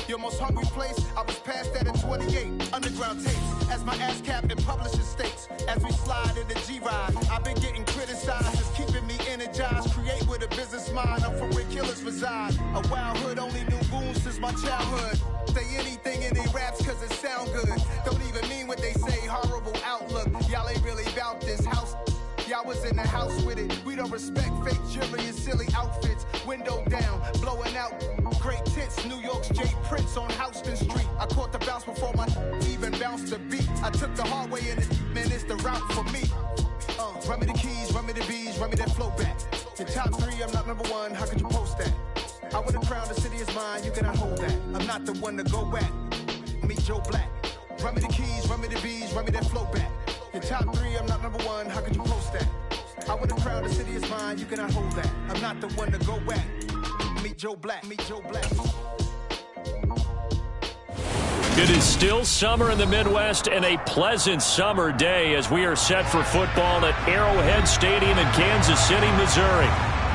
S16: Your most hungry place, I was past that at 28. Underground tapes, as my ass capped in publishing states. As we slide in the G-Ride, I've been getting criticized. It's keeping me energized. Create with a business mind, I'm from where killers reside. A wild hood, only knew goons since my childhood. Say anything in they raps cause it sound good. Don't even mean what they say, horrible outlook. Y'all ain't really about this house. Y'all was in the house with it. We don't respect fake jewelry and silly outfits. Window down, blowing out great tits. New York's J. Prince on Houston Street. I caught the bounce before my even bounced the beat. I took the hard way in it, man, it's the route for me. Run me the keys, run me the bees, run me that flow back. Your top 3, I'm not number 1, how could you post that? I would have crowned the city is mine, you cannot hold that. I'm not the one to go back. Meet Joe Black. Run me the keys, run me the bees, run me that flow back. Your top 3, I'm not number 1, how could you post that? I would have crowned the city is mine, you cannot hold that. I'm not the one to go back. Meet Joe Black, meet Joe Black.
S11: It is still summer in the Midwest and a pleasant summer day as we are set for football at Arrowhead Stadium in Kansas City, Missouri.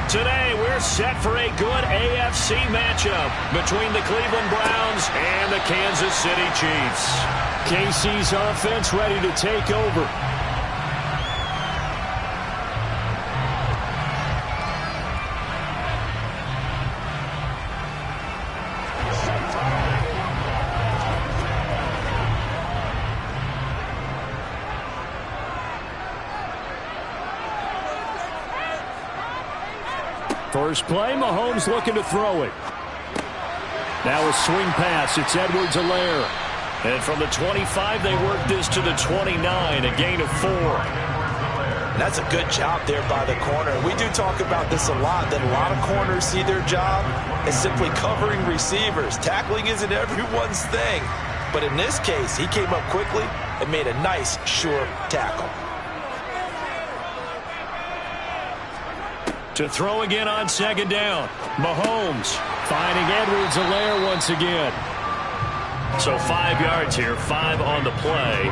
S19: Today, we're set for a good AFC matchup between the Cleveland Browns and the Kansas City Chiefs. KC's offense ready to take over. First play, Mahomes looking to throw it. Now a swing pass. It's Edwards-Helaire. And from the 25, they work this to the 29, a gain of 4.
S12: That's a good job there by the corner. We do talk about this a lot, that a lot of corners see their job as simply covering receivers. Tackling isn't everyone's thing. But in this case, he came up quickly and made a nice, sure tackle.
S19: To throw again on second down. Mahomes finding Edwards-Helaire once again. So 5 yards here, 5 on the play.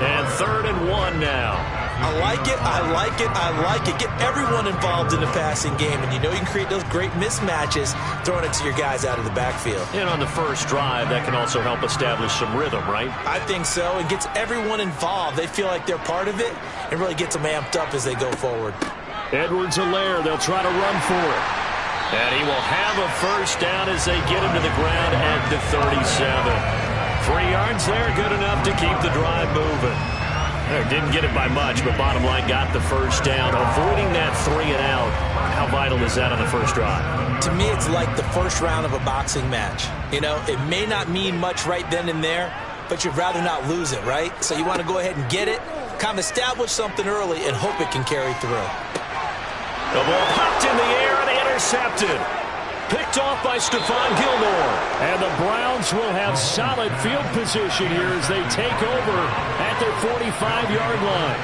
S19: And 3rd and 1 now.
S12: I like it, I like it, I like it. Get everyone involved in the passing game. And you know you can create those great mismatches throwing it to your guys out of the backfield.
S19: And on the first drive, that can also help establish some rhythm, right?
S12: I think so. It gets everyone involved. They feel like they're part of it and really gets them amped up as they go forward.
S19: Edwards-Helaire, they'll try to run for it. And he will have a first down as they get him to the ground at the 37. 3 yards there, good enough to keep the drive moving. Didn't get it by much, but bottom line, got the first down. Avoiding that 3 and out, how vital is that on the first drive?
S12: To me, it's like the first round of a boxing match. You know, it may not mean much right then and there, but you'd rather not lose it, right? So you want to go ahead and get it, kind of establish something early, and hope it can carry through.
S19: The ball popped in the air and intercepted. Picked off by Stephon Gilmore. And the Browns will have solid field position here as they take over at their 45-yard line.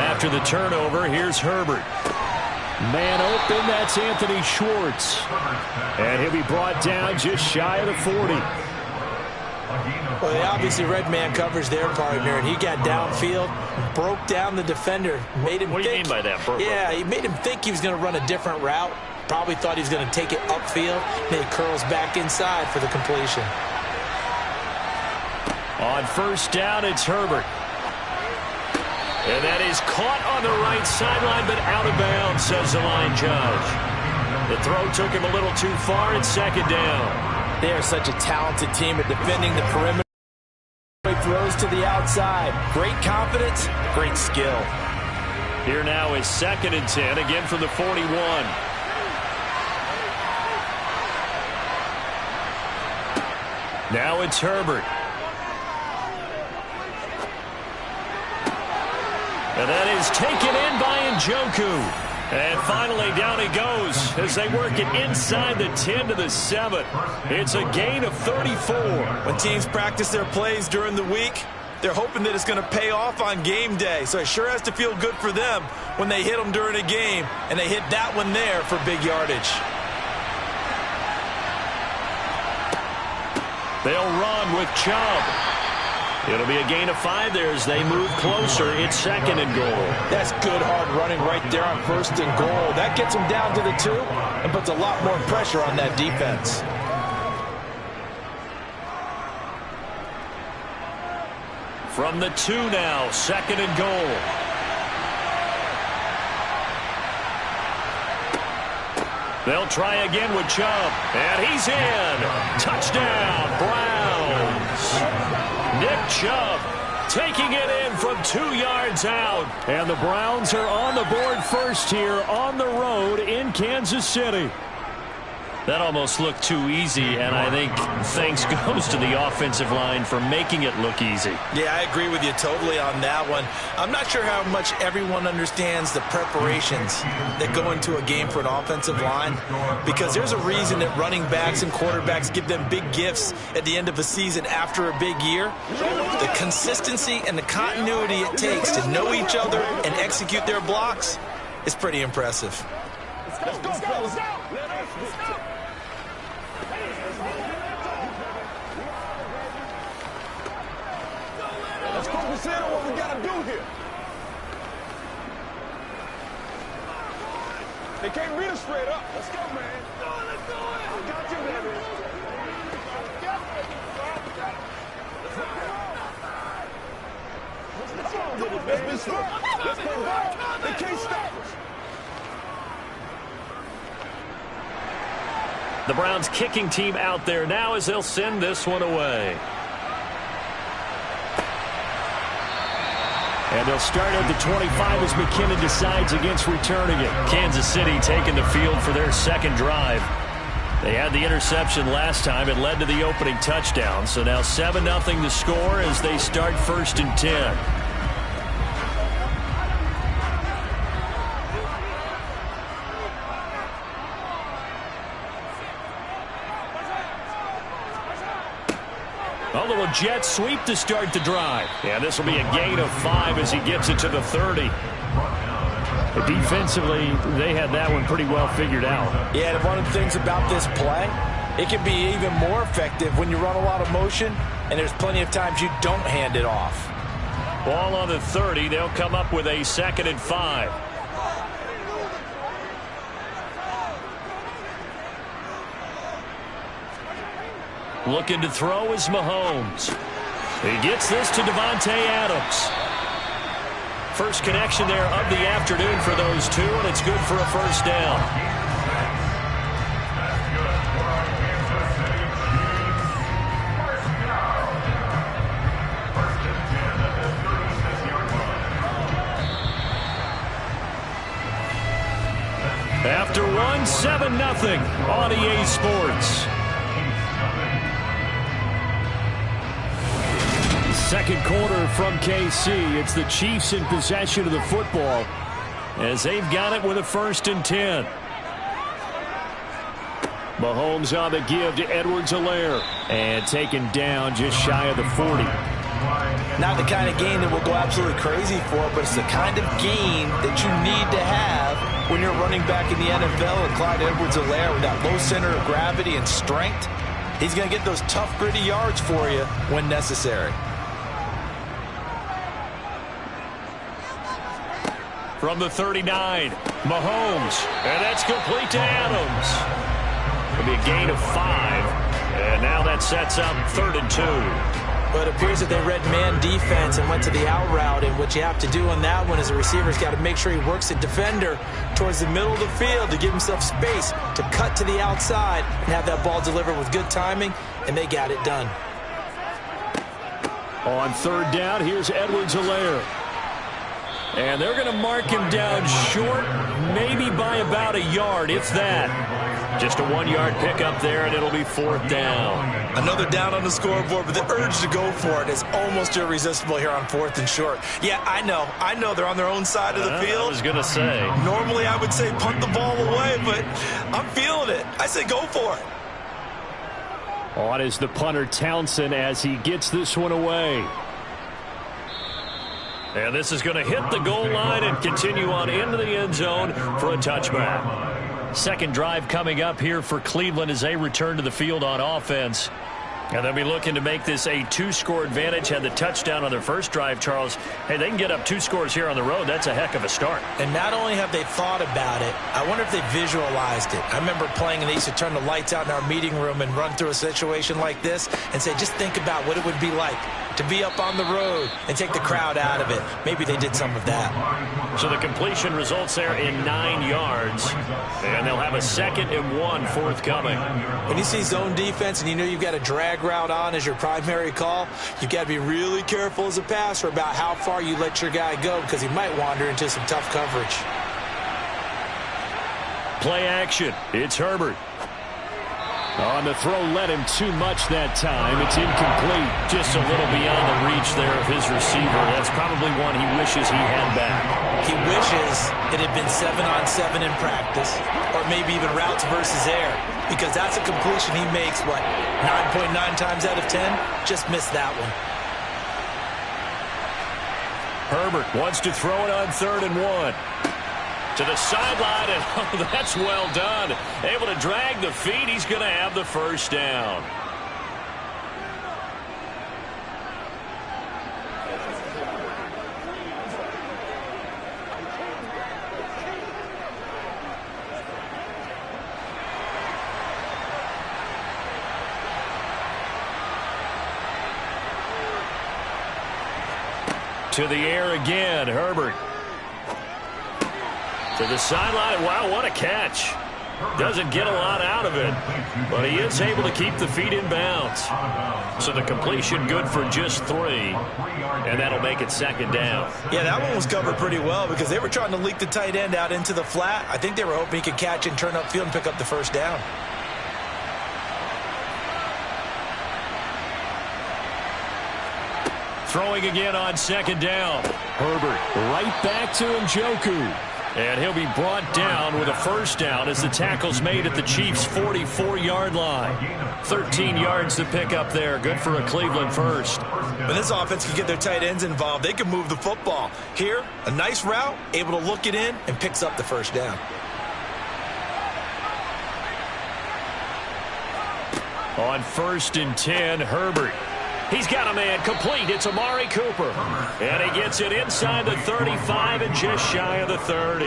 S19: After the turnover, here's Herbert. Man open, that's Anthony Schwartz. And he'll be brought down just shy of the 40.
S12: Well, they obviously read man coverage their partner, and he got downfield, broke down the defender, made him
S19: What do you mean by that, Burko?
S12: Yeah, he made him think he was going to run a different route. Probably thought he was going to take it upfield. Then he curls back inside for the completion.
S19: On first down, it's Herbert. And that is caught on the right sideline, but out of bounds, says the line judge. The throw took him a little too far. It's second down.
S12: They are such a talented team at defending the perimeter. Throws to the outside. Great confidence, great skill.
S19: Here now is 2nd and 10, again from the 41. Now it's Herbert. And that is taken in by Njoku. And finally, down he goes as they work it inside the 10 to the 7. It's a gain of 34.
S12: When teams practice their plays during the week, they're hoping that it's going to pay off on game day. So it sure has to feel good for them when they hit them during a game, and they hit that one there for big yardage.
S19: They'll run with Chubb. It'll be a gain of 5 there as they move closer. It's 2nd and goal.
S12: That's good hard running right there on 1st and goal. That gets them down to the 2 and puts a lot more pressure on that defense.
S19: From the 2 now, 2nd and goal. They'll try again with Chubb. And he's in. Touchdown, Browns. Nick Chubb taking it in from 2 yards out. And the Browns are on the board first here on the road in Kansas City. That almost looked too easy, and I think thanks goes to the offensive line for making it look easy.
S12: Yeah, I agree with you totally on that one. I'm not sure how much everyone understands the preparations that go into a game for an offensive line, because there's a reason that running backs and quarterbacks give them big gifts at the end of a season after a big year. The consistency and the continuity it takes to know each other and execute their blocks is pretty impressive.
S6: Let's go, fellas. Let's focus in on what we got to do here. They can't beat us straight up. Let's go, man. Let's do it. I got you, baby. Let's be smart. Let's go back. They can't stop us.
S19: The Browns kicking team out there now as they'll send this one away. And they'll start at the 25 as McKinnon decides against returning it. Kansas City taking the field for their second drive. They had the interception last time. It led to the opening touchdown. So now 7-0 the score as they start 1st and 10. A little jet sweep to start the drive. Yeah, this will be a gain of 5 as he gets it to the 30. Defensively, they had that one pretty well figured out.
S24: Yeah, and one of the things about this play, it can be even more effective when you run a lot of motion, and there's plenty of times you don't hand it off.
S19: Ball on the 30. They'll come up with a 2nd and 5. Looking to throw is Mahomes. He gets this to Devontae Adams. First connection there of the afternoon for those two, and it's good for a first down. After one, 7-0 on EA Sports. Second quarter from KC. It's the Chiefs in possession of the football as they've got it with a 1st and 10. Mahomes on the give to Edwards-Helaire and taken down just shy of the 40.
S24: Not the kind of game that we'll go absolutely crazy for, but it's the kind of game that you need to have when you're running back in the NFL. And Clyde Edwards-Helaire, with that low center of gravity and strength, he's going to get those tough, gritty yards for you when necessary.
S19: From the 39, Mahomes, and that's complete to Adams. It'll be a gain of 5, and now that sets up 3rd and 2.
S24: But it appears that they read man defense and went to the out route, and what you have to do on that one is the receiver's got to make sure he works the defender towards the middle of the field to give himself space to cut to the outside and have that ball delivered with good timing, and they got it done.
S19: On 3rd down, here's Edwards-Helaire. And they're going to mark him down short, maybe by about a yard, if that. Just a 1-yard pickup there, and it'll be 4th down.
S24: Another down on the scoreboard, but the urge to go for it is almost irresistible here on 4th and short. Yeah, I know they're on their own side of the field.
S19: I was going to say.
S24: Normally I would say punt the ball away, but I'm feeling it. I say go for it.
S19: On is the punter Townsend as he gets this one away. And this is going to hit the goal line and continue on into the end zone for a touchback. Second drive coming up here for Cleveland as they return to the field on offense. And they'll be looking to make this a 2-score advantage. Had the touchdown on their first drive, Charles. Hey, they can get up 2 scores here on the road. That's a heck of a start.
S24: And not only have they thought about it, I wonder if they visualized it. I remember playing, and they used to turn the lights out in our meeting room and run through a situation like this and say, just think about what it would be like to be up on the road and take the crowd out of it. Maybe they did some of that.
S19: So the completion results there in 9 yards. And they'll have a 2nd and 1 forthcoming.
S24: When you see zone defense and you know you've got a drag route on as your primary call, you've got to be really careful as a passer about how far you let your guy go because he might wander into some tough coverage.
S19: Play action. It's Herbert. On the throw, led him too much that time. It's incomplete. Just a little beyond the reach there of his receiver. That's probably one he wishes he had back.
S24: He wishes it had been 7-on-7 in practice, or maybe even routes versus air, because that's a completion he makes, 9.9 times out of 10? Just missed that one.
S19: Herbert wants to throw it on 3rd and 1. To the sideline, and oh, that's well done. Able to drag the feet. He's going to have the first down.
S11: To the air again, Herbert. To the sideline. Wow, what a catch. Doesn't get a lot out of it, but he is able to keep the feet in bounds. So the completion good for just 3, and that'll make it second down.
S12: Yeah, that one was covered pretty well because they were trying to leak the tight end out into the flat. I think they were hoping he could catch and turn upfield and pick up the first down.
S11: Throwing again on second down. Herbert right back to Njoku. And he'll be brought down with a first down as the tackle's made at the Chiefs' 44-yard line. 13 yards to pick up there. Good for a Cleveland first.
S12: When this offense can get their tight ends involved, they can move the football. Here, a nice route, able to look it in, and picks up the first down.
S11: On 1st and 10, Herbert. He's got a man complete. It's Amari Cooper. And he gets it inside the 35 and just shy of the 30.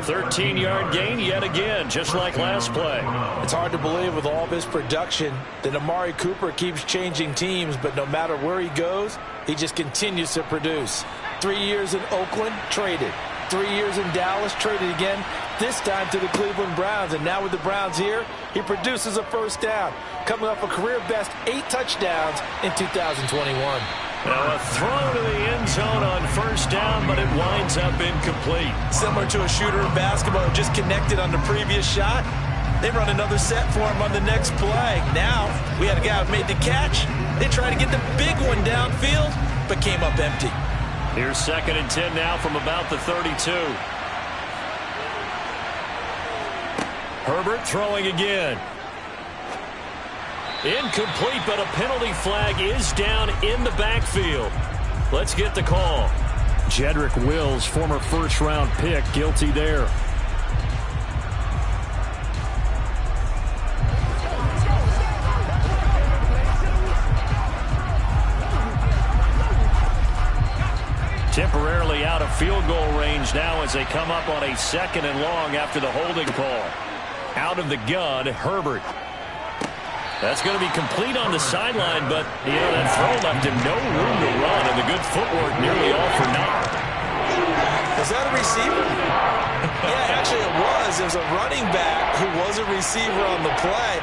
S11: 13-yard gain yet again, just like last play.
S12: It's hard to believe with all of his production that Amari Cooper keeps changing teams, but no matter where he goes, he just continues to produce. 3 years in Oakland, traded. 3 years in Dallas, traded again, this time to the Cleveland Browns. And now with the Browns here, he produces a first down, coming off a career-best 8 touchdowns in 2021.
S11: Now a throw to the end zone on first down, but it winds up incomplete.
S12: Similar to a shooter in basketball who just connected on the previous shot. They run another set for him on the next play. Now, we had a guy who made the catch. They tried to get the big one downfield, but came up empty.
S11: Here's 2nd and 10 now from about the 32. Herbert throwing again. Incomplete, but a penalty flag is down in the backfield. Let's get the call. Jedrick Wills, former first-round pick, guilty there. Temporarily out of field goal range now as they come up on a 2nd and long after the holding call. Out of the gun, Herbert. That's going to be complete on the sideline, but, you know, that throw left him no room to run, and the good footwork nearly all for naught.
S12: Was that a receiver? Yeah, actually it was. It was a running back who was a receiver on the play.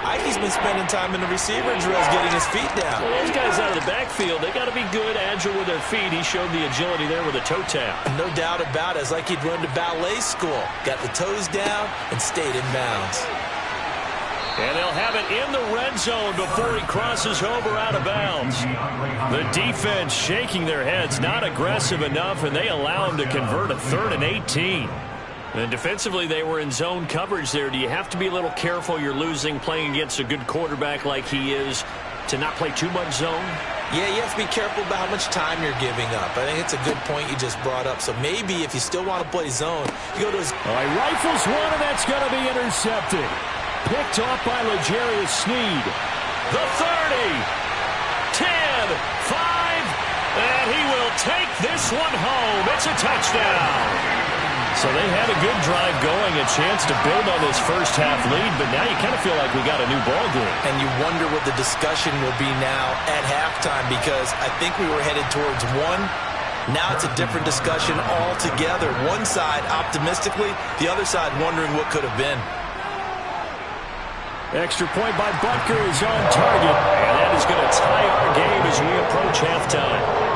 S12: Ikey's been spending time in the receiver drills getting his feet down.
S11: Well, those guys out of the backfield, they got to be good, agile with their feet. He showed the agility there with a toe tap.
S12: No doubt about it. It's like he'd run to ballet school. Got the toes down and stayed in bounds.
S11: And they'll have it in the red zone before he crosses over out of bounds. The defense shaking their heads, not aggressive enough, and they allow him to convert a 3rd and 18. And defensively, they were in zone coverage there. Do you have to be a little careful? You're losing playing against a good quarterback like he is to not play too much zone?
S12: Yeah, you have to be careful about how much time you're giving up. I think it's a good point you just brought up. So maybe if you still want to play zone, you go to his...
S11: All right, rifles one, and that's going to be intercepted. Picked off by L'Jarius Sneed. The 30, 10, 5, and he will take this one home. It's a touchdown. So they had a good drive going, a chance to build on this first half lead, but now you kind of feel like we got a new ball game.
S12: And you wonder what the discussion will be now at halftime, because I think we were headed towards one. Now it's a different discussion altogether. One side optimistically, the other side wondering what could have been.
S11: Extra point by Butker is on target, and that is going to tie our game as we approach halftime.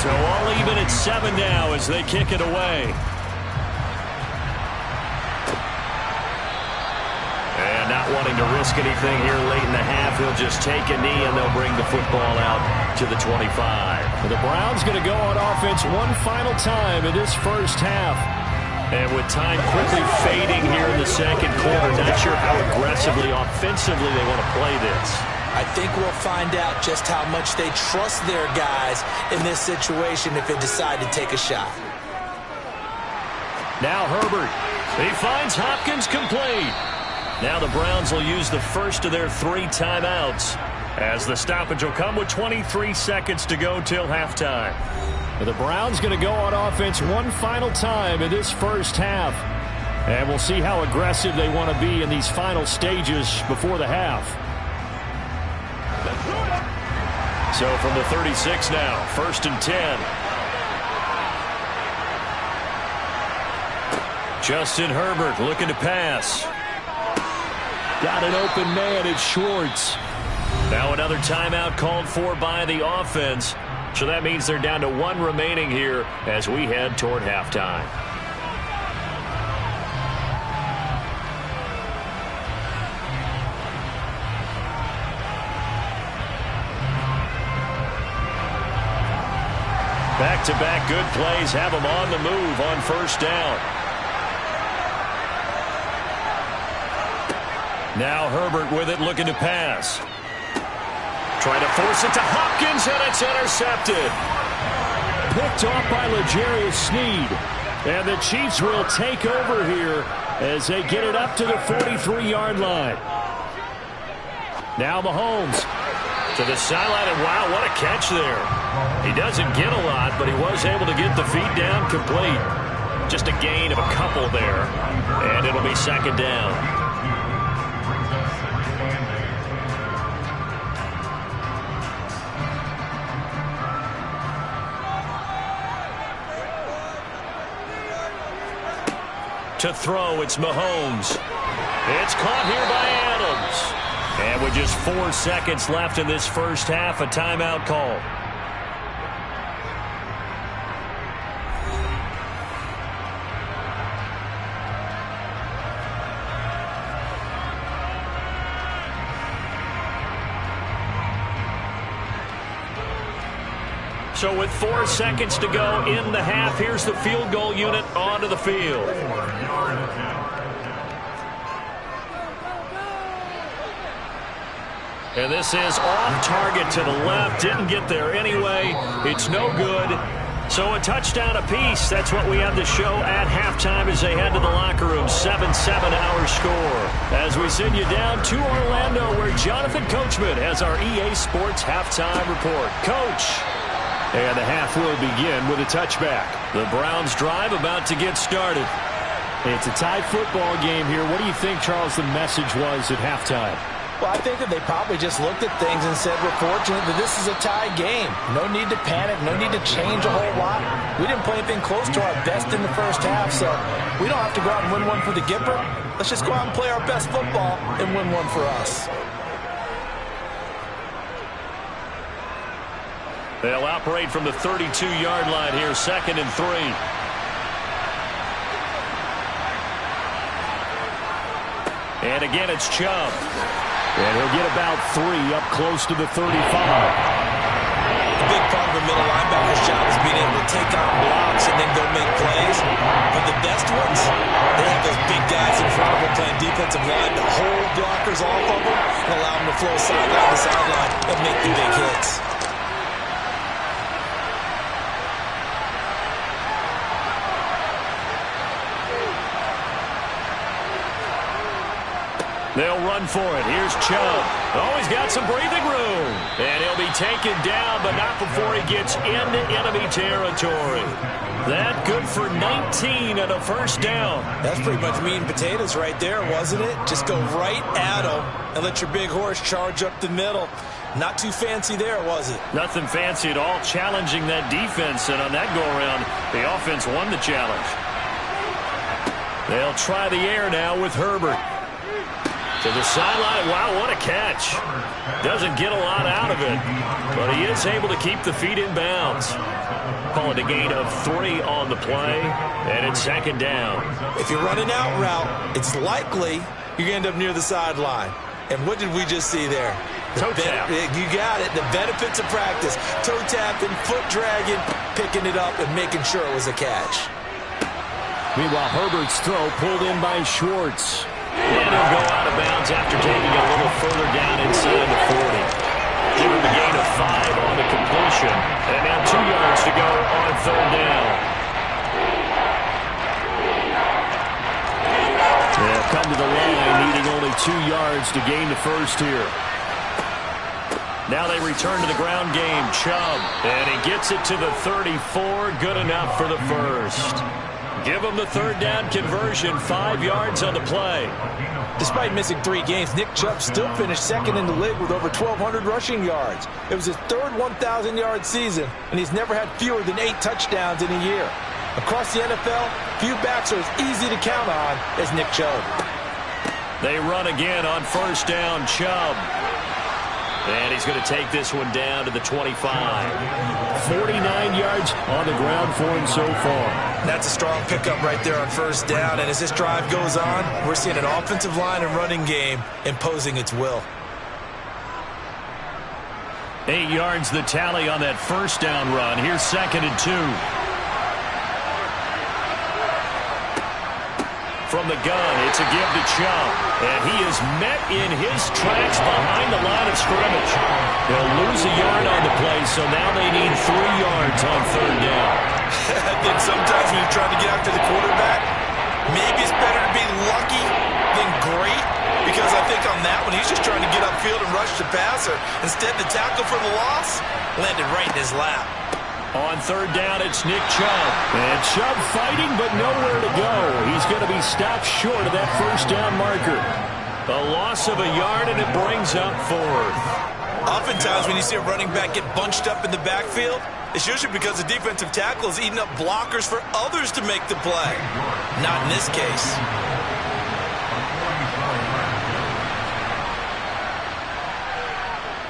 S11: So all even at 7 now as they kick it away. And not wanting
S19: to risk anything here late in the half. He'll just take a knee, and they'll bring the football out to the 25.
S11: The Browns going to go on offense one final time in this first half. And with time quickly fading here in the second quarter, not sure how aggressively, offensively they want to play this.
S12: I think we'll find out just how much they trust their guys in this situation if they decide to take a shot.
S11: Now Herbert. He finds Hopkins complete. Now the Browns will use the first of their 3 timeouts, as the stoppage will come with 23 seconds to go till halftime. The Browns going to go on offense one final time in this first half. And we'll see how aggressive they want to be in these final stages before the half. So from the 36 now, 1st and 10. Justin Herbert looking to pass. Got an open man, it's Schwartz. Now another timeout called for by the offense. So that means they're down to 1 remaining here as we head toward halftime. Back-to-back good plays have them on the move on first down. Now Herbert with it, looking to pass. Trying to force it to Hopkins, and it's intercepted. Picked off by L'Jarius Sneed. And the Chiefs will take over here as they get it up to the 43-yard line. Now Mahomes to the sideline, and wow, what a catch there. He doesn't get a lot, but he was able to get the feet down complete. Just a gain of a couple there, and it'll be 2nd down. To throw, it's Mahomes. It's caught here by Adams. And with just 4 seconds left in this first half, a timeout call. So with 4 seconds to go in the half, here's the field goal unit onto the field. And this is off target to the left. Didn't get there anyway. It's no good. So a touchdown apiece. That's what we have to show at halftime as they head to the locker room. 7-7 our score. As we send you down to Orlando, where Jonathan Coachman has our EA Sports halftime report. Coach. And the half will begin with a touchback. The Browns drive about to get started. It's a tight football game here. What do you think, Charles, the message was at halftime?
S24: Well, I think that they probably just looked at things and said, we're fortunate that this is a tie game. No need to panic. No need to change a whole lot. We didn't play anything close to our best in the first half, so we don't have to go out and win one for the Gipper. Let's just go out and play our best football and win one for us.
S11: They'll operate from the 32-yard line here, 2nd and 3. And again, it's Chubb. And he'll get about 3 up close to the 35.
S12: A big part of a middle linebacker's job is being able to take on blocks and then go make plays. But the best ones, they have those big guys in front of them playing defensive line to hold blockers off of them and allow them to flow sideline to sideline and make the big hits.
S11: They'll run for it. Here's Chubb. Oh, he's got some breathing room. And he'll be taken down, but not before he gets into enemy territory. That good for 19 and a first down.
S12: That's pretty much meat and potatoes right there, wasn't it? Just go right at him and let your big horse charge up the middle. Not too fancy there, was it?
S11: Nothing fancy at all, challenging that defense. And on that go-around, the offense won the challenge. They'll try the air now with Herbert. To the sideline. Wow, what a catch. Doesn't get a lot out of it, but he is able to keep the feet in bounds. Call it a gain of 3 on the play, and it's 2nd down.
S12: If you're running out route, it's likely you're going to end up near the sideline. And what did we just see there?
S19: Toe tap.
S12: You got it. The benefits of practice. Toe tapping, foot dragging, picking it up, and making sure it was a catch.
S19: Meanwhile, Herbert's throw pulled in by Schwartz. And he'll go out of bounds after taking a little further down inside the 40. Give him a gain of 5 on the completion. And now 2 yards to go on third down. They'll come to the line, needing only 2 yards to gain the first here. Now they return to the ground game. Chubb, and he gets it to the 34. Good enough for the first. Give him the third down conversion. 5 yards on the play.
S24: Despite missing 3 games, Nick Chubb still finished second in the league with over 1,200 rushing yards. It was his third 1,000-yard season, and he's never had fewer than 8 touchdowns in a year. Across the NFL, few backs are as easy to count on as Nick Chubb.
S19: They run again on first down. Chubb. And he's going to take this one down to the 25. 49 yards on the ground for him so far.
S12: That's a strong pickup right there on first down. And as this drive goes on, we're seeing an offensive line and running game imposing its will.
S19: 8 yards the tally on that first down run. Here's 2nd and 2. From the gun, it's a give to Chubb. And he is met in his tracks behind the line of scrimmage. They'll lose a yard on the play, so now they need 3 yards on third down.
S12: I think sometimes when you're trying to get after the quarterback, maybe it's better to be lucky than great. Because I think on that one, he's just trying to get upfield and rush the passer. Instead, the tackle for the loss landed right in his lap.
S19: On third down, it's Nick Chubb. And Chubb fighting, but nowhere to go. He's going to be stopped short of that first down marker. A loss of a yard, and it brings up 4th.
S12: Oftentimes, when you see a running back get bunched up in the backfield, it's usually because the defensive tackle is eating up blockers for others to make the play. Not in this case.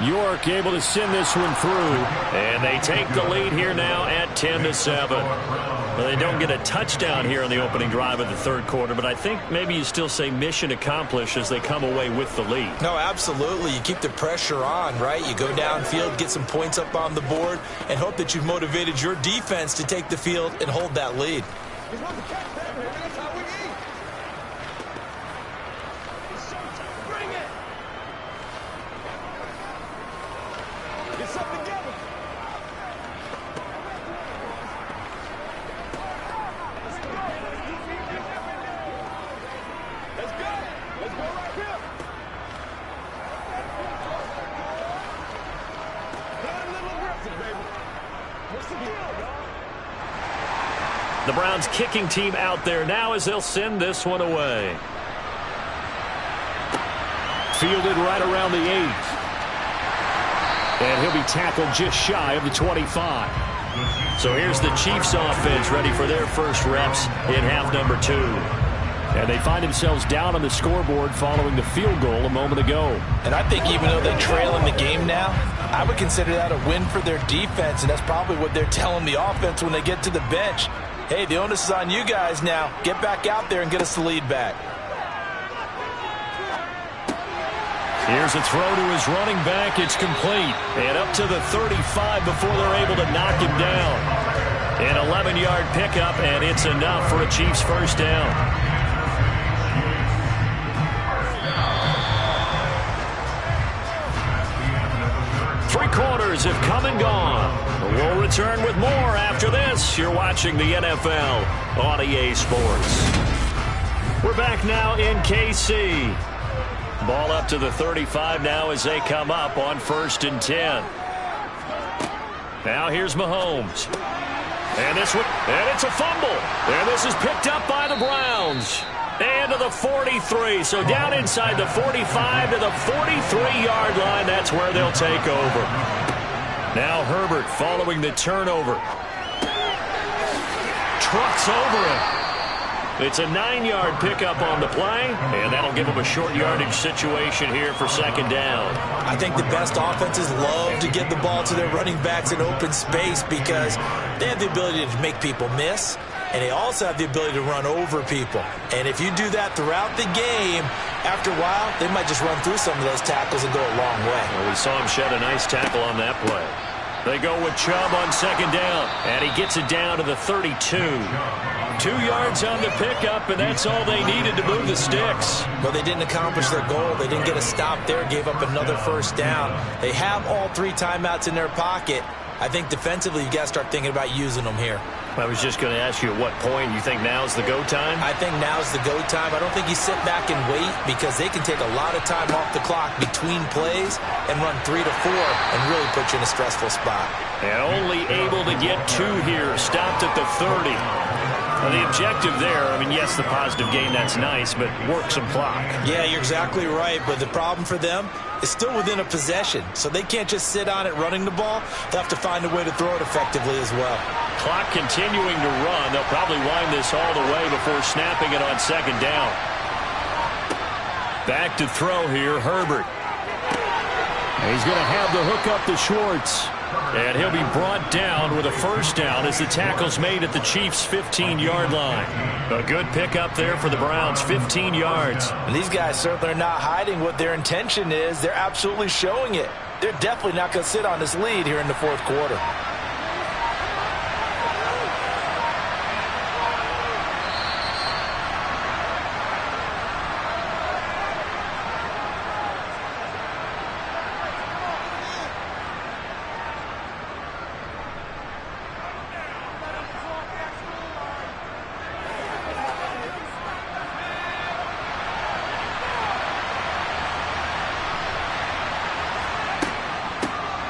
S19: York able to send this one through, and they take the lead here now at 10-7. Well, they don't get a touchdown here on the opening drive of the third quarter, but I think maybe you still say mission accomplished as they come away with the lead.
S12: No, absolutely. You keep the pressure on, right? You go downfield, get some points up on the board, and hope that you've motivated your defense to take the field and hold that lead.
S19: The Browns kicking team out there now as they'll send this one away. Fielded right around the 8. And he'll be tackled just shy of the 25. So here's the Chiefs offense ready for their first reps in half number 2. And they find themselves down on the scoreboard following the field goal a moment ago.
S24: And I think even though they trail in the game now, I would consider that a win for their defense, and that's probably what they're telling the offense when they get to the bench. Hey, the onus is on you guys now. Get back out there and get us the lead back.
S19: Here's a throw to his running back. It's complete. And up to the 35 before they're able to knock him down. An 11-yard pickup, and it's enough for a Chiefs first down. Three quarters have come and gone. We'll return with more after this. You're watching the NFL on EA Sports. We're back now in KC. Ball up to the 35 now as they come up on 1st and 10. Now here's Mahomes. And this one, and it's a fumble. And this is picked up by the Browns. And to the 43. So down inside the 45 to the 43-yard line. That's where they'll take over. Now Herbert following the turnover. Trucks over him. It's a 9-yard pickup on the play, and that'll give them a short yardage situation here for 2nd down.
S12: I think the best offenses love to get the ball to their running backs in open space because they have the ability to make people miss. and they also have the ability to run over people. And if you do that throughout the game, after a while, they might just run through some of those tackles and go a long way.
S19: Well, we saw him shed a nice tackle on that play. They go with Chubb on second down, and he gets it down to the 32. 2 yards on the pickup, and that's all they needed to move the sticks.
S12: Well, they didn't accomplish their goal. They didn't get a stop there, gave up another first down. They have all 3 timeouts in their pocket. I think defensively, you've got to start thinking about using them here.
S19: I was just going to ask you at what point you think now's the go time?
S12: I think now's the go time. I don't think you sit back and wait because they can take a lot of time off the clock between plays and run 3 to 4 and really put you in a stressful spot.
S19: And only able to get 2 here, stopped at the 30. Well, the objective there, I mean, yes, the positive gain, that's nice, but work some clock.
S12: Yeah, you're exactly right, but the problem for them is still within a possession, so they can't just sit on it running the ball. They'll have to find a way to throw it effectively as well.
S19: Clock continuing to run. They'll probably wind this all the way before snapping it on second down. Back to throw here, Herbert.
S11: He's going to have the hook up to Schwartz.
S19: And he'll be brought down with a first down as the tackle's made at the Chiefs' 15-yard line. A good pickup there for the Browns, 15 yards.
S12: And these guys certainly are not hiding what their intention is. They're absolutely showing it. They're definitely not going to sit on this lead here in the fourth quarter.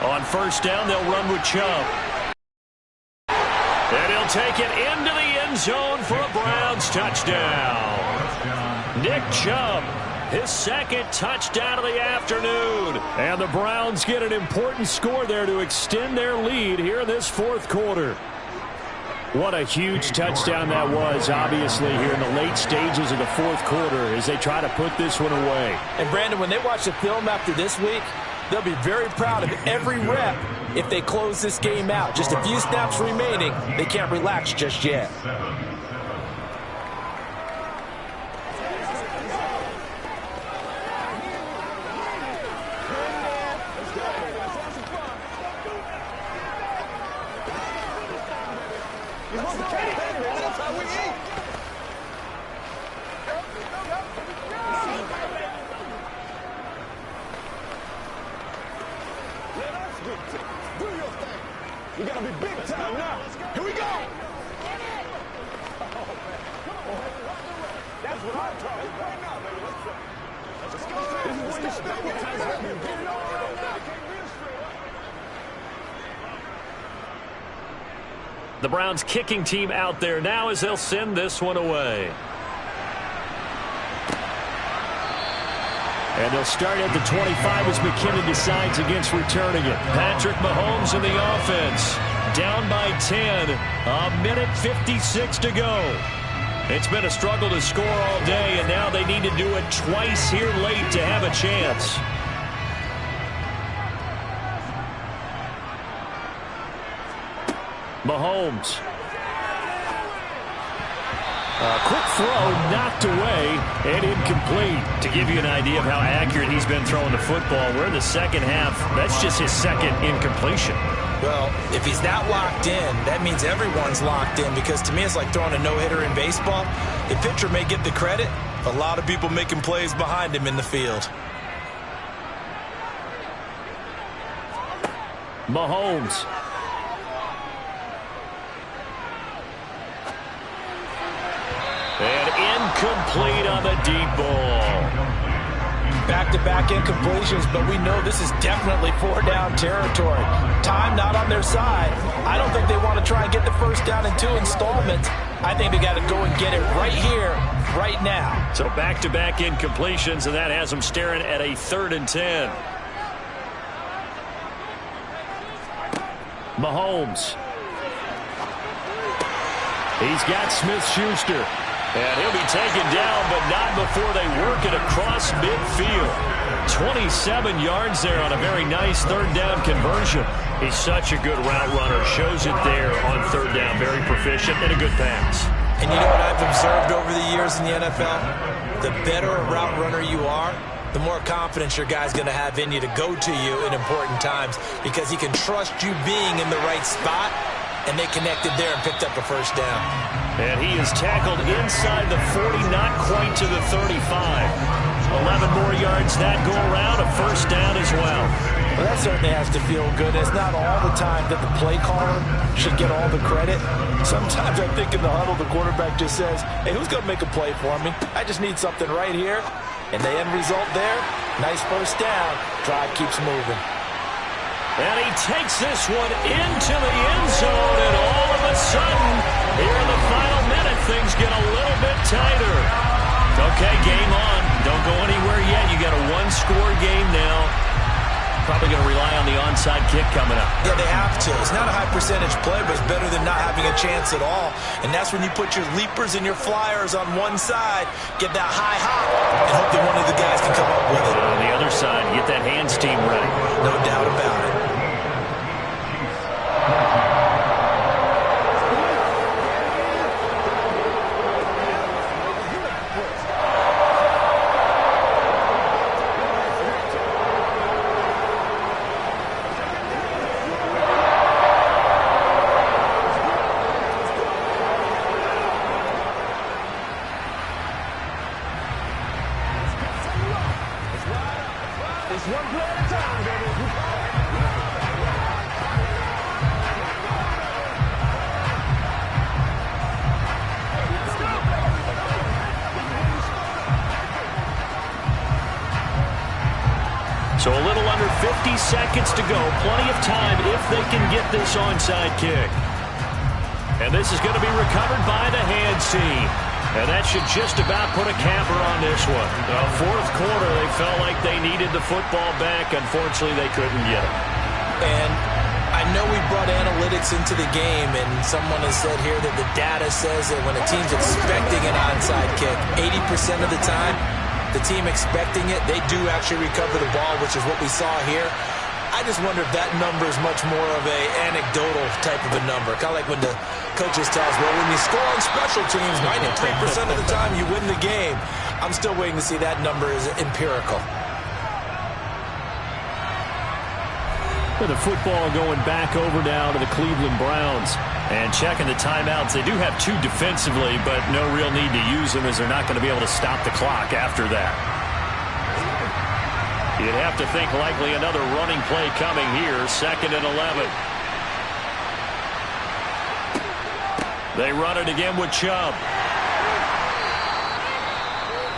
S19: On first down, they'll run with Chubb. And he'll take it into the end zone for a Browns touchdown. Nick Chubb, his second touchdown of the afternoon.
S11: And the Browns get an important score there to extend their lead here in this fourth quarter. What a huge touchdown that was, obviously, here in the late stages of the fourth quarter as they try to put this one away.
S12: And, Brandon, when they watch the film after this week, they'll be very proud of every rep if they close this game out. Just a few snaps remaining. They can't relax just yet.
S6: We gotta be big time now. Here we go. That's what I'm talking about. Right now, baby. Let's go. This is where you step with time. Get it all right now.
S11: The Browns kicking team out there now as they'll send this one away. And they'll start at the 25 as McKinnon decides against returning it. Patrick Mahomes in the offense. Down by 10. A minute 56 to go. It's been a struggle to score all day, and now they need to do it twice here late to have a chance. Mahomes. A quick throw knocked away and incomplete. To give you an idea of how accurate he's been throwing the football, we're in the second half. That's just his second incompletion.
S12: Well, if he's not locked in, that means everyone's locked in, because to me it's like throwing a no-hitter in baseball. The pitcher may get the credit, a lot of people making plays behind him in the field.
S11: Mahomes.
S19: And incomplete on the deep ball.
S12: Back-to-back incompletions, but we know this is definitely four-down territory. Time not on their side. I don't think they want to try and get the first down in 2 installments. I think they got to go and get it right here, right now.
S19: So back-to-back incompletions, and that has them staring at a 3rd and 10.
S11: Mahomes. He's got Smith-Schuster.
S19: And he'll be taken down, but not before they work it across midfield. 27 yards there on a very nice third down conversion. He's such a good route runner. Shows it there on third down. Very proficient and a good pass.
S12: And you know what I've observed over the years in the NFL? The better a route runner you are, the more confidence your guy's going to have in you to go to you in important times because he can trust you being in the right spot, and they connected there and picked up a first down.
S19: And he is tackled inside the 40, not quite to the 35. 11 more yards that go around, a first down as well.
S24: Well, that certainly has to feel good. It's not all the time that the play caller should get all the credit. Sometimes I think in the huddle, the quarterback just says, hey, who's going to make a play for me? I just need something right here. And the end result there, nice first down. Drive keeps moving.
S19: And he takes this one into the end zone, and all of a sudden, here in the final minute, things get a little bit tighter. Okay, game on. Don't go anywhere yet. You got a one-score game now. Probably going to rely on the onside kick coming up.
S12: Yeah, they have to. It's not a high-percentage play, but it's better than not having a chance at all. And that's when you put your leapers and your flyers on one side, get that high hop, and hope that one of the guys can come up with it.
S19: On the other side, get that hands team ready.
S12: No doubt about it.
S19: So a little under 50 seconds to go. Plenty of time if they can get this onside kick. And this is going to be recovered by the hands team. And that should just about put a capper on this one. Fourth quarter, they felt like they needed the football back. Unfortunately, they couldn't get it.
S12: And I know we brought analytics into the game, and someone has said here that the data says that when a team's expecting an onside kick, 80% of the time, the team expecting it, they do actually recover the ball, which is what we saw here. I just wonder if that number is much more of a anecdotal type of a number. Kind of like when the coaches tell us, well, when you score on special teams, 93% of the time you win the game. I'm still waiting to see that number is empirical.
S11: The football going back over now to the Cleveland Browns. And checking the timeouts. They do have two defensively, but no real need to use them as they're not going to be able to stop the clock after that. You'd have to think likely another running play coming here. 2nd and 11. They run it again with Chubb.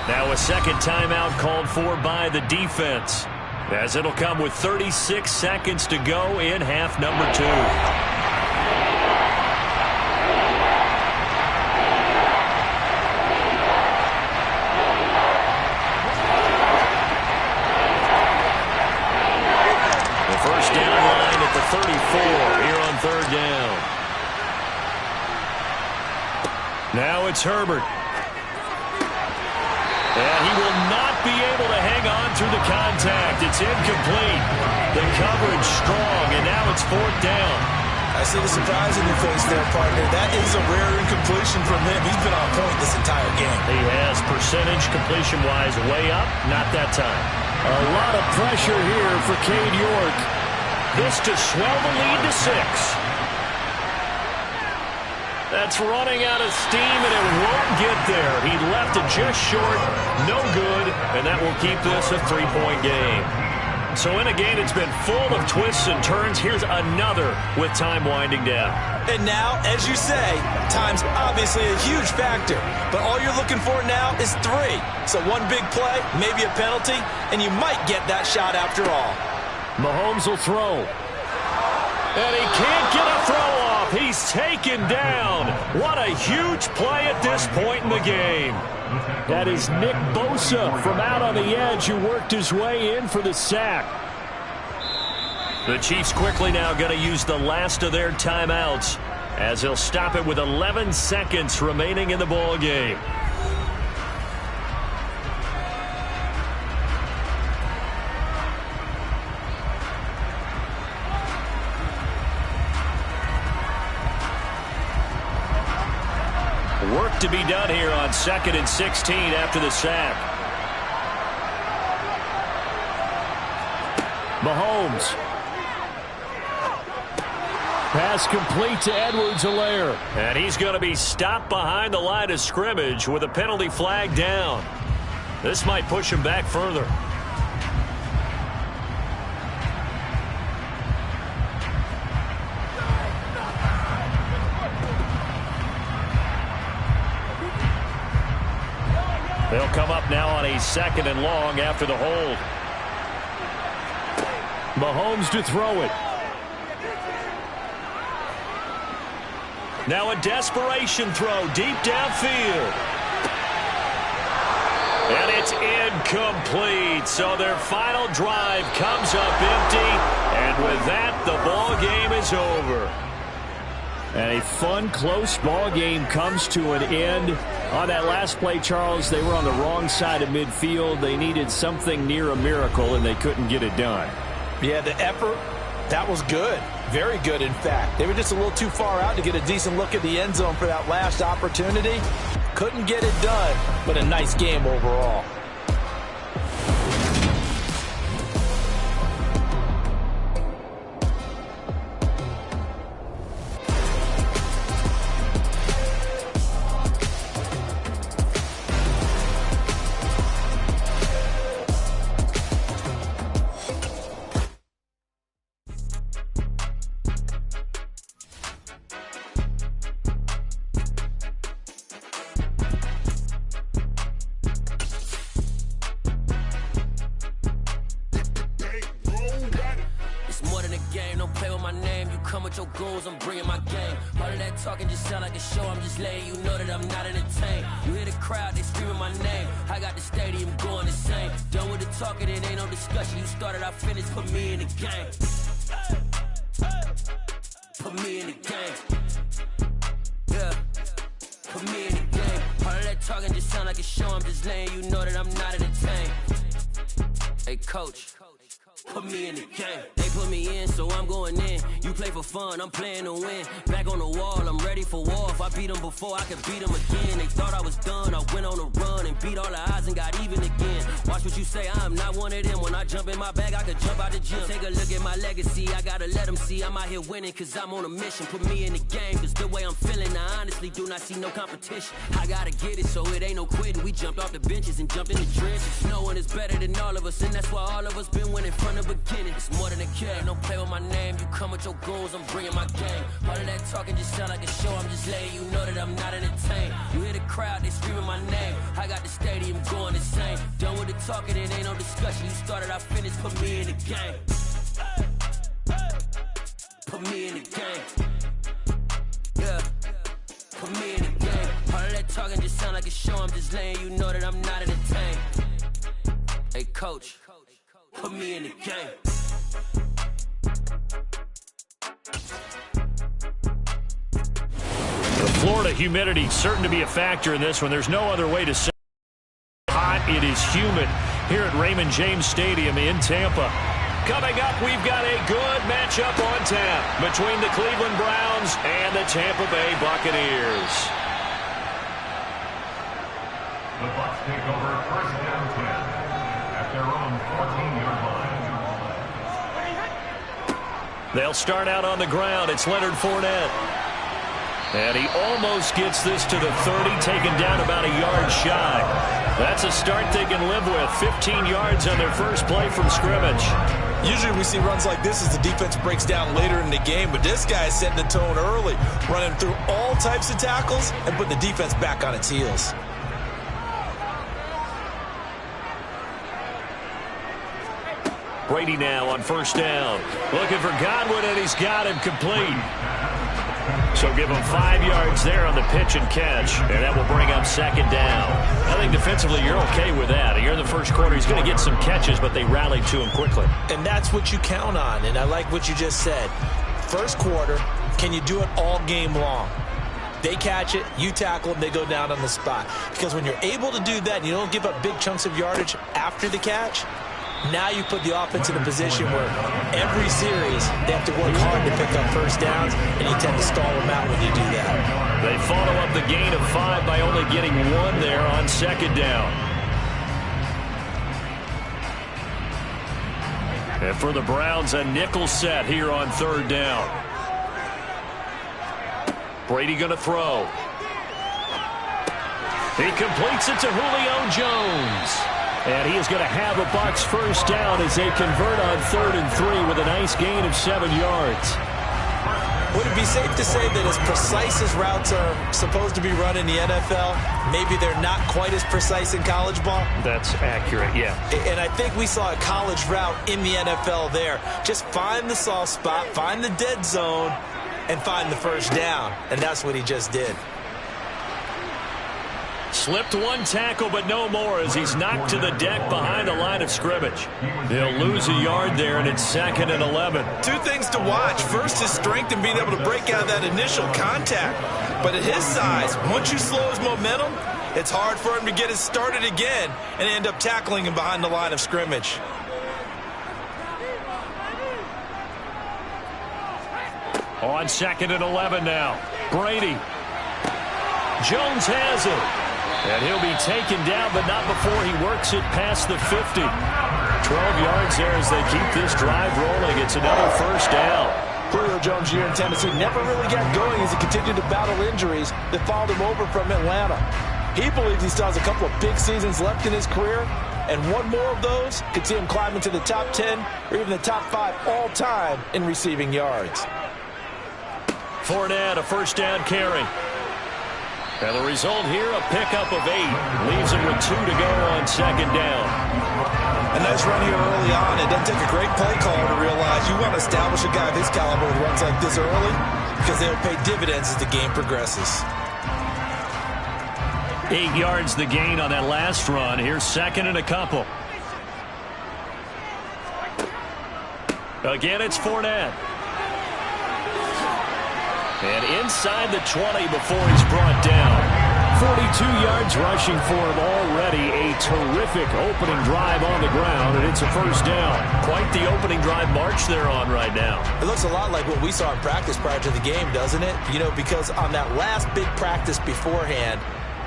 S11: Now a second timeout called for by the defense, as it'll come with 36 seconds to go in half number 2. First down line at the 34 here on third down. Now it's Herbert. And he will not be able to hang on through the contact. It's incomplete. The coverage strong, and now it's 4th down.
S12: I see the surprise in your face there, partner. That is a rare incompletion from him. He's been on point this entire game.
S11: He has percentage completion-wise way up. Not that time. A lot of pressure here for Cade York. This to swell the lead to 6. That's running out of steam, and it won't get there. He left it just short. No good, and that will keep this a 3-point game. So in a game that's been full of twists and turns, here's another with time winding down.
S12: And now, as you say, time's obviously a huge factor. But all you're looking for now is 3. So one big play, maybe a penalty, and you might get that shot after all.
S11: Mahomes will throw. And he can't get a throw off. He's taken down. What a huge play at this point in the game. That is Nick Bosa from out on the edge who worked his way in for the sack. The Chiefs quickly now going to use the last of their timeouts as they'll stop it with 11 seconds remaining in the ball game. to be done here on 2nd and 16 after the sack. Mahomes. Pass complete to Edwards-Helaire. And he's going to be stopped behind the line of scrimmage with a penalty flag down. This might push him back further. They'll come up now on a 2nd and long after the hold. Mahomes to throw it. Now a desperation throw deep downfield. And it's incomplete. So their final drive comes up empty. And with that, the ball game is over. And a fun, close ball game comes to an end. On that last play, Charles, they were on the wrong side of midfield. They needed something near a miracle, and they couldn't get it done.
S24: Yeah, the effort, that was good. Very good, in fact. They were just a little too far out to get a decent look at the end zone for that last opportunity. Couldn't get it done, but a nice game overall.
S20: I'm playing to win. Back on the wall, I'm ready for war. If I beat them before, I can beat them again. They thought I was done. I went on a run and beat all the odds and got even again. Watch what you say, I'm not one of them. When I jump in my bag, I could jump out the gym. Take a look at my legacy, I gotta let them see I'm out here winning, cause I'm on a mission. Put me in the game, cause the way I'm feeling, I honestly do not see no competition. I gotta get it, so it ain't no quitting. We jumped off the benches and jumped in the trenches. No one is better than all of us, and that's why all of us been winning from the beginning. It's more than a kid, don't play with my name. You come with your goons, I'm bringing my game. All of that talking just sound like a show. I'm just letting you know that I'm not entertained. You hear the crowd, they screaming my name. I got the stadium going insane. Done with the talking, it ain't no discussion. You started, I finished, put me in the game. Put me in the game. Yeah. Put me in the game. All of that talking just sound like a show. I'm just letting you know that I'm not entertained. Hey, coach, put me in the game.
S11: The Florida humidity certain to be a factor in this one. There's no other way to say hot. It is humid here at Raymond James Stadium in Tampa. Coming up, we've got a good matchup on tap between the Cleveland Browns and the Tampa Bay Buccaneers.
S10: The Bucs take over first down 10 at their own 14-yard line.
S11: They'll start out on the ground. It's Leonard Fournette. And he almost gets this to the 30, taken down about a yard shy. That's a start they can live with. 15 yards on their first play from scrimmage.
S24: Usually we see runs like this as the defense breaks down later in the game, but this guy is setting the tone early, running through all types of tackles and putting the defense back on its heels.
S11: Brady now on first down. Looking for Godwin, and he's got him complete. So give him 5 yards there on the pitch and catch, and that will bring up second down. I think defensively you're okay with that. You're in the first quarter. He's going to get some catches, but they rallied to him quickly.
S24: And that's what you count on, and I like what you just said. First quarter, can you do it all game long? They catch it, you tackle them, they go down on the spot. Because when you're able to do that and you don't give up big chunks of yardage after the catch,
S12: Now you put the offense in a position where every series they have to work hard to pick up first downs, and you tend to stall them out when you do that.
S19: They follow up the gain of 5 by only getting 1 there on second down. And for the Browns, a nickel set here on third down. Brady going to throw. He completes it to Julio Jones. And he is going to have a Bucs first down as they convert on 3rd and 3 with a nice gain of 7 yards.
S12: Would it be safe to say that as precise as routes are supposed to be run in the NFL, maybe they're not quite as precise in college ball?
S19: That's accurate, yeah.
S12: And I think we saw a college route in the NFL there. Just find the soft spot, find the dead zone, and find the first down. And that's what he just did.
S19: Slipped 1 tackle, but no more as he's knocked to the deck behind the line of scrimmage. They'll lose a yard there, and it's 2nd and 11.
S12: 2 things to watch. First, his strength and being able to break out of that initial contact. But at his size, once you slow his momentum, it's hard for him to get it started again and end up tackling him behind the line of scrimmage.
S19: On 2nd and 11 now. Brady. Jones has it. And he'll be taken down, but not before he works it past the 50. 12 yards there as they keep this drive rolling. It's another first down.
S24: Julio Jones' year in Tennessee never really got going as he continued to battle injuries that followed him over from Atlanta. He believes he still has a couple of big seasons left in his career, and one more of those could see him climb into the top 10 or even the top 5 all-time in receiving yards.
S19: Fournette, a first down carry. And the result here, a pickup of 8. Leaves him with 2 to go on second down.
S12: A nice run here early on. It doesn't take a great play caller to realize you want to establish a guy of his caliber with runs like this early because they'll pay dividends as the game progresses.
S19: 8 yards the gain on that last run. Here's 2nd and a couple. Again, it's Fournette. And inside the 20 before he's brought down. 42 yards rushing for him already. A terrific opening drive on the ground, and it's a first down. Quite the opening drive march they're on right now.
S12: It looks a lot like what we saw in practice prior to the game, doesn't it? You know, because on that last big practice beforehand,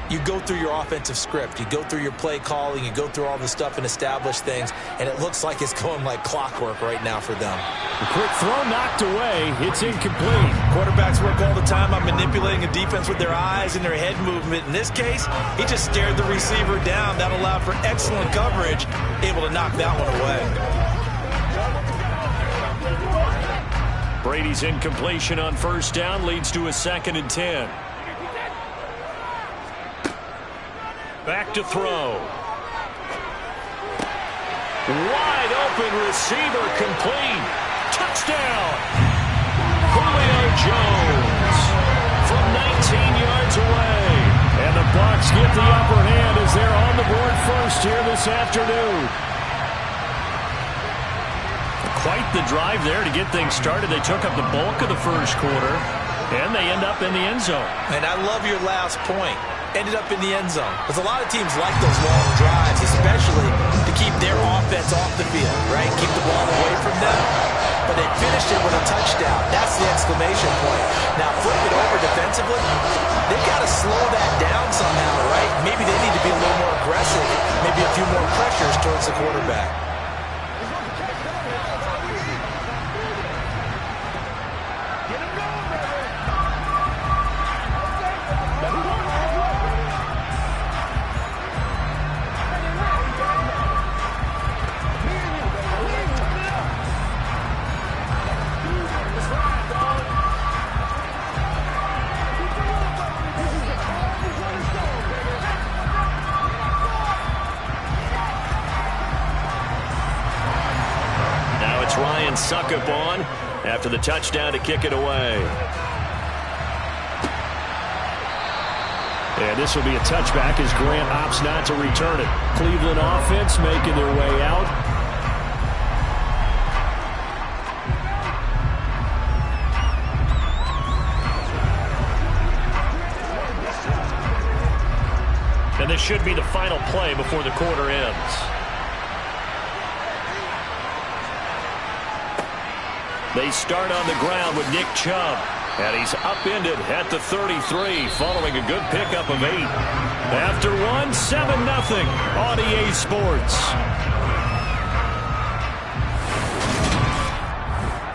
S12: you go through your offensive script. You go through your play calling. You go through all the stuff and establish things. And it looks like it's going like clockwork right now for them.
S19: The quick throw knocked away. It's incomplete.
S12: Quarterbacks work all the time on manipulating a defense with their eyes and their head movement. In this case, he just stared the receiver down. That allowed for excellent coverage, able to knock that one away.
S19: Brady's incompletion on first down leads to a 2nd and 10. Back to throw. Wide open receiver complete. Touchdown. Julio Jones from 19 yards away. And the Bucs get the upper hand as they're on the board first here this afternoon. Quite the drive there to get things started. They took up the bulk of the first quarter, and they end up in the end zone.
S12: And I love your last point. Ended up in the end zone. Because a lot of teams like those long drives, especially to keep their offense off the field, right? Keep the ball away from them. But they finished it with a touchdown. That's the exclamation point. Now flip it over defensively. They've got to slow that down somehow, right? Maybe they need to be a little more aggressive. Maybe a few more pressures towards the quarterback.
S19: Suck up on after the touchdown to kick it away. And this will be a touchback as Grant opts not to return it. Cleveland offense making their way out. And this should be the final play before the quarter ends. They start on the ground with Nick Chubb. And he's upended at the 33 following a good pickup of 8. After one, 7-0 on EA Sports.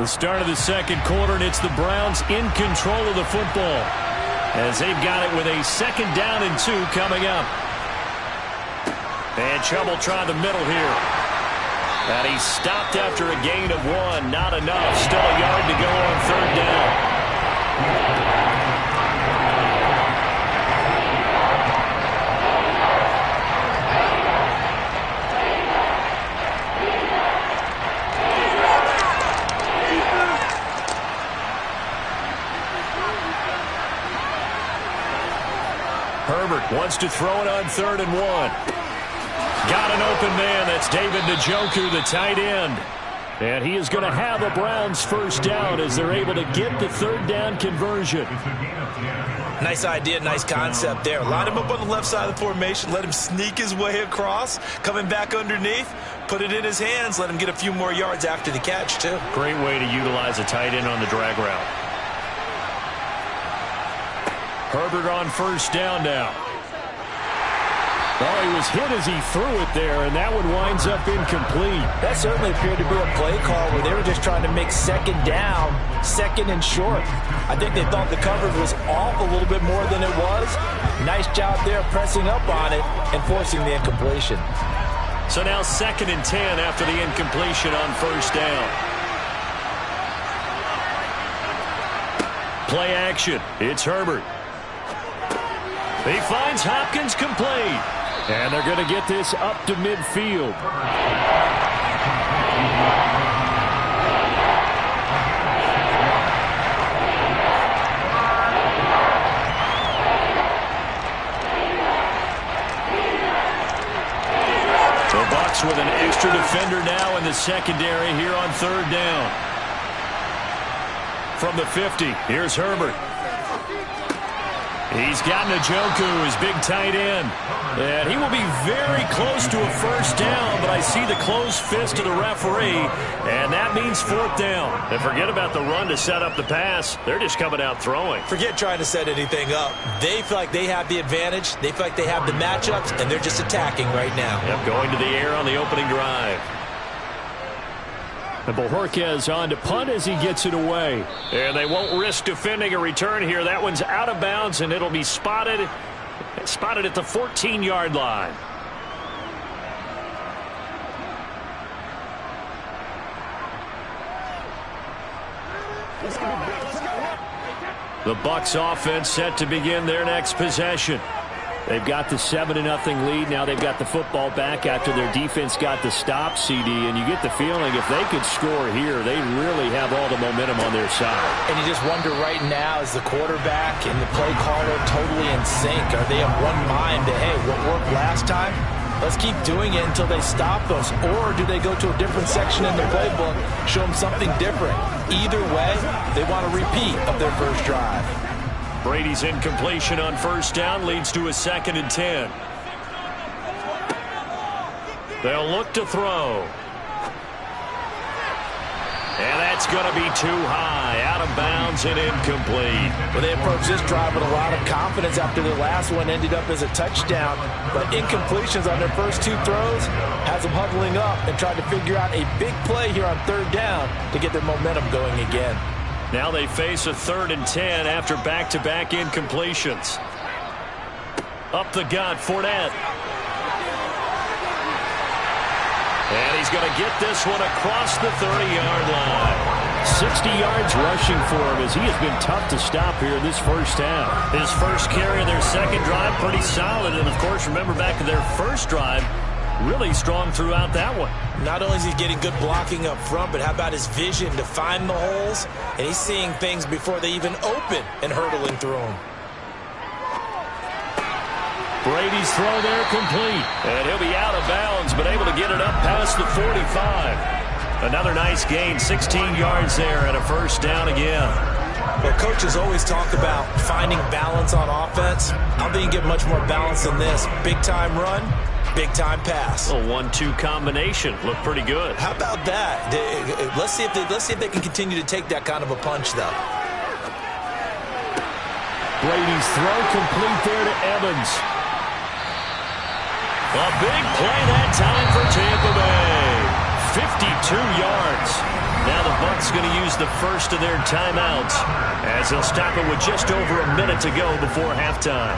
S19: The start of the second quarter, and it's the Browns in control of the football as they've got it with a 2nd down and 2 coming up. And Chubb will try the middle here. And he's stopped after a gain of 1. Not enough. Still a yard to go on 3rd down. Herbert wants to throw it on 3rd and 1. Got an open man. That's David Njoku, the tight end. And he is going to have a Browns 1st down as they're able to get the 3rd down conversion.
S12: Nice idea, nice concept there. Line him up on the left side of the formation. Let him sneak his way across. Coming back underneath. Put it in his hands. Let him get a few more yards after the catch, too.
S19: Great way to utilize a tight end on the drag route. Herbert on 1st down now. Well, he was hit as he threw it there, and that one winds up incomplete.
S24: That certainly appeared to be a play call where they were just trying to make 2nd down, 2nd and short. I think they thought the coverage was off a little bit more than it was. Nice job there pressing up on it and forcing the incompletion.
S19: So now 2nd and 10 after the incompletion on 1st down. Play action. It's Herbert. He finds Hopkins complete. And they're going to get this up to midfield. The Bucs with an extra defender now in the secondary here on 3rd down. From the 50, here's Herbert. He's got Njoku, his big tight end. And he will be very close to a 1st down, but I see the closed fist of the referee, and that means 4th down. And forget about the run to set up the pass. They're just coming out throwing.
S12: Forget trying to set anything up. They feel like they have the advantage. They feel like they have the matchups, and they're just attacking right now.
S19: Yep, going to the air on the opening drive. And Bojorquez on to punt as he gets it away. And they won't risk defending a return here. That one's out of bounds, and it'll be spotted at the 14-yard line. The Bucs offense set to begin their next possession. They've got the 7-0 lead. Now they've got the football back after their defense got the stop, CD. And you get the feeling if they could score here, they really have all the momentum on their side.
S24: And you just wonder right now, is the quarterback and the play caller totally in sync? Are they of one mind that, hey, what worked last time? Let's keep doing it until they stop us. Or do they go to a different section in the playbook, show them something different? Either way, they want a repeat of their first drive.
S19: Brady's incompletion on 1st down leads to a 2nd and 10. They'll look to throw. And that's going to be too high. Out of bounds and incomplete.
S24: Well, they approached this drive with a lot of confidence after the last one ended up as a touchdown. But incompletions on their first 2 throws has them huddling up and trying to figure out a big play here on 3rd down to get their momentum going again.
S19: Now they face a 3rd and 10 after back-to-back incompletions. Up the gut, Fournette. And he's going to get this one across the 30-yard line. 60 yards rushing for him as he has been tough to stop here in this first half. His first carry of their second drive, pretty solid. And, of course, remember back to their first drive, really strong throughout that one.
S12: Not only is he getting good blocking up front, but how about his vision to find the holes? And he's seeing things before they even open and hurdling through them.
S19: Brady's throw there complete. And he'll be out of bounds, but able to get it up past the 45. Another nice gain, 16 yards there and a first down again.
S12: Well, coaches always talk about finding balance on offense. I don't think you get much more balance than this. Big-time run, Big-time pass.
S19: A 1-2 combination. Looked pretty good.
S12: How about that? Let's see if they can continue to take that kind of a punch, though.
S19: Brady's throw complete there to Evans. A big play that time for Tampa Bay. 52 yards. Now the Bucs going to use the first of their timeouts as they'll stop it with just over a minute to go before halftime.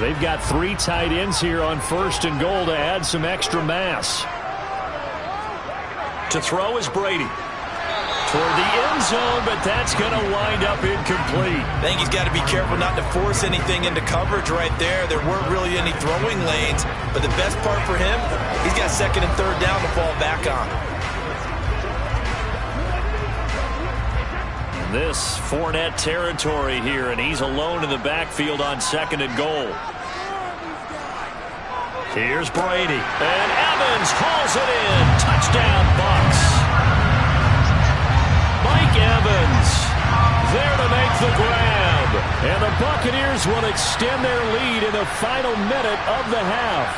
S19: They've got 3 tight ends here on 1st and goal to add some extra mass. To throw is Brady. Toward the end zone, but that's going to wind up incomplete.
S12: I think he's got to be careful not to force anything into coverage right there. There weren't really any throwing lanes, but the best part for him, he's got 2nd and 3rd down to fall back on.
S19: This Fournette territory here, and he's alone in the backfield on 2nd and goal. Here's Brady, and Evans hauls it in. Touchdown, Bucs. Mike Evans there to make the grab. And the Buccaneers will extend their lead in the final minute of the half.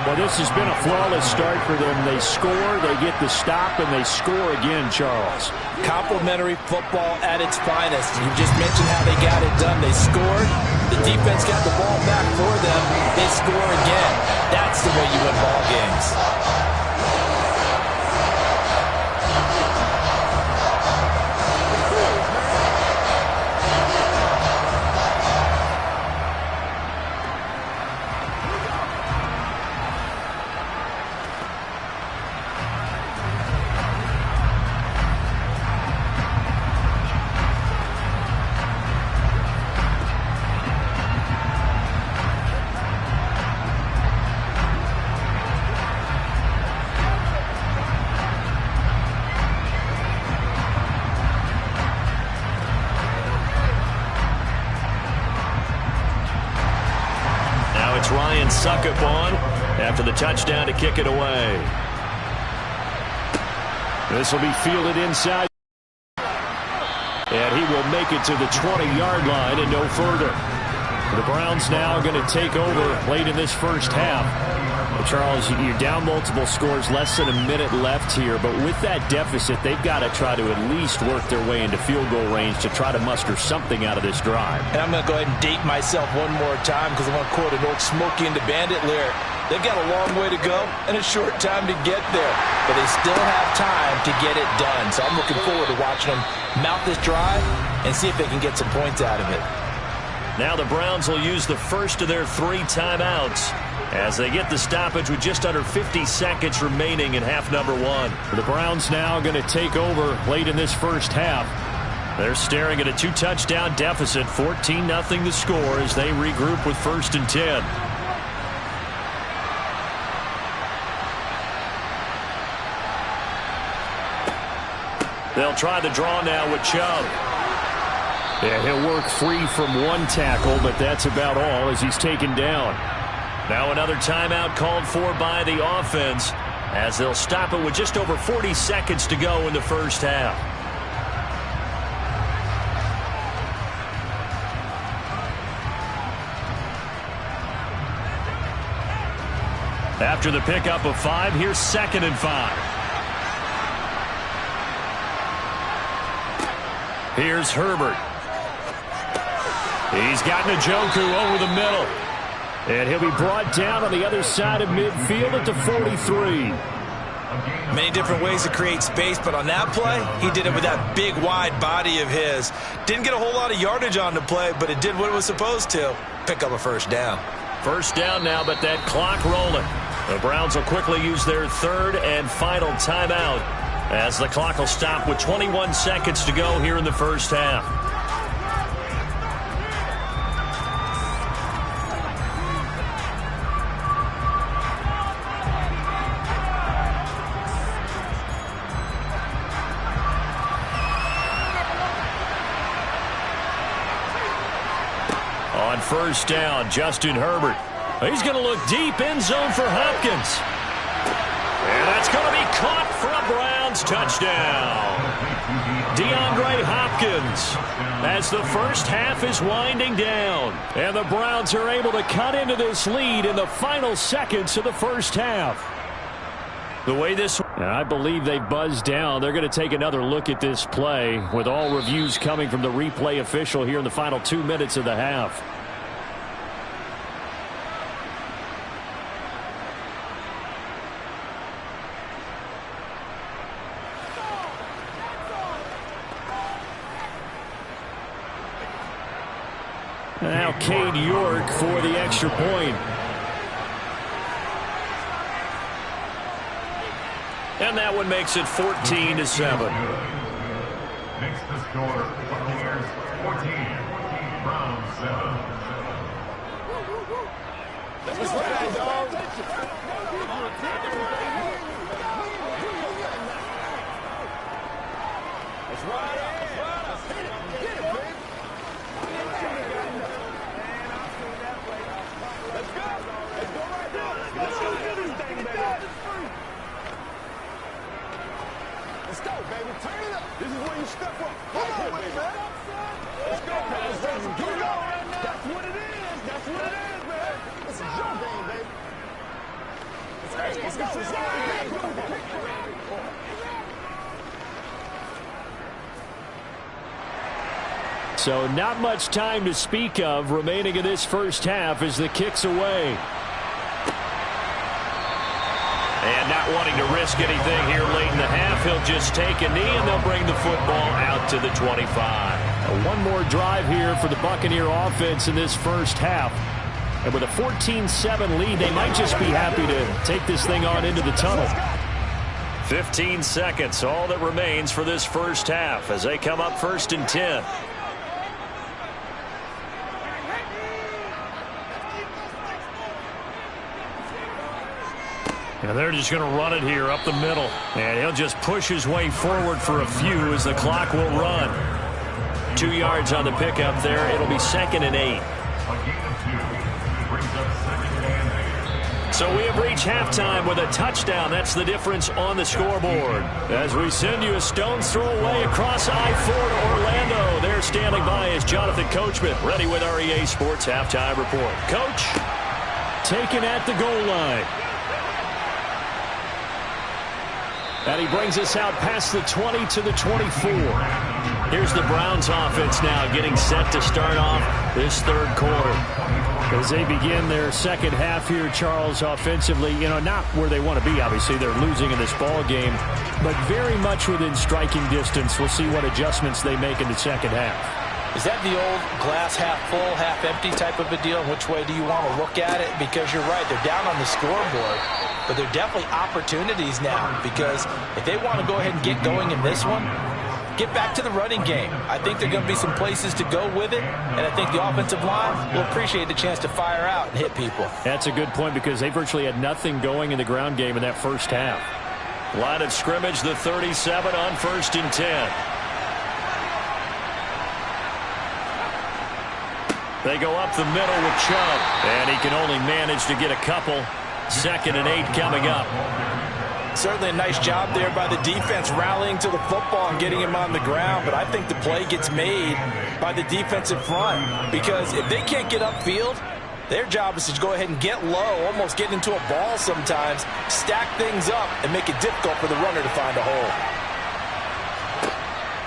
S11: Well, this has been a flawless start for them. They score, they get the stop, and they score again, Charles.
S12: Complimentary football at its finest. You just mentioned how they got it done. They scored. The defense got the ball back for them. They score again. That's the way you win ball games.
S19: Suck up on after the touchdown to kick it away.
S11: This will be fielded inside. And he will make it to the 20-yard line and no further. The Browns now are going to take over late in this first half. Charles, you're down multiple scores, less than a minute left here, but with that deficit, they've got to try to at least work their way into field goal range to try to muster something out of this drive.
S12: And I'm going to go ahead and date myself one more time because I want to quote an old Smokey and the Bandit lyric. They've got a long way to go and a short time to get there, but they still have time to get it done. So I'm looking forward to watching them mount this drive and see if they can get some points out of it.
S19: Now the Browns will use the first of their 3 timeouts as they get the stoppage with just under 50 seconds remaining in half number 1.
S11: The Browns now going to take over late in this first half.
S19: They're staring at a 2-touchdown deficit, 14-0 the score as they regroup with 1st and 10. They'll try the draw now with Chubb.
S11: Yeah, he'll work free from 1 tackle, but that's about all as he's taken down.
S19: Now another timeout called for by the offense as they'll stop it with just over 40 seconds to go in the first half. After the pickup of 5, here's 2nd and 5. Here's Herbert. He's got Njoku over the middle.
S11: And he'll be brought down on the other side of midfield at the 43.
S12: Many different ways to create space, but on that play, he did it with that big, wide body of his. Didn't get a whole lot of yardage on the play, but it did what it was supposed to. Pick up a 1st down.
S19: 1st down now, but that clock rolling. The Browns will quickly use their 3rd and final timeout as the clock will stop with 21 seconds to go here in the first half. On 1st down, Justin Herbert. He's going to look deep, end zone for Hopkins. And that's touchdown. DeAndre Hopkins, as the first half is winding down. And the Browns are able to cut into this lead in the final seconds of the first half. The way this, and I believe they buzzed down. They're going to take another look at this play with all reviews coming from the replay official here in the final 2 minutes of the half. Now Cade York for the extra point. And that one makes it 14-7.
S10: Makes the score Buccaneers 14, Browns 7.
S6: Let's ride, dog. Let's ride up. Let's ride up. Get it, baby. Let's go. Let's go right there. Let's go get this thing, baby. Let's go, baby. Turn it up. This is where you step up. Come on, baby. Let's go, guys. Let's go right now. That's what it is. That's what it is, man. This is your game, baby. Let's go. Let's go.
S19: So not much time to speak of remaining in this first half as the kick's away. And not wanting to risk anything here late in the half, he'll just take a knee and they'll bring the football out to the 25. One more drive here for the Buccaneer offense in this first half. And with a 14-7 lead, they might just be happy to take this thing on into the tunnel. 15 seconds, all that remains for this first half as they come up 1st and 10. And they're just going to run it here up the middle. And he'll just push his way forward for a few as the clock will run. 2 yards on the pickup there. It'll be 2nd and 8. So we have reached halftime with a touchdown. That's the difference on the scoreboard. As we send you a stone's throw away across I-4 to Orlando. There standing by is Jonathan Coachman, ready with our EA Sports Halftime Report. Coach, taken at the goal line. And he brings us out past the 20 to the 24. Here's the Browns offense now getting set to start off this third quarter. As they begin their second half here, Charles, offensively, not where they want to be, obviously. They're losing in this ball game, but very much within striking distance. We'll see what adjustments they make in the second half.
S24: Is that the old glass half full, half empty type of a deal? Which way do you want to look at it? Because you're right, they're down on the scoreboard. But they're definitely opportunities now because if they want to go ahead and get going in this one, get back to the running game. I think there are going to be some places to go with it, and I think the offensive line will appreciate the chance to fire out and hit people.
S19: That's a good point because they virtually had nothing going in the ground game in that first half. Line of scrimmage, the 37 on 1st and 10. They go up the middle with Chubb, and he can only manage to get a couple. 2nd and 8 coming up.
S24: Certainly a nice job there by the defense rallying to the football and getting him on the ground, but I think the play gets made by the defensive front because if they can't get upfield, their job is to go ahead and get low, almost get into a ball sometimes, stack things up, and make it difficult for the runner to find a hole.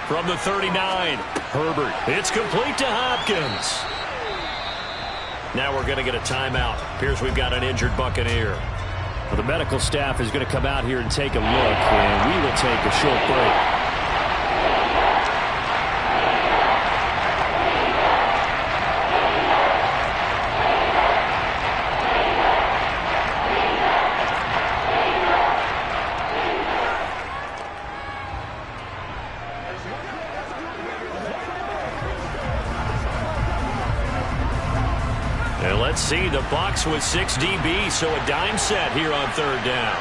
S19: From the 39, Herbert. It's complete to Hopkins. Now we're going to get a timeout. Appears we've got an injured Buccaneer. Well, the medical staff is going to come out here and take a look, and we will take a short break. Let's see, the Bucs with 6 DBs, so a dime set here on 3rd down.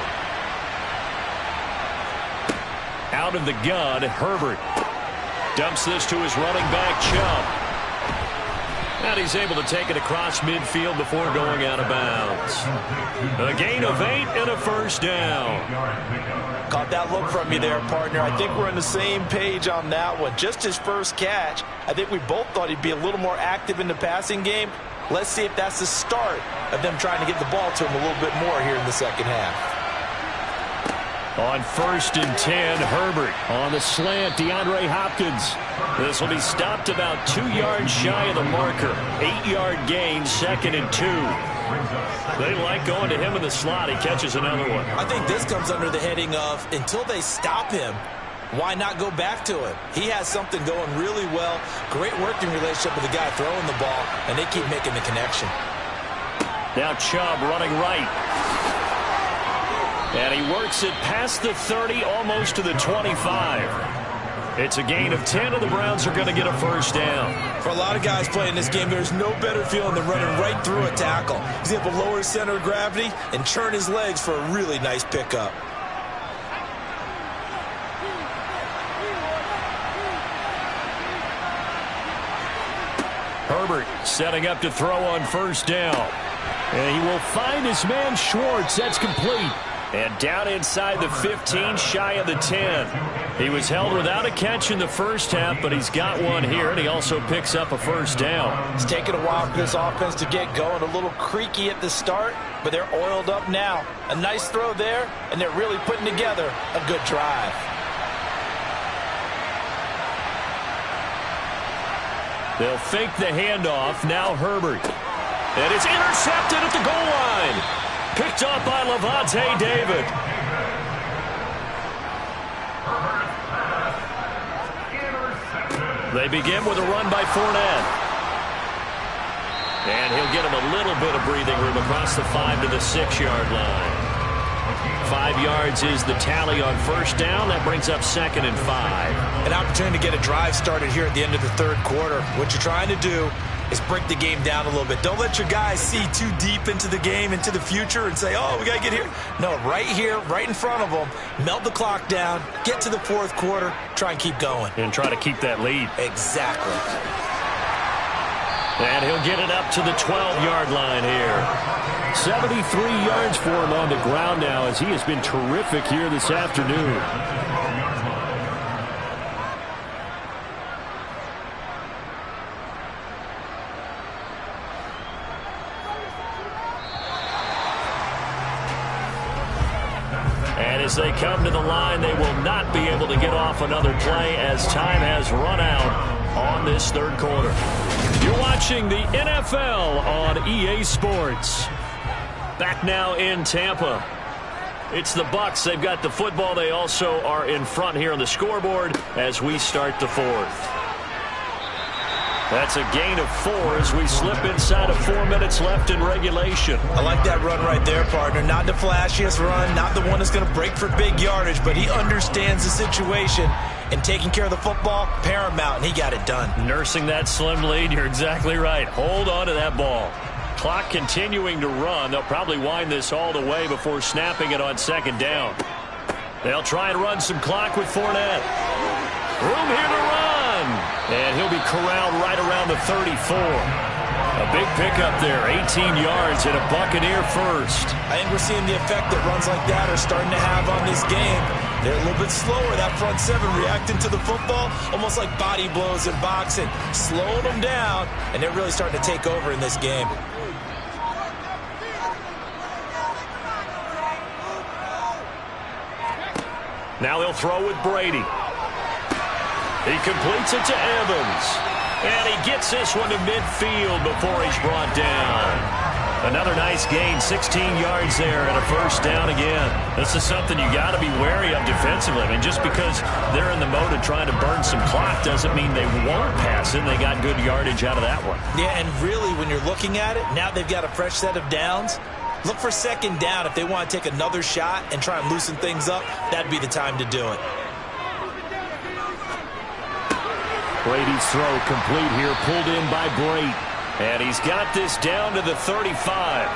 S19: Out of the gun, Herbert dumps this to his running back, Chubb. And he's able to take it across midfield before going out of bounds. A gain of 8 and a first down.
S24: Caught that look from you there, partner. I think we're on the same page on that one. Just his first catch, I think we both thought he'd be a little more active in the passing game. Let's see if that's the start of them trying to get the ball to him a little bit more here in the second half.
S19: On 1st and 10, Herbert on the slant, DeAndre Hopkins. This will be stopped about 2 yards shy of the marker. 8-yard gain, 2nd and 2. They like going to him in the slot. He catches another one.
S12: I think this comes under the heading of until they stop him, why not go back to him? He has something going really well. Great working relationship with the guy throwing the ball, and they keep making the connection.
S19: Now Chubb running right. And he works it past the 30, almost to the 25. It's a gain of 10, and the Browns are going to get a first down.
S12: For a lot of guys playing this game, there's no better feeling than running right through a tackle. He's able to lower his center of gravity and churn his legs for a really nice pickup.
S19: Herbert setting up to throw on first down. And he will find his man Schwartz. That's complete. And down inside the 15, shy of the 10. He was held without a catch in the first half, but he's got one here, and he also picks up a first down.
S24: It's taken a while for this offense to get going. A little creaky at the start, but they're oiled up now. A nice throw there, and they're really putting together a good drive.
S19: They'll fake the handoff. Now Herbert. And it's intercepted at the goal line. Picked up by Levante David. They begin with a run by Fournette. And he'll get him a little bit of breathing room across the 5 to the 6-yard line. 5 yards is the tally on first down. That brings up 2nd and 5.
S12: An opportunity to get a drive started here at the end of the third quarter. What you're trying to do is break the game down a little bit. Don't let your guys see too deep into the game, into the future, and say, oh, we got to get here. No, right here, right in front of them, melt the clock down, get to the fourth quarter, try and keep going.
S19: And try to keep that lead.
S12: Exactly.
S19: And he'll get it up to the 12-yard line here. 73 yards for him on the ground now, as he has been terrific here this afternoon. And as they come to the line, they will not be able to get off another play as time has run out on this third quarter. You're watching the NFL on EA Sports. Back now in Tampa. It's the Bucs. They've got the football. They also are in front here on the scoreboard as we start the fourth. That's a gain of 4 as we slip inside of 4 minutes left in regulation.
S12: I like that run right there, partner. Not the flashiest run, not the one that's going to break for big yardage, but he understands the situation, and taking care of the football, paramount, and he got it done.
S19: Nursing that slim lead, you're exactly right. Hold on to that ball. Clock continuing to run. They'll probably wind this all the way before snapping it on second down. They'll try and run some clock with Fournette. Room here to run. And he'll be corralled right around the 34. A big pickup there, 18 yards and a Buccaneer first.
S12: I think we're seeing the effect that runs like that are starting to have on this game. They're a little bit slower, that front seven, reacting to the football, almost like body blows in boxing, slowing them down, and they're really starting to take over in this game.
S19: Now they'll throw with Brady. He completes it to Evans. And he gets this one to midfield before he's brought down. Another nice gain, 16 yards there and a first down again. This is something you got to be wary of defensively. I mean, just because they're in the mode of trying to burn some clock doesn't mean they won't pass it. They got good yardage out of that one.
S12: Yeah, and really, when you're looking at it, now they've got a fresh set of downs. Look for second down. If they want to take another shot and try and loosen things up, that'd be the time to do it.
S19: Brady's throw complete here, pulled in by Brate. And he's got this down to the 35.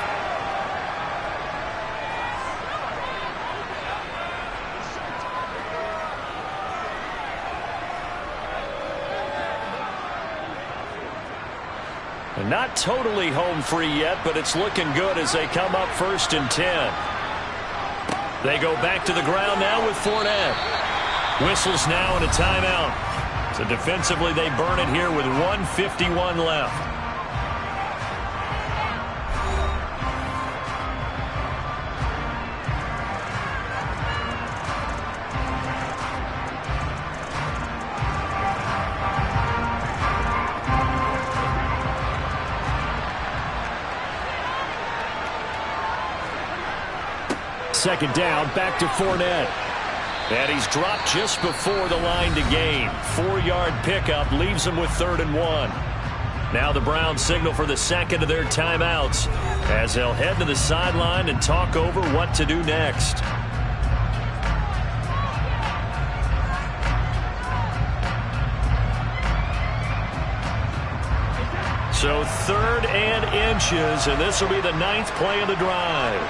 S19: And not totally home free yet, but it's looking good as they come up 1st and 10. They go back to the ground now with Fournette. Whistles now and a timeout. So defensively they burn it here with 1:51 left. Second down, back to Fournette. And he's dropped just before the line to gain. 4-yard pickup leaves him with 3rd and 1. Now the Browns signal for the second of their timeouts as they'll head to the sideline and talk over what to do next. So 3rd and inches, and this will be the 9th play of the drive.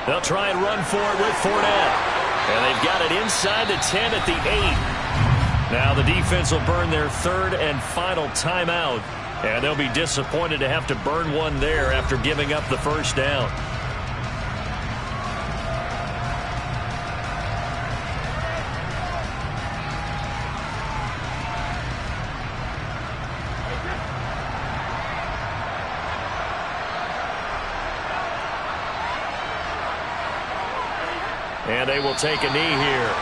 S19: They'll try and run for it with Fournette. And they've got it inside the 10 at the 8. Now the defense will burn their 3rd and final timeout. And they'll be disappointed to have to burn one there after giving up the first down. And they will take a knee here.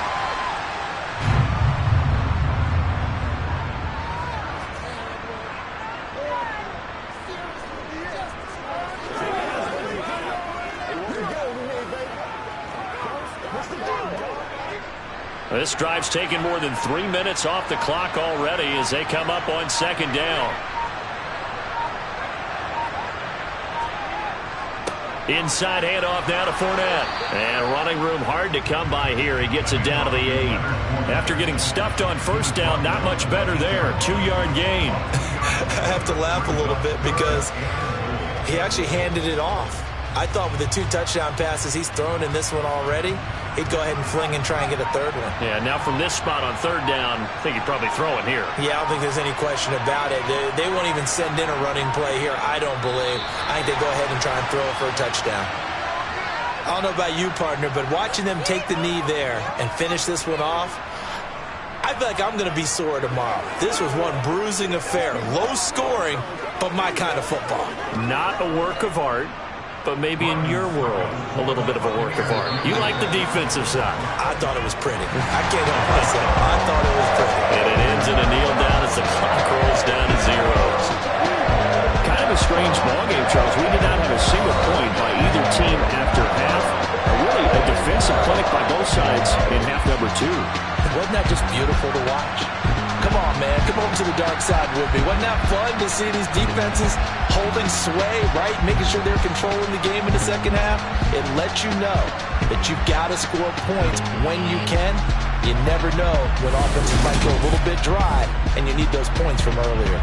S19: This drive's taken more than 3 minutes off the clock already as they come up on 2nd down. Inside handoff now to Fournette. And running room hard to come by here. He gets it down to the 8. After getting stuffed on 1st down, not much better there. 2-yard gain.
S12: I have to laugh a little bit because he actually handed it off. I thought with the 2 touchdown passes he's thrown in this one already, he'd go ahead and fling and try and get a 3rd one.
S19: Yeah, now from this spot on 3rd down, I think he'd probably throw it here.
S12: Yeah, I don't think there's any question about it. They won't even send in a running play here, I don't believe. I think they go ahead and try and throw it for a touchdown. I don't know about you, partner, but watching them take the knee there and finish this one off, I feel like I'm going to be sore tomorrow. This was one bruising affair. Low scoring, but my kind of football.
S19: Not a work of art, but maybe in your world, a little bit of a work of art. You like the defensive side.
S12: I thought it was pretty. I can't help myself. I thought it was pretty.
S19: And it ends in a kneel down as the clock rolls down to 0. Kind of a strange ballgame, Charles. We did not have a single point by either team after half. Really a defensive clinic by both sides in half number 2.
S12: Wasn't that just beautiful to watch? Come on, man. Come over to the dark side with me. Wasn't that fun to see these defenses holding sway, right? Making sure they're controlling the game in the second half? It lets you know that you've got to score points when you can. You never know when offenses might go a little bit dry, and you need those points from earlier.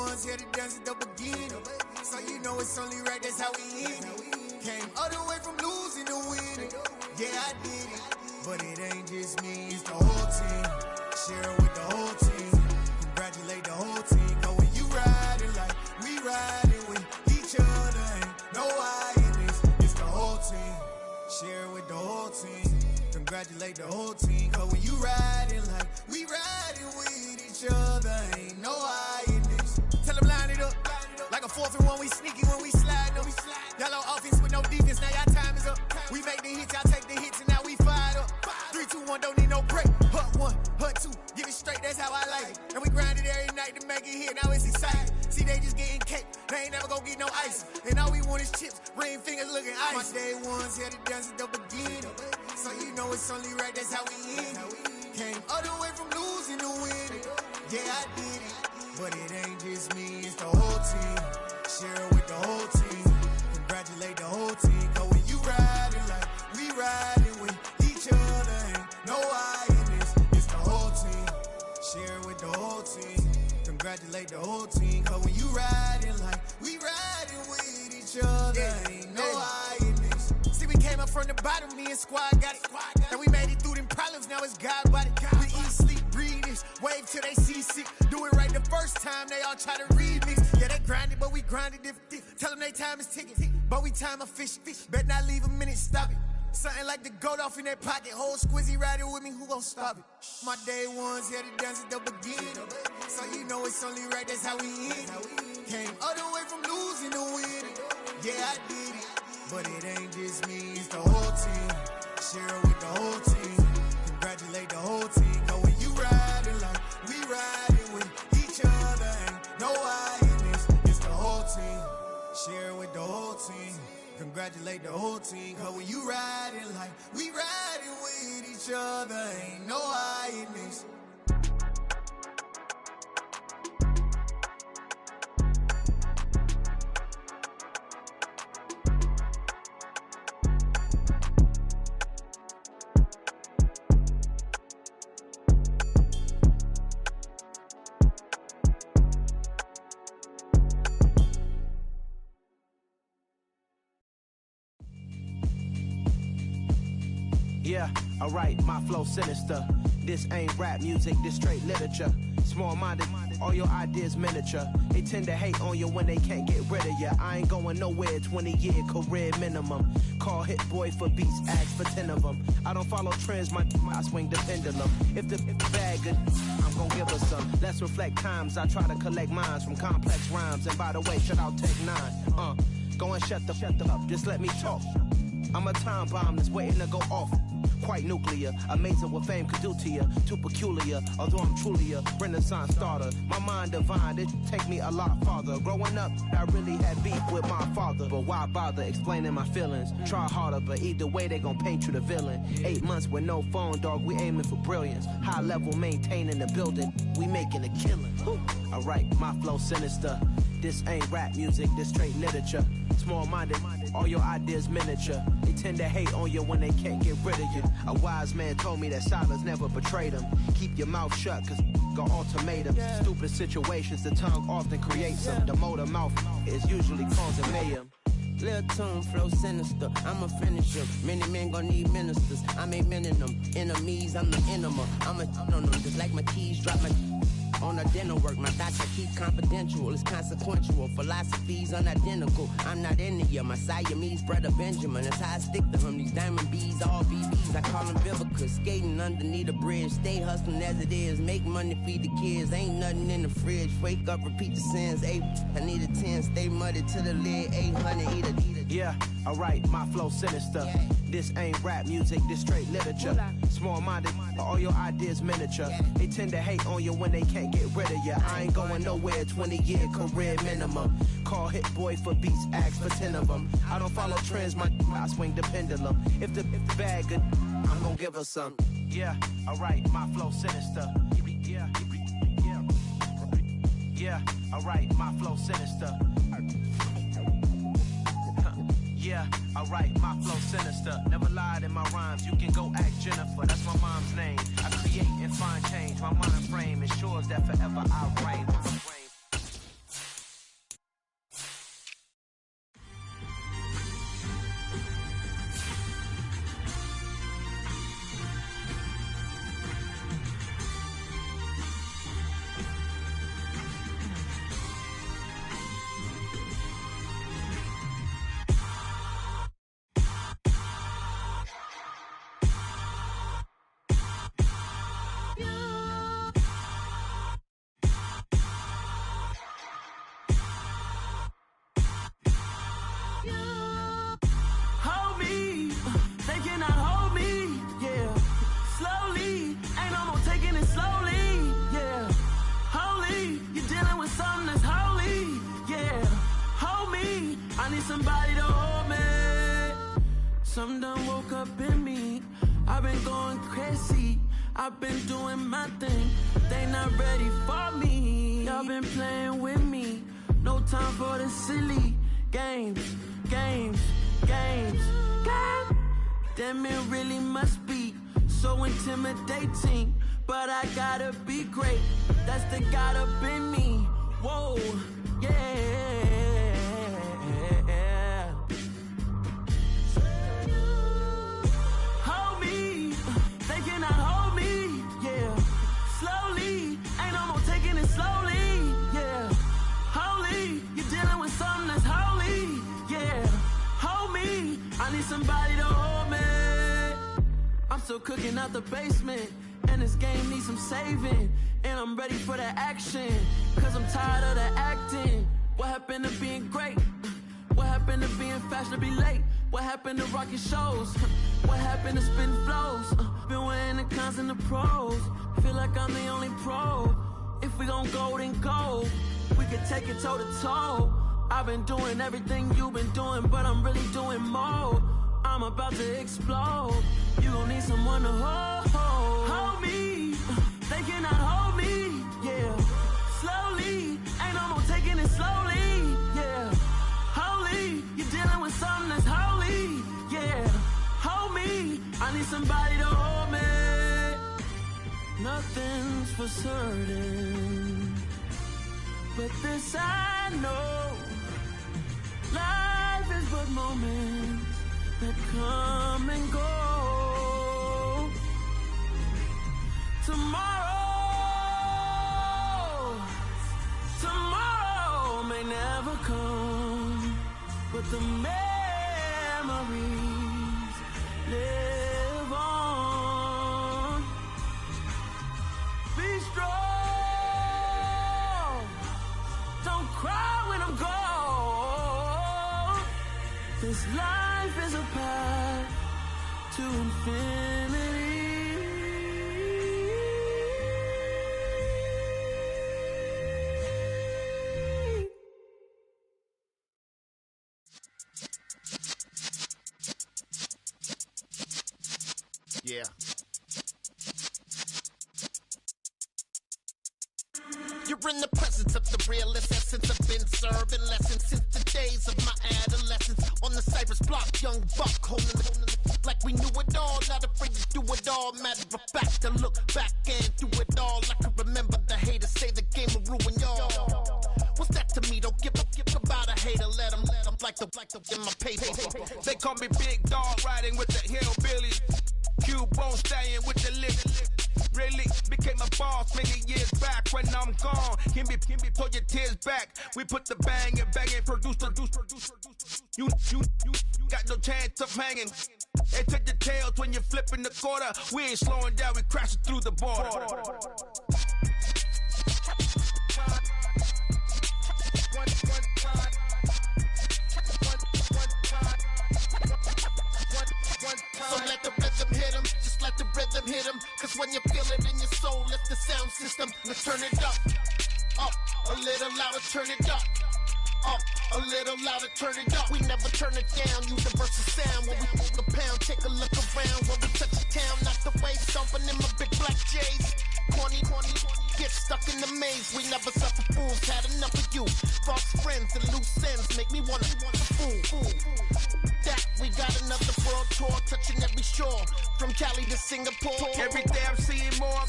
S14: ones here to dance at the beginning. So you know it's only right, that's how we end it. Came all the way from losing to winning. Yeah, I did it, but it ain't just me, it's the whole team. Share it with the whole team. Congratulate the whole team. Cause when you riding like we riding with each other, ain't no I in this, it's the whole team. Share it with the whole team. Congratulate the whole team. Cause when you riding like we riding with each other, ain't no I in this. Tell them line it up. Like a 4th and 1, we sneaky when we slide them. Y'all on offense with no defense, now y'all time is up. We make the hits, y'all take the hits, and now we fired up. 3, 2, 1, don't need no break. Hut 1, hut 2, get it straight, that's how I like it. And we grind it every night to make it hit, now it's exciting. See, they just getting cake, they ain't never gonna get no ice. And all we want is chips, ring fingers looking ice. My day ones here to dance at the beginning. So you know it's only right, that's how we end it. Came all the way from losing to winning. Yeah, I did it, but it ain't just me, it's the whole team. Share it with the whole team. Congratulate the whole team. Cause when you riding like we riding with each other, ain't no I in this, it's the whole team. Share it with the whole team. Congratulate the whole team. Cause when you riding like we riding with each other, ain't no I in this. See, we came up from the bottom, me and squad got it. And we made it through them problems, now it's God body. We eat, sleep, breathe this, wave till they see sick. Do it right the first time, they all try to remix. Yeah, they grinded, but we grinded different. Tell them they time is ticking, but we time a fish. Bet not leave a minute, stop it. Something like the goat off in their pocket. Whole squizzy riding with me, who gon' stop it? My day ones here to dance at the beginning. So you know it's only right, that's how we end it. Came all the way from losing to winning. Yeah, I did it, but it ain't just me, it's the whole team. Share it with the whole team. Congratulate the whole team. Cause when you riding like we riding with each other, ain't no I in this, it's the whole team. Share it with the whole team. Congratulate the whole team. Cause when you riding like we riding with each other, ain't no I in this.
S4: Yeah, alright, my flow sinister. This ain't rap music, this straight literature. Small-minded, all your ideas miniature. They tend to hate on you when they can't get rid of you. I ain't going nowhere, 20-year career minimum. Call Hit Boy for beats, ask for 10 of them. I don't follow trends, I swing the pendulum. If the bag good, I'm gon' give her some. Let's reflect times, I try to collect minds from complex rhymes. And by the way, shout out Tech 9. Go and shut the up, just let me talk. I'm a time bomb that's waiting to go off. Quite nuclear, amazing what fame could do to you. Too peculiar, although I'm truly a Renaissance starter. My mind divine, it take me a lot farther. Growing up, I really had beef with my father. But why bother explaining my feelings? Try harder, but either way they gon' paint you the villain. 8 months with no phone, dog, we aiming for brilliance. High level maintaining the building, we making a killing. Alright, my flow sinister. This ain't rap music, this straight literature. Small-minded, all your ideas miniature. They tend to hate on you when they can't get rid of you. A wise man told me that silence never betrayed him. Keep your mouth shut, cause got ultimatums. Stupid situations, the tongue often creates them. The motor mouth is usually causing mayhem.
S21: Lil' tune, flow sinister, I'm a finisher. Many men gon' need ministers, I'm a men in them. Enemies, I'm the enema. I'm a on them, just like my keys drop my on a dinner work. My thoughts I keep confidential, it's consequential. Philosophies unidentical, I'm not into you. My Siamese brother Benjamin, that's how I stick to him. These diamond bees, all BBs, I call them Vivica. Skating underneath a bridge, stay hustling as it is. Make money, feed the kids, ain't nothing in the fridge. Wake up, repeat the sins, I need a 10, stay muddy to the lid, 800, eat a.
S4: Yeah, alright, my flow sinister. This ain't rap music, this straight literature. Small-minded, all your ideas miniature. They tend to hate on you when they can't get rid of you. I ain't going nowhere, 20-year career minimum. Call Hit Boy for beats, ask for 10 of them. I don't follow trends, I swing the pendulum. If the bag good, I'm gon' give her some. Yeah, alright, my flow sinister. Yeah, alright, my flow sinister. Yeah, alright, my flow sinister. Never lied in my rhymes, you can go ask Jennifer. That's my mom's name. I create and find change. My mind frame ensures that forever I reign.
S17: been going crazy. I've been doing my thing. They not ready for me. Y'all been playing with me. No time for the silly games. Damn, it really must be so intimidating. But I gotta be great. That's the God up in me. Whoa, yeah. Hold me, they cannot hold me, yeah. Slowly, ain't no more taking it slowly, yeah. Holy, you're dealing with something that's holy, yeah. Hold me, I need somebody to hold me. I'm still cooking out the basement, and this game needs some saving. And I'm ready for the action, cause I'm tired of the acting. What happened to being great? What happened to being fashionably late? What happened to rocking shows? What happened to spin flows? Been wearing the cons and the pros. Feel like I'm the only pro. If we gon' go, then go. We could take it toe to toe. I've been doing everything you've been doing, but I'm really doing more. I'm about to explode. You gon' need someone to hold me. They cannot hold me, yeah. Slowly, ain't no more taking it slowly, yeah. Holy, you're dealing with something that's holy, yeah. Hold me, I need somebody to hold me. Nothing's for certain, but this I know. Life is but moments that come and go. Tomorrow may never come, but the memories live on. Be strong, don't cry when I'm gone. This life is a path to infinity.
S7: Yeah.
S18: You're in the presence of the realest essence. I've been serving lessons since the days of my adolescence. On the Cypress block, young buck holding it like we knew it all. Not afraid to do it all. Matter of fact, to look back and do it all. I can remember the haters say the game will ruin y'all. What's that to me? Don't give about a hater. Let them like the in my paper.
S7: They call me Big Dog, riding with the hillbillies. Q-Bone stallion with the lips. Really became a boss many years back. When I'm gone, can be pull your tears back. We put the bang and produce. You got no chance of hanging. They take your tails when you're flipping the quarter. We ain't slowing down, we crashing through the border.
S18: So let the rhythm hit him, just let the rhythm hit him. Cause when you feel it in your soul, lift the sound system. Let's turn it up, a little louder, turn it up. A little louder, turn it up. We never turn it down, universal sound. When we move the pound, take a look around. When we touch the town, not the way, stomping in my big black J's. Corny, get stuck in the maze. We never suffer fools, had enough of you. False friends and loose ends make me wanna fool. That we got another world tour, touching every shore, from Cali to Singapore.
S7: Every day I'm seeing more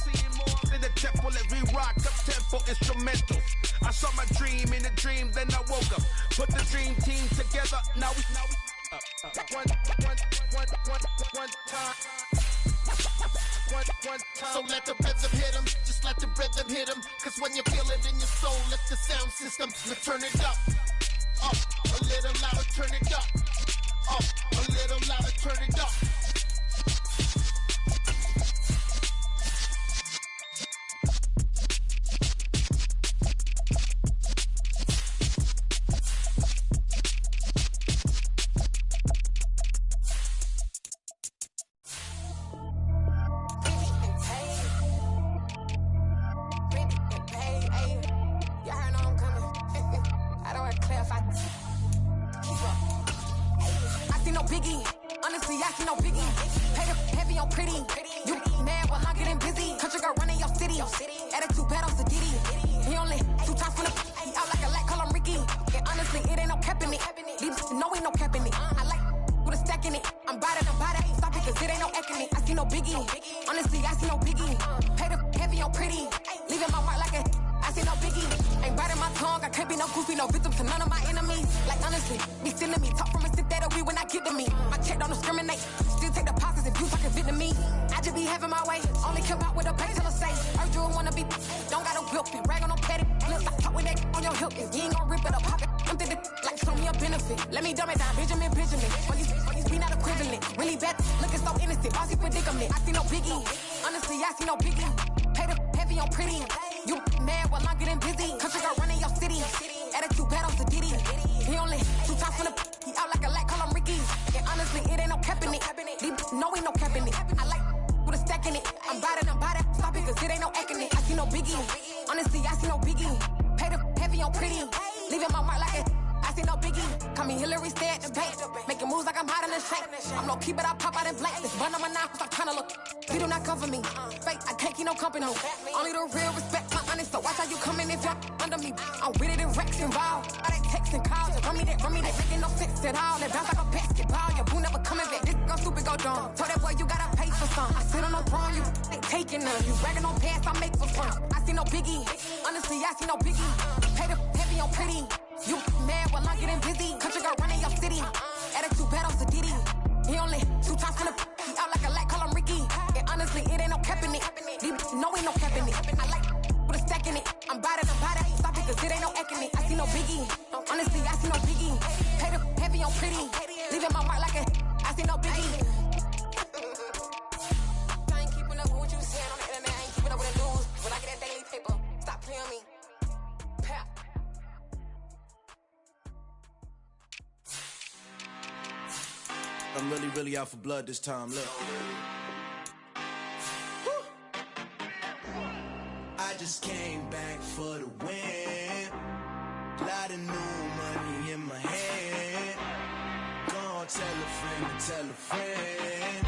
S7: in the temple as we rock up tempo instrumentals. I saw my dream in a dream, then I woke up. Put the dream team together, now we one time.
S18: So let the rhythm hit him, just let the rhythm hit him. Cause when you feel it in your soul, lift the sound system. Let's turn it up, a little louder, turn it up, a little louder, turn it up.
S3: on pretty. You mad while I'm getting busy. Country girl running your city. Attitude bad on Sadidi. He only 2 times from the he out like a lack, call him Ricky. And honestly, it ain't no cap in it. These know ain't no cap in it. I like with a stack in it. I'm about it. Stop it, cause it ain't no acting it. I see no biggie. Honestly, I see no biggie. Pay the heavy on pretty. Leaving my mark like a I see no biggie. Ain't biting my tongue. I can't be no goofy, no victim to none of my enemies. Like honestly, be sending me talk from a sit that we when I get to me. My check don't discriminate. Still take the pauses if you talking Vietnamese. I just be having my way. Only come out with a pay till I say. Heard you wanna be. Don't got no guilt. Rag on no petty. Look like talk with that on your hip. You ain't gon' rip it up. Pop it. I'm thinking like show me a benefit. Let me dumb it down. Benjamin. When these be not equivalent. Really bad. Looking so innocent. Bossy predicament. I see no biggie. Honestly, I see no biggie. Pay the heavy on pretty. You mad while I'm getting busy. Country girl running your city. Attitude bad on Sadidi. He only 2 times from the he out like a lack, call him Ricky. And honestly, it ain't no cap in it. These know ain't no cap in it. I like with a stack in it. I'm about it. Stop it, cause it ain't no acting it. I see no biggie. Honestly, I see no biggie. Pay the heavy on pretty. Leaving my mark like a I see no biggie. Call me Hillary, stay at the bank. Making moves like I'm hot in the shank. I'm no keep it, I pop out in blank. This bun on my knife, stop trying to look. You do not come for me. Fake, I can't keep no company. Only the real respect my honest. So watch how you coming if you're under me. I'm with it in Rex involved. All that text and calls. Run me that. Making no sense at all. That bounce like a basketball. Your boo never coming back. This go stupid, go dumb. Told that boy you gotta pay for some. I sit on no throne, you ain't taking none. You bragging on past, I make for fun. I see no biggie. Honestly, I see no biggie. Pay the heavy on pretty. You mad while I'm getting busy. Country girl running your city. Attitude bad on Sadidi. He only 2 times from the he out like a lack, call him Ricky. And honestly, it ain't no cap in it. These know ain't no cap in it. I like with a stack in it. I'm about it. Stop it, cause it ain't no acting it. I see no biggie. Honestly, I see no biggie. Pay the heavy on pretty. Leaving my mark like a I see no biggie. I ain't keeping up with what you saying on the internet. I ain't keeping up with the news. When I get that daily paper, stop playing me. Pap.
S4: I'm really out for blood this time, look.
S2: I just came back for the win. Lot of new money in my hand. Gonna tell a friend.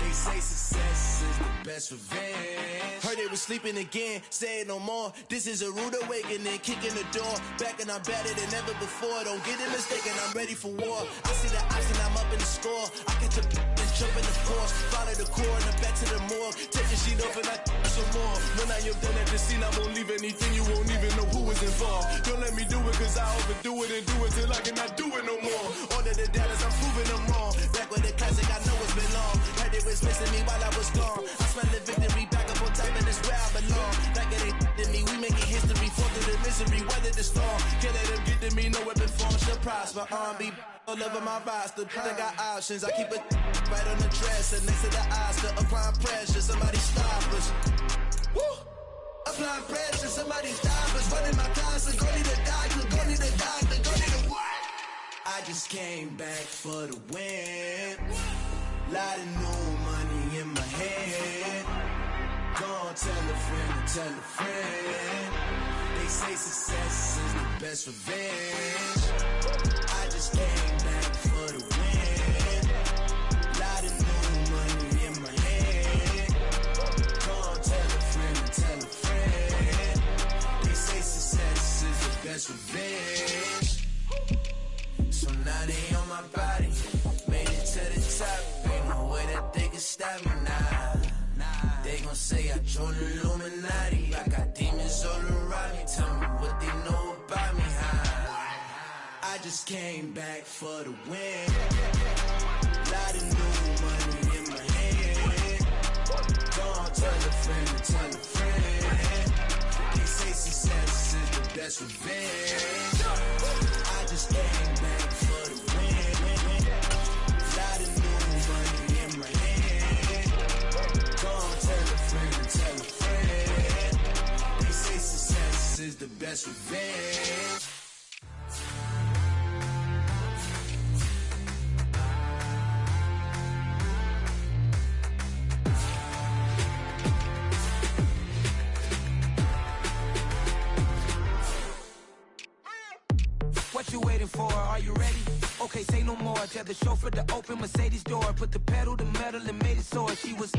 S2: They say success is the best revenge.
S4: Heard they was sleeping again, say it no more. This is a rude awakening, kicking the door. Back and I'm better than ever before. Don't get it mistaken, I'm ready for war. I see the option, I'm up in the score. I catch a and jump in the force. Follow the core and the back to the morgue. Take the sheet off and I some more. When I am done at the scene, I won't leave anything. You won't even know who was involved. Don't let me do it, cause I overdo it and do it till I cannot do it no more. All of the doubters, I'm proving them wrong. Back with the classic, I know it's been long. Heard it was missing me while I was gone. I smell the victory back up on top, and it's where I belong. Like it ain't to me, we making history. Fall through the misery, weather the storm. Can't let them get to me, no weapon form shall prosper. R&B all over my roster. I got options, I keep it right on the dresser. Next to the Oscar, applying pressure. Somebody stop us. Woo! Applying pressure, somebody stop us. Running my closet, go need a doctor, go need a doctor, go need a what?
S2: I just came back for the win. Lot of new money in my hand. Gonna tell a friend. They say success is the best revenge. I just came back for the win. Lot of new money in my hand. Gonna tell a friend. They say success is the best revenge. So now they on my body. Made it to the top. Ain't no way that they can stop me now. They gon' say I joined the Illuminati. I got demons all around me. Tell me what they know about me, huh? I just came back for the win. Lot of new money in my hand. Gonna tell a friend. They say success is the best revenge. I just came back for the win. Lot of new money in my hand. Gonna tell a friend. They say success is the best revenge.
S5: What you waiting for? Are you ready?
S9: Okay, say no more. Tell the chauffeur to open Mercedes door. Put the pedal to metal and made it soar. She was,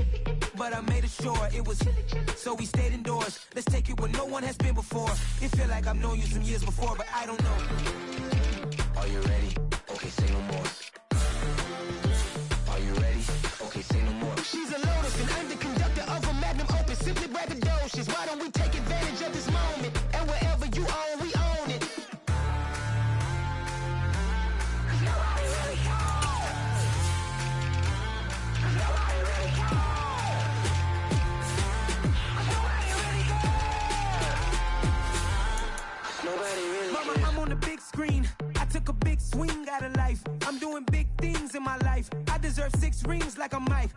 S9: but I made it sure it was. So we stayed indoors. Let's take it where no one has been before. It feel like I've known you some years before, but I don't know.
S2: Are you ready? Okay, say no more. Are you ready? Okay, say no more.
S21: She's a Lotus and I'm the conductor of a Magnum Opus. Simply braggadocious. Why don't we take advantage of this moment? And wherever you own, we own it.
S9: Mama, I'm on the big screen. I took a big swing out of life. I'm doing big things in my life. I deserve 6 rings like I'm Mike.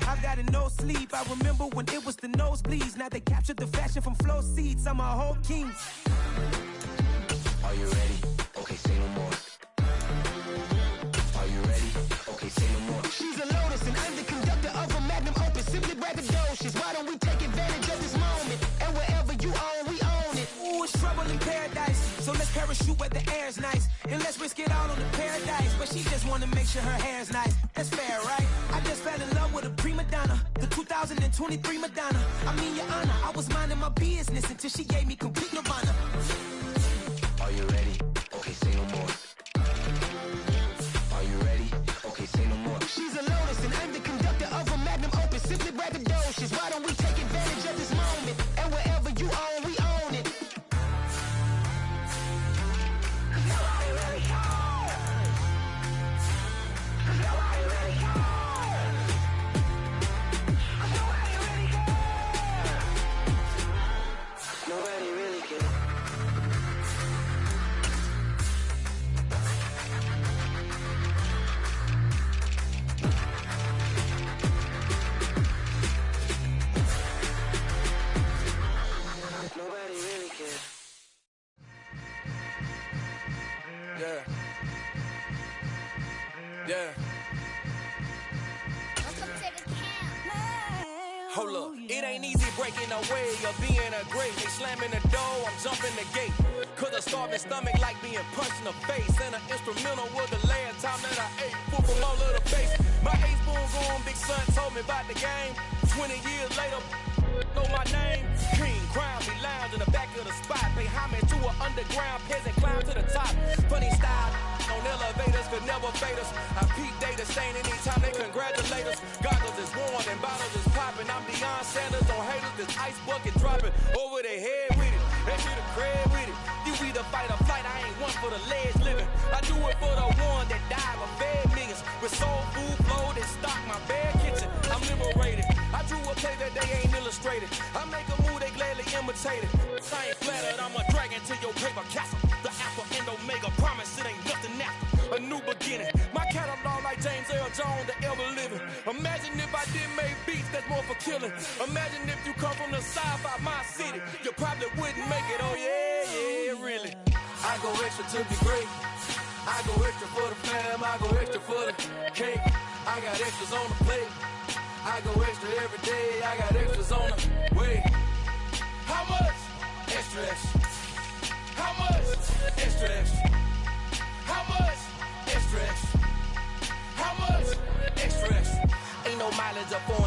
S9: I've gotten no sleep. I remember when it was the nosebleeds. Now they captured the fashion from flow seats. I'm a whole king.
S2: Are you ready? Okay, say no more. Are you ready? Okay, say no more.
S21: She's a Lotus and I'm the conductor of a Magnum Opus. Simply braggadocious. Why don't we take advantage of this moment? And wherever you own, we own it.
S9: Ooh, it's trouble in paradise. So let's parachute where the air's nice. And let's risk it all on the paradise. But she just wanna make sure her hair's nice. That's fair, right? I just fell in love with a prima donna. The 2023 Madonna. I mean, your honor, I was minding my business until she gave me complete nirvana.
S2: Are you ready? Okay, say no more. Are you ready? Okay, say no more.
S21: She's a Lotus and I'm the conductor of a Magnum Opus. Simply braggadocious. Why don't we take advantage of this moment? And wherever you own, we own it.
S2: Nobody really cares. Nobody really cares.
S5: Yeah. Yeah. Hold up, it ain't easy breaking away or being a great. They slamming the door, I'm jumping the gate. Cause a starving stomach like being punched in the face. And an instrumental was the last time that I ate food from all of the base. My ace boom room, big son told me about the game. 20 years later, know my name. King, crown me, lounge in the back of the spot. Pay homage to an underground peasant, climb to the top. Funny style, on elevators could never fade us. I peep data stain anytime they congratulate us. Goggles is worn and bottles is popping. I'm Deion Sanders on haters, this ice bucket dropping over their head with it. They should have crab with it. You either fight or flight, I ain't one for the ledge living. I do it for the one that died but fed millions. With soul food flow that stock my bare kitchen. I'm liberated. I drew a play that they ain't illustrated. I make a move they gladly imitated. I ain't flattered, I'm a dragon to your paper castle. The alpha and omega promise it ain't nothing after. A new beginning. My catalog like James Earl Jones, the ever living. Imagine if I did make beats that's more for killing. Imagine if you come from the south out my city. You probably wouldn't make it, oh yeah, really. I go extra to be great. I go extra for the fam, I go extra for the cake. I got extras on the plate. I go extra every day, I got extras on the way. How much? Extra, extra. How much? Extra, extra. How much? Extra, extra. How much? Extra, extra. Ain't no mileage of $4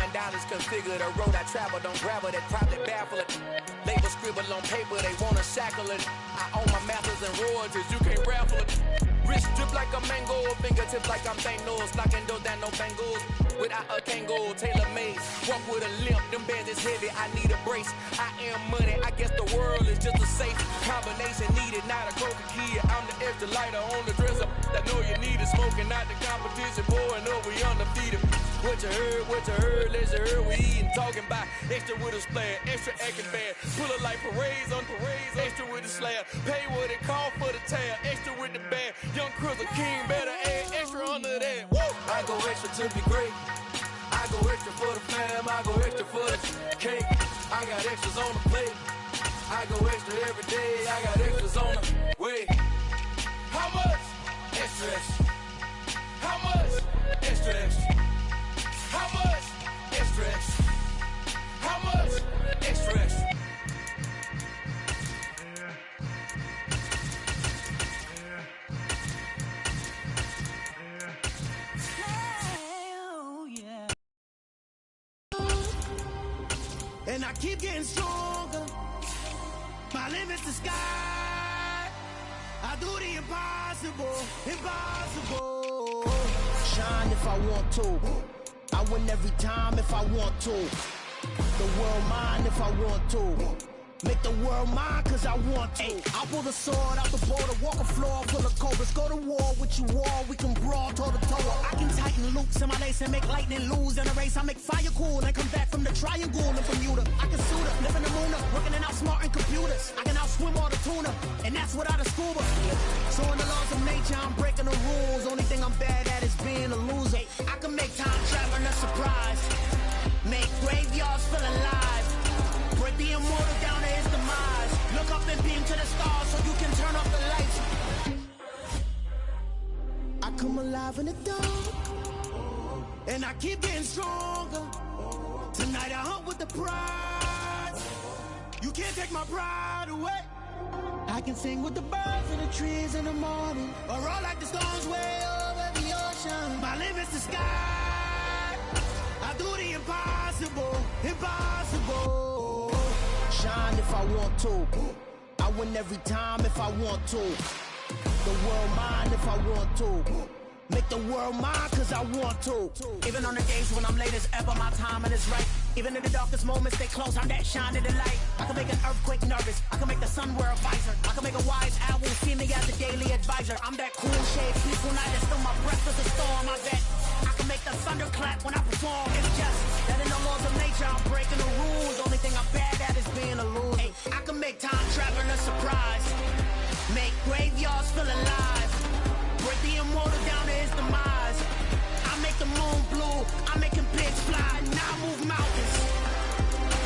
S5: configure the road I travel. Don't gravel that probably baffle it. Label scribble on paper, they wanna shackle it. I own my masters and royalties, you can't raffle it. Wrist drip like a mango, fingertips like I'm Thanos. Knocking those down, no bangles. Without a Kango, tailor-made. Walk with a limp, them bands is heavy, I need a brace. I am money, I guess the world is just a safe combination needed, not a croaky kid. I'm the extra lighter on the dresser. I know you need it, smoking out the competition, pouring up, we undefeated. What you heard, let's hear we eatin', talking about extra with a splash, extra acting bad. Pull it like parades on parades, extra with the slab. Pay what it call for the tab, extra with the band. Young Chris, a king, better add extra under that. Woo! I go extra to be great. I go extra for the fam, I go extra for the cake. I got extras on the plate. I go extra every day, I got extras on the way. How much? Extra, extra. How much? Extra, extra. How much? Extra, extra. How much? Extra, extra.
S9: and I keep getting stronger. My limit's the sky. I do the impossible, impossible.
S21: Shine if I want to. I win every time if I want to. The world mine if I want to. Make the world mine cause I want to. I pull the sword out the border, walk a floor full of cobras. Go to war with you all, we can brawl toe to toe. I can tighten loops in my lace and make lightning lose in a race. I make fire cool and come back from the triangle in Bermuda. I can suit up, live in the moon up, working and outsmarting computers. I can outswim all the tuna, and that's without a scuba. So in the laws of nature, I'm breaking the rules. Only thing I'm bad at is being a loser. I can make time traveling a surprise. Make graveyards feel alive. Break the immortal down to his demise. Look up and beam to the stars so you can turn off the lights. I come alive in the dark, and I keep getting stronger. Tonight I hunt with the prize. You can't take my pride away. I can sing with the birds and the trees in the morning, or roll like the storms way over the ocean. My limit's the sky. I do the impossible, impossible. Shine if I want to. I win every time if I want to. The world mine if I want to. Make the world mine cause I want to.
S9: Even on the days when I'm late as ever, my timing is right. Even in the darkest moments, stay close, I'm that shining the light. I can make an earthquake nervous, I can make the sun wear a visor. I can make a wise owl see me as a daily advisor. I'm that cool shade, peaceful night, and still my breath is a storm, I bet. I can make the thunder clap when I perform. It's just that in the laws of nature, I'm breaking the rules. Only thing I'm bad at is being a loser. Hey, I can make time traveling a surprise. Make graveyards feel alive. Break the immortal down to his demise. I make the moon blue, I make him pigs fly, and I move mountains.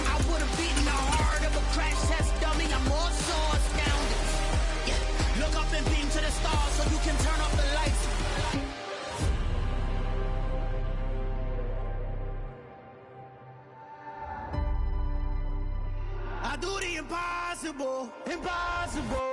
S9: I would've beaten the heart of a crash test dummy. I'm more so astounded. Yeah. Look up and beam to the stars so you can turn off the lights. I do the impossible, impossible.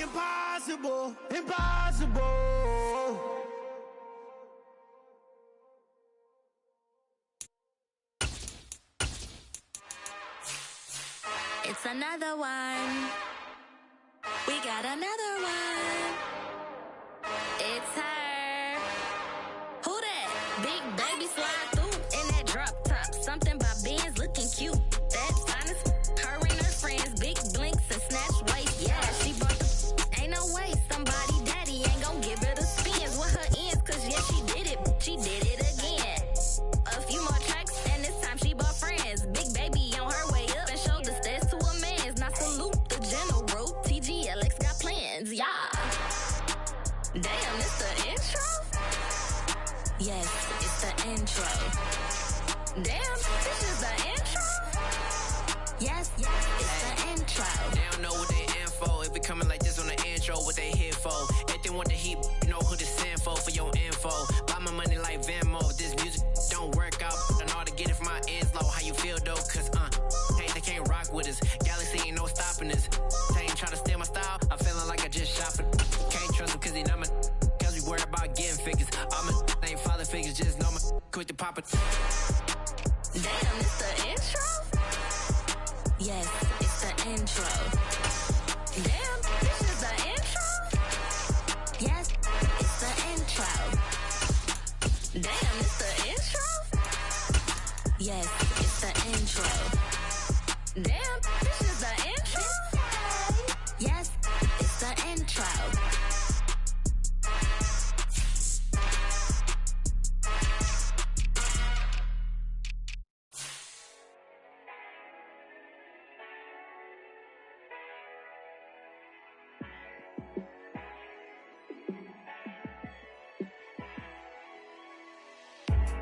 S9: Impossible, impossible.
S13: It's another one. We got another one. It's her. Who that? Big baby slide through in that drop top. Something by Benz looking cute. That's honest. Her and her friends, big blinks and snatch waist. Yeah, she brought the. Ain't no way somebody daddy ain't gon' give her the spins with her ends. Cause yeah, she did it. She did it again. A few more tracks and this time she bought friends. Big baby on her way up and showed the stairs to a man's. Now salute the general. TGLX got plans, yeah. Damn, it's the intro? Yes, it's the intro. Damn, this is the intro? Yes, it's the intro.
S15: They don't know what they in for. If it coming like this on the intro, what they here for? If they want the heat, you know who to send for your info. Buy my money like Venmo. If this music don't work out, I know how to get it from my ends low. How you feel though? Cause hey, they can't rock with us. Galaxy ain't no stopping us. They ain't trying to steal my style. I'm feeling like I just shot for. Can't trust them cause they not my. Cause we worried about getting figures. All my ain't father figures, just know my quick to pop it.
S13: Damn, it's the intro? Yes, it's the intro. Damn, this is the intro? Yes, it's the intro. Damn, it's the intro? Yes, it's the intro. Damn, this is the intro? Yes, it's the intro.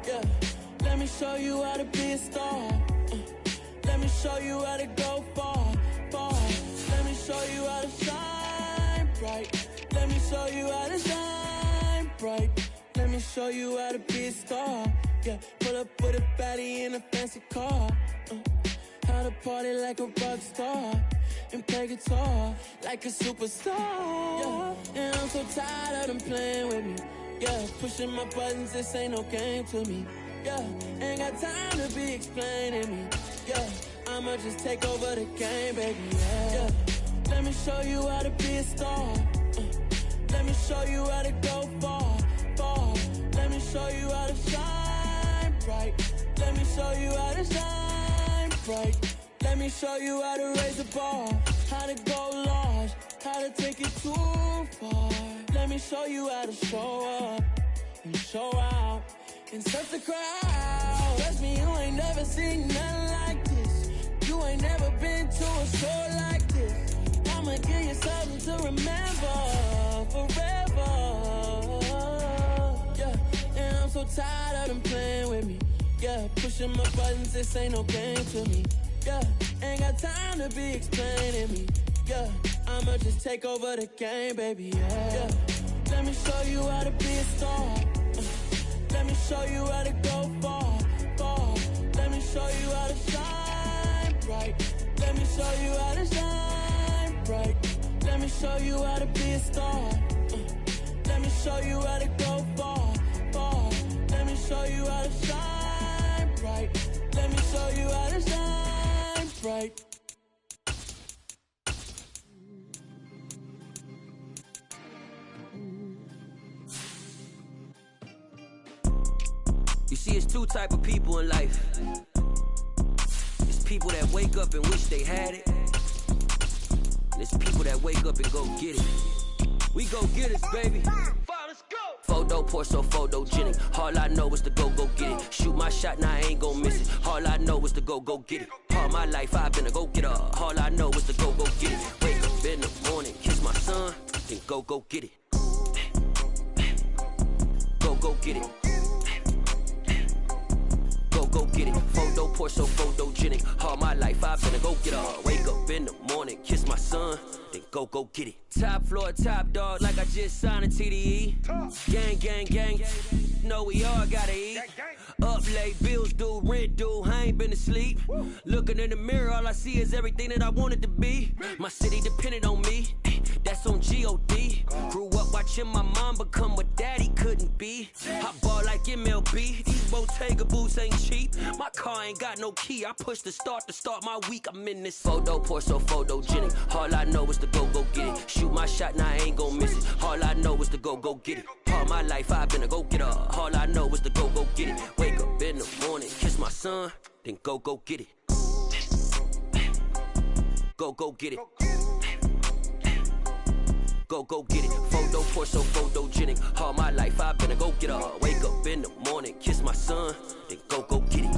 S17: Yeah, let me show you how to be a star. Let me show you how to go far, far. Let me show you how to show you how to be a star. Yeah, pull up with a baddie in a fancy car. How to party like a rock star and play guitar like a superstar. Yeah, and I'm so tired of them playing with me. Yeah, pushing my buttons, this ain't no game to me. Yeah, ain't got time to be explaining me. Yeah, I'ma just take over the game, baby. Yeah, let me show you how to be a star. Let me show you how to go far, far. Let me show you how to shine bright. Let me show you how to shine bright. Let me show you how to raise the bar, how to go large, how to take it too far. Let me show you how to show up and show out in such a crowd. Trust me, you ain't never seen nothing like this. You ain't never been to a show like this. I'ma give you something to remember forever. Yeah, and I'm so tired of them playing with me. Yeah, pushing my buttons, this ain't no game to me. Yeah, ain't got time to be explaining me. Yeah, I'ma just take over the game, baby. Yeah, let me show you how to be a star. Let me show you how to go far, far. Let me show you how to shine bright. Let me show you how to shine bright. Let me show you how to be a star. Let me show you how to go far, far. Let me show you how to shine bright. Let me show you how to shine bright.
S20: You see, it's two type of people in life. It's people that wake up and wish they had it. And it's people that wake up and go get it. We go get it, baby. Photo poor, so photogenic. All I know is to go get it. Shoot my shot, now I ain't gon' miss it. All I know is to go get it. All my life I've been a go-getter. All I know is to go get it. Wake up in the morning, kiss my son, then go get it. Go get it. Go get it. Photo poor, so photogenic. All my life I've been a go-getter. Wake up in the morning, kiss my son, then go get it. Top floor, top dog, like I just signed a TDE. Gang, gang, gang. Know we all gotta eat. Up late, bills due, rent due, I ain't been asleep. Looking in the mirror, all I see is everything that I wanted to be. My city depended on me, that's on G.O.D. Grew up watching my mom become what daddy couldn't be. I ball like MLB, these Bottega boots ain't cheap. My car ain't got no key, I push the start to start my week. I'm in this photo poor, so photogenic. All I know is to go get it. Shoot my shot, now I ain't gon' miss it. All I know is to go get it. All my life I've been a go-getter. All I know is to go get it. Wake up in the morning, kiss my son, then go get it. Go get it. Go get it. Photo poor, so photogenic. All my life I've been a go-getter. Wake up in the morning, kiss my son, then go get it.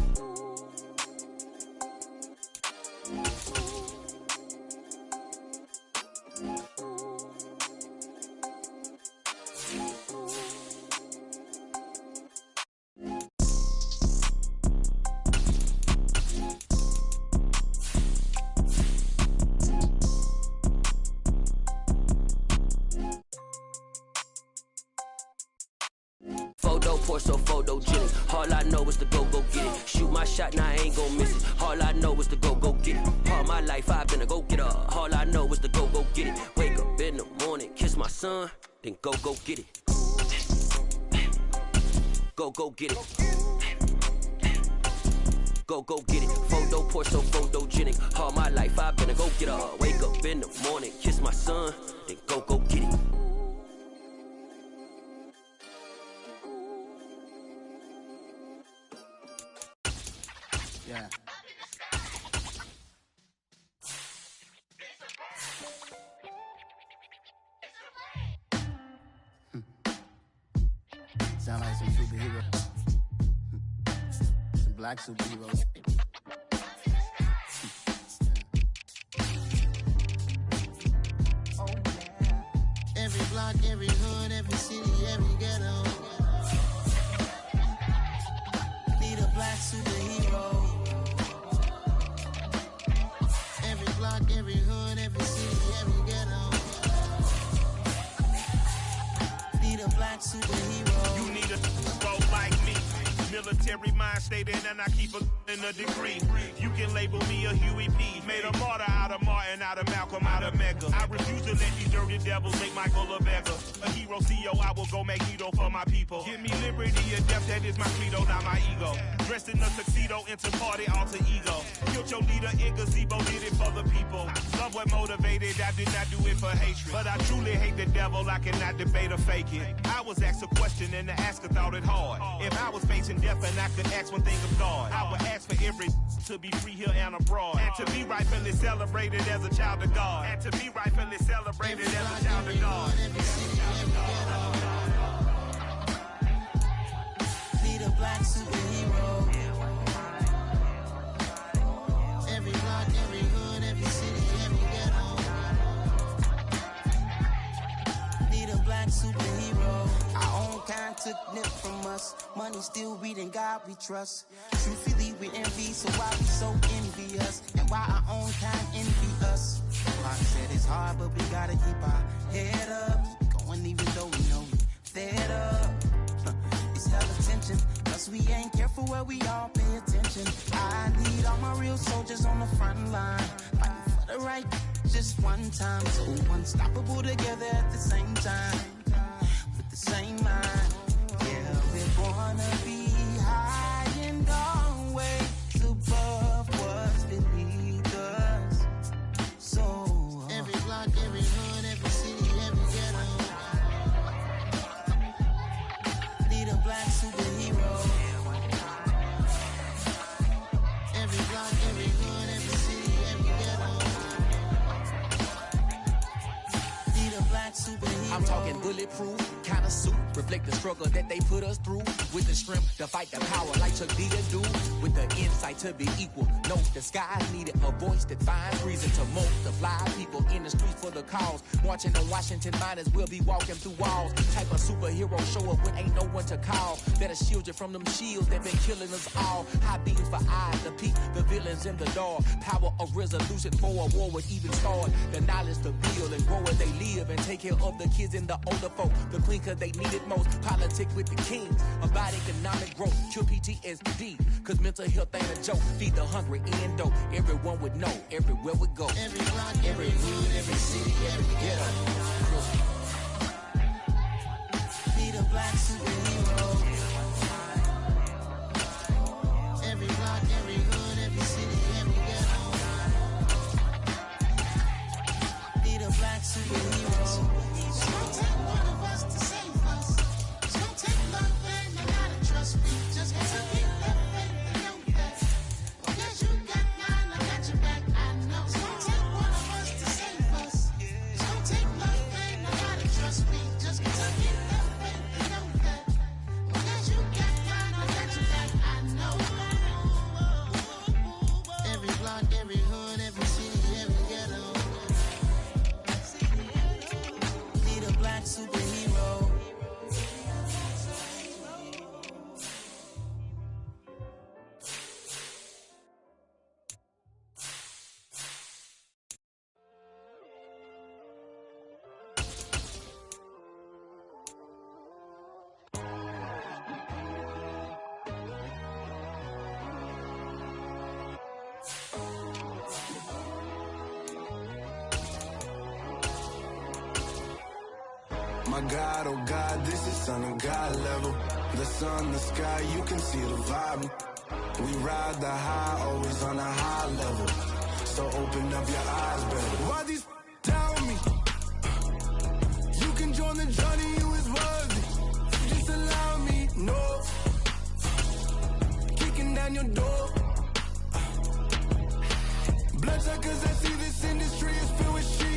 S20: Photo poor, so photogenic. All I know is to go get it. Shoot my shot, now I ain't gon' miss it. All I know is to go get it. All my life I've been a go-getter. All I know is to go get it. Wake up in the morning, kiss my son, then go get it. Go get it. Go get it. Photo poor, so photogenic. All my life I've been a go-getter. Wake up in the morning, kiss my son, then go get it.
S1: Yeah. Sound like some superheroes. Some black superheroes. Oh, yeah. Every block, every hood, every city, every ghetto. Need a black superhero. Every block, every hood, every city, every ghetto. Need a black superhero. You need a
S8: Military mind stated, and I keep in a degree. You can label me a Huey P. Made a martyr out of Martin, out of Malcolm, out of Mega. I refuse to let these dirty devils make Michael a beggar. A hero CEO, I will go Magneto for my people. Give me liberty or death, that is my credo, not my ego. Dressed in a tuxedo, into party, alter ego. Killed your leader in gazebo, did it for the people. Somewhat motivated, I did not do it for hatred. But I truly hate the devil, I cannot debate or fake it. I was asked a question and the asker thought it hard. If I was facing death and I could ask one thing of God, I would ask for every to be free here and abroad. And to be rightfully celebrated as a child of God. And to be rightfully celebrated as a child of God.
S1: Be the black superhero. Every block, every hood, every city, every ghetto. Be the black superhero. Our own kind took nip from us. Money still reading God we trust. Truthfully we envy, so why we so envious? And why our own kind envy us? Mark said it's hard, but we gotta keep our head up. Going even though we know we fed up. It's hell attention, cause we ain't careful where we all pay attention. I need all my real soldiers on the front line, fighting for the right just one time. So unstoppable together at the same time, with the same mind. Yeah, we're gonna be high and always above what's beneath us. So every block, every hood, every city, every ghetto. Need a black superhero. Every block, every hood, every city, every ghetto. Need a black superhero.
S16: I'm talking bulletproof kind of suit, reflect the struggle that they put us through. With the strength to fight the power like Chuck D to do. With the insight to be equal. No, the skies needed a voice that finds reason to multiply. People in the streets for the cause. Marching on Washington, might as well be walking through walls. Type of superhero show up when ain't no one to call. That'll shield you from them shields that been killing us all. High beams for eyes to peek the villains in the door. Power of resolution for a war would even start. The knowledge to build and grow where they live and take care of the kids and the older folk. The queen cause they need it most. Politic with the kings about economic growth. Cure PTSD cause mental health ain't a joke. Feed the hungry and dope. Everyone would know everywhere we go.
S1: Every block, every hood, every city, every ghetto. Be the black superhero. Every block, every hood, every city, every ghetto. Be the black superhero. It's gonna take one of us to save us. It's gonna take love and a lot of trust. We just have to keep that faith and know that. Because you got mine, I got your back, I know. It's gonna take one of us to save us. It's gonna take love and a lot of trust. We just have to keep that faith and know that. Because you got mine, I got your back, I know. Every block, every hood, every city, every ghetto. Need a black superhero.
S2: My God, oh God, this is Son of God level. The sun, the sky, you can see the vibe. We ride the high, always on a high level. So open up your eyes, baby. Why these tell me? You can join the journey, you is worthy. Just allow me, no. Kicking down your door. Bloodsuckers, I see this industry is filled with sheep.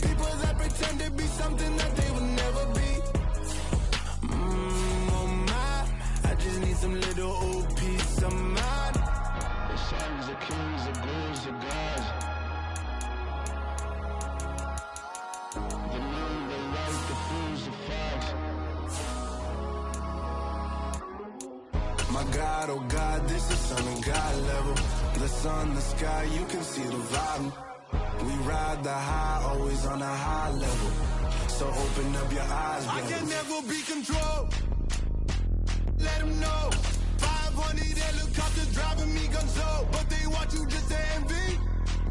S2: People that pretend to be something that they will never be. Oh my, I just need some little old peace of mind. The sons of kings, the bulls, the gods. The moon, the light, the fools, the fox. My God, oh God, this is Son of God level. The sun, the sky, you can see the vibe. We ride the high, always on a high level. So open up your eyes, baby. I can never be controlled. Let them know. 500 helicopters driving me gonzo, but they want you just to envy.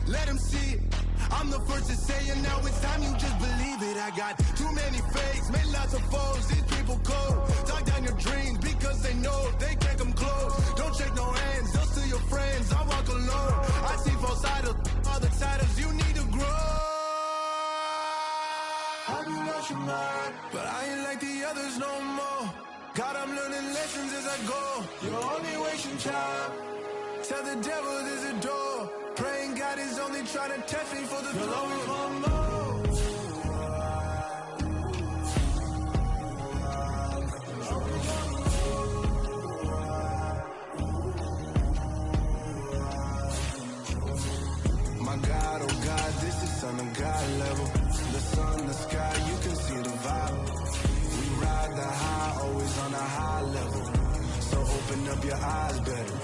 S2: Let them see it. I'm the first to say it, now it's time you just believe it. I got too many fakes, made lots of foes, these people cold. Talk down your dreams because they know they can't come close. Don't shake no hands, they'll steal your friends, I walk alone. I see falsettos, other titles, you need to grow. Have you lost your mind? But I ain't like the others no more. God, I'm learning lessons as I go. You're only wasting time. Tell the devil there's a door. Praying God is only trying to test me for the throne. You'll always want more. My God, oh God, this is on a God level. The sun, the sky, you can see the vibe. We ride the high, always on a high level. So open up your eyes better.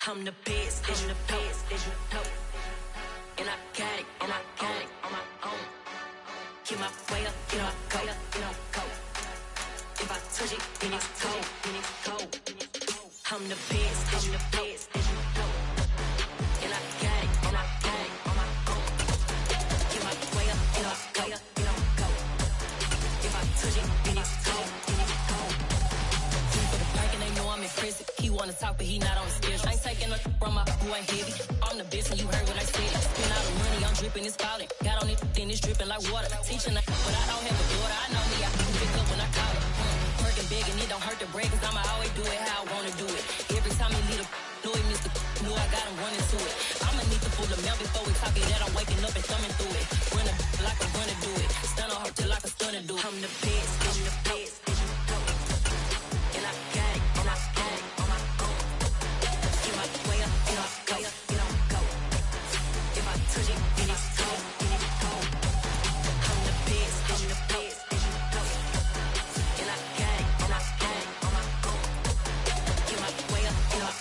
S10: I'm the best, I'm the best, and you know. And I got it, and I got it on my own. Get my way up, get my go, go. If I touch it, then it's cold, then it's cold. I'm the best, I'm the best, and you know. And I got it, and I got it on my own. Get my way up, get my go. If I touch it, then it's cold, then it's cold. For the park and they know I'm impressive. He wanna talk, but he not on the schedule. I ain't taking no from my boy heavy. I'm the best and you heard what I said. Spend all the money, I'm dripping, it's falling. Got on it, then it's dripping like water. Teaching that, but I don't have a daughter. I know me, I can pick up when I call her. Working big and it don't hurt to break, cause I'ma always do it how I wanna do it. Every time he lead a know he missed the know I got him running to it. I'ma need to pull the mouth before we talk it that I'm waking up and thumbing through it. Run a like I'm gonna do it. Stun on her till like a stunner do it. I'm the best, I'm the best. And I got it, and I got it on my own. Get my way up, get my go, go. If I touch it, then it's cold, then it's cold. I'm the best, I'm the best. And I got it, and I got it on my own. Get my way up, get my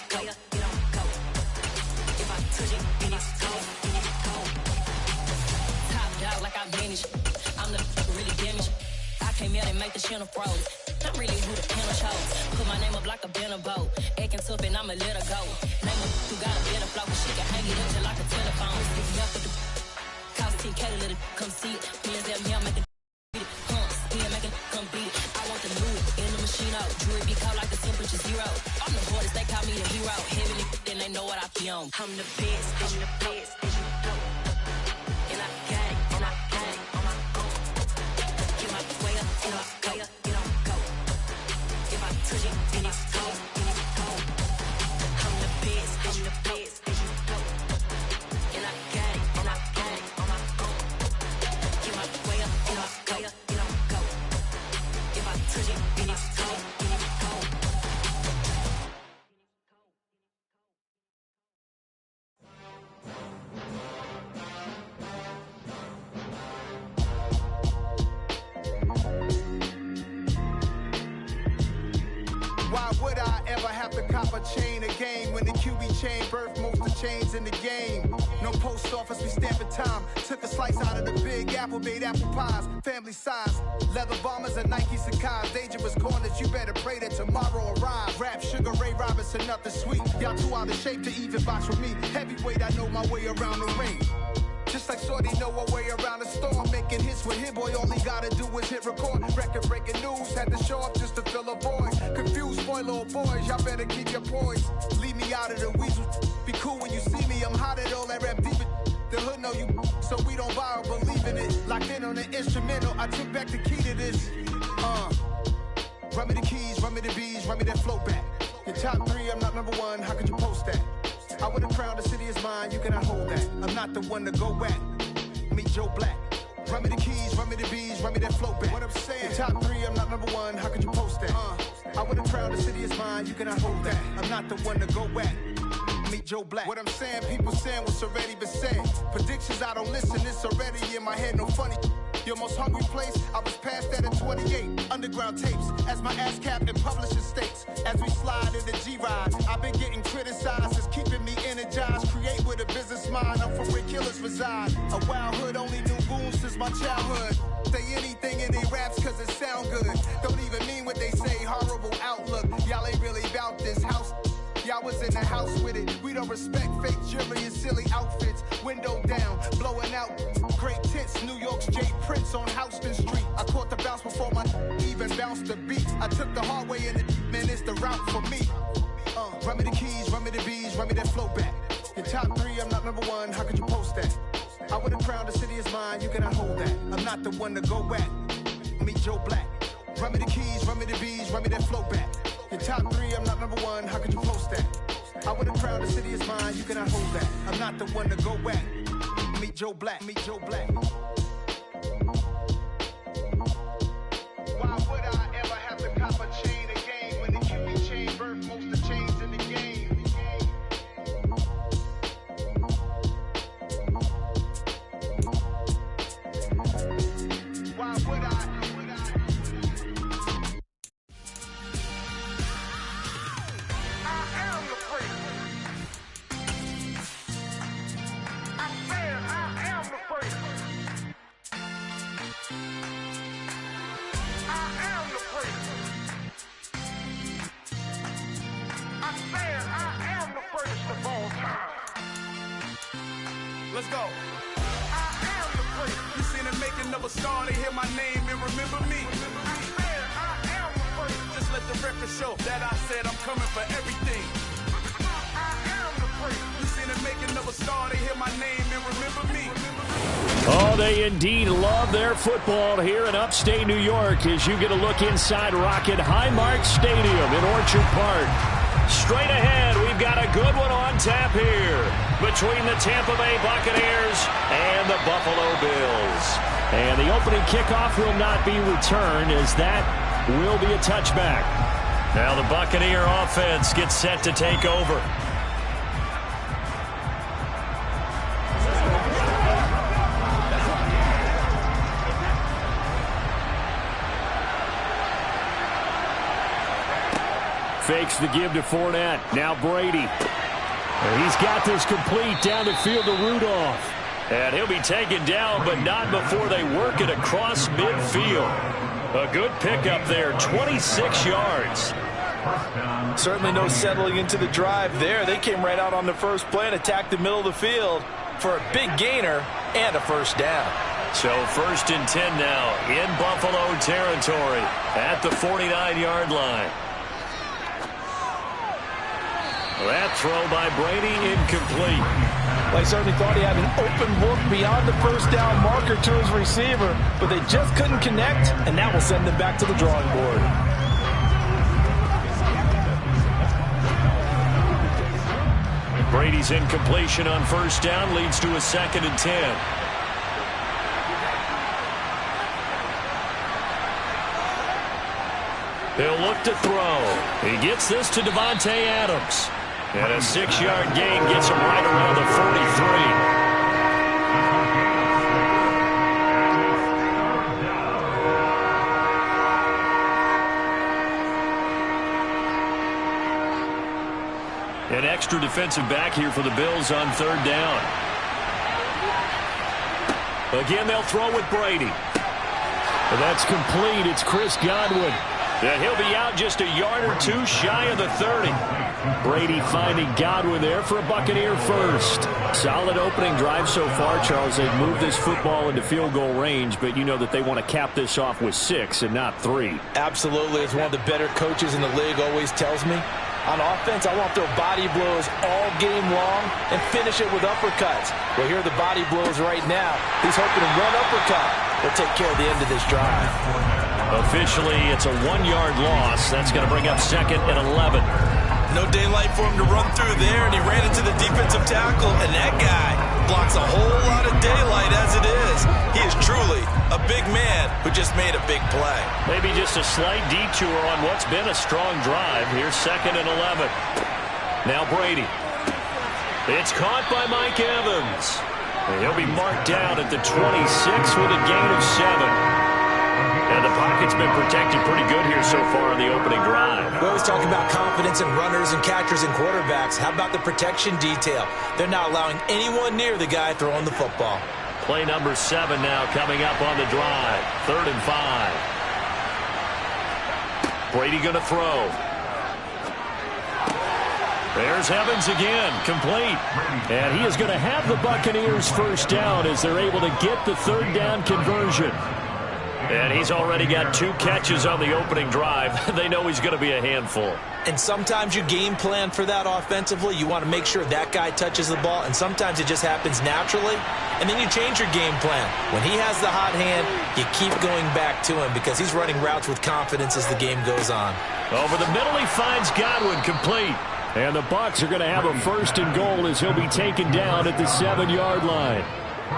S10: go. If I touch it, then it's cold, then it's cold. Top dog like I manage. I'm the really damaged. I came out and make the channel froze. I'm really who the piano chose. Put my name up like a banner boat. Acting tough and I'ma let her go. Name her who got a better flow. She can hang it up just like a telephone. Stick me up with the cost 10K to let it come see it. Me and them make it beat it. Spin make it come beat it. I want the new in the machine out. Jewelry be cold like the temperature 0. I'm the hardest, they call me the hero. Heavily, then they know what I be on. I'm the best, I'm the best. And I got it, and I got it on my own. Get my way up, get my go. If I touch it, then it's cold, then it's cold. I'm the best, I'm the best. And I got it, and I got it on my own. Get my way up, get my go. If I touch it, then it's cold, then it's cold.
S2: Why would I ever have to cop a chain again when the QB chain birthed most of the chains in the game? No post office, we stamping time. Took a slice out of the big apple, made apple pies, family size. Leather bombers and Nike Sacai's. Dangerous corners, you better pray that tomorrow arrives. Rap, Sugar Ray Robinson, nothing sweet. Y'all too out of shape to even box with me. Heavyweight, I know my way around the ring. Just like Shorty know her way around the storm. Making hits with Hit Boy, all he gotta do is hit record. Record breaking news, had to show up just to fill a void. Confused, spoiler boys, y'all better keep your poise. Leave me out of the weasel. Be cool when you see me, I'm hot at all that rap deep. The hood know you, so we don't borrow, believe in it. Locked in on the instrumental, I took back the key to this. Run me the keys, run me the bees, run me that flow back. Your top 3, I'm not number 1, how could you post that? I would've crowned the city is mine, you cannot hold that. I'm not the one to go back. Meet Joe Black. Run me the keys, run me the bees, run me that flow back. What I'm saying, your top 3, I'm not number 1, how could you post that? I would've crowned the city is mine, you cannot hold that. I'm not the one to go back. Meet Joe Black. What I'm saying, people saying what's already been said. Predictions, I don't listen, it's already in my head, no funny.
S7: Your most hungry place, I was past that at 28. Underground tapes, as my ass cap in publishing states. As we slide in the G-Ride, I've been getting criticized. It's keeping me energized. Create with a business mind, I'm from where killers reside. A wild hood, only knew goons since my childhood. Say anything in they raps cause it sound good. Don't even mean what they say, horrible outlook. Y'all ain't really about this house. Y'all was in the house with it. We don't respect fake jewelry and silly outfits. Window down, blowing out great tits. New York's J. Prince on Houston Street. I caught the bounce before my even bounced the beat. I took the hard way in it, man, it's the route for me. Run me the keys, run me the bees, run me that flow back. Your top 3, I'm not number 1, how could you post that? I would've crowned the city is mine, you cannot hold that. I'm not the one to go back. Meet Joe Black. Run me the keys, run me the bees, run me that flow back. Your top 3, I'm not number 1, how could you post that? I would've crowned the city is mine, you cannot hold that. I'm not the one to go back. Meet Joe Black, meet Joe Black. Why would I ever have to cop a chain again when the QB chain birthed most of the chains in the game? Why would I? Let's go. I am the prince. You seen the making of a star, they hear my name and remember me. I am the prince. Just let the record show that I said I'm coming for everything. I am the prince. You seen the making of a star, they hear my name and remember me.
S19: Oh, they indeed love their football here in upstate New York as you get a look inside Rocket Highmark Stadium in Orchard Park. Straight ahead, we've got a good one on tap here between the Tampa Bay Buccaneers and the Buffalo Bills. And the opening kickoff will not be returned as that will be a touchback. Now the Buccaneer offense gets set to take over. Fakes the give to Fournette. Now Brady. And he's got this complete down the field to Rudolph. And he'll be taken down, but not before they work it across midfield. A good pickup there, 26 yards.
S24: Certainly no settling into the drive there. They came right out on the first play and attacked the middle of the field for a big gainer and a first down.
S19: So 1st and 10 now in Buffalo territory at the 49-yard line. That throw by Brady incomplete.
S24: Well, he certainly thought he had an open look beyond the first down marker to his receiver, but they just couldn't connect, and that will send them back to the drawing board.
S19: Brady's incompletion on first down leads to a 2nd and 10. He'll look to throw. He gets this to Devontae Adams. And a 6-yard gain gets him right around the 43. An extra defensive back here for the Bills on 3rd down. Again, they'll throw with Brady. And that's complete. It's Chris Godwin. And he'll be out just a yard or 2 shy of the 30. Brady finding Godwin there for a Buccaneer first. Solid opening drive so far, Charles. They've moved this football into field goal range, but you know that they want to cap this off with 6 and not 3.
S24: Absolutely. As one of the better coaches in the league always tells me, on offense, I want to throw body blows all game long and finish it with uppercuts. Well, here are the body blows right now. He's hoping to run uppercut will take care of the end of this drive.
S19: Officially, it's a 1-yard loss. That's going to bring up 2nd and 11.
S24: No daylight for him to run through there, and he ran into the defensive tackle, and that guy blocks a whole lot of daylight as it is. He is truly a big man who just made a big play.
S19: Maybe just a slight detour on what's been a strong drive. Here's 2nd and 11. Now Brady. It's caught by Mike Evans. And he'll be marked down at the 26 with a gain of 7. And the pocket's been protected pretty good here so far on the opening drive.
S12: We always talk about confidence in runners and catchers and quarterbacks. How about the protection detail? They're not allowing anyone near the guy throwing the football.
S19: Play number 7 now coming up on the drive. 3rd and 5. Brady going to throw. There's Evans again, complete. And he is going to have the Buccaneers first down as they're able to get the 3rd down conversion. And he's already got 2 catches on the opening drive. They know he's going to be a handful.
S12: And sometimes you game plan for that offensively. You want to make sure that guy touches the ball, and sometimes it just happens naturally. And then you change your game plan. When he has the hot hand, you keep going back to him because he's running routes with confidence as the game goes on.
S19: Over the middle, he finds Godwin, complete. And the Bucs are going to have a 1st and goal as he'll be taken down at the 7-yard line.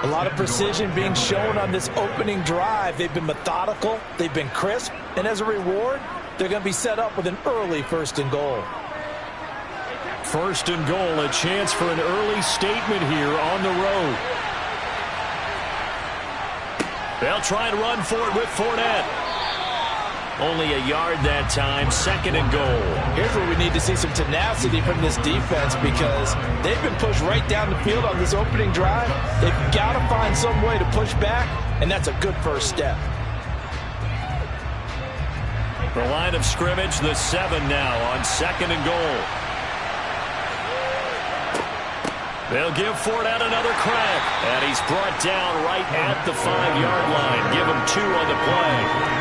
S24: A lot of precision being shown on this opening drive. They've been methodical, they've been crisp, and as a reward, they're going to be set up with an early 1st and goal.
S19: 1st and goal, a chance for an early statement here on the road. They'll try and run for it with Fournette. Only a yard that time, 2nd and goal.
S24: Here's where we need to see some tenacity from this defense because they've been pushed right down the field on this opening drive. They've got to find some way to push back, and that's a good first step.
S19: The line of scrimmage, the 7 now on 2nd and goal. They'll give Fournette another crack, and he's brought down right at the 5-yard line. Give him 2 on the play.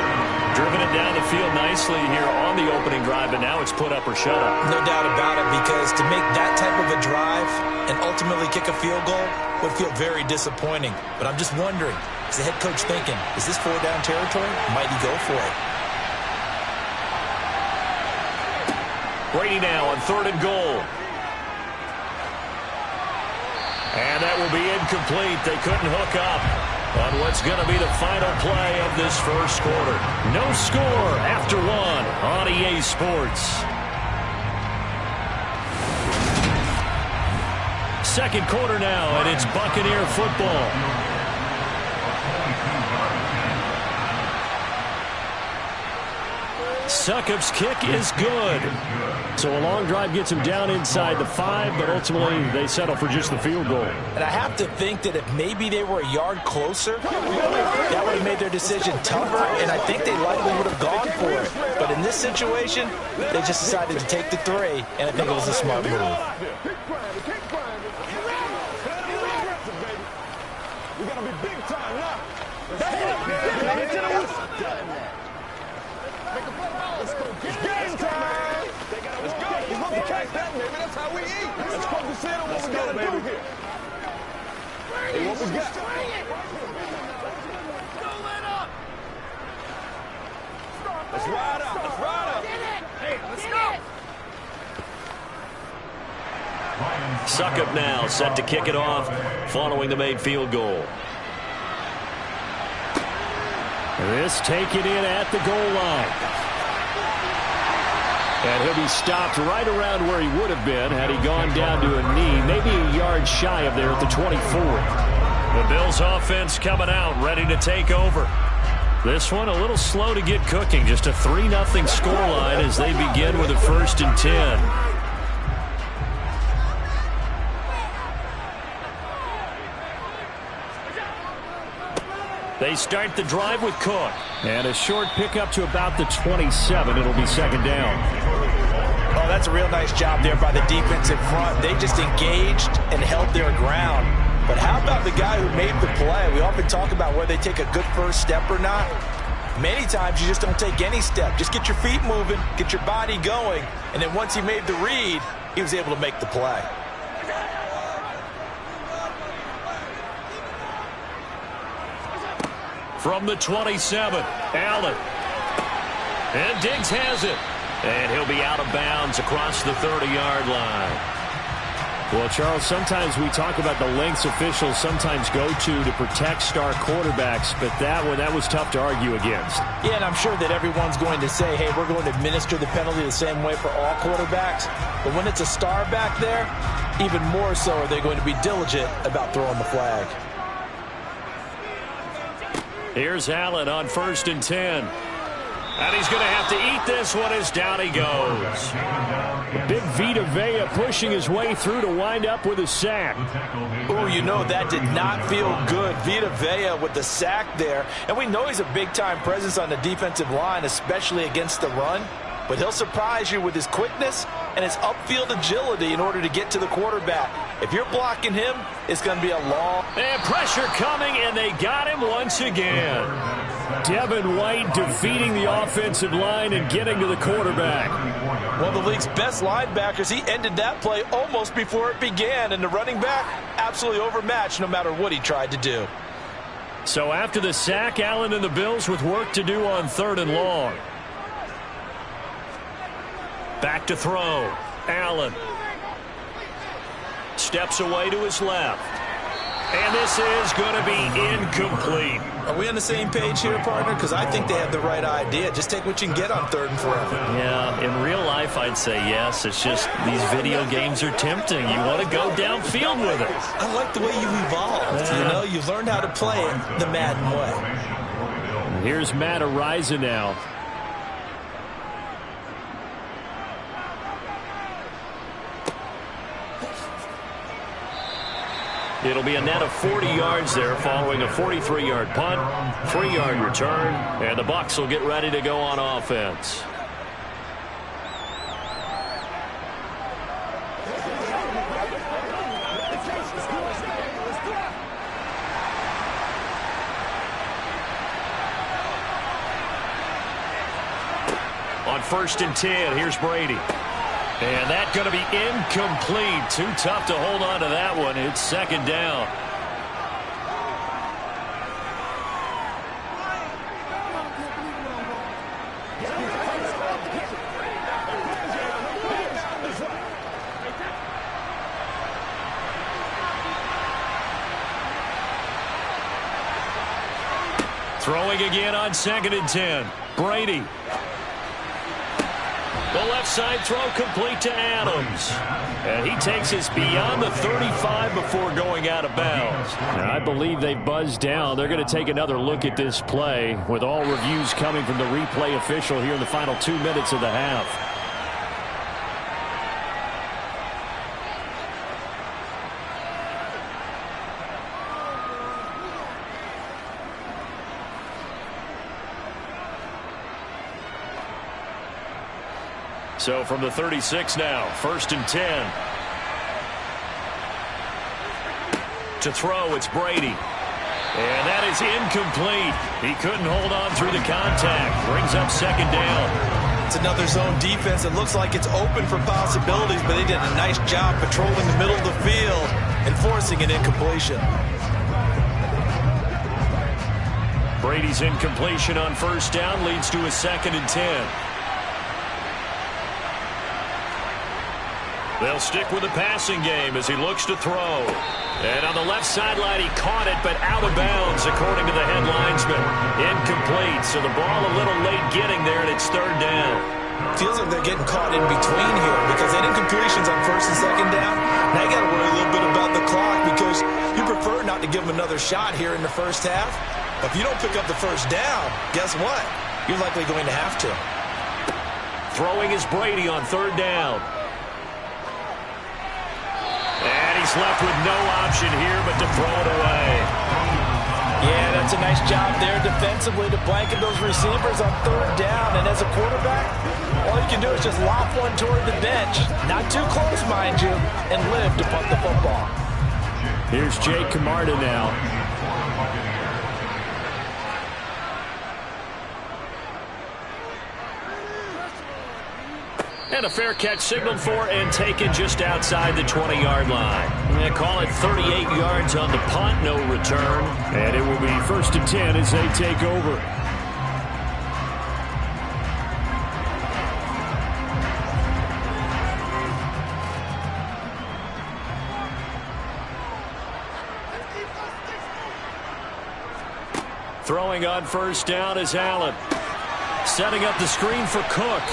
S19: Driven it down the field nicely here on the opening drive, but now it's put up or shut up.
S12: No doubt about it, because to make that type of a drive and ultimately kick a field goal would feel very disappointing. But I'm just wondering, is the head coach thinking, is this 4-down territory? Might he go for it?
S19: Brady now on 3rd and goal. And that will be incomplete. They couldn't hook up on what's going to be the final play of this first quarter. No score after 1 on EA Sports. 2nd quarter now, and it's Buccaneer football. Succop's kick is good. So a long drive gets him down inside the 5, but ultimately they settle for just the field goal.
S24: And I have to think that if maybe they were a yard closer, that would have made their decision tougher, and I think they likely would have gone for it. But in this situation, they just decided to take the 3, and I think it was a smart move.
S7: We're going to be big time now. It's game time. Let's go. We're going to catch that, baby. That's how we eat. Let's focus in on what we got to do here. Hey, what we got? Let's ride out. Let's ride out. Hey, let's go.
S19: Succop now set to kick it off following the made field goal. This taken in at the goal line. And he'll be stopped right around where he would have been had he gone down to a knee, maybe a yard shy of there at the 24. The Bills offense coming out, ready to take over. This one a little slow to get cooking, just a 3-0 scoreline as they begin with a 1st and 10. They start the drive with Cook. And a short pickup to about the 27. It'll be 2nd down.
S24: Oh, that's a real nice job there by the defense in front. They just engaged and held their ground. But how about the guy who made the play? We often talk about whether they take a good first step or not. Many times you just don't take any step. Just get your feet moving, get your body going, and then once he made the read, he was able to make the play.
S19: From the 27, Allen. And Diggs has it. And he'll be out of bounds across the 30-yard line. Well, Charles, sometimes we talk about the lengths officials sometimes go to protect star quarterbacks, but that was tough to argue against.
S24: Yeah, and I'm sure that everyone's going to say, hey, we're going to administer the penalty the same way for all quarterbacks. But when it's a star back there, even more so are they going to be diligent about throwing the flag.
S19: Here's Allen on 1st and 10. And he's going to have to eat this one as down he goes. Big Vita Vea pushing his way through to wind up with a sack.
S24: Oh, you know, that did not feel good. Vita Vea with the sack there. And we know he's a big-time presence on the defensive line, especially against the run. But he'll surprise you with his quickness and his upfield agility in order to get to the quarterback. If you're blocking him, it's going to be a long...
S19: And pressure coming, and they got him once again. Devin White defeating the offensive line and getting to the quarterback.
S24: One of the league's best linebackers, he ended that play almost before it began. And the running back, absolutely overmatched no matter what he tried to do.
S19: So after the sack, Allen and the Bills with work to do on 3rd and long. Back to throw. Allen. Steps away to his left. And this is going to be incomplete.
S24: Are we on the same page here, partner? Because I think they have the right idea. Just take what you can get on 3rd and forever.
S19: Yeah, in real life, I'd say yes. It's just these video games are tempting. You want to go downfield with it.
S24: I like the way you've evolved. You know, you've learned how to play it the Madden way.
S19: Here's Matt Ariza now. It'll be a net of 40 yards there following a 43-yard punt, 3-yard return, and the Bucs will get ready to go on offense. On 1st and 10, here's Brady. And that's going to be incomplete. Too tough to hold on to that one. It's 2nd down. Throwing again on 2nd and 10. Brady. The left side throw complete to Adams. And he takes us beyond the 35 before going out of bounds. Now, I believe they buzzed down. They're going to take another look at this play with all reviews coming from the replay official here in the final 2 minutes of the half. So from the 36 now, 1st and 10. To throw, it's Brady. And that is incomplete. He couldn't hold on through the contact. Brings up 2nd down.
S24: It's another zone defense. It looks like it's open for possibilities, but they did a nice job patrolling the middle of the field and forcing an incompletion.
S19: Brady's incompletion on 1st down leads to a 2nd and 10. They'll stick with the passing game as he looks to throw. And on the left sideline, he caught it, but out of bounds, according to the head linesman. Incomplete, so the ball a little late getting there, and it's 3rd down.
S24: Feels like they're getting caught in between here because that incompletion's on 1st and 2nd down. Now you got to worry a little bit about the clock because you prefer not to give them another shot here in the 1st half. If you don't pick up the 1st down, guess what? You're likely going to have to.
S19: Throwing is Brady on 3rd down. And he's left with no option here but to throw it away.
S24: Yeah, that's a nice job there defensively to blanket those receivers on 3rd down. And as a quarterback, all you can do is just lop one toward the bench. Not too close, mind you, and live to punt the football.
S19: Here's Jake Camarda now. And a fair catch signaled for and taken just outside the 20-yard line. They call it 38 yards on the punt, no return. And it will be 1st and 10 as they take over. Throwing on first down is Allen. Setting up the screen for Cook.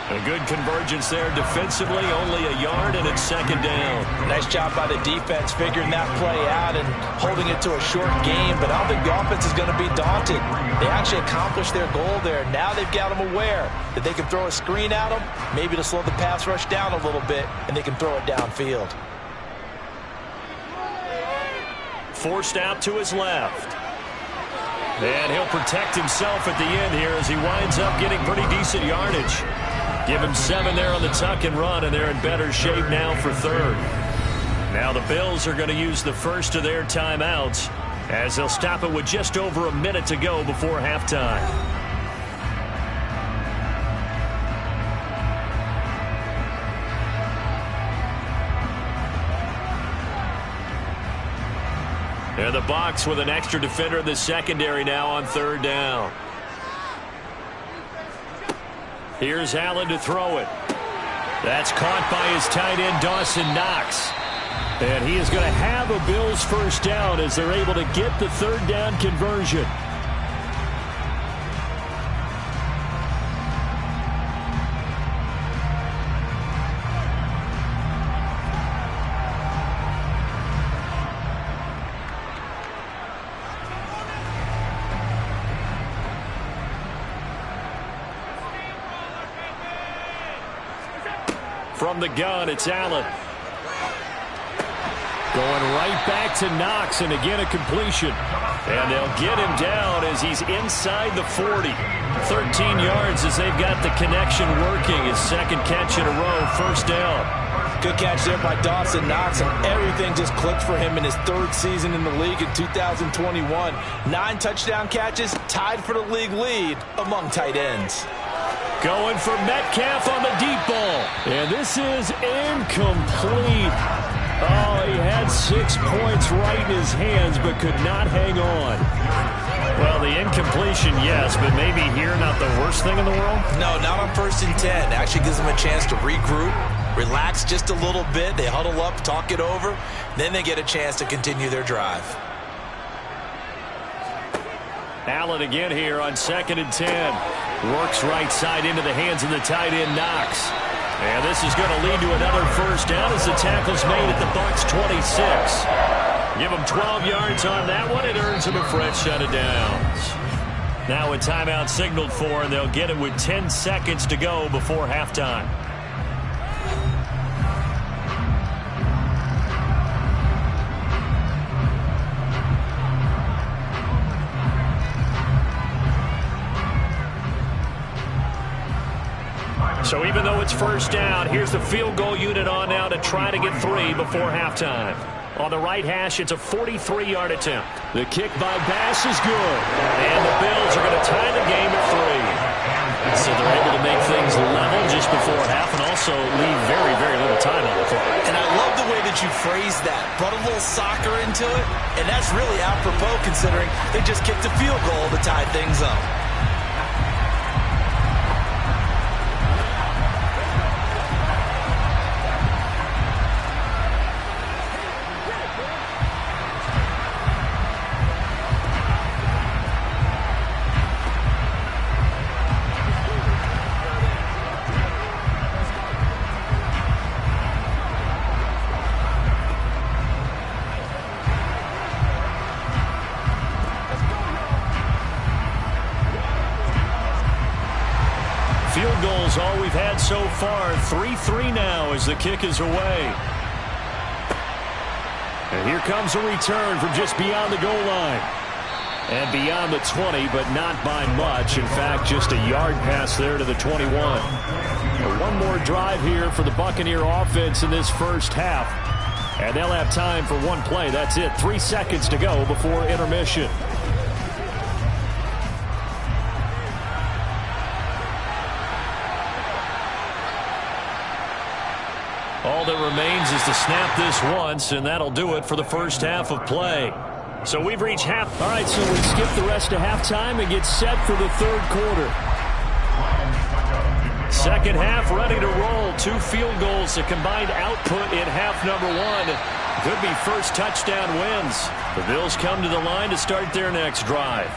S19: A good convergence there defensively, only a yard, and it's second down.
S24: Nice job by the defense figuring that play out and holding it to a short game, but I don't think the offense is going to be daunted. They actually accomplished their goal there. Now they've got them aware that they can throw a screen at them, maybe to slow the pass rush down a little bit, and they can throw it downfield.
S19: Forced out to his left. And he'll protect himself at the end here as he winds up getting pretty decent yardage. Give him 7 there on the tuck and run, and they're in better shape now for third. Now the Bills are going to use the first of their timeouts as they'll stop it with just over a minute to go before halftime. And the Bucs with an extra defender in the secondary now on third down. Here's Allen to throw it. That's caught by his tight end, Dawson Knox. And he is going to have a Bills first down as they're able to get the third down conversion. From the gun, it's Allen. Going right back to Knox, and again a completion. And they'll get him down as he's inside the 40. 13 yards as they've got the connection working. His second catch in a row, first down.
S24: Good catch there by Dawson Knox, and everything just clicked for him in his third season in the league in 2021. 9 touchdown catches, tied for the league lead among tight ends.
S19: Going for Metcalf on the deep ball. And this is incomplete. Oh, he had 6 points right in his hands, but could not hang on. Well, the incompletion, yes, but maybe here not the worst thing in the world?
S24: No, not on 1st and 10. Actually gives them a chance to regroup, relax just a little bit. They huddle up, talk it over. Then they get a chance to continue their drive.
S19: Allen again here on 2nd and 10. Works right side into the hands of the tight end, Knox. And this is going to lead to another first down as the tackle's made at the Bucs 26. Give them 12 yards on that one. It earns them a fresh set of downs. Now a timeout signaled for, and they'll get it with 10 seconds to go before halftime. So even though it's first down, here's the field goal unit on now to try to get 3 before halftime. On the right hash, it's a 43-yard attempt. The kick by Bass is good. And the Bills are going to tie the game at 3. So they're able to make things level just before half and also leave very, very little time on the clock.
S24: And I love the way that you phrased that. Brought a little soccer into it. And that's really apropos considering they just kicked a field goal to tie things up.
S19: Field goals all we've had so far. 3-3 now as the kick is away. And here comes a return from just beyond the goal line. And beyond the 20, but not by much. In fact, just a yard pass there to the 21. One more drive here for the Buccaneer offense in this first half. And they'll have time for one play. That's it. 3 seconds to go before intermission. All that remains is to snap this once, and that'll do it for the first half of play. So we've reached half. All right, so we skip the rest of halftime and get set for the third quarter. Second half ready to roll. 2 field goals, a combined output in half number 1. Could be first touchdown wins. The Bills come to the line to start their next drive.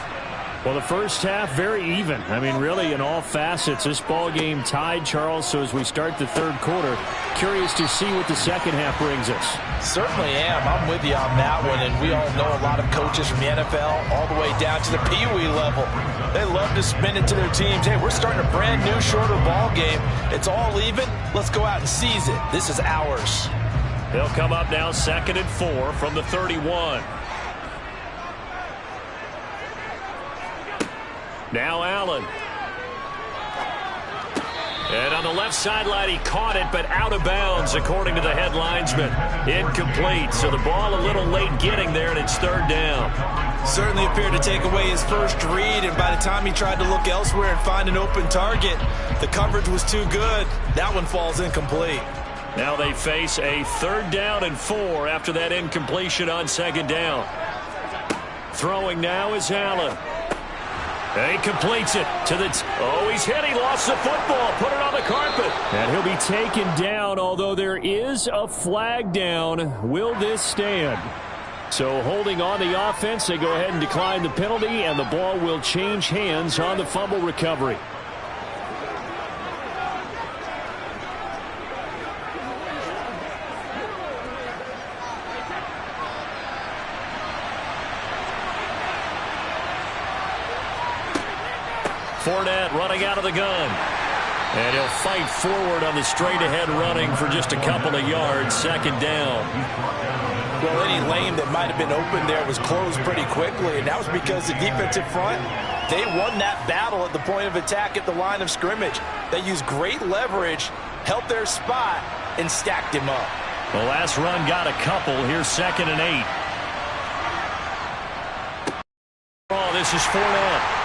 S19: Well, the first half, very even. I mean, really, in all facets, this ball game tied, Charles. So as we start the third quarter, curious to see what the second half brings us.
S24: Certainly am. I'm with you on that one. And we all know a lot of coaches from the NFL all the way down to the Pee Wee level. They love to spin it to their teams. Hey, we're starting a brand new, shorter ball game. It's all even. Let's go out and seize it. This is ours.
S19: They'll come up now 2nd and 4 from the 31. Now Allen. And on the left sideline, he caught it, but out of bounds, according to the head linesman. Incomplete, so the ball a little late getting there, and it's 3rd down.
S24: Certainly appeared to take away his first read, and by the time he tried to look elsewhere and find an open target, the coverage was too good. That one falls incomplete.
S19: Now they face a 3rd down and 4 after that incompletion on 2nd down. Throwing now is Allen. He completes it to the... he's hit. He lost the football. Put it on the carpet. And he'll be taken down, although there is a flag down. Will this stand? So holding on the offense, they go ahead and decline the penalty, and the ball will change hands on the fumble recovery. Fournette running out of the gun. And he'll fight forward on the straight-ahead running for just a couple of yards. 2nd down.
S24: Well, any lane that might have been open there was closed pretty quickly, and that was because the defensive front, they won that battle at the point of attack at the line of scrimmage. They used great leverage, held their spot, and stacked him up.
S19: The last run got a couple. Here's 2nd and 8. Oh, this is Fournette.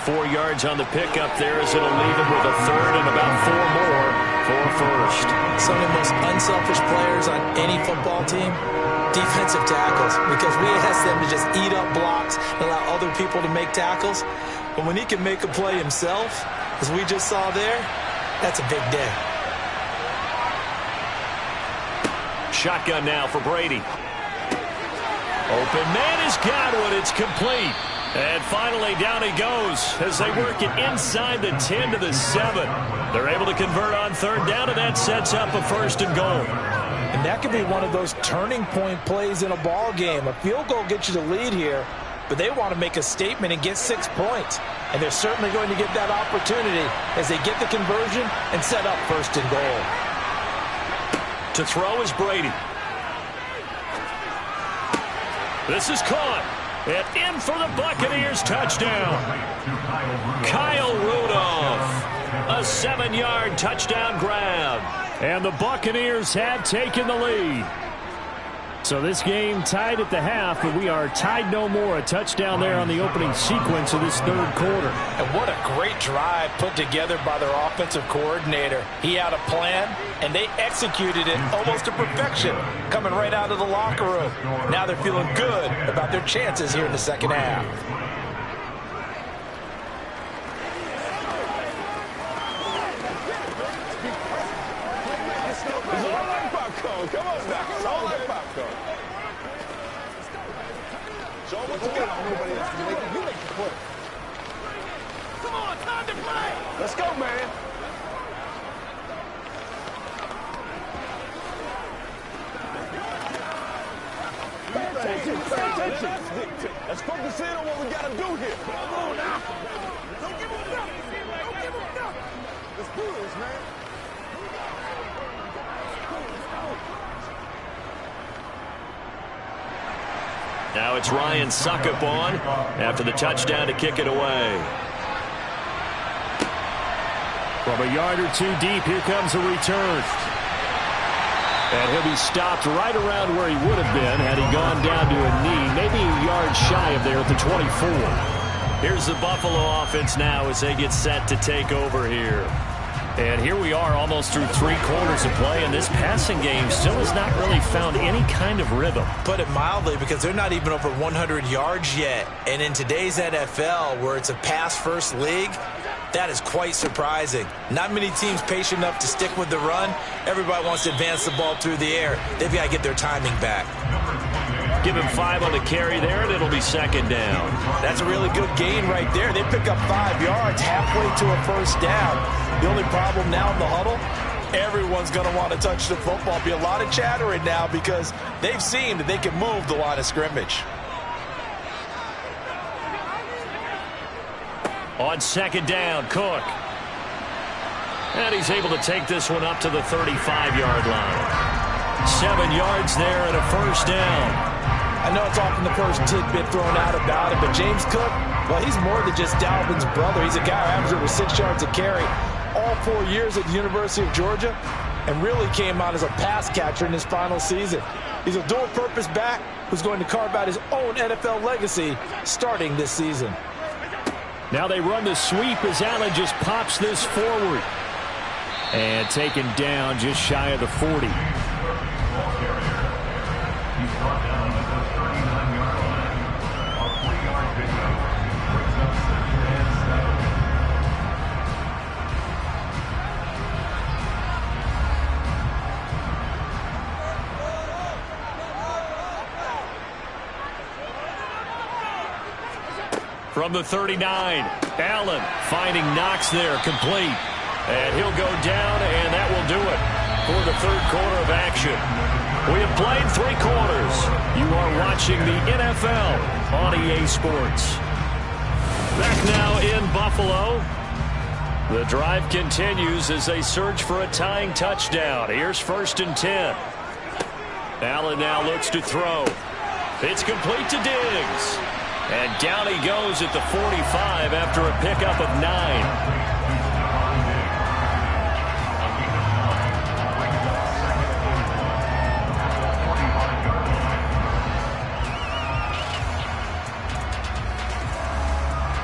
S19: 4 yards on the pickup there as it'll leave him with a 3rd and about 4 more for first.
S24: Some of the most unselfish players on any football team, defensive tackles, because we ask them to just eat up blocks and allow other people to make tackles. But when he can make a play himself, as we just saw there, that's a big day.
S19: Shotgun now for Brady. Open man has got one. It's complete. And finally, down he goes as they work it inside the 10 to the 7. They're able to convert on 3rd down, and that sets up a 1st and goal.
S24: And that could be one of those turning point plays in a ball game. A field goal gets you the lead here, but they want to make a statement and get 6 points. And they're certainly going to get that opportunity as they get the conversion and set up 1st and goal.
S19: To throw is Brady. This is caught. And in for the Buccaneers touchdown. Kyle Rudolph. A 7-yard touchdown grab. And the Buccaneers have taken the lead. So this game tied at the half, but we are tied no more. A touchdown there on the opening sequence of this 3rd quarter.
S24: And what a great drive put together by their offensive coordinator. He had a plan, and they executed it almost to perfection, coming right out of the locker room. Now they're feeling good about their chances here in the 2nd half.
S6: Come on now. It's all like popcorn. Show them what you got. Nobody else can make it. You make the play. Come on, time to play. Let's go, man. Pay attention. Pay attention. Let's focus in on what we got to do here. Come on now. Don't give them nothing. Don't give them nothing. Let's do this, man.
S19: Now it's Ryan Suckup on after the touchdown to kick it away. From a yard or 2 deep, here comes a return. And he'll be stopped right around where he would have been had he gone down to a knee, maybe a yard shy of there at the 24. Here's the Buffalo offense now as they get set to take over here. And here we are almost through 3 quarters of play, and this passing game still has not really found any kind of rhythm.
S24: Put it mildly, because they're not even over 100 yards yet. And in today's NFL, where it's a pass-first league,
S12: That is quite surprising. Not many teams patient enough to stick with the run. Everybody wants to advance the ball through the air. They've got to get their timing back.
S19: Give him 5 on the carry there, and it'll be second down.
S24: That's a really good gain right there. They pick up 5 yards halfway to a first down. The only problem now in the huddle, everyone's going to want to touch the football. Be a lot of chattering now because they've seen that they can move the line of scrimmage.
S19: On second down, Cook. And he's able to take this one up to the 35-yard line. 7 yards there and a first down.
S24: I know it's often the first tidbit thrown out about it, but James Cook, well, he's more than just Dalvin's brother. He's a guy who averaged over 6 yards a carry all 4 years at the University of Georgia and really came out as a pass catcher in his final season. He's a dual-purpose back who's going to carve out his own NFL legacy starting this season.
S19: Now they run the sweep as Allen just pops this forward. And taken down just shy of the 40. From the 39, Allen finding Knox there, complete. And he'll go down, and that will do it for the third quarter of action. We have played 3 quarters. You are watching the NFL on EA Sports. Back now in Buffalo. The drive continues as they search for a tying touchdown. Here's 1st and 10. Allen now looks to throw. It's complete to Diggs. And down he goes at the 45 after a pickup of 9.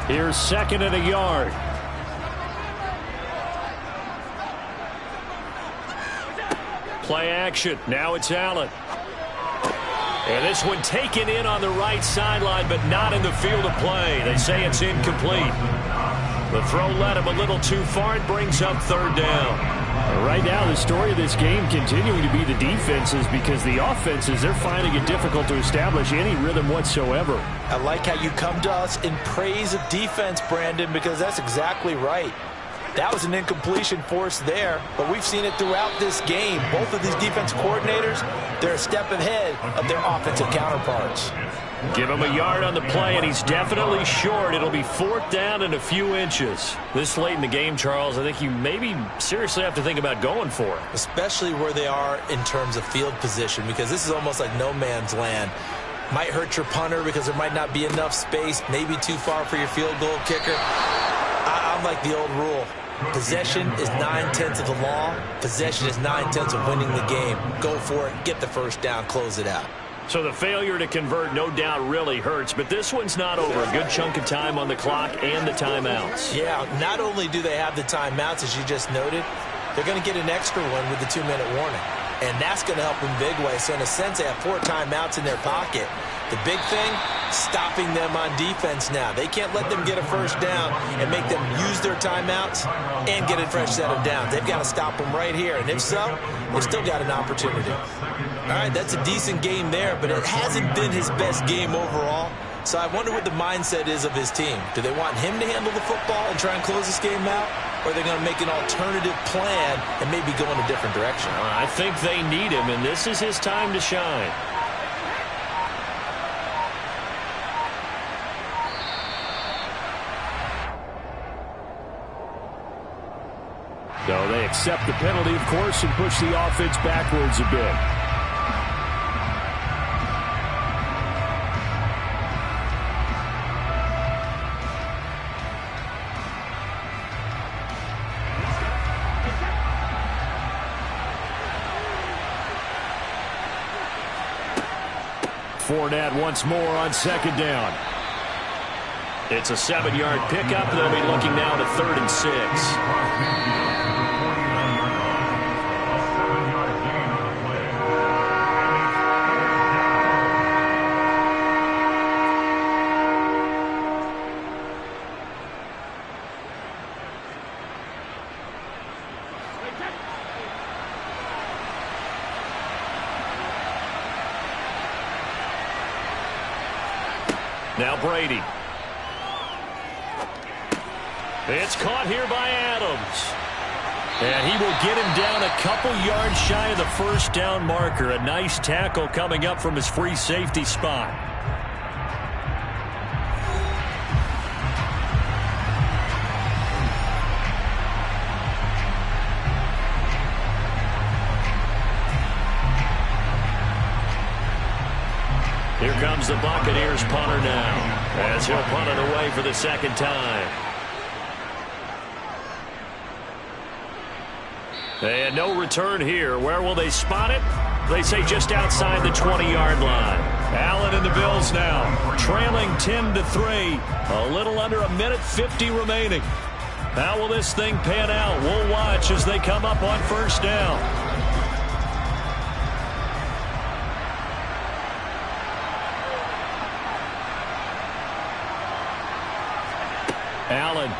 S19: Here's 2nd and a yard. Play action. Now it's Allen. And this one taken in on the right sideline, but not in the field of play. They say it's incomplete. The throw led him a little too far and brings up 3rd down. Right now, the story of this game continuing to be the defenses because the offenses, they're finding it difficult to establish any rhythm whatsoever.
S24: I like how you come to us in praise of defense, Brandon, because that's exactly right. That was an incompletion forced there, but we've seen it throughout this game. Both of these defense coordinators, they're a step ahead of their offensive counterparts.
S19: Give him a yard on the play, and he's definitely short. It'll be 4th down and a few inches. This late in the game, Charles, I think you maybe seriously have to think about going for it.
S12: Especially where they are in terms of field position, because this is almost like no man's land. Might hurt your punter because there might not be enough space, maybe too far for your field goal kicker. I'm like the old rule. Possession is 9/10 of the law. Possession is 9/10 of winning the game. Go for it. Get the first down. Close it out.
S19: So the failure to convert no doubt really hurts, but this one's not over. A good chunk of time on the clock and the timeouts.
S12: Yeah, not only do they have the timeouts, as you just noted, they're going to get an extra one with the 2-minute warning. And that's going to help in big way. So in a sense, they have 4 timeouts in their pocket. The big thing, stopping them on defense now. They can't let them get a first down and make them use their timeouts and get a fresh set of downs. They've got to stop them right here. And if so, they've still got an opportunity. All right, that's a decent game there, but it hasn't been his best game overall. So I wonder what the mindset is of his team. Do they want him to handle the football and try and close this game out? Or are they going to make an alternative plan and maybe go in a different direction?
S19: I think they need him, and this is his time to shine. So they accept the penalty, of course, and push the offense backwards a bit. Fournette once more on 2nd down. It's a 7-yard pickup. They'll be looking now to 3rd and 6. Now Brady. It's caught here by Adams. And he will get him down a couple yards shy of the first down marker. A nice tackle coming up from his free safety spot. Here comes the Buccaneers punter now, as he'll punt it away for the second time. And no return here. Where will they spot it? They say just outside the 20-yard line. Allen and the Bills now, trailing 10-3. A little under a minute 50 remaining. How will this thing pan out? We'll watch as they come up on first down. Allen.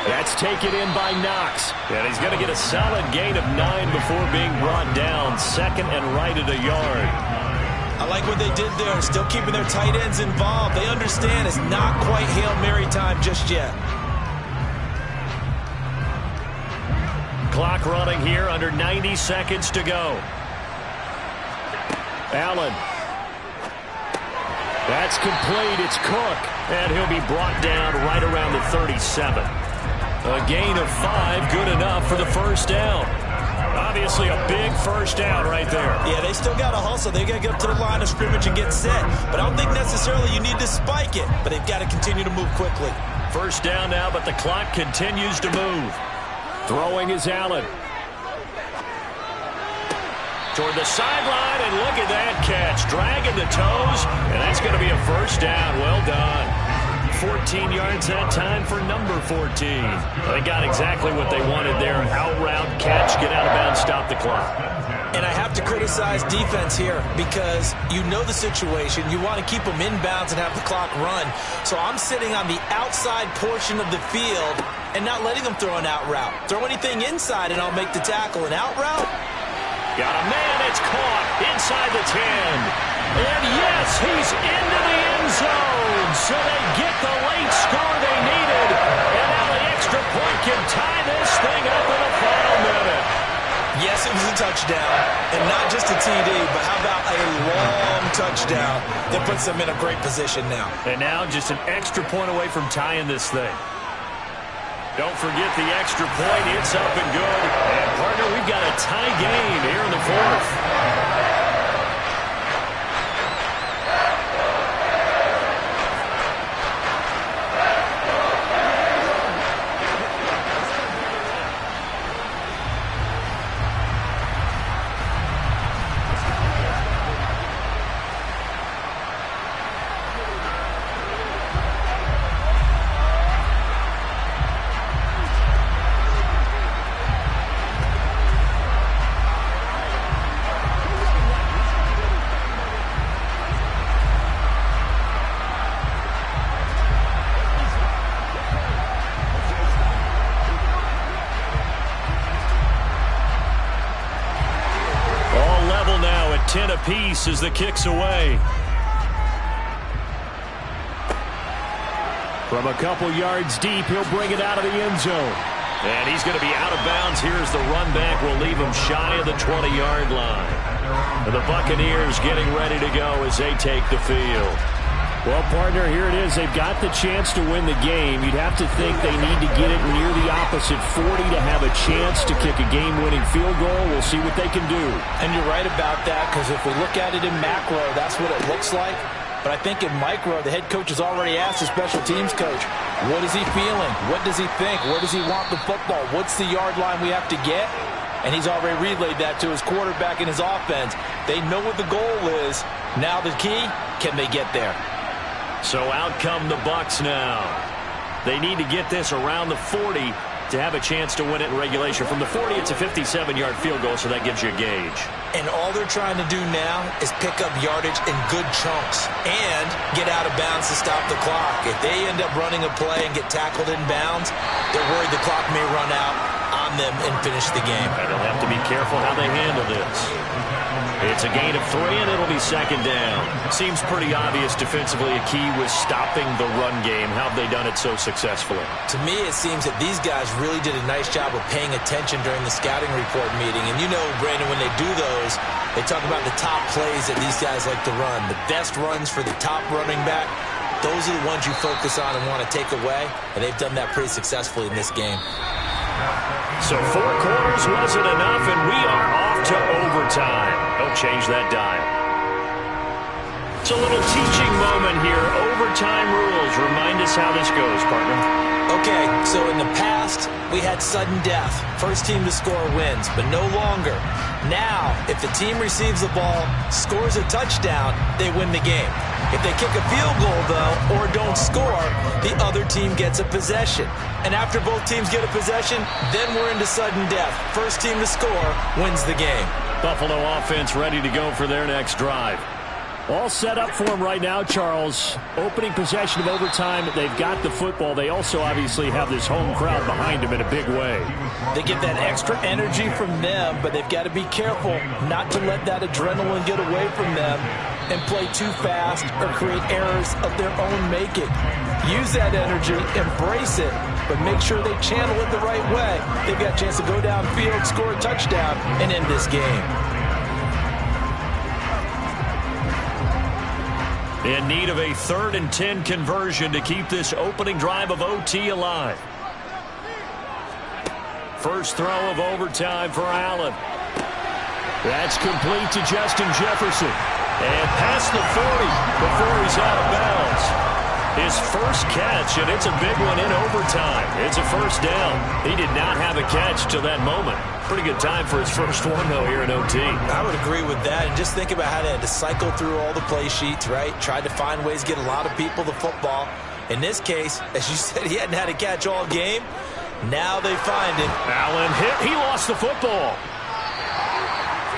S19: That's taken in by Knox. And he's going to get a solid gain of 9 before being brought down. Second and right at a yard.
S24: I like what they did there. Still keeping their tight ends involved. They understand it's not quite Hail Mary time just yet.
S19: Clock running here, under 90 seconds to go. Allen. That's complete. It's Cook. And he'll be brought down right around the 37. A gain of 5, good enough for the first down. Obviously a big first down right there.
S24: Yeah, they still got to hustle. They got to get up to the line of scrimmage and get set. But I don't think necessarily you need to spike it. But they've got to continue to move quickly.
S19: First down now, but the clock continues to move. Throwing is Allen. Toward the sideline, and look at that catch. Dragging the toes, and that's going to be a first down. Well done. 14 yards that time for number 14. They got exactly what they wanted there. Out route, catch, get out of bounds, stop the clock.
S24: And I have to criticize defense here because you know the situation. You want to keep them inbounds and have the clock run. So I'm sitting on the outside portion of the field and not letting them throw an out route. Throw anything inside and I'll make the tackle. An out route?
S19: Got a man, it's caught inside the 10. And yes, he's into the end zone. So they get the late score they needed. And now the extra point can tie this thing up in the final minute.
S24: Yes, it was a touchdown. And not just a TD, but how about a long touchdown that puts them in a great position now.
S19: And now just an extra point away from tying this thing. Don't forget the extra point. It's up and good. And, partner, we've got a tie game here in the fourth. Now at 10 apiece as the kick's away. From a couple yards deep, he'll bring it out of the end zone. And he's going to be out of bounds. Here's the run back. Will leave him shy of the 20-yard line. And the Buccaneers getting ready to go as they take the field. Well, partner, here it is. They've got the chance to win the game. You'd have to think they need to get it near the opposite 40 to have a chance to kick a game-winning field goal. We'll see what they can do.
S24: And you're right about that, because if we look at it in macro, that's what it looks like. But I think in micro, the head coach has already asked the special teams coach, what is he feeling? What does he think? Where does he want the football? What's the yard line we have to get? And he's already relayed that to his quarterback and his offense. They know what the goal is. Now the key, can they get there?
S19: So out come the Bucs now. They need to get this around the 40 to have a chance to win it in regulation. From the 40, it's a 57-yard field goal, so that gives you a gauge.
S24: And all they're trying to do now is pick up yardage in good chunks and get out of bounds to stop the clock. If they end up running a play and get tackled in bounds, they're worried the clock may run out
S12: around them and finish the game.
S19: And they'll have to be careful how they handle this. It's a gain of 3, and it'll be second down. Seems pretty obvious defensively a key was stopping the run game. How have they done it so successfully?
S12: To me, it seems that these guys really did a nice job of paying attention during the scouting report meeting. And you know, Brandon, when they do those, they talk about the top plays that these guys like to run. The best runs for the top running back, those are the ones you focus on and want to take away. And they've done that pretty successfully in this game.
S19: So 4 quarters wasn't enough, and we are off to overtime. Don't change that dial. It's a little teaching moment here. Overtime rules. Remind us how this goes, partner.
S12: Okay, so in the past, we had sudden death. First team to score wins, but no longer. Now, if the team receives the ball, scores a touchdown, they win the game. If they kick a field goal, though, or don't score, the other team gets a possession. And after both teams get a possession, then we're into sudden death. First team to score wins the game.
S19: Buffalo offense ready to go for their next drive. All set up for them right now, Charles. Opening possession of overtime. They've got the football. They also obviously have this home crowd behind them in a big way.
S24: They get that extra energy from them, but they've got to be careful not to let that adrenaline get away from them and play too fast or create errors of their own making. Use that energy, embrace it, but make sure they channel it the right way. They've got a chance to go downfield, score a touchdown, and end this game.
S19: In need of a 3rd and 10 conversion to keep this opening drive of OT alive. First throw of overtime for Allen. That's complete to Justin Jefferson. And past the 40 before he's out of bounds. His first catch, and it's a big one in overtime. It's a first down. He did not have a catch till that moment. Pretty good time for his first one, though, here in OT.
S12: I would agree with that. And just think about how they had to cycle through all the play sheets, right? Tried to find ways to get a lot of people the football. In this case, as you said, he hadn't had a catch all game. Now they find it.
S19: Allen hit. He lost the football.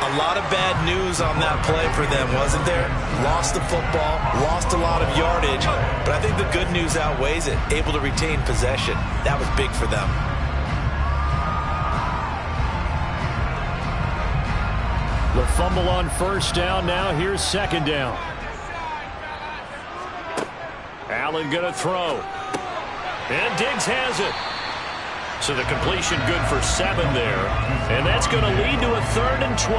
S12: A lot of bad news on that play for them, wasn't there? Lost the football, lost a lot of yardage, but I think the good news outweighs it. Able to retain possession. That was big for them.
S19: The fumble on first down. Now here's second down. Allen going to throw. And Diggs has it. So the completion good for 7 there. And that's going to lead to a 3rd and 12.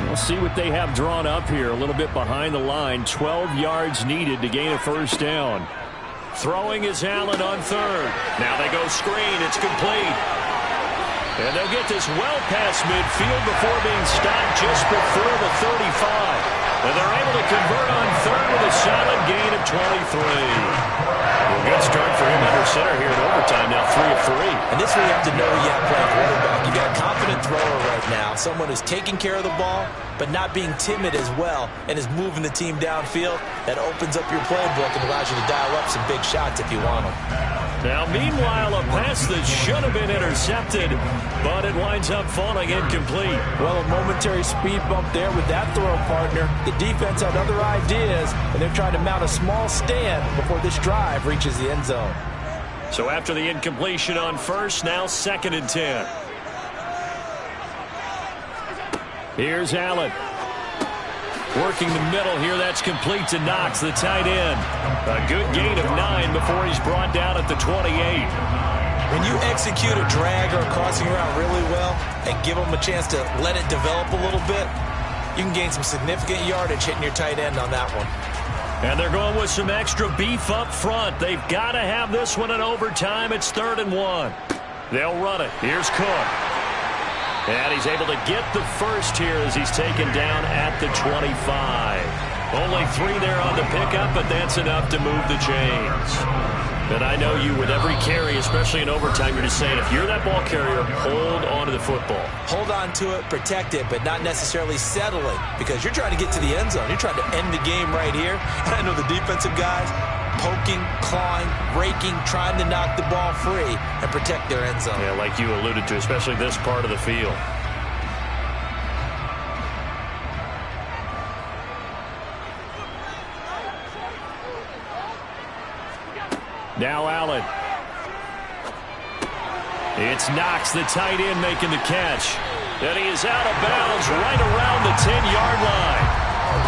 S19: We'll see what they have drawn up here. A little bit behind the line. 12 yards needed to gain a first down. Throwing is Allen on 3rd. Now they go screen. It's complete. And they'll get this well past midfield before being stopped just before the 35. And they're able to convert on 3rd with a solid gain of 23. Well, good start for him under center here in overtime. Now 3 of 3.
S12: And this is where you have to know you have playing quarterback. You got a confident thrower right now. Someone who's taking care of the ball, but not being timid as well, and is moving the team downfield. That opens up your playbook and allows you to dial up some big shots if you want them.
S19: Now, meanwhile, a pass that should have been intercepted, but it winds up falling incomplete.
S24: Well, a momentary speed bump there with that throw, partner. The defense had other ideas, and they're trying to mount a small stand before this drive reaches the end zone.
S19: So after the incompletion on first, now 2nd and 10. Here's Allen. Working the middle here, that's complete to Knox, the tight end. A good gain of 9 before he's brought down at the 28.
S12: When you execute a drag or a crossing route really well and give them a chance to let it develop a little bit, you can gain some significant yardage hitting your tight end on that one.
S19: And they're going with some extra beef up front. They've got to have this one in overtime. It's 3rd and 1. They'll run it. Here's Cook. And he's able to get the first here as he's taken down at the 25. Only 3 there on the pickup, but that's enough to move the chains. And I know you, with every carry, especially in overtime, you're just saying, if you're that ball carrier, hold on to the football.
S12: Hold on to it, protect it, but not necessarily settling, because you're trying to get to the end zone. You're trying to end the game right here. And I know the defensive guys poking, clawing, raking, trying to knock the ball free and protect their end zone.
S19: Yeah, like you alluded to, especially this part of the field. Now Allen. It's Knox, the tight end, making the catch. And he is out of bounds right around the 10-yard line.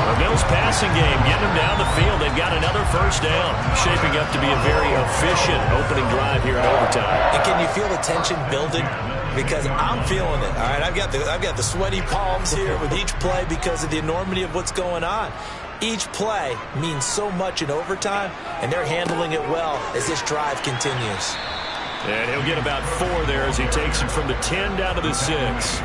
S19: The Bills passing game, getting them down the field. They've got another first down. Shaping up to be a very efficient opening drive here in overtime.
S12: And can you feel the tension building? Because I'm feeling it. All right, I've got the sweaty palms here with each play because of the enormity of what's going on. Each play means so much in overtime, and they're handling it well as this drive continues.
S19: And he'll get about 4 there as he takes it from the 10 down to the 6.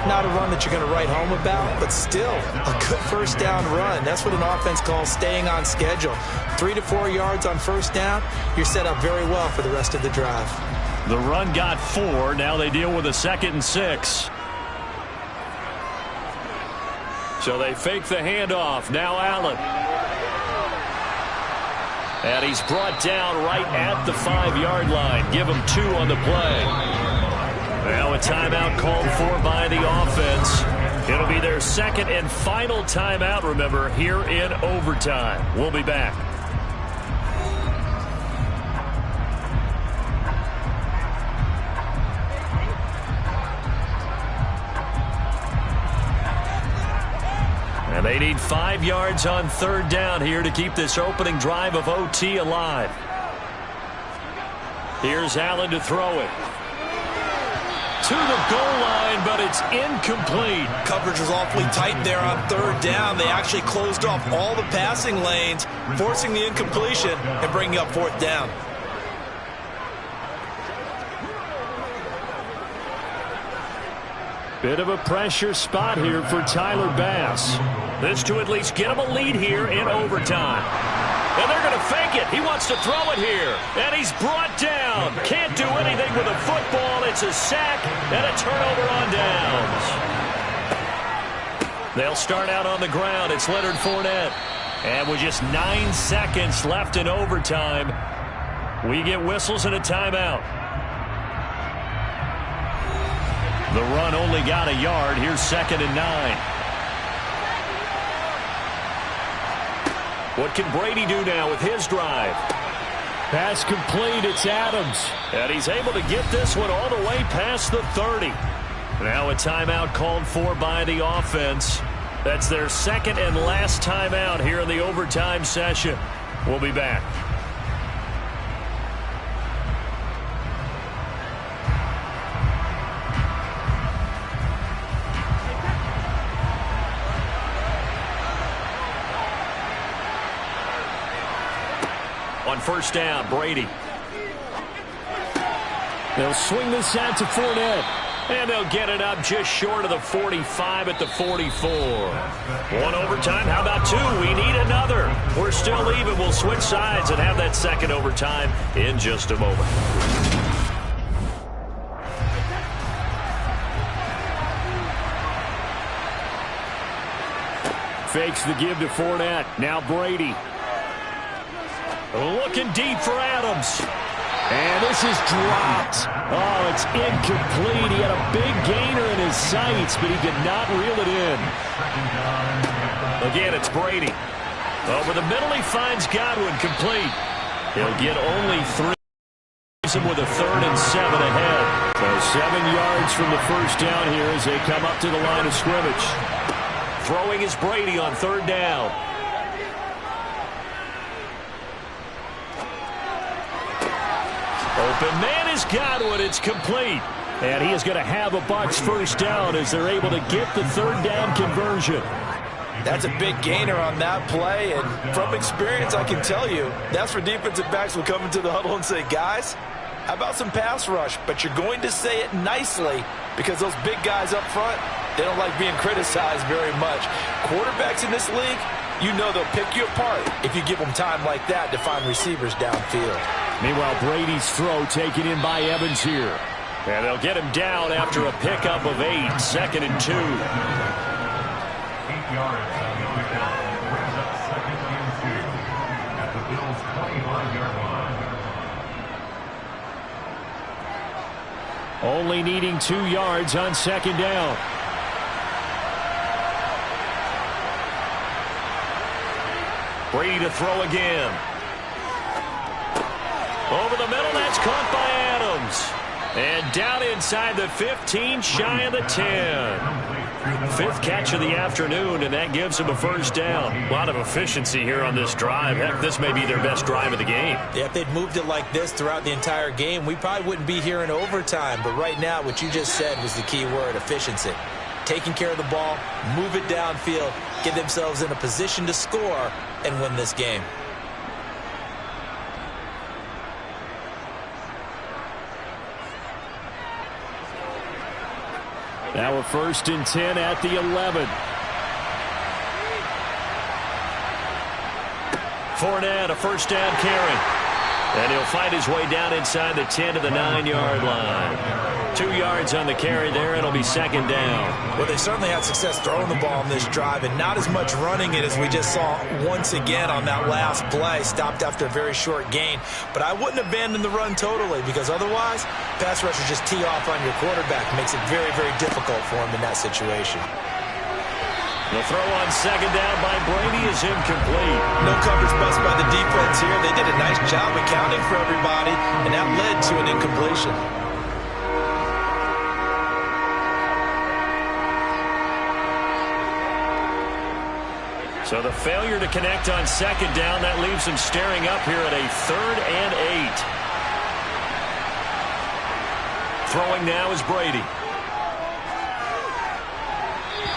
S12: Not a run that you're going to write home about, but still a good first down run. That's what an offense calls staying on schedule. 3 to 4 yards on first down, you're set up very well for the rest of the drive.
S19: The run got 4. Now they deal with a 2nd and 6. So they fake the handoff. Now Allen. And he's brought down right at the 5-yard line. Give him 2 on the play. Now a timeout called for by the offense. It'll be their 2nd and final timeout, remember, here in overtime. We'll be back. And they need 5 yards on 3rd down here to keep this opening drive of OT alive. Here's Allen to throw it. To the goal line, but it's incomplete.
S12: Coverage was awfully tight there on 3rd down. They actually closed off all the passing lanes, forcing the incompletion and bringing up 4th down.
S19: Bit of a pressure spot here for Tyler Bass. This to at least get him a lead here in overtime. And they're going to fake it. He wants to throw it here. And he's brought down. Can't do anything with a football. It's a sack and a turnover on downs. They'll start out on the ground. It's Leonard Fournette. And with just 9 seconds left in overtime, we get whistles and a timeout. The run only got a yard. Here's 2nd and 9. What can Brady do now with his drive? Pass complete. It's Adams. And he's able to get this one all the way past the 30. Now a timeout called for by the offense. That's their 2nd and last timeout here in the overtime session. We'll be back. On 1st down, Brady. They'll swing this out to Fournette. And they'll get it up just short of the 45 at the 44. 1 overtime. How about 2? We need another. We're still even. We'll switch sides and have that 2nd overtime in just a moment. Fakes the give to Fournette. Now Brady. Looking deep for Adams. And this is dropped. Oh, it's incomplete. He had a big gainer in his sights, but he did not reel it in. Again, it's Brady. Over the middle, he finds Godwin complete. He'll get only 3. With a 3rd and 7 ahead. So 7 yards from the first down here as they come up to the line of scrimmage. Throwing is Brady on 3rd down. Open man is Godwin. It's complete. And he is going to have a Bucs first down as they're able to get the 3rd down conversion.
S12: That's a big gainer on that play. And from experience, I can tell you, that's where defensive backs will come into the huddle and say, guys, how about some pass rush? But you're going to say it nicely because those big guys up front, they don't like being criticized very much. Quarterbacks in this league, you know they'll pick you apart if you give them time like that to find receivers downfield. Meanwhile, Brady's throw taken in by Evans here. And they'll get him down after a pickup of 8, 2nd and 2.
S11: 8 yards on the other down. Brings up 2nd and 2 at the Bills' 25-yard line.
S19: Only needing 2 yards on 2nd down. Brady to throw again. caught by Adams. And down inside the 15, shy of the 10. Fifth catch of the afternoon, and that gives him a first down.
S24: A lot of efficiency here on this drive. Heck, this may be their best drive of the game.
S12: Yeah, if they'd moved it like this throughout the entire game, we probably wouldn't be here in overtime. But right now, what you just said was the key word, efficiency. Taking care of the ball, move it downfield, get themselves in a position to score, and win this game.
S19: Now a 1st and 10 at the 11. Fournette, a first down carry. And he'll find his way down inside the 10 to the 9-yard line. 2 yards on the carry there. It'll be second down.
S12: Well, they certainly had success throwing the ball on this drive and not as much running it as we just saw once again on that last play. Stopped after a very short gain. But I wouldn't abandon the run totally because otherwise, pass rushers just tee off on your quarterback. Makes it very, very difficult for him in that situation.
S19: The throw on second down by Brady is incomplete.
S12: No coverage bust by the defense here. They did a nice job accounting for everybody, and that led to an incompletion.
S19: So the failure to connect on second down, that leaves him staring up here at a 3rd and 8. Throwing now is Brady.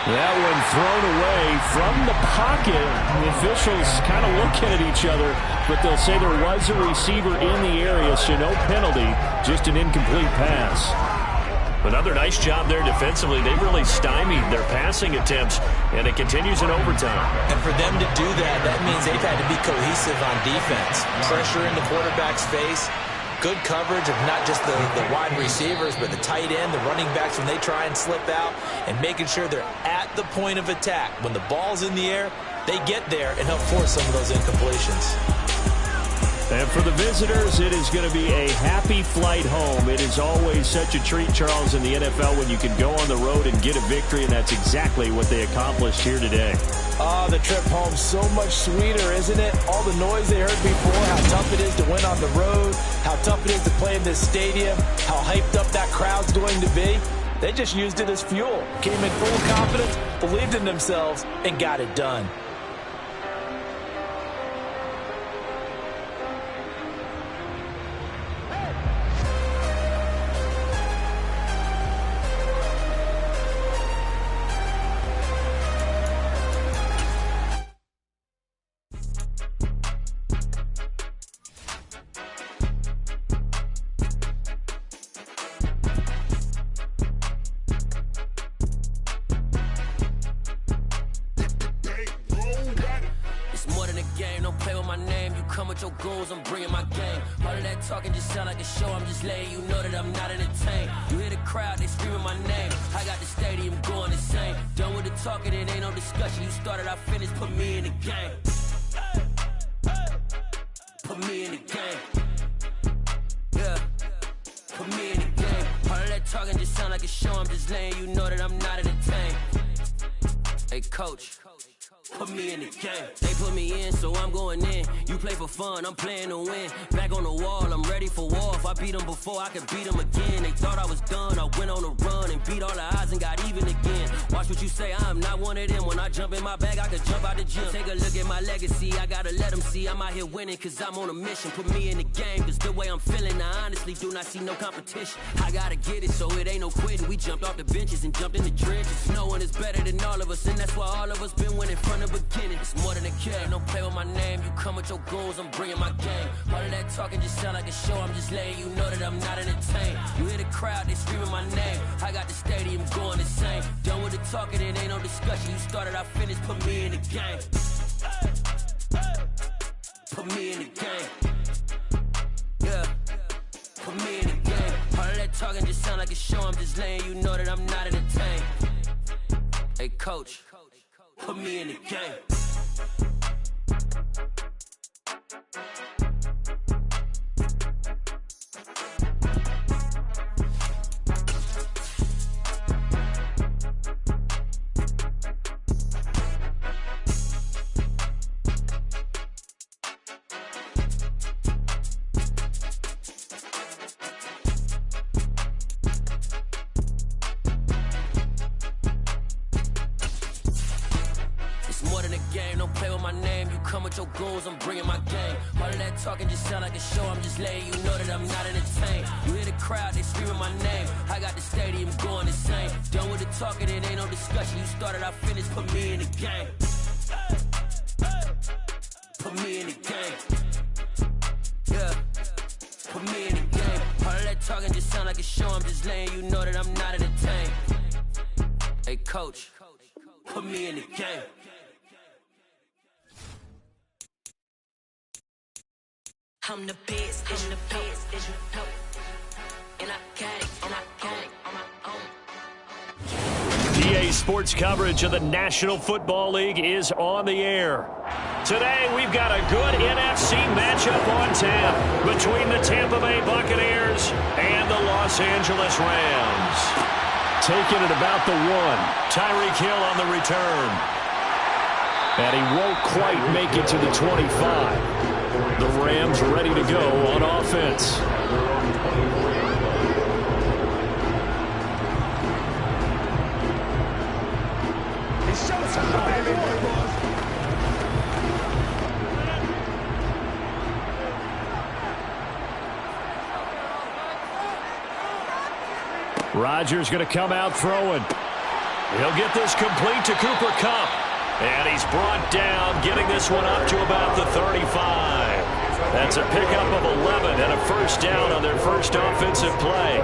S14: That one thrown away from the pocket. The officials kind of looking at each other, but they'll say there was a receiver in the area, so no penalty, just an incomplete pass.
S19: Another nice job there defensively. They've really stymied their passing attempts, and it continues in overtime.
S12: And for them to do that, that means they've had to be cohesive on defense. Pressure in the quarterback's face. Good coverage of not just the wide receivers, but the tight end, the running backs when they try and slip out, and making sure they're at the point of attack. When the ball's in the air, they get there and help force some of those incompletions.
S14: And for the visitors, it is going to be a happy flight home. It is always such a treat, Charles, in the NFL when you can go on the road and get a victory, and that's exactly what they accomplished here today.
S24: Oh, the trip home so much sweeter, isn't it? All the noise they heard before, how tough it is to win on the road, how tough it is to play in this stadium, how hyped up that crowd's going to be. They just used it as fuel. Came in full confidence, believed in themselves, and got it done.
S20: I'm playing to win. Back on the wall, I'm ready for war. If I beat them before, I can beat them again. They thought I was done. I went on a run and beat all the odds and got even again. Watch what you say, I'm not one of them. When I jump in my bag, I can jump out the gym. Take a look at my legacy. I gotta let them see I'm out here winning, cause I'm on a mission. Put me in the game, cause the way I'm feeling, I honestly do not see no competition. I gotta get it, so it ain't no quitting. We jumped off the benches and jumped in the trenches. No one is better than all of us, and that's why all of us been winning from the beginning. It's more than a game, don't play with my name. You come with your goons, I'm bringing my game. All of that talking just sound like a show. I'm just letting you know that I'm not entertained. You hear the crowd, they screaming my name. I got the stadium going insane. Done with the talking, it ain't no discussion. You started, I finished, put me in the game. Put me in the game. Yeah. Put me in the game. All of that talking just sound like a show. I'm just letting you know that I'm not entertained. Hey, coach, put me in the game. my name. You come with your goons, I'm bringing my game. All of that talking just sound like a show. I'm just letting you know that I'm not entertained. You hear the crowd, they screaming my name. I got the stadium going insane. Done with the talking, it ain't no discussion. You started, I finished, put me in the game. Put me in the game. Yeah. Put me in the game. All of that talking just sound like a show. I'm just letting you know that I'm not entertained. Hey, coach, put me in the game.
S10: I'm the best, I'm the best, as you know. And I got it, and I got it on my own.
S19: EA Sports coverage of the National Football League is on the air. Today, we've got a good NFC matchup on tap between the Tampa Bay Buccaneers and the Los Angeles Rams.
S14: Taking it about the 1.
S19: Tyreek Hill on the return.
S14: And he won't quite make it to the 25. The Rams ready to go on offense. Rodgers going to come out throwing.
S19: He'll get this complete to Cooper Kupp. And he's brought down, getting this one up to about the 35. That's a pickup of 11 and a first down on their first offensive play.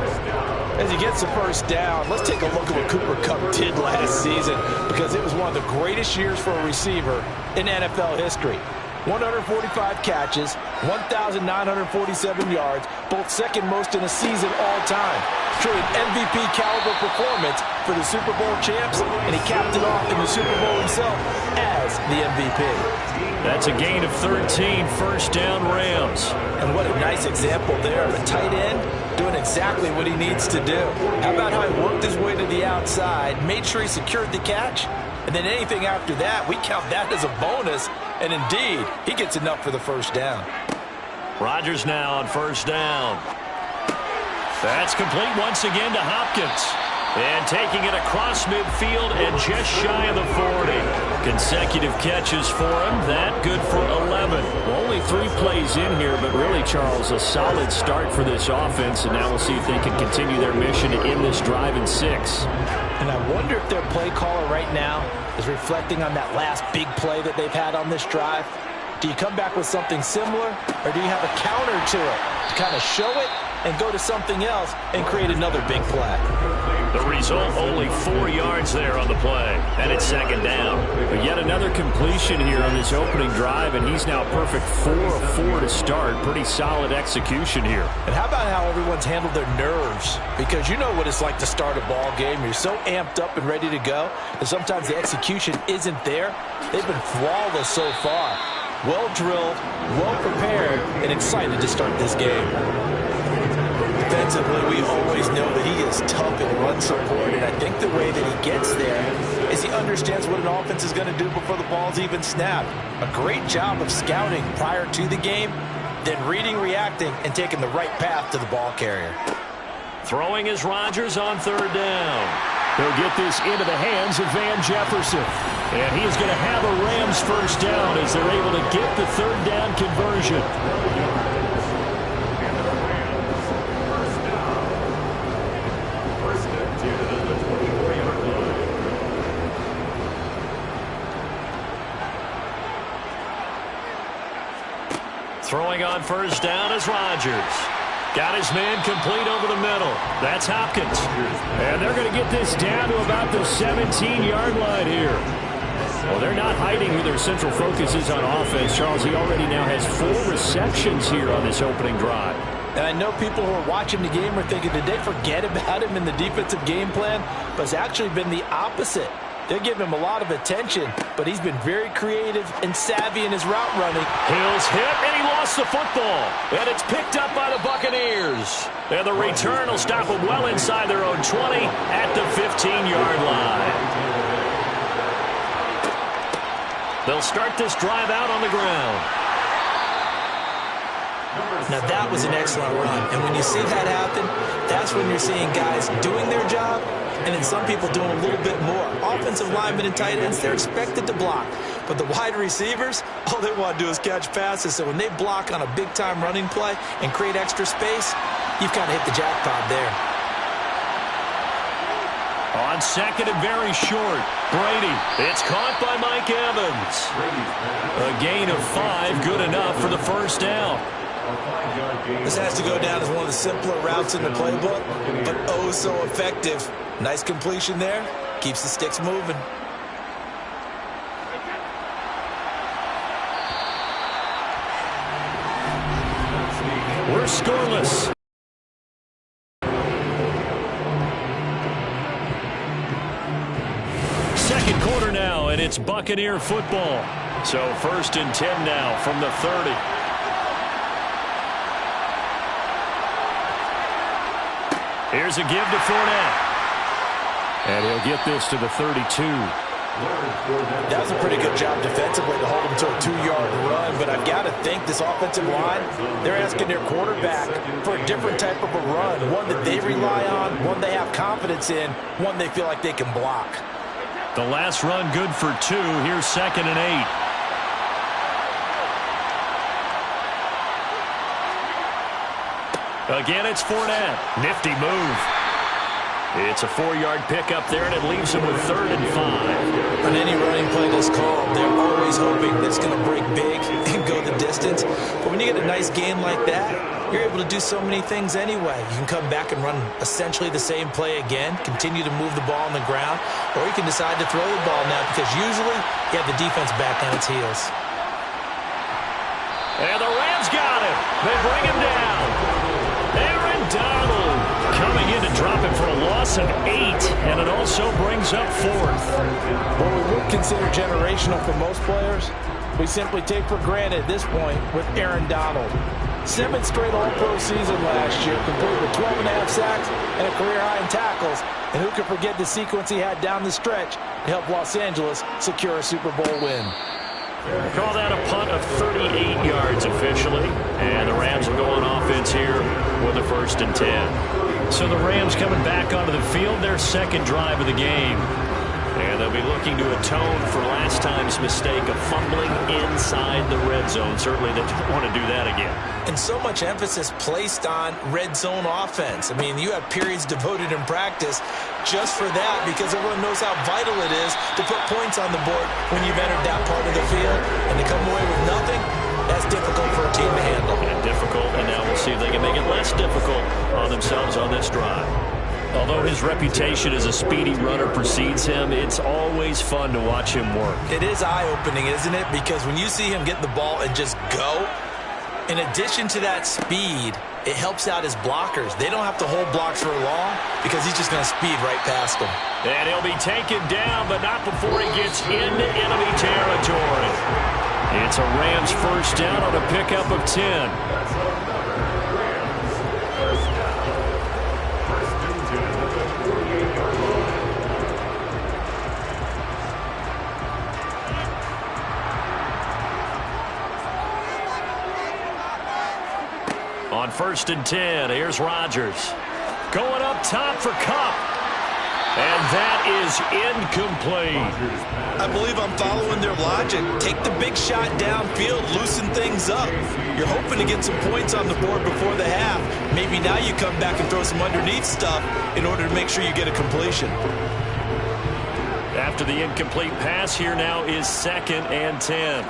S24: As he gets the first down, let's take a look at what Cooper Kupp did last season, because it was one of the greatest years for a receiver in NFL history. 145 catches, 1,947 yards, both second most in a season all time. Truly an MVP caliber performance for the Super Bowl champs, and he capped it off in the Super Bowl himself as the MVP.
S19: That's a gain of 13, first down Rams.
S24: And what a nice example there of a tight end doing exactly what he needs to do. How about how he worked his way to the outside, made sure he secured the catch, and then anything after that, we count that as a bonus. And indeed, he gets enough for the first down.
S19: Rodgers now on first down. That's complete once again to Hopkins. And taking it across midfield and just shy of the 40. Consecutive catches for him. That good for 11.
S14: Well, only 3 plays in here, but really, Charles, a solid start for this offense. And now we'll see if they can continue their mission to end this drive in 6.
S24: And I wonder if their play caller right now is reflecting on that last big play that they've had on this drive. Do you come back with something similar, or do you have a counter to it to kind of show it and go to something else and create another big play?
S19: The result, only 4 yards there on the play, and it's second down.
S14: But yet another completion here on this opening drive, and he's now perfect 4 of 4 to start. Pretty solid execution here.
S24: And how about how everyone's handled their nerves? Because you know what it's like to start a ball game. You're so amped up and ready to go, and sometimes the execution isn't there. They've been flawless so far. Well drilled, well prepared, and excited to start this game. Defensively, we always know that he is tough in run support, and I think the way that he gets there is he understands what an offense is going to do before the ball's even snapped. A great job of scouting prior to the game, then reading, reacting, and taking the right path to the ball carrier.
S19: Throwing is Rodgers on third down.
S14: He'll get this into the hands of Van Jefferson. And he is going to have a Rams first down as they're able to get the third down conversion.
S19: Throwing on first down is Rodgers. Got his man complete over the middle. That's Hopkins.
S14: And they're going to get this down to about the 17-yard line here. Well, they're not hiding who their central focus is on offense. Charles, he already now has 4 receptions here on this opening drive.
S24: And I know people who are watching the game are thinking, did they forget about him in the defensive game plan? But it's actually been the opposite. They're giving him a lot of attention, but he's been very creative and savvy in his route running.
S19: Hill's hit, and he lost the football. And it's picked up by the Buccaneers. And the return will stop them well inside their own 20 at the 15-yard line. They'll start this drive out on the ground.
S24: Now that was an excellent run, and when you see that happen, that's when you're seeing guys doing their job, and then some people doing a little bit more. Offensive linemen and tight ends, they're expected to block.
S12: But the wide receivers, all they want to do is catch passes. So when they block on a big-time running play and create extra space, you've kind of hit the jackpot there.
S19: On second and very short, Brady. It's caught by Mike Evans. A gain of 5, good enough for the first down.
S12: This has to go down as one of the simpler routes in the playbook, but oh so effective. Nice completion there. Keeps the sticks moving.
S19: We're scoreless. Second quarter now, and it's Buccaneer football. So 1st and 10 now from the 30. Here's a give to Fournette. And he'll get this to the 32.
S12: That was a pretty good job defensively to hold him to a 2-yard run, but I've got to think this offensive line, they're asking their quarterback for a different type of a run, one that they rely on, one they have confidence in, one they feel like they can block.
S19: The last run good for 2. Here's 2nd and 8. Again, it's Fournette. Nifty move. It's a 4-yard pickup there, and it leaves him with 3rd and 5.
S12: On any running play that's called, they're always hoping that it's going to break big and go the distance. But when you get a nice game like that, you're able to do so many things anyway. You can come back and run essentially the same play again, continue to move the ball on the ground, or you can decide to throw the ball now because usually you have the defense back on its heels.
S19: And the Rams got him. They bring him down. Aaron Donald coming in to drop it for a loss of 8, and it also brings up 4th.
S24: What we would consider generational for most players, we simply take for granted at this point with Aaron Donald. 7th straight All-Pro season last year, complete with 12.5 sacks and a career high in tackles. And who could forget the sequence he had down the stretch to help Los Angeles secure a Super Bowl win.
S19: Call that a punt of 38 yards officially. And the Rams will go on offense here with a 1st and 10. So the Rams coming back onto the field, their 2nd drive of the game. And they'll be looking to atone for last time's mistake of fumbling inside the red zone. Certainly they don't want to do that again.
S12: And so much emphasis placed on red zone offense. I mean, you have periods devoted in practice just for that because everyone knows how vital it is to put points on the board when you've entered that part of the field. And to come away with nothing, that's difficult for a team to handle.
S19: And difficult, and now we'll see if they can make it less difficult on themselves on this drive. Although his reputation as a speedy runner precedes him, it's always fun to watch him work.
S12: It is eye-opening, isn't it? Because when you see him get the ball and just go, in addition to that speed, it helps out his blockers. They don't have to hold blocks for long because he's just going to speed right past them.
S19: And he'll be taken down, but not before he gets into enemy territory. It's a Rams 1st down on a pickup of 10. On 1st and 10, here's Rodgers. Going up top for Kupp. And that is incomplete.
S12: I believe I'm following their logic. Take the big shot downfield, loosen things up. You're hoping to get some points on the board before the half. Maybe now you come back and throw some underneath stuff in order to make sure you get a completion.
S19: After the incomplete pass, here now is 2nd and 10.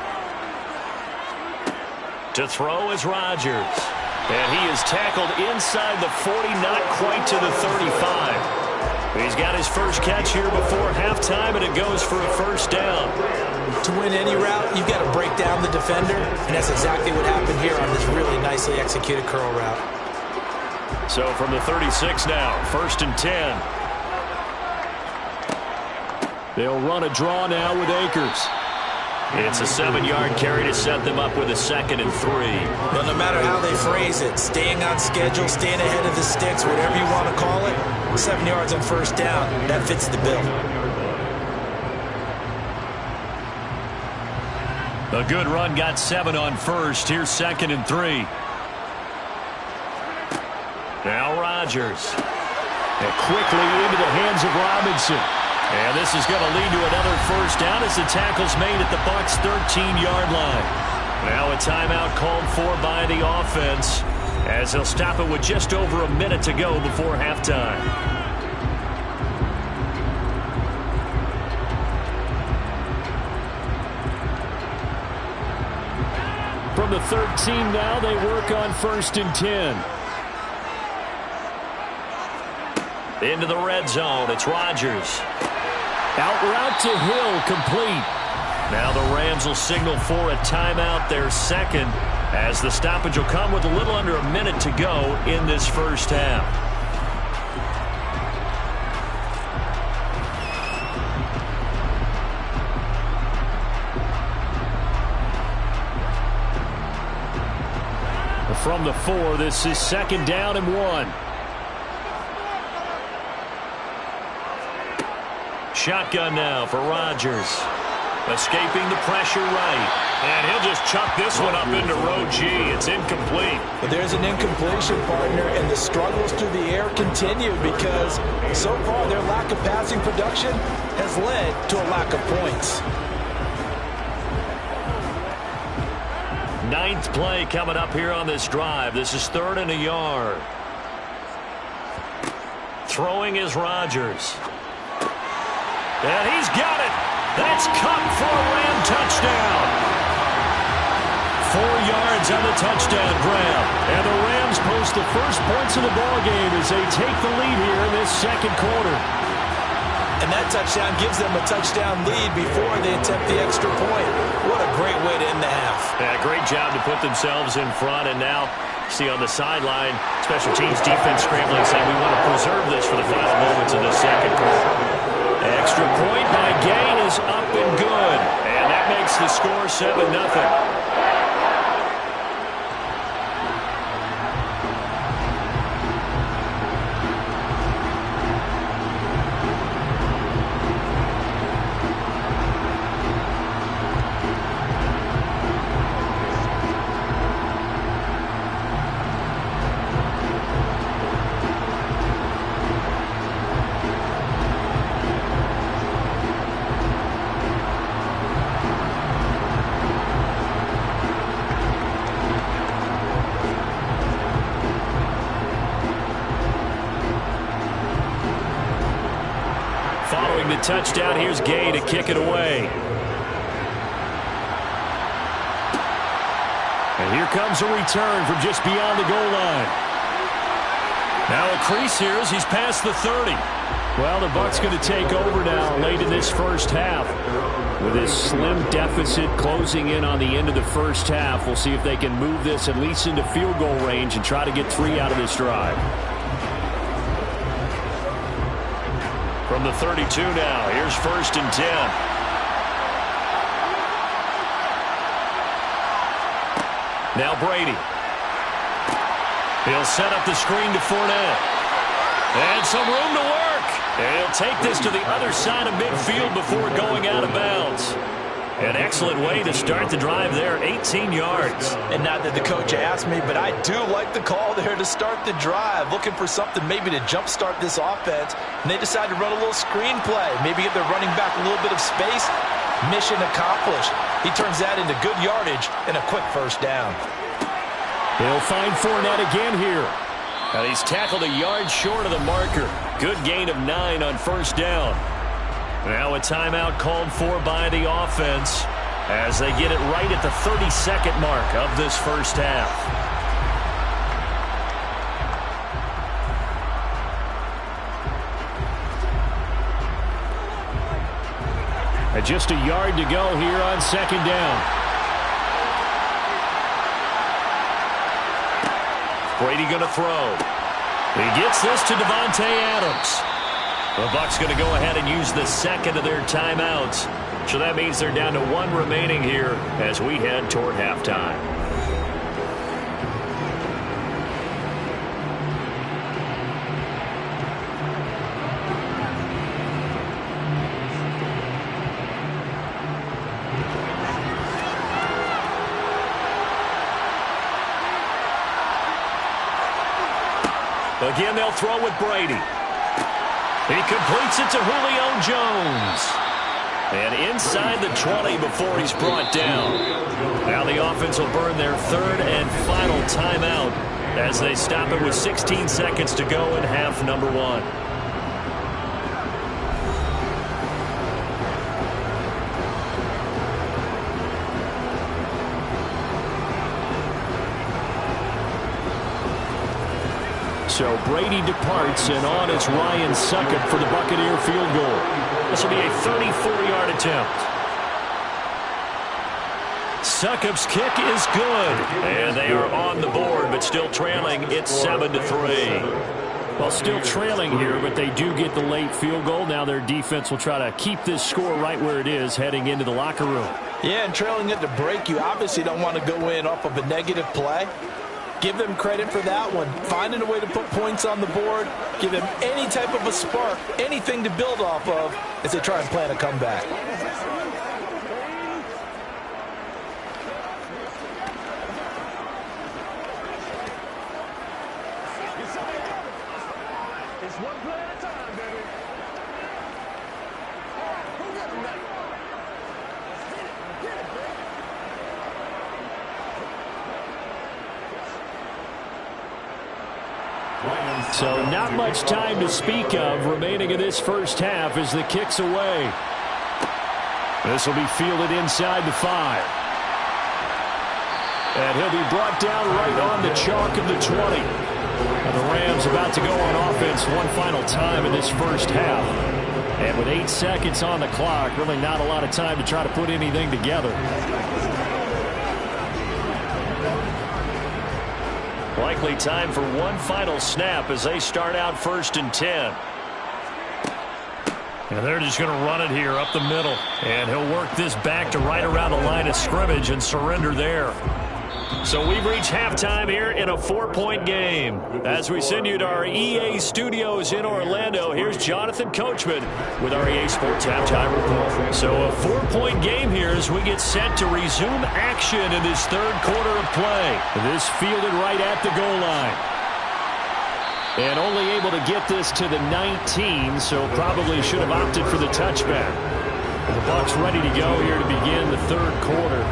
S19: To throw is Rodgers. And he is tackled inside the 40, not quite to the 35. He's got his first catch here before halftime, and it goes for a 1st down.
S12: To win any route, you've got to break down the defender, and that's exactly what happened here on this really nicely executed curl route.
S19: So from the 36 now, 1st and 10. They'll run a draw now with Akers. It's a 7-yard carry to set them up with a 2nd and 3.
S12: Well, no matter how they phrase it, staying on schedule, staying ahead of the sticks, whatever you want to call it, 7 yards on 1st down, that fits the bill.
S19: A good run got 7 on 1st. Here's 2nd and 3. Now Rodgers. And quickly into the hands of Robinson. And this is going to lead to another first down as the tackle's made at the Bucs' 13-yard line. Now a timeout called for by the offense as they'll stop it with just over a minute to go before halftime. From the 13 now, they work on 1st and 10. Into the red zone, it's Rodgers. Out route to Hill, complete. Now the Rams will signal for a timeout, their second, as the stoppage will come with a little under a minute to go in this first half. From the 4, this is 2nd down and 1. Shotgun now for Rodgers. Escaping the pressure right. And he'll just chuck this one up into row G. It's incomplete.
S24: But there's an incompletion, partner, and the struggles through the air continue because so far their lack of passing production has led to a lack of points.
S19: 9th play coming up here on this drive. This is 3rd and a yard. Throwing is Rodgers. And he's got it. That's caught for a Ram touchdown. 4 yards on the touchdown grab. And the Rams post the first points of the ballgame as they take the lead here in this second quarter.
S24: And that touchdown gives them a touchdown lead before they attempt the extra point. What a great way to end the half.
S19: Yeah, great job to put themselves in front. And now, see on the sideline, special teams defense scrambling, saying we want to preserve this for the final moments of the second quarter. Extra point by Gain is up and good. And that makes the score 7-0. Touchdown, here's Gay to kick it away. And here comes a return from just beyond the goal line. Now a crease here as he's past the 30. Well, the Bucs going to take over now late in this first half. With this slim deficit closing in on the end of the first half, we'll see if they can move this at least into field goal range and try to get 3 out of this drive. From the 32 now, here's 1st and 10. Now Brady. He'll set up the screen to Fournette. And some room to work. And he'll take this to the other side of midfield before going out of bounds. An excellent way to start the drive there, 18 yards.
S24: And not that the coach asked me, but I do like the call there to start the drive. Looking for something maybe to jumpstart this offense. And they decide to run a little screen play. Maybe give their running back a little bit of space. Mission accomplished. He turns that into good yardage and a quick first down.
S19: He'll find Fournette again here. And he's tackled a yard short of the marker. Good gain of 9 on 1st down. Now a timeout called for by the offense as they get it right at the 32nd mark of this first half. And just a yard to go here on 2nd down. Brady going to throw. He gets this to Devontae Adams. The Bucs going to go ahead and use the second of their timeouts. So that means they're down to 1 remaining here as we head toward halftime. Again, they'll throw with Brady. He completes it to Julio Jones. And inside the 20 before he's brought down. Now the offense will burn their third and final timeout as they stop it with 16 seconds to go in half number one. So Brady departs, and on is Ryan Succop for the Buccaneer field goal. This will be a 34-yard attempt. Succop's kick is good, and they are on the board, but still trailing. It's 7-3.
S14: Well, still trailing here, but they do get the late field goal. Now their defense will try to keep this score right where it is heading into the locker room.
S24: Yeah, and trailing at the break, you obviously don't want to go in off of a negative play. Give them credit for that one. Finding a way to put points on the board. Give them any type of a spark, anything to build off of as they try and plan a comeback.
S6: It's one play at a time, baby. Who got him now? Get it, baby.
S14: So not much time to speak of remaining in this first half as the kick's away. This will be fielded inside the 5. And he'll be brought down right on the chalk of the 20. And the Rams about to go on offense one final time in this first half. And with 8 seconds on the clock, really not a lot of time to try to put anything together.
S19: Likely time for one final snap as they start out 1st and 10.
S14: And they're just going to run it here up the middle. And he'll work this back to right around the line of scrimmage and surrender there.
S19: So we've reached halftime here in a 4-point game. As we send you to our EA studios in Orlando, here's Jonathan Coachman with our EA Sports Halftime Report. So a 4-point game here as we get set to resume action in this third quarter of play.
S14: This fielded right at the goal line. And only able to get this to the 19, so probably should have opted for the touchback. The Bucs ready to go here to begin the third quarter.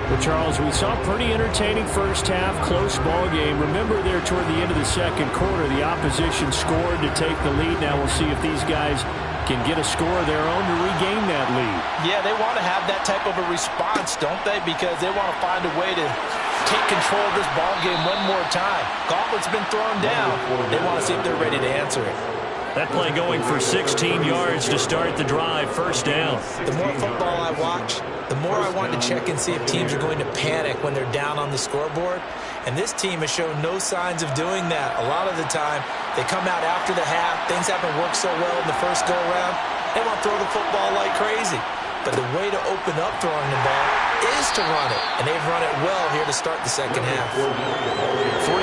S14: But Charles, we saw a pretty entertaining first half, close ball game. Remember there toward the end of the second quarter, the opposition scored to take the lead. Now we'll see if these guys can get a score of their own to regain that lead.
S24: Yeah, they want to have that type of a response, don't they? Because they want to find a way to take control of this ball game one more time. Gauntlet's been thrown down. They want to see if they're ready to answer it.
S19: That play going for 16 yards to start the drive, first down.
S24: The more football I watch, the more I want to check and see if teams are going to panic when they're down on the scoreboard. And this team has shown no signs of doing that. A lot of the time, they come out after the half. Things haven't worked so well in the first go-around. They want to throw the football like crazy. But the way to open up throwing the ball is to run it. And they've run it well here to start the second half.
S19: 3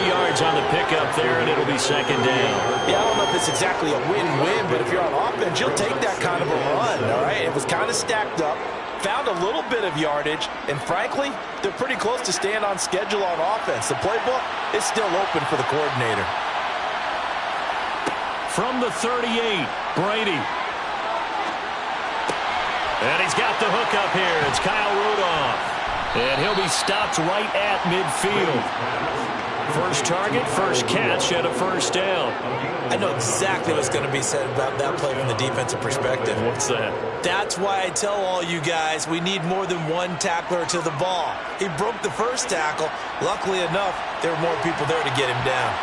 S19: yards on the pickup there, and it'll be second down.
S24: Yeah, I don't know if it's exactly a win-win, but if you're on offense, you'll take that kind of a run, all right? It was kind of stacked up, found a little bit of yardage, and frankly, they're pretty close to staying on schedule on offense. The playbook is still open for the coordinator.
S19: From the 38, Brady. And he's got the hook up here. It's Kyle Rudolph. And he'll be stopped right at midfield. First target, first catch, and a first down.
S24: I know exactly what's going to be said about that play from the defensive perspective.
S19: What's that?
S24: That's why I tell all you guys we need more than one tackler to the ball. He broke the first tackle. Luckily enough, there were more people there to get him down.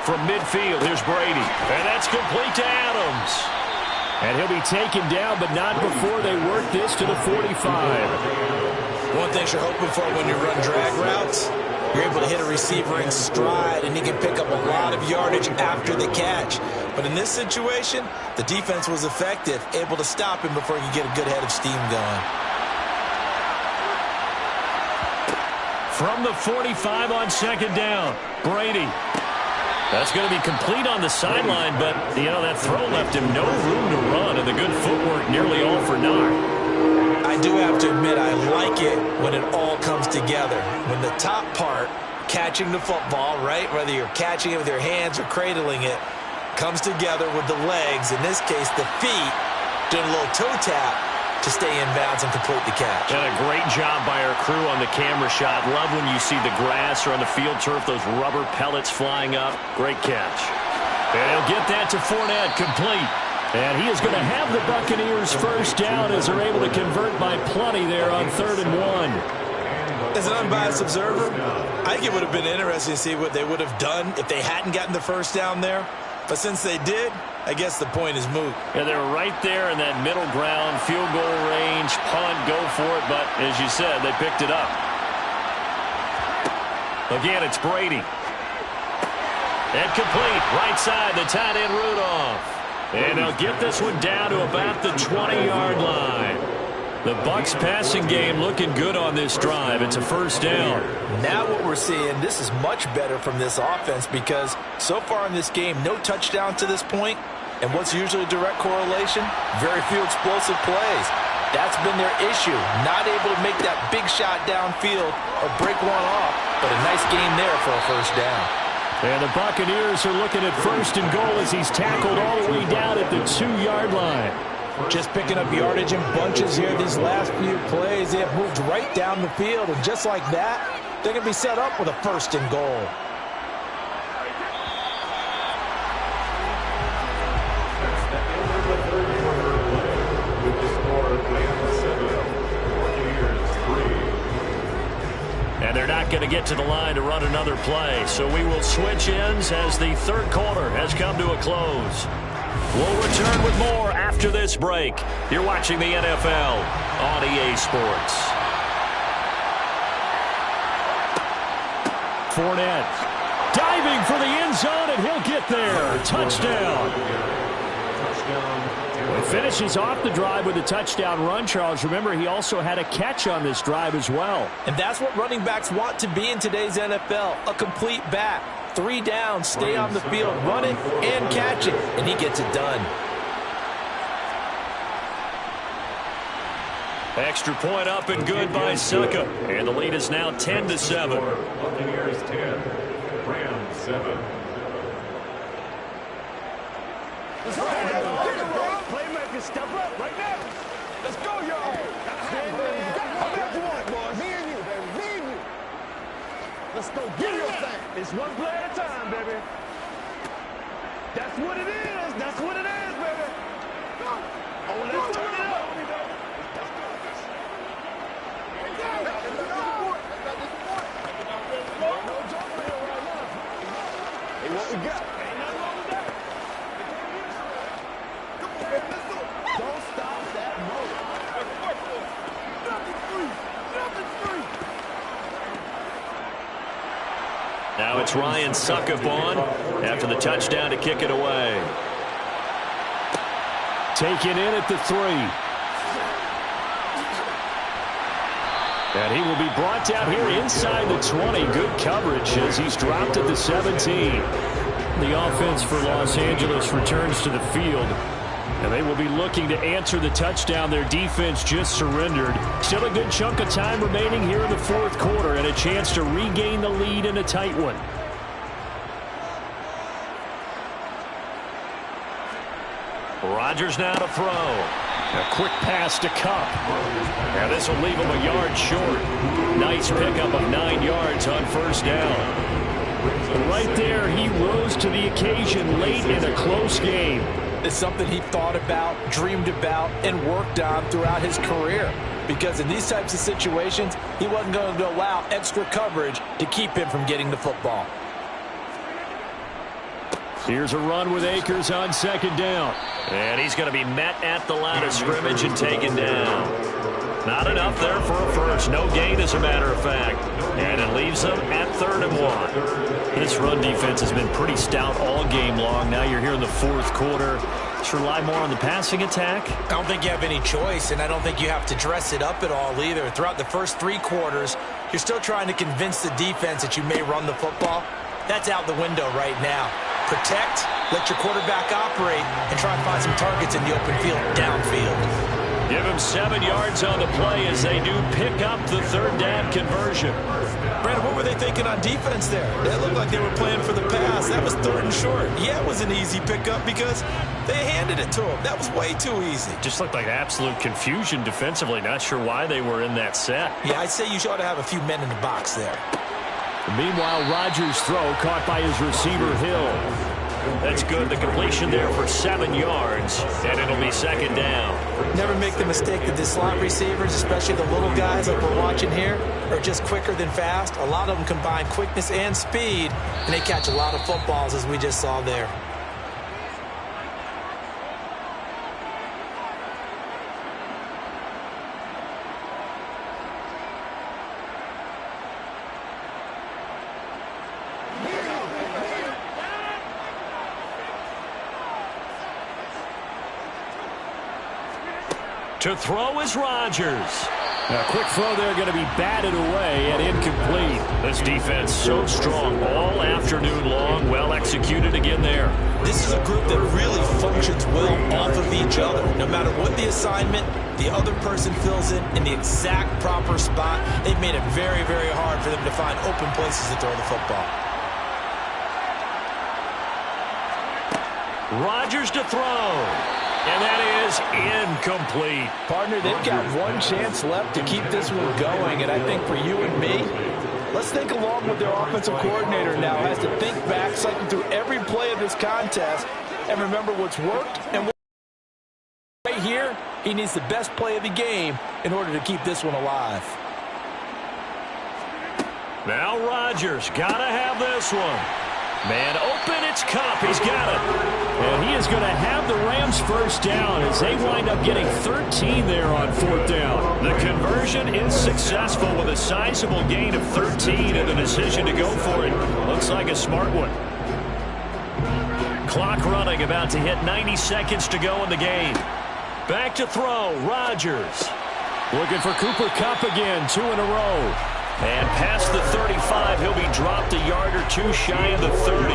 S19: From midfield, here's Brady. And that's complete to Adams.
S14: And he'll be taken down, but not before they work this to the 45.
S24: One thing you're hoping for when you run drag routes, you're able to hit a receiver in stride, and he can pick up a lot of yardage after the catch. But in this situation, the defense was effective, able to stop him before he could get a good head of steam going.
S19: From the 45 on second down, Brady. That's going to be complete on the sideline, but, you know, that throw left him no room to run, and the good footwork nearly all for naught.
S12: I do have to admit, I like it when it all comes together. When the top part, catching the football, right, whether you're catching it with your hands or cradling it, comes together with the legs, in this case the feet, doing a little toe tap to stay in bounds and complete the catch.
S19: And a great job by our crew on the camera shot. Love when you see the grass or on the field turf, those rubber pellets flying up. Great catch. And he'll get that to Fournette, complete. And he is going to have the Buccaneers first down as they're able to convert by plenty there on 3rd and 1.
S12: As an unbiased observer, I think it would have been interesting to see what they would have done if they hadn't gotten the first down there. But since they did, I guess the point is moot.
S19: Yeah, they were right there in that middle ground, field goal range, punt, go for it. But as you said, they picked it up. Again, it's Brady. And complete, right side, the tight end Rudolph. And they'll get this one down to about the 20-yard line. The Bucs passing game looking good on this drive. It's a first down.
S12: Now what we're seeing, this is much better from this offense because so far in this game, no touchdown to this point. And what's usually a direct correlation? Very few explosive plays. That's been their issue. Not able to make that big shot downfield or break one off. But a nice game there for a first down.
S14: And the Buccaneers are looking at 1st and goal as he's tackled all the way down at the 2-yard line.
S24: Just picking up yardage in bunches here these last few plays. They have moved right down the field, and just like that, they're going to be set up with a 1st and goal.
S19: And they're not going to get to the line to run another play. So we will switch ends as the 3rd quarter has come to a close. We'll return with more after this break. You're watching the NFL on EA Sports.
S14: Fournette diving for the end zone, and he'll get there. Touchdown. He finishes off the drive with a touchdown run, Charles. Remember, he also had a catch on this drive as well.
S24: And that's what running backs want to be in today's NFL, a complete back. 3 down, stay on the field, run it and catch it, and he gets it done.
S19: Extra point up and good by Suckup. And the lead is now 10-7.
S11: Buccaneers 10, Rams 7.
S6: Playmakers, step up right now. Let's go, y'all. How much you want, boys? Me and you, baby. Me and you. Let's go get your thing. It's one play at a time, baby. That's what it is. That's what it is, baby. Oh, let's turn it up. Hey, what we got? Ain't nothing wrong with that. Come on, baby. Let's go. Don't stop that motor. Nothing's free. Nothing's free.
S19: Now it's Ryan Suckup on after the touchdown to kick it away.
S14: Taken in at the 3. And he will be brought down here inside the 20. Good coverage as he's dropped at the 17. The offense for Los Angeles returns to the field. And they will be looking to answer the touchdown their defense just surrendered. Still a good chunk of time remaining here in the 4th quarter and a chance to regain the lead in a tight one.
S19: Rodgers now to throw.
S14: A quick pass to Kupp. And this will leave him a yard short. Nice pickup of 9 yards on 1st down. Right there, he rose to the occasion late in a close game.
S24: It's something he thought about, dreamed about, and worked on throughout his career. Because in these types of situations, he wasn't going to allow extra coverage to keep him from getting the football.
S14: Here's a run with Akers on 2nd down.
S19: And he's going to be met at the line of scrimmage and taken down. Not enough there for a first. No gain, as a matter of fact. And it leaves them at 3rd and 1. This run defense has been pretty stout all game long. Now you're here in the 4th quarter. Just rely more on the passing attack.
S24: I don't think you have any choice, and I don't think you have to dress it up at all either. Throughout the first 3 quarters, you're still trying to convince the defense that you may run the football. That's out the window right now. Protect, let your quarterback operate, and try and find some targets in the open field downfield.
S19: Give him 7 yards on the play as they do pick up the third down conversion.
S24: Brandon, what were they thinking on defense there? It looked like they were playing for the pass. That was 3rd and short. Yeah, it was an easy pickup because they handed it to him. That was way too easy.
S19: Just looked like absolute confusion defensively. Not sure why they were in that set.
S24: Yeah, I'd say you ought to have a few men in the box there.
S14: Meanwhile, Rodgers' throw caught by his receiver, Hill.
S19: That's good. The completion there for 7 yards, and it'll be 2nd down.
S24: Never make the mistake that the slot receivers, especially the little guys like we're watching here, are just quicker than fast. A lot of them combine quickness and speed, and they catch a lot of footballs, as we just saw there.
S19: To throw is Rodgers.
S14: A quick throw there going to be batted away and incomplete.
S19: This defense so strong all afternoon long. Well executed again there.
S24: This is a group that really functions well off of each other. No matter what the assignment, the other person fills in the exact proper spot. They've made it very, very hard for them to find open places to throw the football.
S19: Rodgers to throw. And that is incomplete.
S24: Partner, they've got one chance left to keep this one going, and I think for you and me, let's think along with their offensive coordinator now has to think back, cycle through every play of this contest, and remember what's worked and what right here, he needs the best play of the game in order to keep this one alive.
S19: Now Rodgers got to have this one. Man open, it's Cup. He's got it.
S14: And he is going to have the Rams first down as they wind up getting 13 there on 4th down.
S19: The conversion is successful with a sizable gain of 13 and the decision to go for it. Looks like a smart one. Clock running, about to hit 90 seconds to go in the game. Back to throw, Rodgers.
S14: Looking for Cooper Kupp again, 2 in a row.
S19: And past the 35, he'll be dropped a yard or two shy of the 30.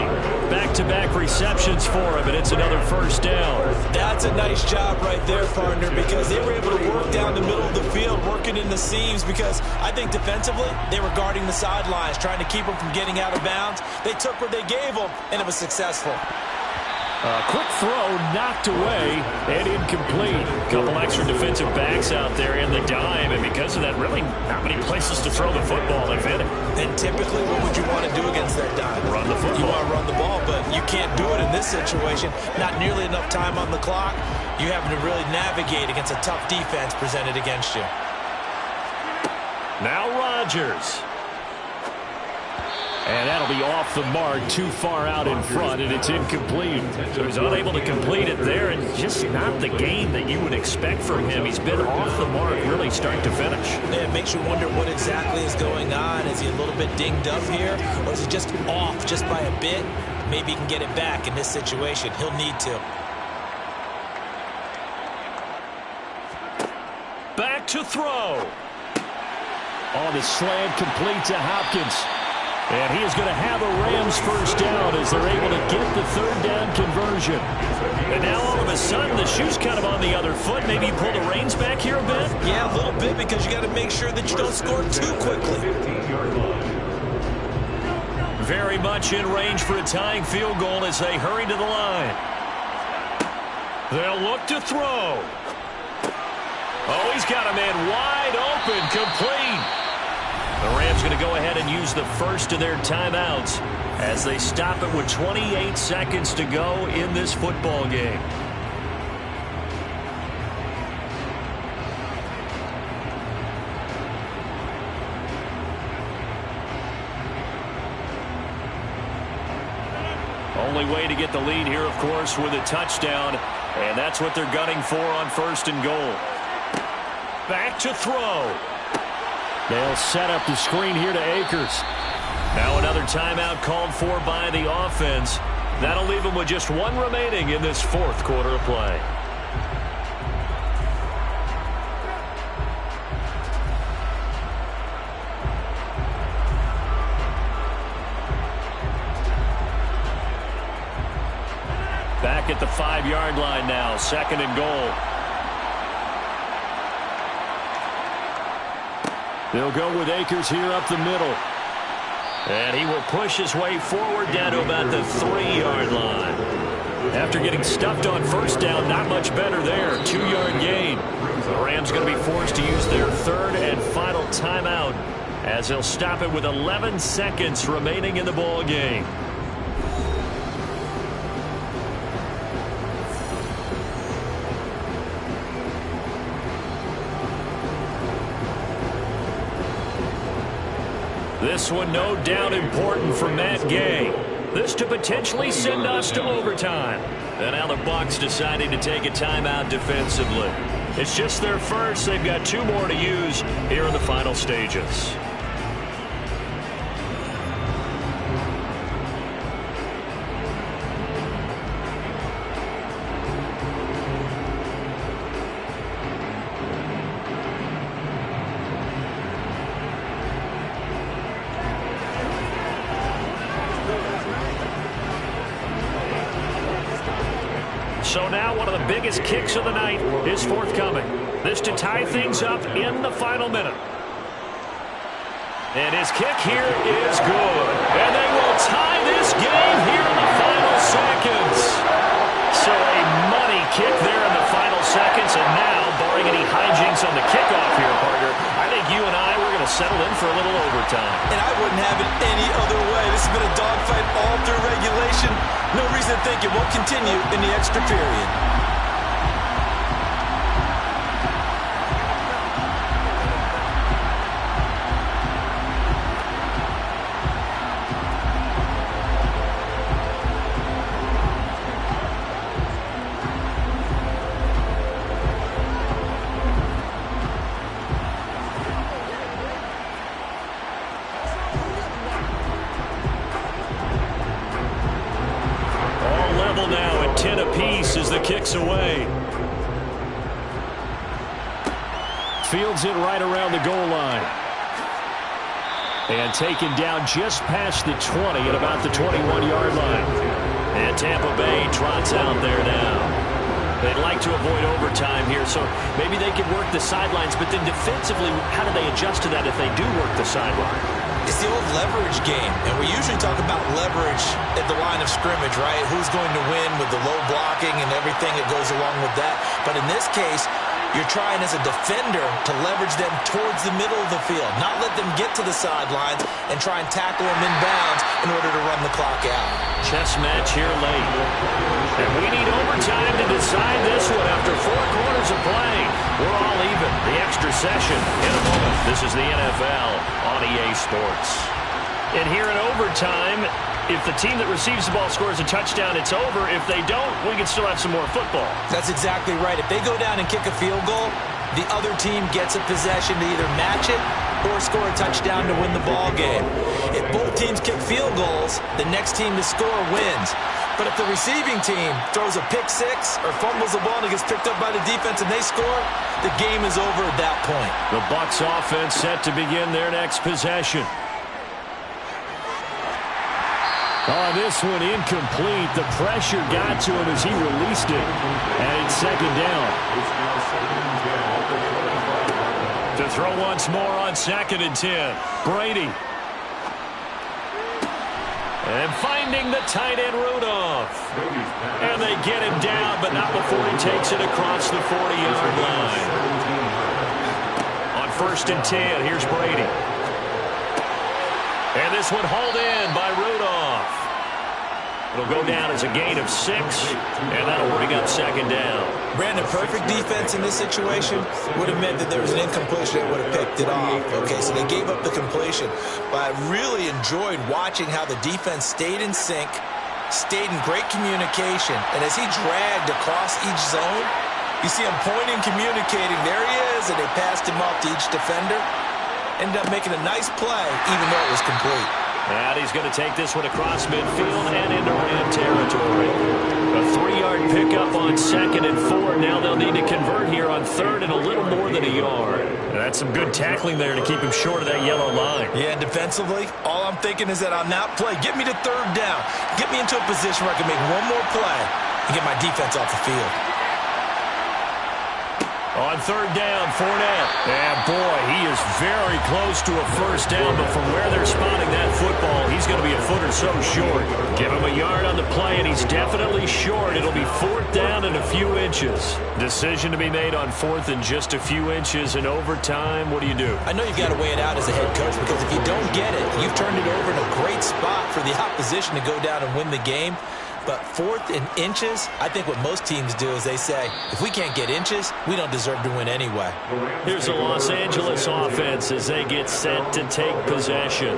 S19: Back-to-back receptions for him, and it's another first down.
S24: That's a nice job right there, partner, because they were able to work down the middle of the field, working in the seams, because I think defensively, they were guarding the sidelines, trying to keep them from getting out of bounds. They took what they gave them, and it was successful.
S14: A quick throw knocked away and incomplete.
S19: Couple extra defensive backs out there in the dime, and because of that, really not many places to throw the football, if any.
S24: And typically, what would you want to do against that dime?
S19: Run the football.
S24: You want to run the ball, but you can't do it in this situation. Not nearly enough time on the clock. You having to really navigate against a tough defense presented against you.
S19: Now Rodgers.
S14: And that'll be off the mark, too far out in front, and it's incomplete.
S19: So he's unable to complete it there, and just not the game that you would expect from him. He's been off the mark really start to finish.
S24: Yeah, it makes you wonder what exactly is going on. Is he a little bit dinged up here, or is he just off just by a bit? Maybe he can get it back in this situation. He'll need to.
S19: Back to throw.
S14: On the slant, complete to Hopkins. And he is going to have a Rams first down as they're able to get the third down conversion.
S19: And now all of a sudden the shoe's kind of on the other foot. Maybe you pull the reins back here a bit?
S24: Yeah, a little bit, because you got to make sure that you don't score too quickly.
S19: Very much in range for a tying field goal as they hurry to the line. They'll look to throw. Oh, he's got a man wide open, complete. The Rams going to go ahead and use the first of their timeouts as they stop it with 28 seconds to go in this football game. Only way to get the lead here, of course, with a touchdown, and that's what they're gunning for on 1st and goal. Back to throw.
S14: They'll set up the screen here to Akers.
S19: Now another timeout called for by the offense. That'll leave them with just one remaining in this 4th quarter of play. Back at the 5-yard line now, 2nd and goal. They'll go with Akers here up the middle. And he will push his way forward down to about the 3-yard line. After getting stuffed on first down, not much better there. 2-yard gain. The Rams going to be forced to use their third and final timeout as they'll stop it with 11 seconds remaining in the ball game. This one no doubt important for Matt Gay. This to potentially send us to overtime. And now the Bucs deciding to take a timeout defensively. It's just their first. They've got 2 more to use here in the final stages. So now one of the biggest kicks of the night is forthcoming. This to tie things up in the final minute. And his kick here is good. And they will tie this game here in the final seconds. So a money kick there in the final seconds. And now, barring any hijinks on the kickoff here, partner, I think you and I, we're going to settle in for a little overtime.
S12: And I wouldn't have it any other way. This has been a dogfight all through regulation. No reason to think it won't continue in the extra period.
S19: Now at 10 apiece as the kick's away. Fields it right around the goal line. And taken down just past the 20 at about the 21-yard line. And Tampa Bay trots out there now. They'd like to avoid overtime here, so maybe they could work the sidelines, but then defensively, how do they adjust to that if they do work the sideline?
S12: It's the old leverage game, and we usually talk about leverage at the line of scrimmage, right? Who's going to win with the low blocking and everything that goes along with that. But in this case, you're trying as a defender to leverage them towards the middle of the field, not let them get to the sidelines and try and tackle them in bounds in order to run the clock out.
S19: Chess match here late. And we need overtime to decide this one after 4 quarters of play. We're all even. The extra session in a moment. This is the NFL on EA Sports. And here in overtime, if the team that receives the ball scores a touchdown, it's over. If they don't, we can still have some more football.
S12: That's exactly right. If they go down and kick a field goal, the other team gets a possession to either match it or score a touchdown to win the ball game. If both teams kick field goals, the next team to score wins. But if the receiving team throws a pick six or fumbles the ball and it gets picked up by the defense and they score, the game is over at that point.
S19: The Bucs offense set to begin their next possession. Oh, this one incomplete. The pressure got to him as he released it. And it's second down. To throw once more on 2nd and 10. Brady. And finding the tight end Rudolph. And they get him down, but not before he takes it across the 40-yard line. On 1st and 10, here's Brady. And this one hauled in by Rudolph. It'll go down as a gain of 6, and that'll bring up 2nd down.
S12: Brandon, perfect defense in this situation would have meant that there was an incompletion that would have picked it off. Okay, so they gave up the completion. But I really enjoyed watching how the defense stayed in sync, stayed in great communication, and as he dragged across each zone, you see him pointing, communicating. There he is, and they passed him off to each defender. Ended up making a nice play, even though it was complete.
S19: And he's going to take this one across midfield and into Ram territory. A 3-yard pickup on 2nd and 4. Now they'll need to convert here on 3rd and a little more than a yard. And that's some good tackling there to keep him short of that yellow line.
S12: Yeah, and defensively, all I'm thinking is that on that play, get me to 3rd down. Get me into a position where I can make one more play and get my defense off the field.
S19: On third down, Fournette. And boy, he is very close to a first down, but from where they're spotting that football, he's going to be a foot or so short. Give him a yard on the play, and he's definitely short. It'll be fourth down and a few inches. Decision to be made on fourth and just a few inches in overtime. What do you do?
S12: I know you've got to weigh it out as a head coach, because if you don't get it, you've turned it over in a great spot for the opposition to go down and win the game. But fourth and inches, I think what most teams do is they say, if we can't get inches, we don't deserve to win anyway.
S19: Here's the Los Angeles offense as they get set to take possession.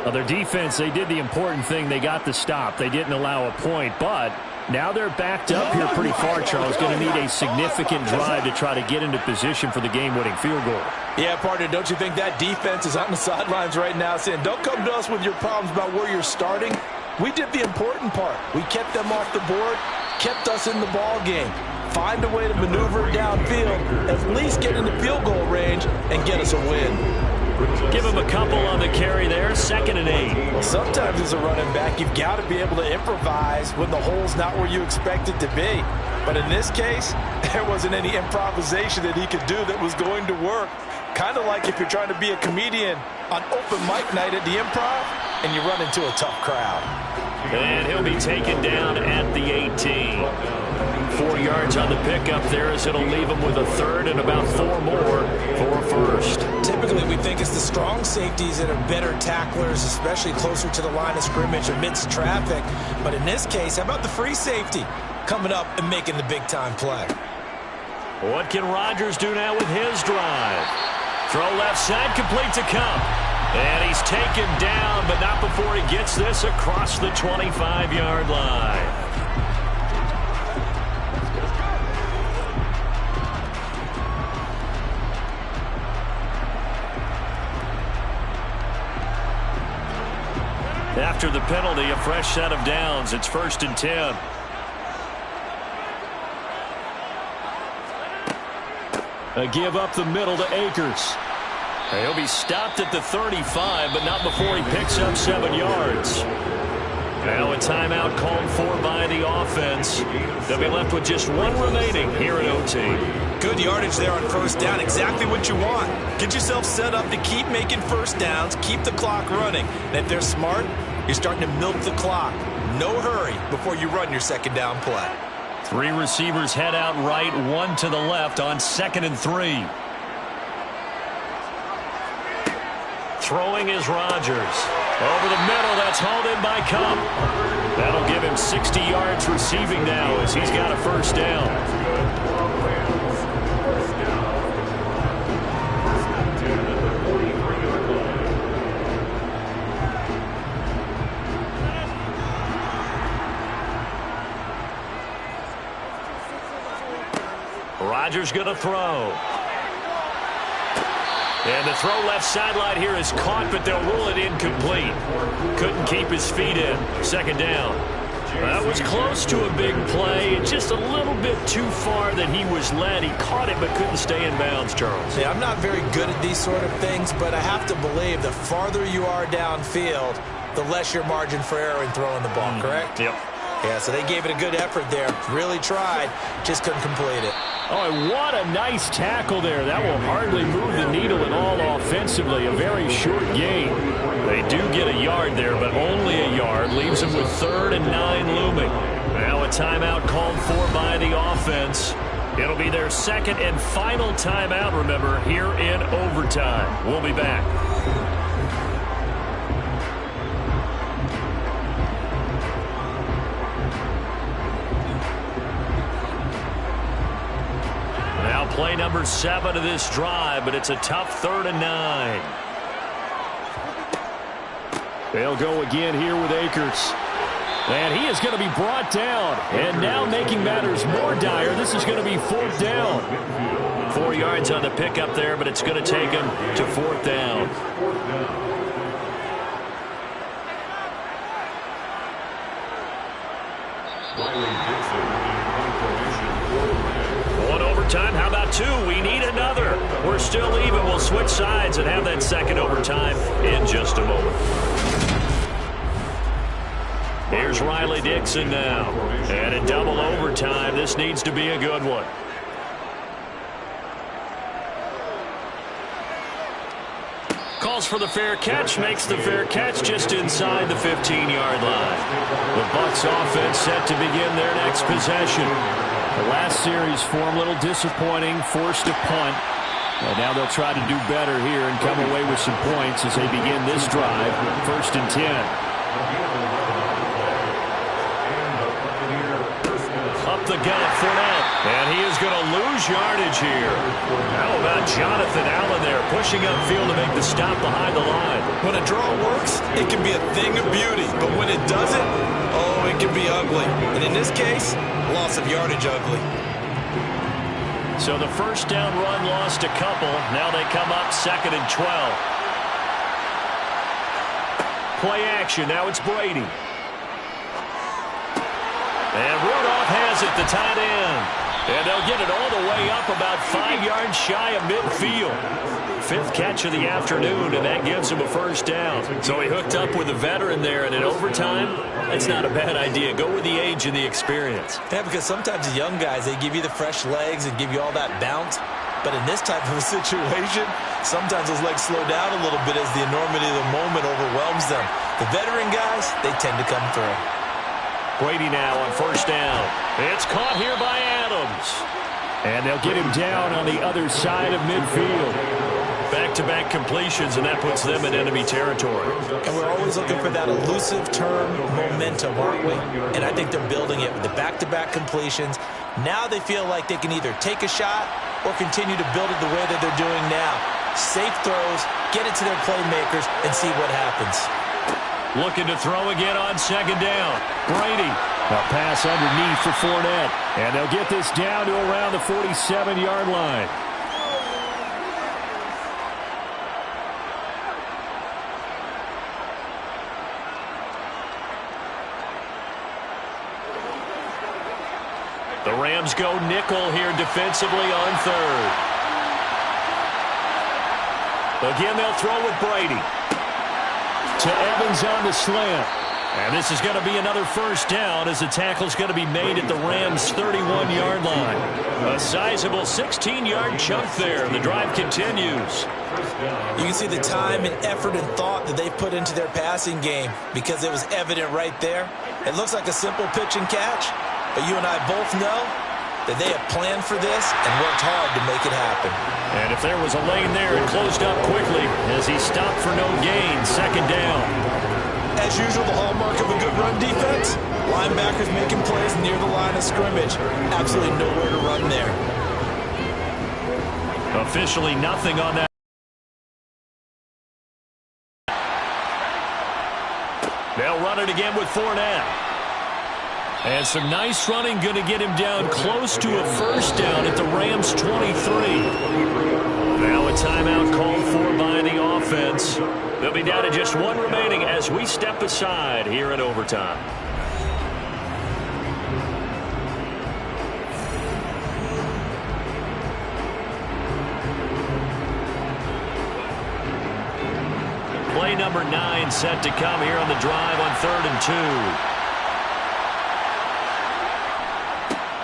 S19: Well, their defense, they did the important thing. They got the stop. They didn't allow a point, but now they're backed up here pretty far, Charles. Going to need a significant drive to try to get into position for the game-winning field goal.
S24: Yeah, partner, don't you think that defense is on the sidelines right now saying, don't come to us with your problems about where you're starting? We did the important part. We kept them off the board, kept us in the ball game. Find a way to maneuver downfield, at least get into field goal range, and get us a win.
S19: Give him a couple on the carry there, 2nd and 8.
S24: Well, sometimes as a running back, you've got to be able to improvise when the hole's not where you expect it to be. But in this case, there wasn't any improvisation that he could do that was going to work. Kind of like if you're trying to be a comedian on open mic night at the Improv and you run into a tough crowd.
S19: And he'll be taken down at the 18. 4 yards on the pickup there as it'll leave him with a third and about 4 more for a first.
S12: Typically, we think it's the strong safeties that are better tacklers, especially closer to the line of scrimmage amidst traffic. But in this case, how about the free safety coming up and making the big-time play?
S19: What can Rodgers do now with his drive? Throw left side, complete to Cup. And he's taken down, but not before he gets this across the 25-yard line. After the penalty, a fresh set of downs. It's 1st and 10. A give up the middle to Akers. He'll be stopped at the 35, but not before he picks up 7 yards. Now a timeout called for by the offense. They'll be left with just 1 remaining here at OT.
S12: Good yardage there on first down. Exactly what you want. Get yourself set up to keep making first downs, keep the clock running. And if they're smart, you're starting to milk the clock. No hurry before you run your second down play.
S19: 3 receivers head out right, 1 to the left on 2nd and 3. Throwing is Rodgers. Over the middle, that's hauled in by Cup. That'll give him 60 yards receiving now as he's got a first down. Rodgers going to throw. And the throw left sideline here is caught, but they'll rule it incomplete. Couldn't keep his feet in. 2nd down. That was close to a big play. Just a little bit too far that he was led. He caught it but couldn't stay in bounds, Charles.
S12: Yeah, I'm not very good at these sort of things, but I have to believe the farther you are downfield, the less your margin for error in throwing the ball, correct?
S19: Yep.
S12: Yeah, so they gave it a good effort there. Really tried, just couldn't complete it.
S19: Oh, and what a nice tackle there. That will hardly move the needle at all offensively. A very short gain. They do get a yard there, but only a yard. Leaves them with 3rd and 9 looming. Now a timeout called for by the offense. It'll be their 2nd and final timeout, remember, here in overtime. We'll be back. Play number 7 of this drive, but it's a tough 3rd and 9. They'll go again here with Akers. And he is going to be brought down. And now making matters more dire, this is going to be 4th down. 4 yards on the pickup there, but it's going to take him to 4th down. Time. How about 2? We need another. We're still even. We'll switch sides and have that 2nd overtime in just a moment. Here's Riley Dixon now. And in double overtime, this needs to be a good one. calls for the fair catch, makes the fair catch just inside the 15-yard line. The Bucs offense set to begin their next possession. The last series for them a little disappointing, forced a punt. And now they'll try to do better here and come away with some points as they begin this drive, 1st and 10. Up the gut, Fournette, and he is going to lose yardage here. How about Jonathan Allen there, pushing upfield to make the stop behind the line?
S12: When a draw works, it can be a thing of beauty, but when it doesn't, oh, it can be ugly. And in this case, loss of yardage ugly.
S19: So the first down run lost a couple. Now they come up 2nd and 12. Play action. Now it's Brady. And Rudolph has it, the tight end. And they'll get it all the way up about 5 yards shy of midfield. 5th catch of the afternoon, and that gives him a first down. So he hooked up with a veteran there, and in overtime, that's not a bad idea. Go with the age and the experience.
S12: Yeah, because sometimes the young guys, they give you the fresh legs and give you all that bounce. But in this type of a situation, sometimes those legs slow down a little bit as the enormity of the moment overwhelms them. The veteran guys, they tend to come through.
S19: Brady now on first down. It's caught here by Adams. And they'll get him down on the other side of midfield. Back-to-back completions, and that puts them in enemy territory.
S12: And we're always looking for that elusive term momentum, aren't we? And I think they're building it with the back-to-back completions. Now they feel like they can either take a shot or continue to build it the way that they're doing now. Safe throws, get it to their playmakers, and see what happens.
S19: Looking to throw again on 2nd down. Brady. A pass underneath for Fournette. And they'll get this down to around the 47-yard line. The Rams go nickel here defensively on 3rd. Again, they'll throw with Brady. To Evans on the slant. And this is going to be another first down as the tackle's going to be made at the Rams' 31-yard line. A sizable 16-yard chunk there. The drive continues.
S12: You can see the time and effort and thought that they've put into their passing game because it was evident right there. It looks like a simple pitch and catch, but you and I both know that they have planned for this and worked hard to make it happen.
S19: And if there was a lane there, it closed up quickly as he stopped for no gain. 2nd down.
S12: As usual, the hallmark of a good run defense, linebackers making plays near the line of scrimmage. Absolutely nowhere to run there.
S19: Officially nothing on that. They'll run it again with Fournette. And some nice running, going to get him down close to a first down at the Rams' 23. Now a timeout called for by the offense. They'll be down to just 1 remaining as we step aside here in overtime. Play number 9 set to come here on the drive on 3rd and 2.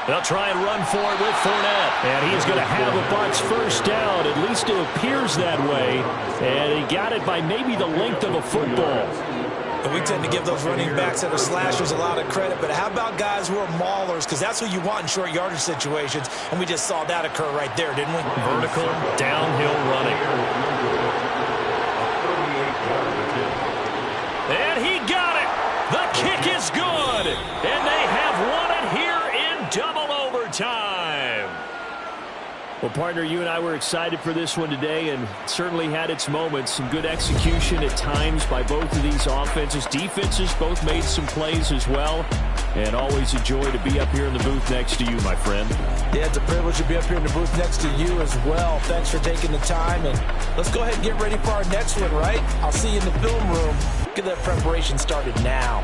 S19: They'll try and run for it with Fournette. And he's going to have a Bucs first down. At least it appears that way. And he got it by maybe the length of a football.
S12: And we tend to give those running backs that are slashers a lot of credit. But how about guys who are maulers? Because that's what you want in short yardage situations. And we just saw that occur right there, didn't we?
S19: Vertical, downhill running. And he got it. The kick is good. And they have won it here in double overtime. Well, partner, you and I were excited for this one today and certainly had its moments. Some good execution at times by both of these offenses. Defenses both made some plays as well. And always a joy to be up here in the booth next to you, my friend.
S12: Yeah, it's a privilege to be up here in the booth next to you as well. Thanks for taking the time. And let's go ahead and get ready for our next one, right? I'll see you in the film room. Get that preparation started now.